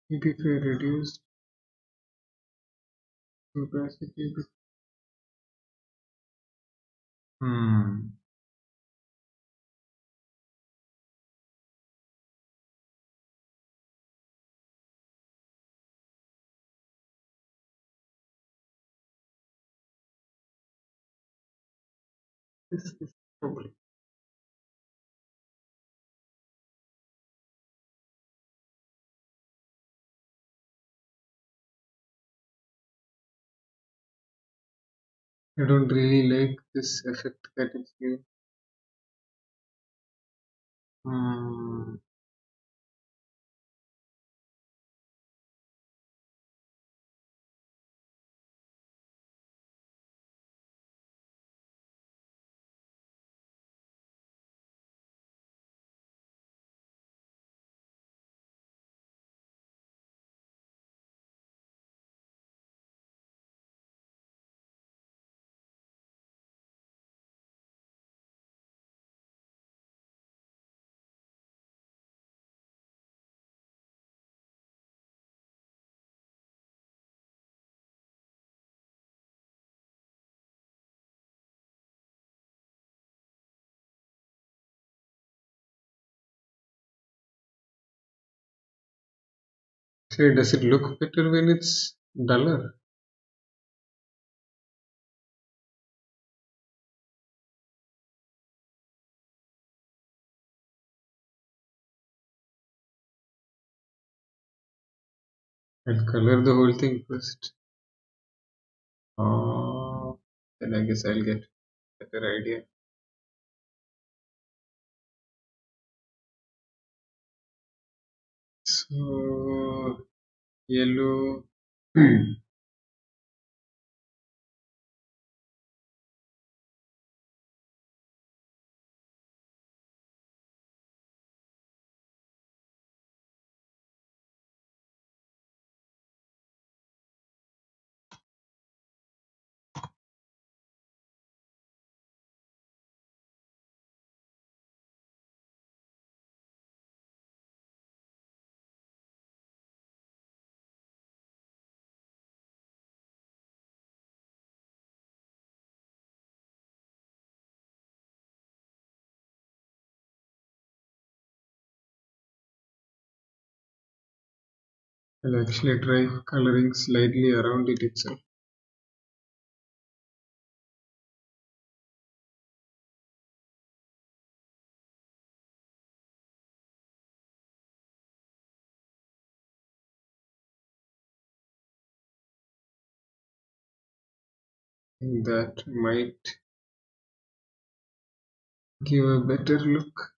Speaker 1: maybe if I reduce opacity. Hmm. This is probably. I don't really like this effect that is here. Hmm. Say, does it look better when it's duller? I'll color the whole thing first. Oh, then I guess I'll get a better idea. So, yellow. I'll actually try coloring slightly around it itself. That might give a better look.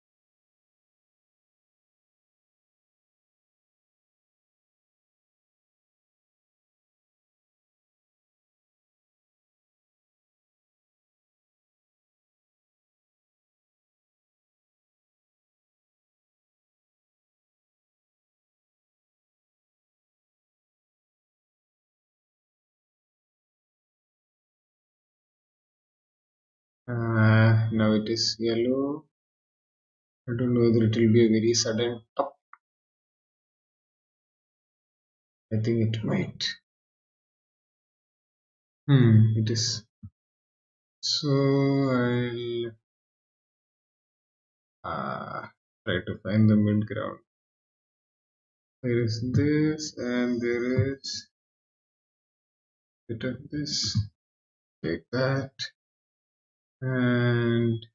Speaker 1: Now it is yellow. I don't know whether it will be a very sudden top. I think it might. It is. So I'll try to find the mid ground. There is this and there is bit of this. Take that and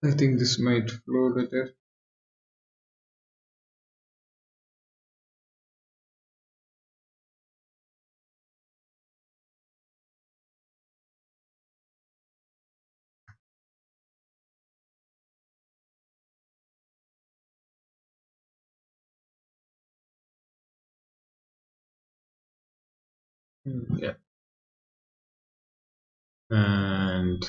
Speaker 1: I think this might flow better. Yeah. And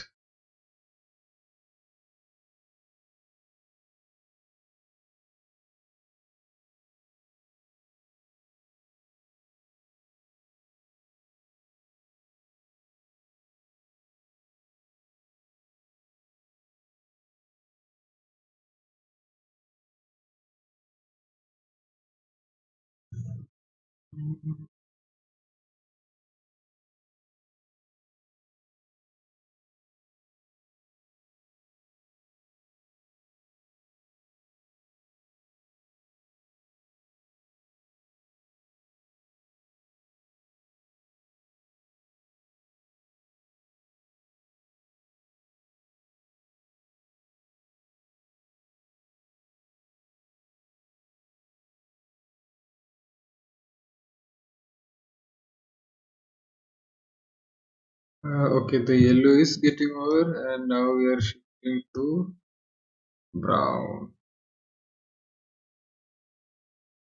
Speaker 1: okay, the yellow is getting over and now we are shifting to brown.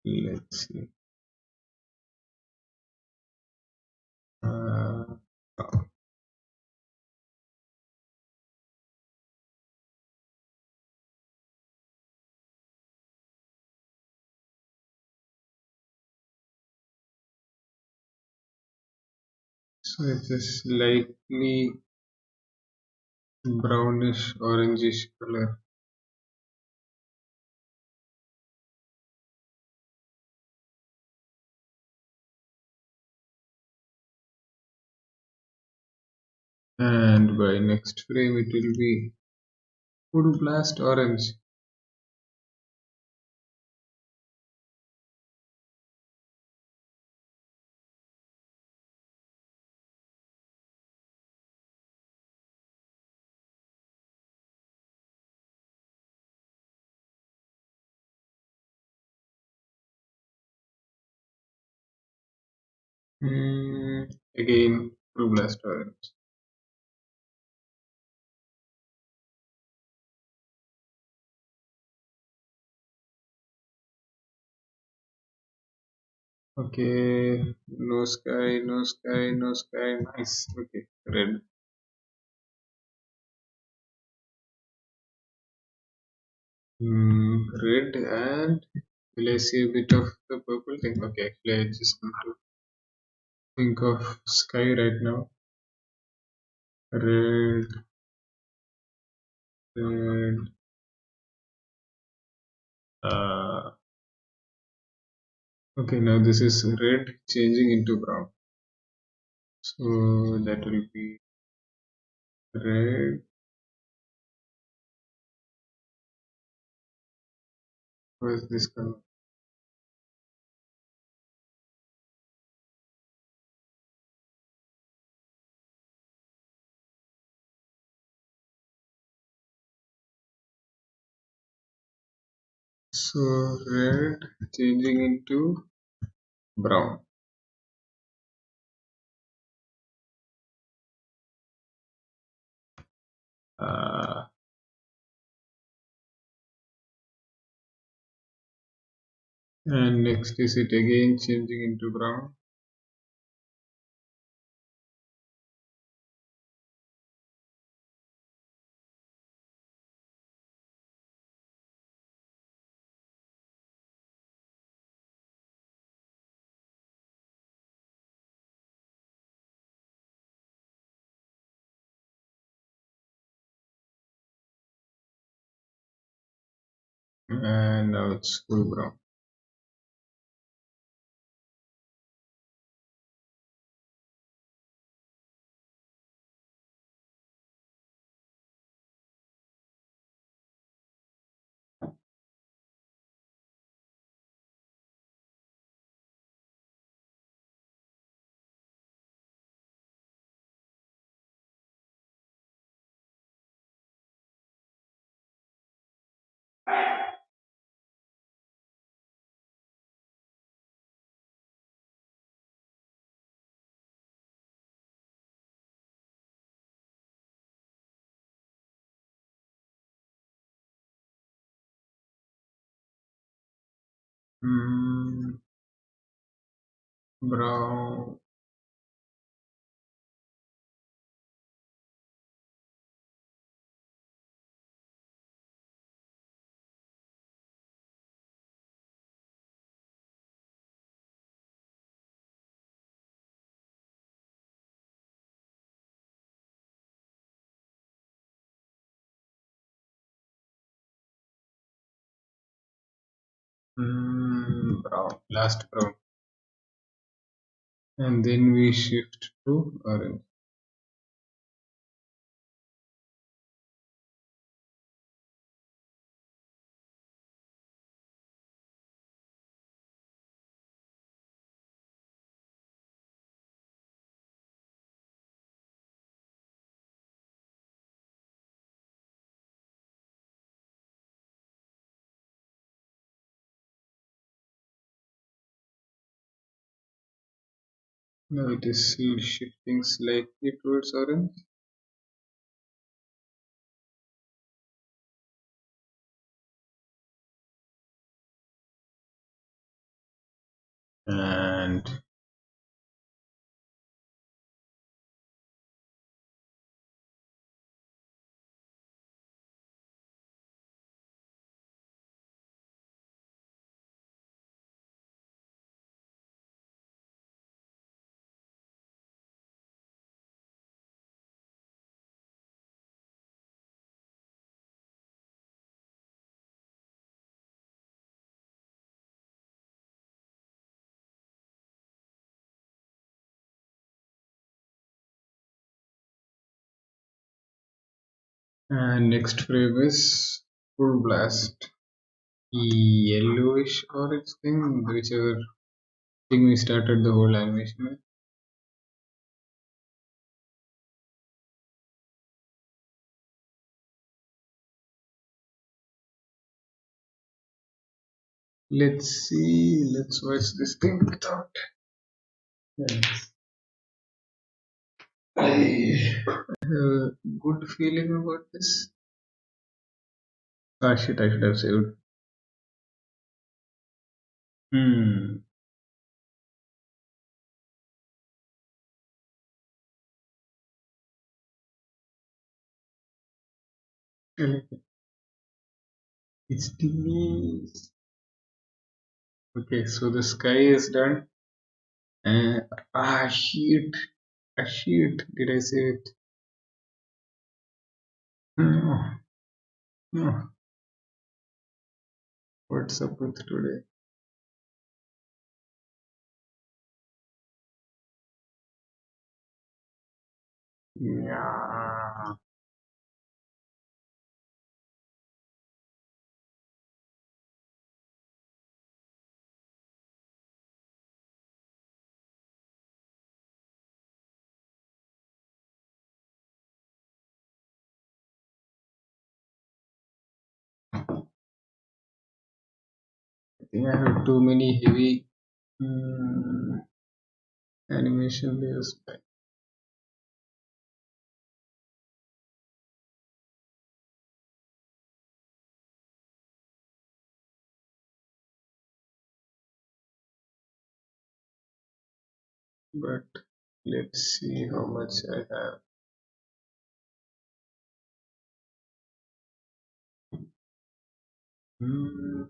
Speaker 1: Let's see. Uh, so it is slightly brownish orangish color. And by next frame it will be Voodoo Blast orange. Hmm, again Voodoo Blast orange. Okay, no sky, no sky, no sky. Nice. Okay, red. Red and will I see a bit of the purple thing? Okay, actually I just need to think of sky right now. Red, red. Uh, okay, now this is red changing into brown. So that will be red. Was this color? So red changing into brown. Uh, and next is it again changing into brown. And now it's full brown. Mm, brown. Brown. Last brown. And then we shift to orange. Now it is shifting slightly towards orange. And next frame is full blast. Yellowish orange thing, whichever thing we started the whole animation with. Let's see, let's watch this thing without. Yes. I have a good feeling about this. Ah shit, I should have saved. Hmm. I like it. It's teeny. Okay, so the sky is done. Uh, shit. Ah shit. Did I say it? No. No. What's up with today? Yeah. think I have too many heavy mm, animation layers, but let's see how much I have. Mm,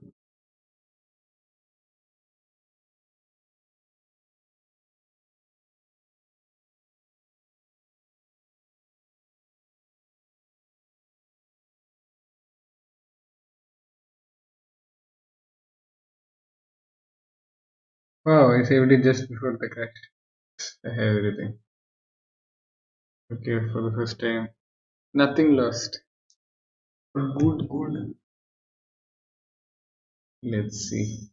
Speaker 1: wow, I saved it just before the crash. I have everything. Okay, for the first time. Nothing lost. Good, good. Let's see.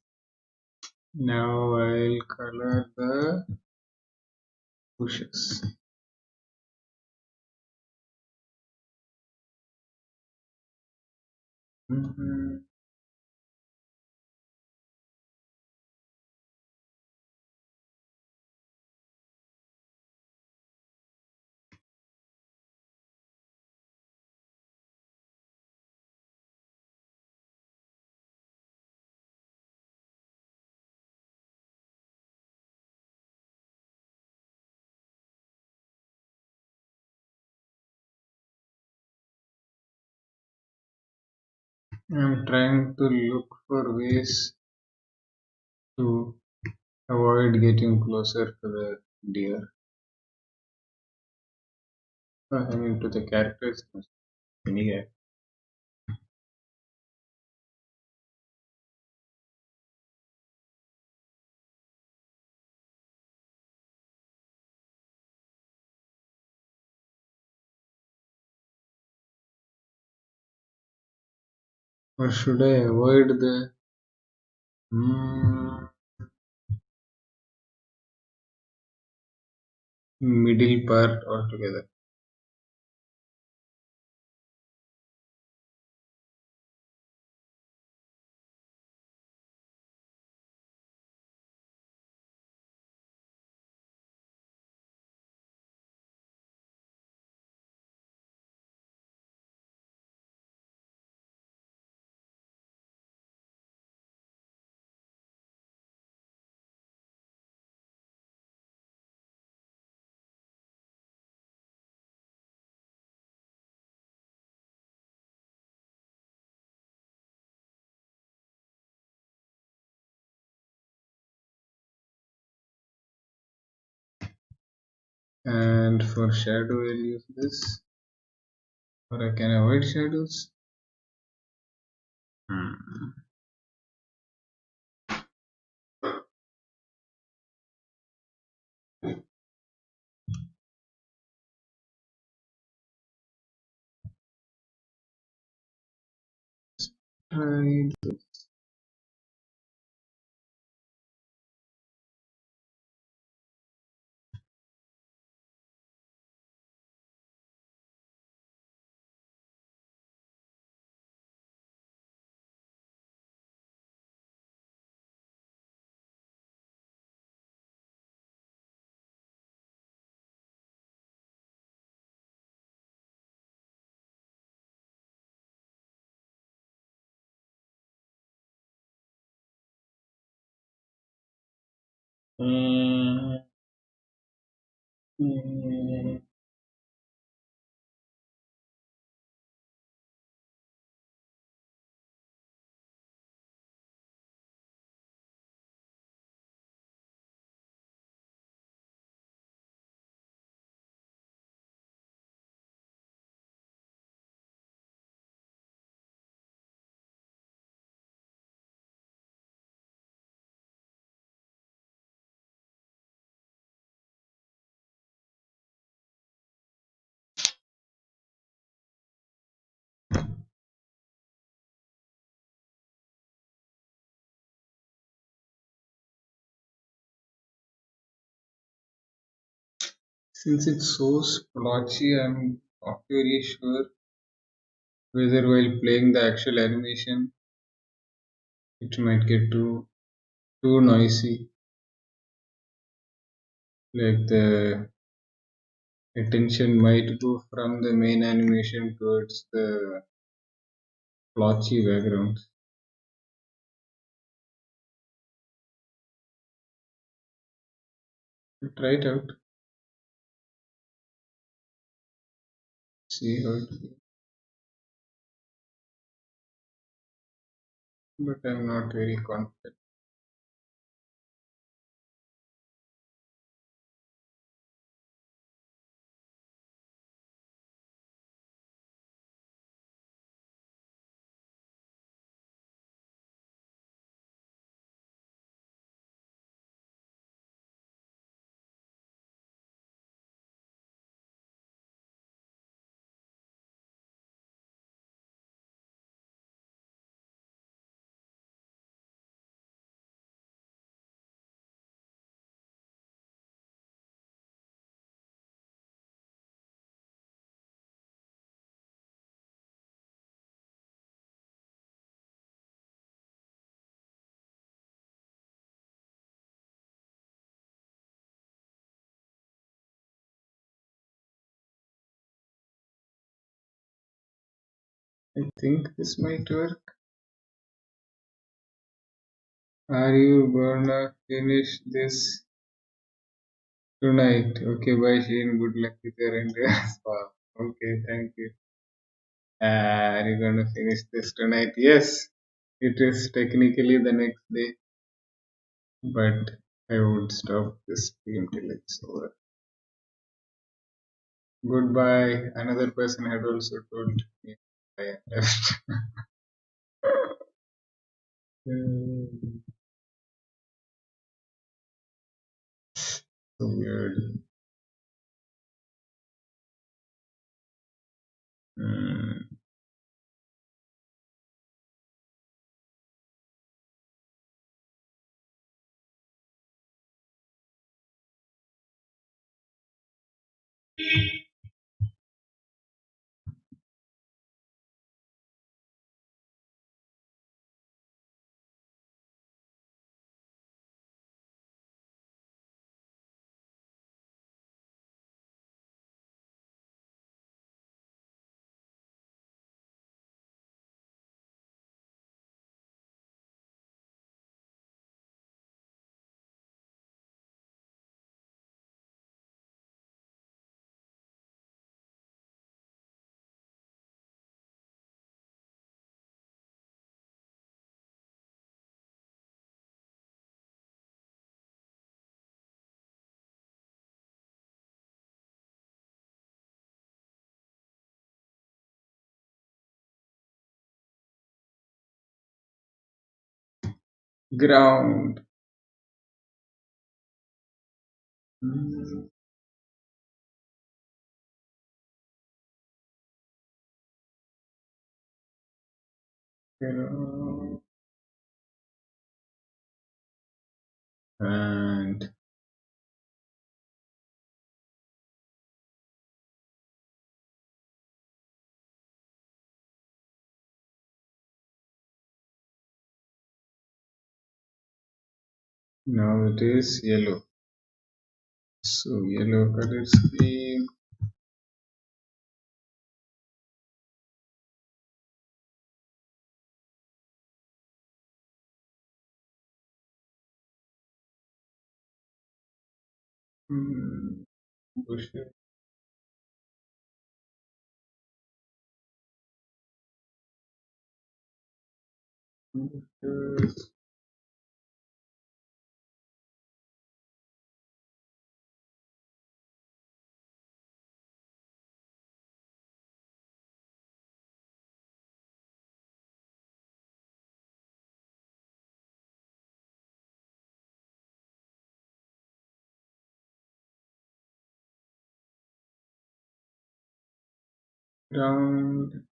Speaker 1: Now I'll color the bushes. Mhm. I'm trying to look for ways to avoid getting closer to the deer. I mean, to the characters. Any or should I avoid the mm, middle part altogether? And for shadow, I'll use this. Or I can avoid shadows. Hmm. Try. Mm, mm, Since it's so splotchy, I'm not very sure whether while playing the actual animation it might get too noisy, like the attention might go from the main animation towards the blotchy background. Try it out, see how it feels. But I'm not very confident. I think this might work. Are you gonna finish this tonight? Okay, bye Shane. Good luck with your endeavors. Wow. Okay, thank you. Are you gonna finish this tonight? Yes, it is technically the next day, but I would stop this stream till it's over. Goodbye. Another person had also told me I left. So weird. Hmm. Ground. Hmm. Ground. And now it is yellow. So yellow color scheme. Hmm. Bushes. Bushes. Ground.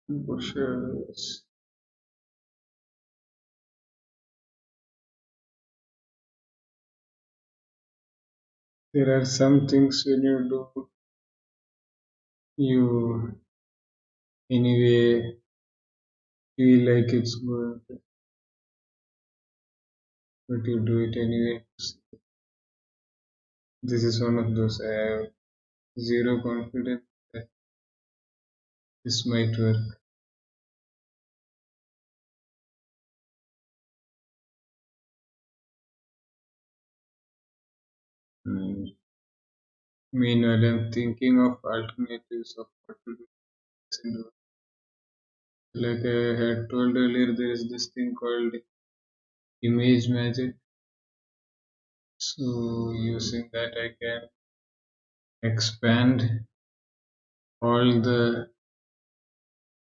Speaker 1: bushes. There are some things when you do, you anyway feel like it's good, but you do it anyway. This is one of those. I have zero confidence that this might work. Mm. Meanwhile, I'm thinking of alternatives of what to do. Like I had told earlier, there is this thing called image magic. So using that, I can expand all the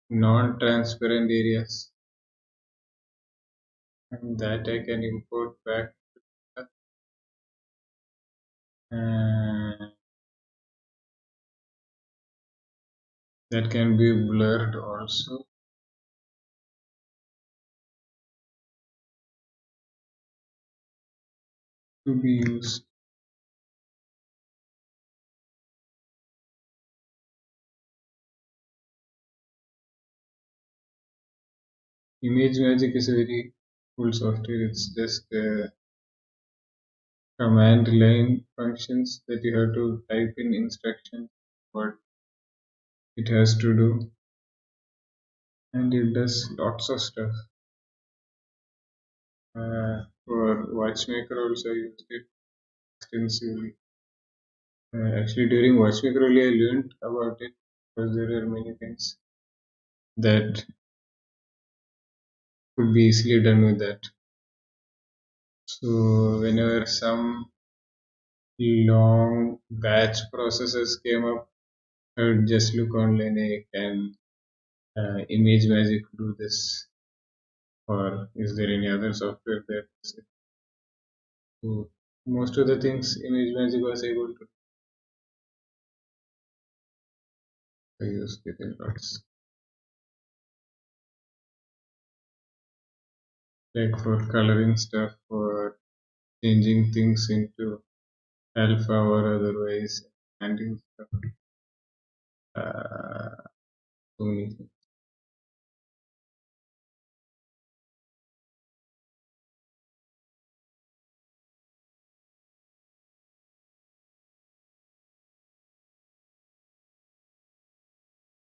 Speaker 1: non-transparent areas, and that I can import back, and that can be blurred also to be used. Image magic is a very cool software. It's just command line functions that you have to type in instructions what it has to do, and it does lots of stuff. For Watchmaker also I used it extensively. Actually, during Watchmaker only I learned about it because there are many things that could be easily done with that. So whenever some long batch processes came up, I would just look online. I can Image Magic do this, or is there any other software that does it? So most of the things Image Magic was able to use within lots. Like for coloring stuff, for changing things into alpha or otherwise, handling stuff. Uh, so many things.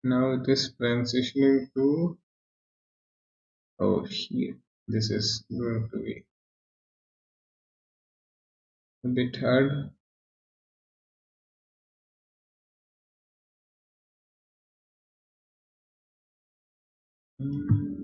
Speaker 1: Now it is transitioning to, oh shit, this is going to be a bit hard. Mm.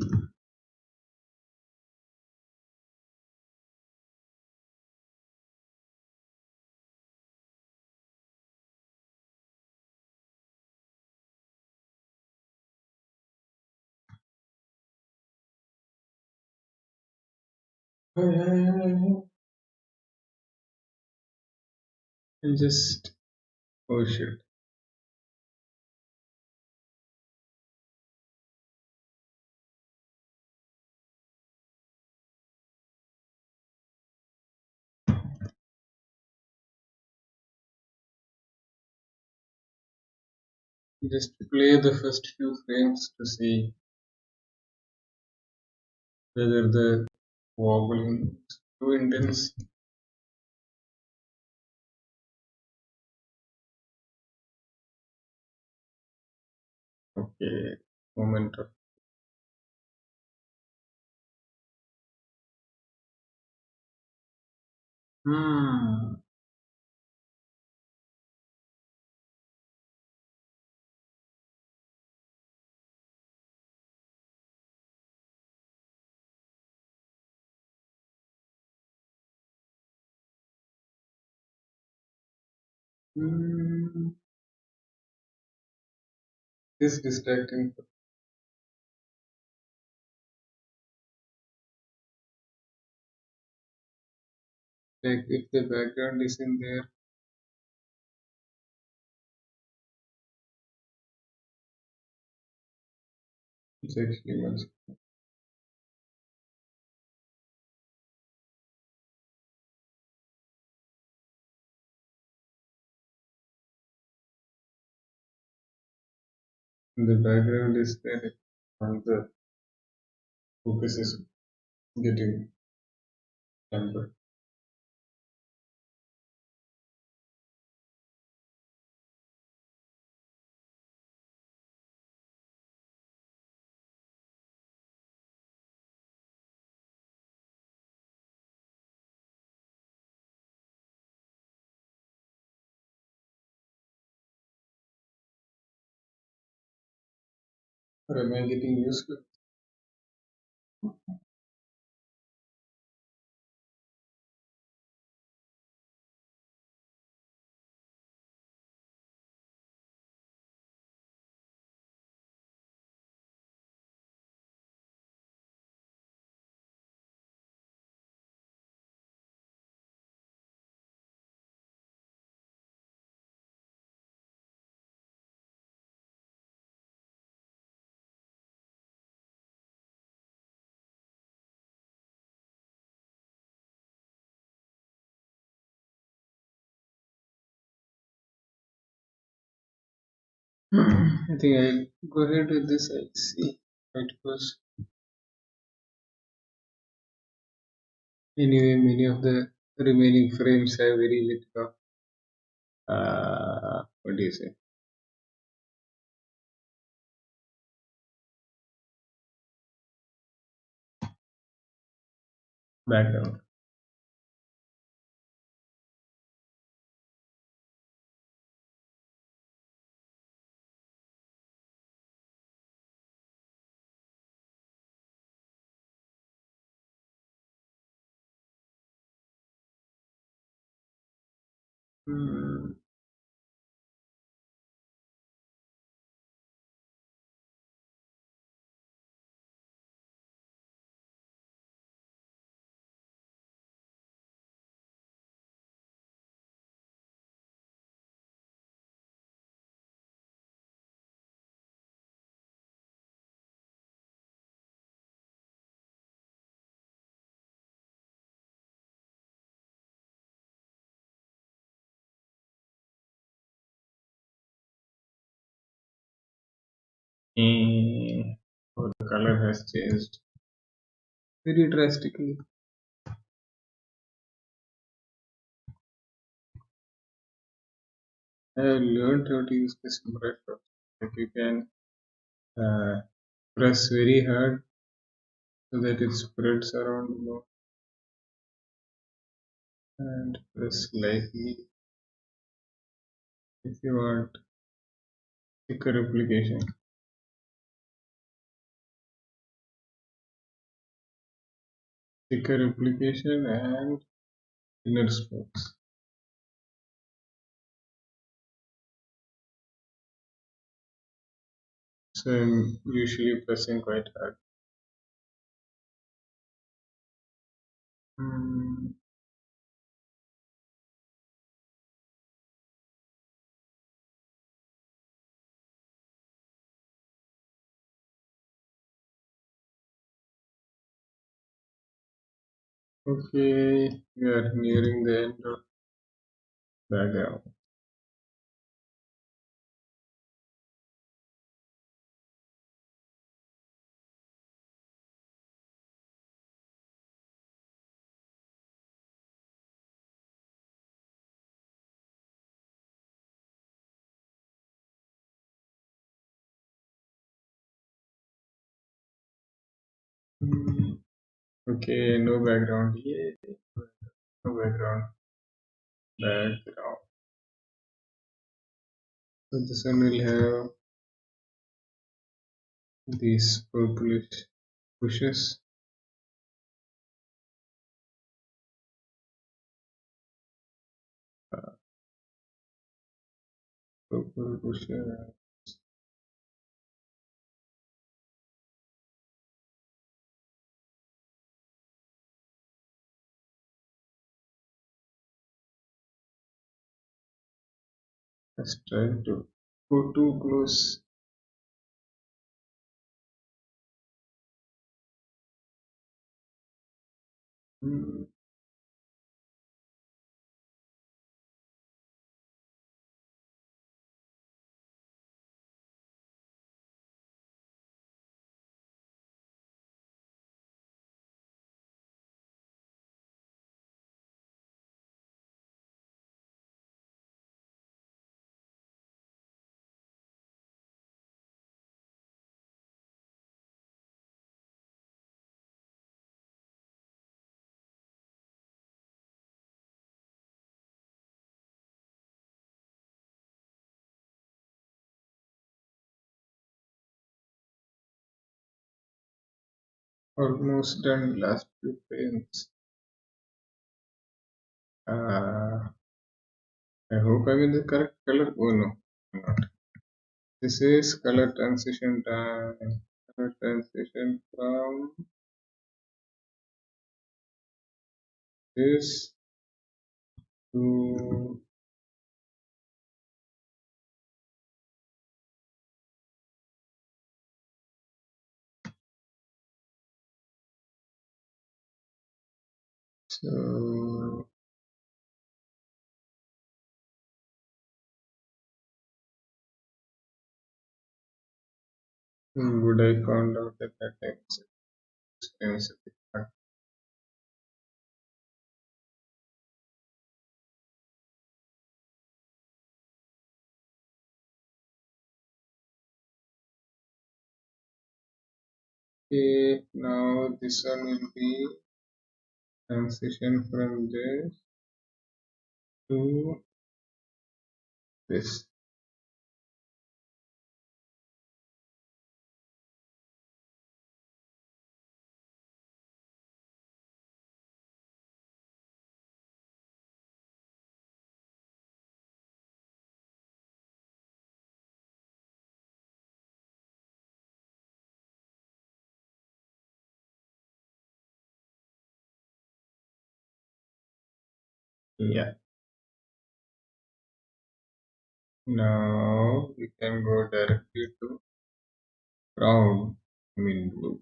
Speaker 1: And just, oh shit. Just play the first few frames to see whether the wobbling is too intense. Okay, moment of. Hmm. Hmm. This distracting. Like if the background is in there. It's actually much. The background is there and the focus is getting tempered. Or am I getting used to? I think I'll go ahead with this. I'll see how it goes. Anyway, many of the remaining frames have very little of what do you say? Background. Hmm. Oh, the color has changed very drastically. I have learned how to use this brush. Like you can uh, press very hard so that it spreads around more and press lightly if you want thicker application. Thicker application and inner spokes. So I'm usually pressing quite hard. Hmm. Okay, we are nearing the end of background. Hmm. Okay, no background. Yay. No background. Background. So this one will have these purplish bushes. Purple bushes. Just trying to go too close. Hmm, almost done. Last few frames. I hope I'm in the correct color. Oh no, I'm not. This is color transition time. Color transition from this to so. Would I found out that that expensive? Okay, now this one will be transition from this to this. Yeah. Now we can go directly to brown. I mean blue.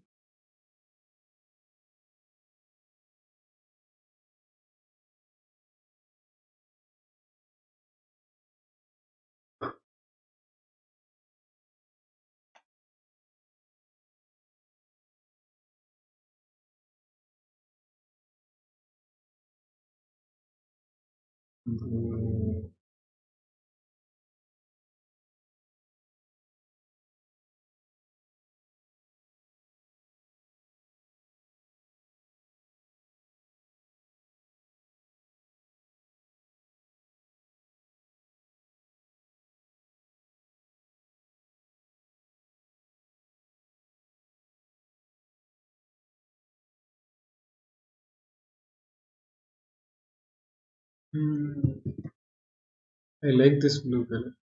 Speaker 1: Blue. Hmm. I like this blue color.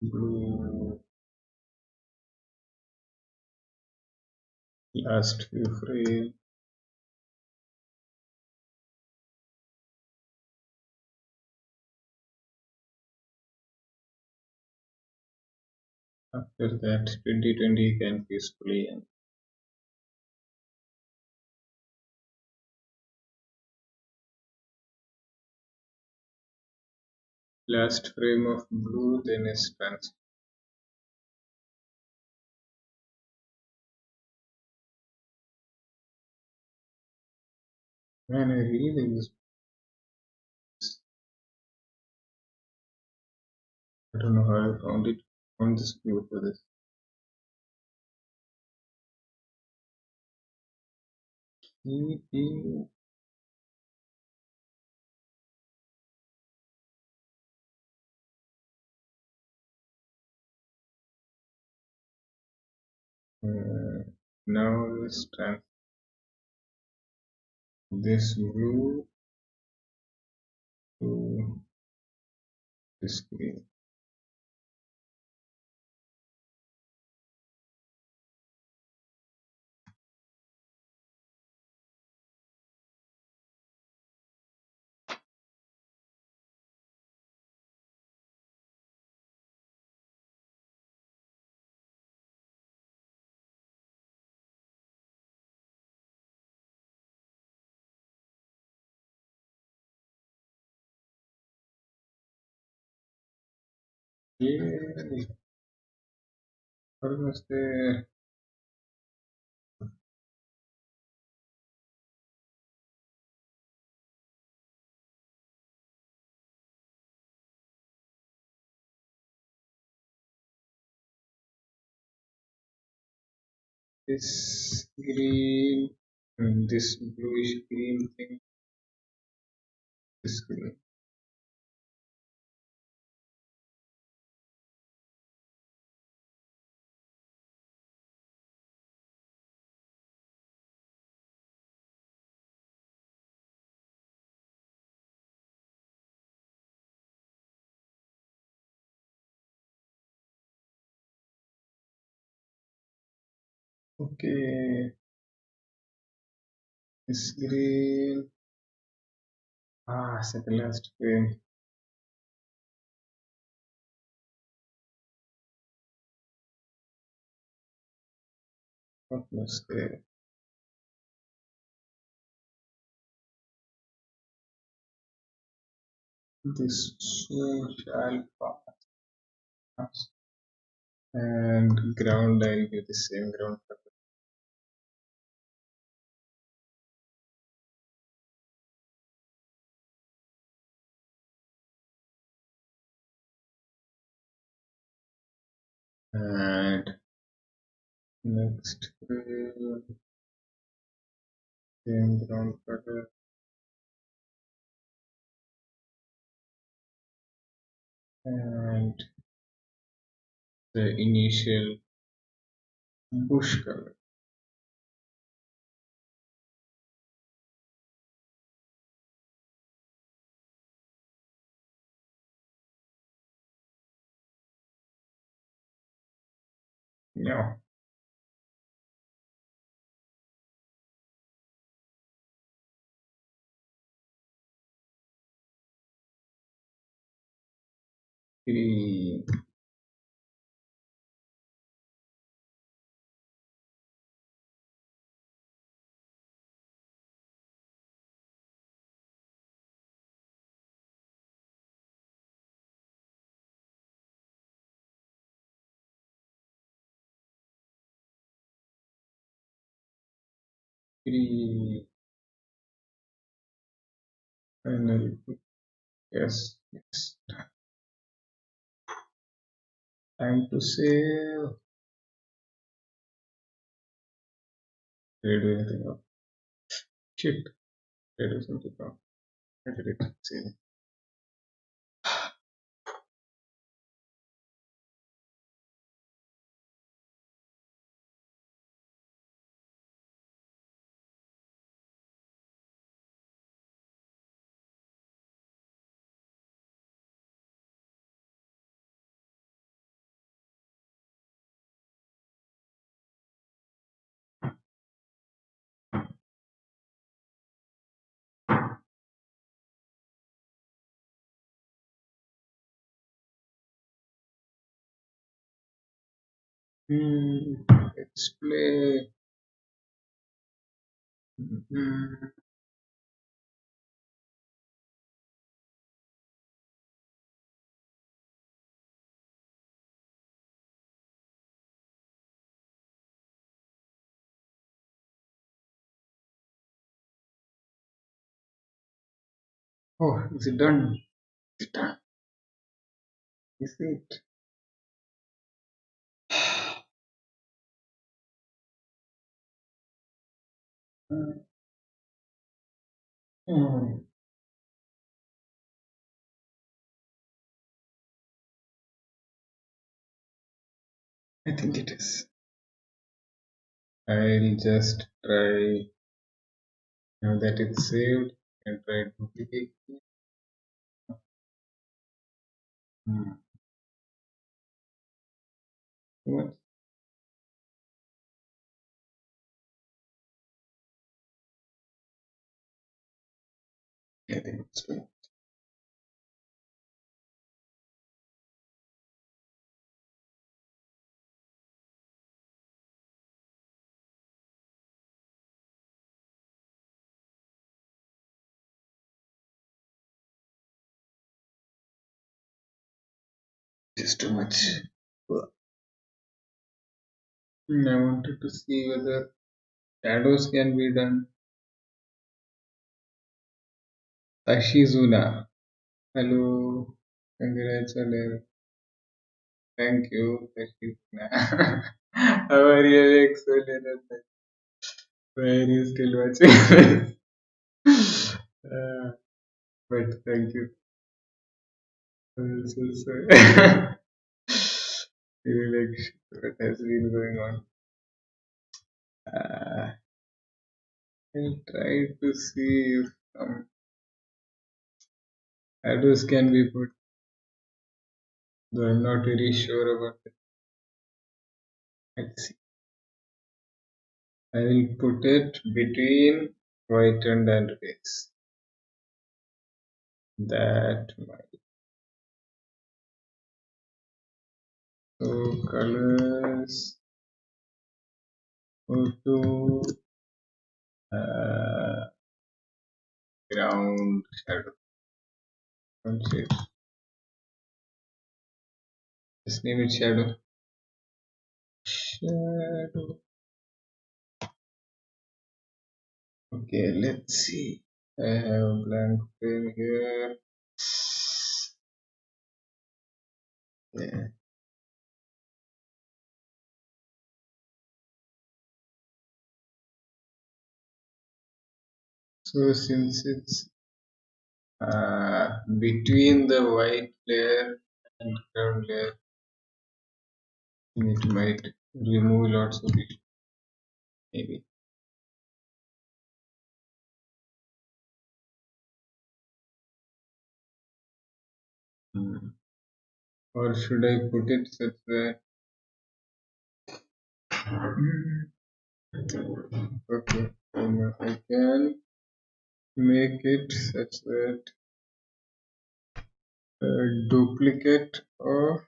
Speaker 1: Blue. Last few frames. After that, 2020 can peacefully end. Last frame of blue, then is trans. Man, I really like this. I don't know how I found it. Found this blue for this. Uh, now let's trans this blue to This green. Yay! Almost there. This green and this bluish green thing. This green. Okay. This green. Second last green. Almost there. This soon shall pass. And ground, I'll give the same ground. And next, same ground color. And the initial bush color. Yeah. Green. Green. Final. Yes. Yes. Time to save. Did I do anything wrong? Shit. Did I do something wrong? I did it. Save. Let's play. Hmm. Oh, is it done? Is it done? Is it? Hmm. I think it is. I'll just try now that it's saved and try duplicate. Hmm. What? I think it's true. Just too much. I wanted to see whether shadows can be done. Tashizuna. Hello. Congratulations. Thank you, Tashizuna. How are you? Excellent. Why are you still watching? uh, but thank you. I'm so sorry. Really like what has been going on. I'll try to see if some shadows can be put, though I'm not very sure about it. Let's see. I will put it between whitened and base. That might. So colors go to uh, ground shadow. Don't say it. Just name it shadow. Shadow. Okay, let's see. I have a blank frame here. Yeah. So since it's between the white layer and ground layer, it might remove lots of it, maybe. Hmm. Or should I put it such that? Hmm. Okay, I can make it such that a duplicate of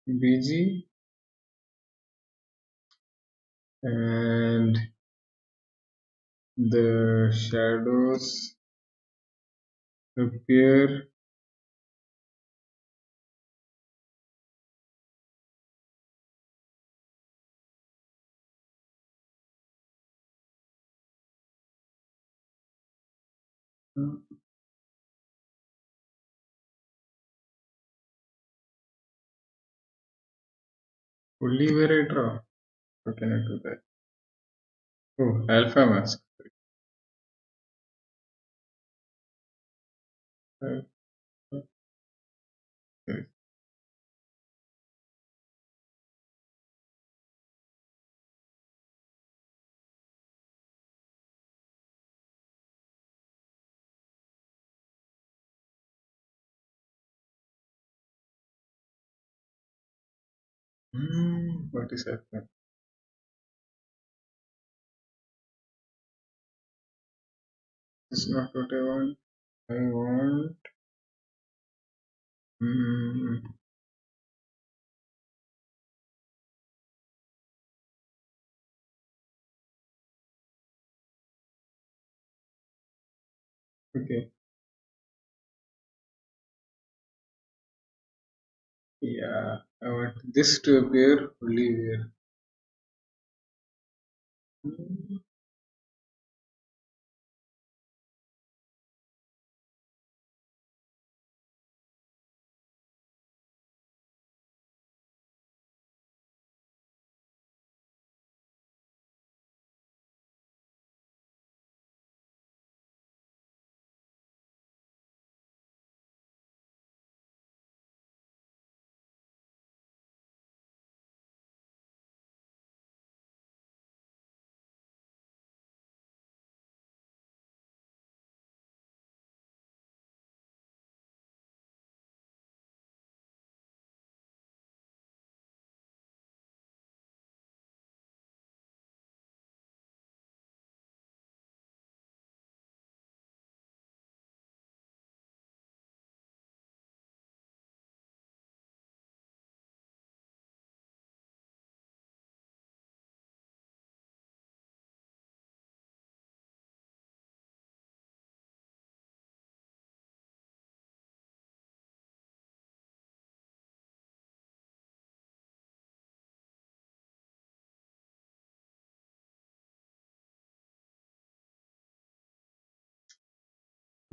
Speaker 1: BG and the shadows appear only where I draw. How can I do that? Oh, alpha mask. Alpha. What is happening? It's not what I want. I want. Mm, okay. Yeah. I want this to appear only here.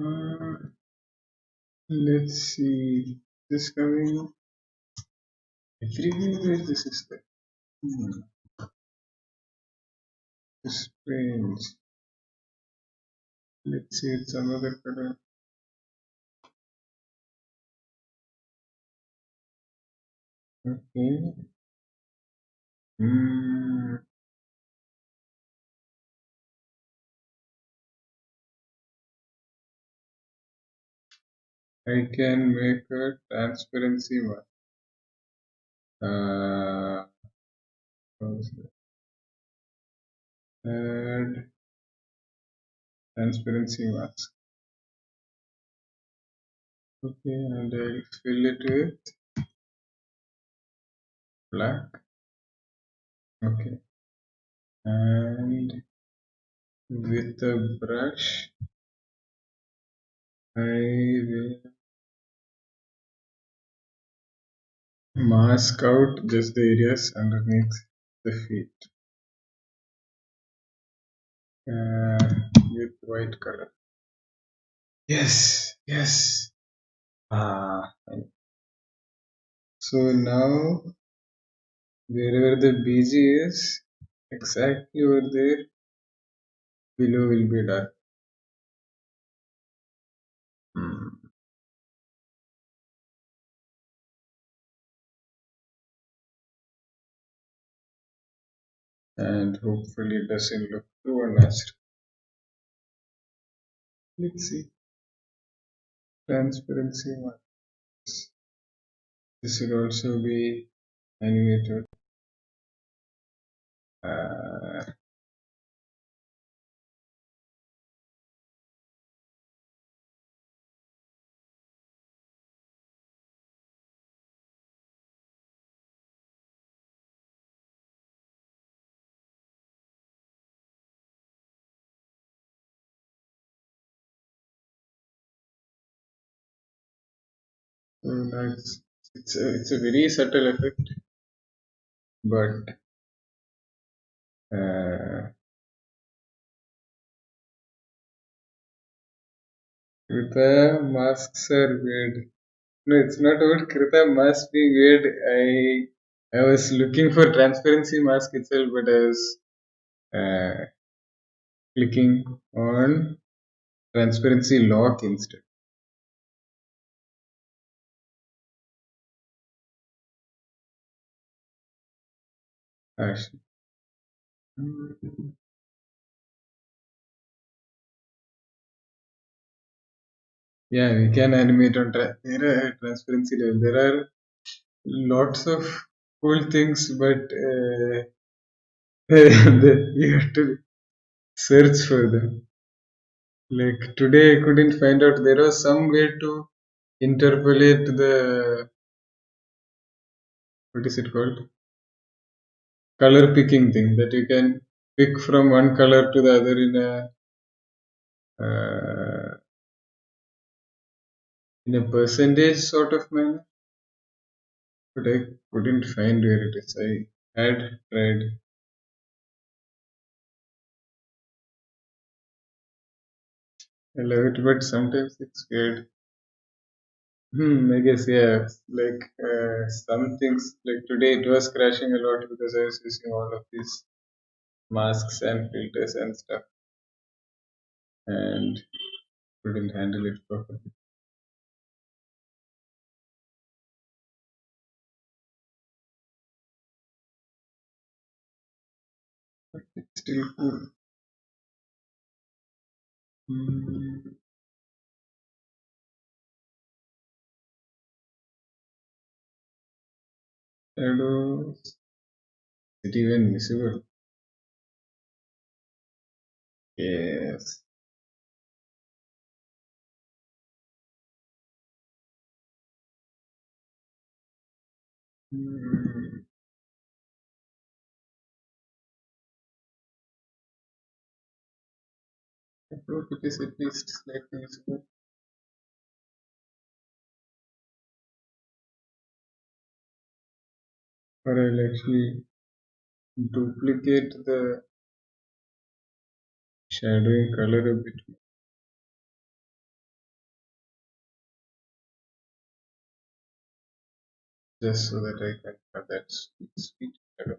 Speaker 1: Uh, let's see. This coming everywhere. This is the strange. Let's see. It's another color. Okay. Hmm. I can make a transparency one. How's that? Add transparency mask. Okay, and I'll fill it with black. Okay, and with a brush, I will mask out just the areas underneath the feet with white color. Yes, yes. Ah, so now wherever the BG is, exactly over there, below will be dark. Hmm. And hopefully it doesn't look too unnatural. Let's see. Transparency marks. This will also be animated. Uh, so now it's a very subtle effect, but Krita masks are weird. No, it's not about Krita mask being weird. I was looking for transparency mask itself, but I was uh, clicking on transparency lock instead. Actually. Yeah, we can animate on transparency level. There are lots of cool things, but you have to search for them. Like today, I couldn't find out. There was some way to interpolate the, what is it called, color picking thing, that you can pick from one color to the other uh, in a percentage sort of manner. But I couldn't find where it is. I had tried. I love it, but sometimes it's weird. I guess, yeah. Like some things, like today it was crashing a lot because I was using all of these masks and filters and stuff, and couldn't handle it properly. It's still cool. Hmm, Shadows. Is it even visible? Yes. Hmm, I hope it is at least slightly visible, or I'll actually duplicate the shadowing color a bit. just so that I can have that sweet, sweet shadow.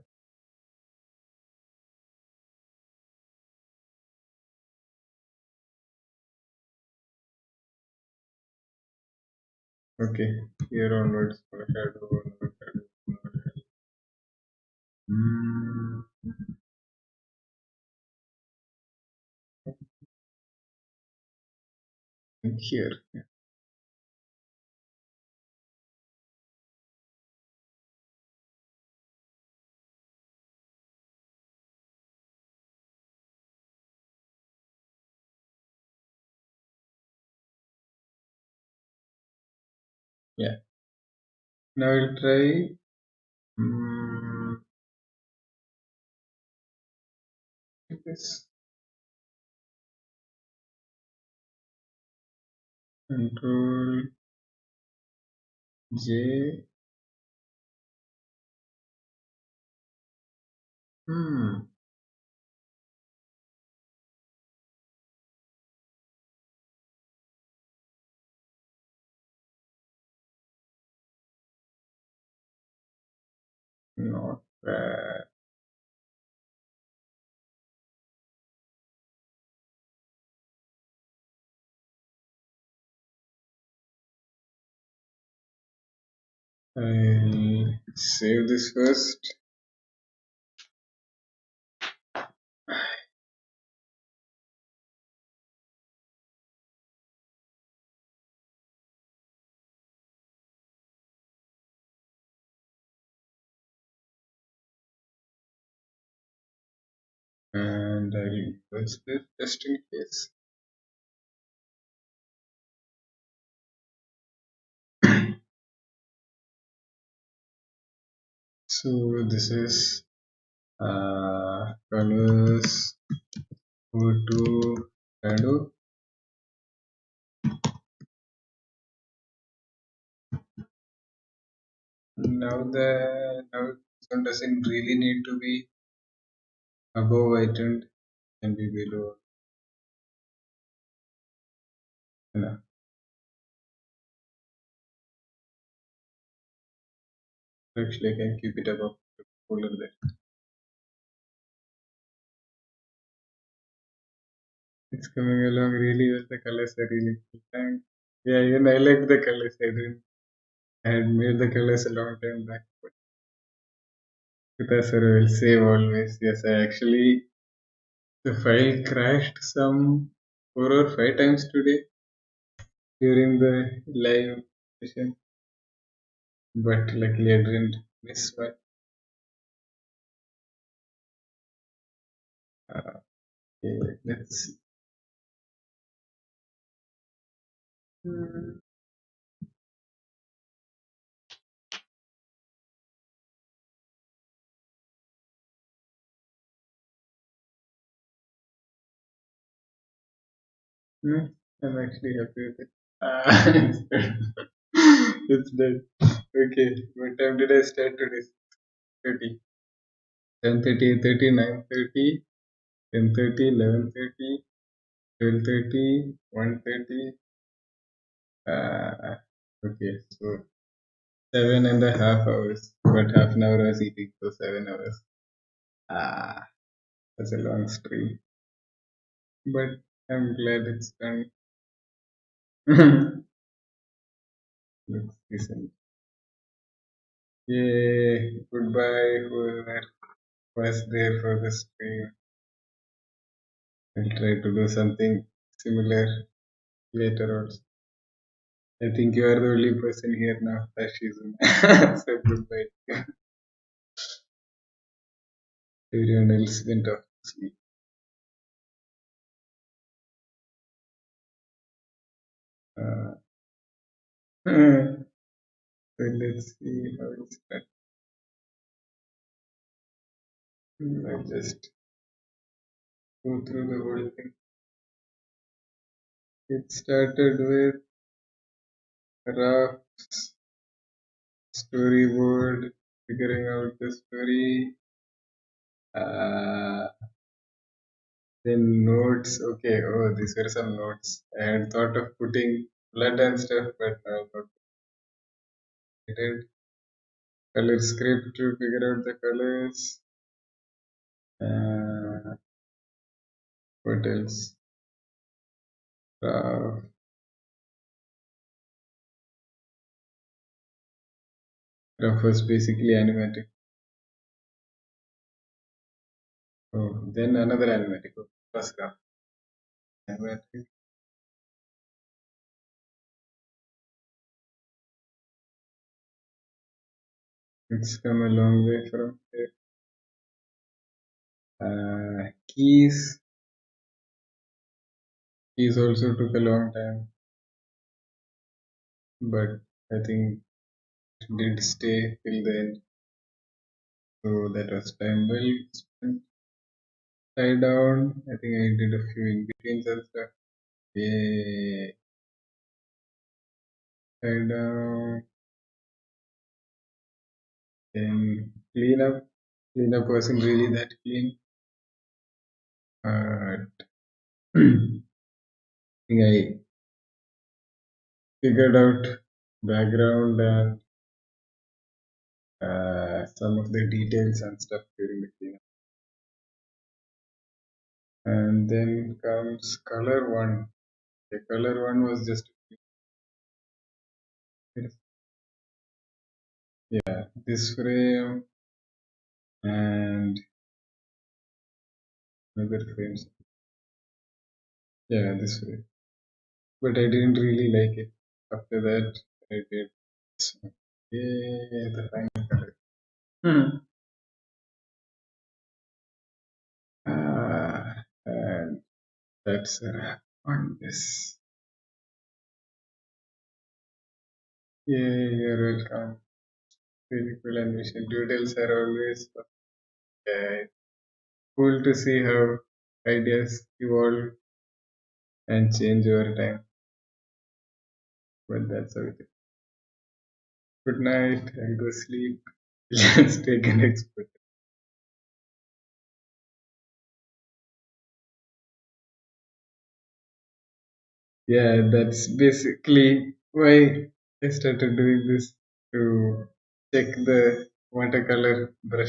Speaker 1: Okay, here onwards, no shadow, no shadow, no shadow. Mm, and here, yeah. Now I'll try mm, this control J. Hmm, not bad. I'll save this first. And I'll use this just in case. So this is colors go to shadow. Now this one doesn't really need to be above whitened, can be below. Enough. Actually, I can keep it above the folder there. It's coming along really well. The colors are really cool. Thanks. Yeah, even I like the colors. I had made the colors a long time back. But Krita sir will save always. Yes, I actually the file crashed some 4 or 5 times today during the live session, but luckily I didn't miss one. Okay, let's see. Hmm. Hmm, I'm actually happy with it. It's done. It's done. Okay, what time did I start today? 30. 10:30, 30, 9:30, 10:30, 11:30, 12:30, 1:30. Okay, so 7.5 hours. But half an hour I was eating, so 7 hours. Ah, that's a long stream. But I'm glad it's done. Looks decent. Yay! Goodbye, whoever was there for the stream. I'll try to do something similar later also. I think you are the only person here now, Tashizu. So goodbye. Everyone else went off to sleep. Uh, so let's see how it's done. I'll just go through the whole thing. It started with rough storyboard, figuring out the story, uh, then notes. Okay, oh, these were some notes. I had thought of putting blood and stuff, but now not did. color script to figure out the colors. Uh, what else? Uh, Rough was basically animatic. Oh, then another animatic. Oh, first graph. Animatic. It's come a long way from here. Keys. Keys also took a long time, but I think it did stay till the end. So that was time well spent. Tie down. I think I did a few in betweens and stuff. Yeah. Tie down. Then clean up. Clean up wasn't really that clean. But I think I figured out background and some of the details and stuff during the cleanup. And then comes color one. The color one was just yeah, this frame and another frame. Yeah, this frame. But I didn't really like it. After that, I did this one. Yeah, the final color. And that's a wrap on this. Yeah, you're welcome. Really cool animation. Doodles are always cool to see how ideas evolve and change over time. But that's how it is. Good night. I'll go sleep. Let's take an expert. Yeah, that's basically why I started doing this to check the watercolor brush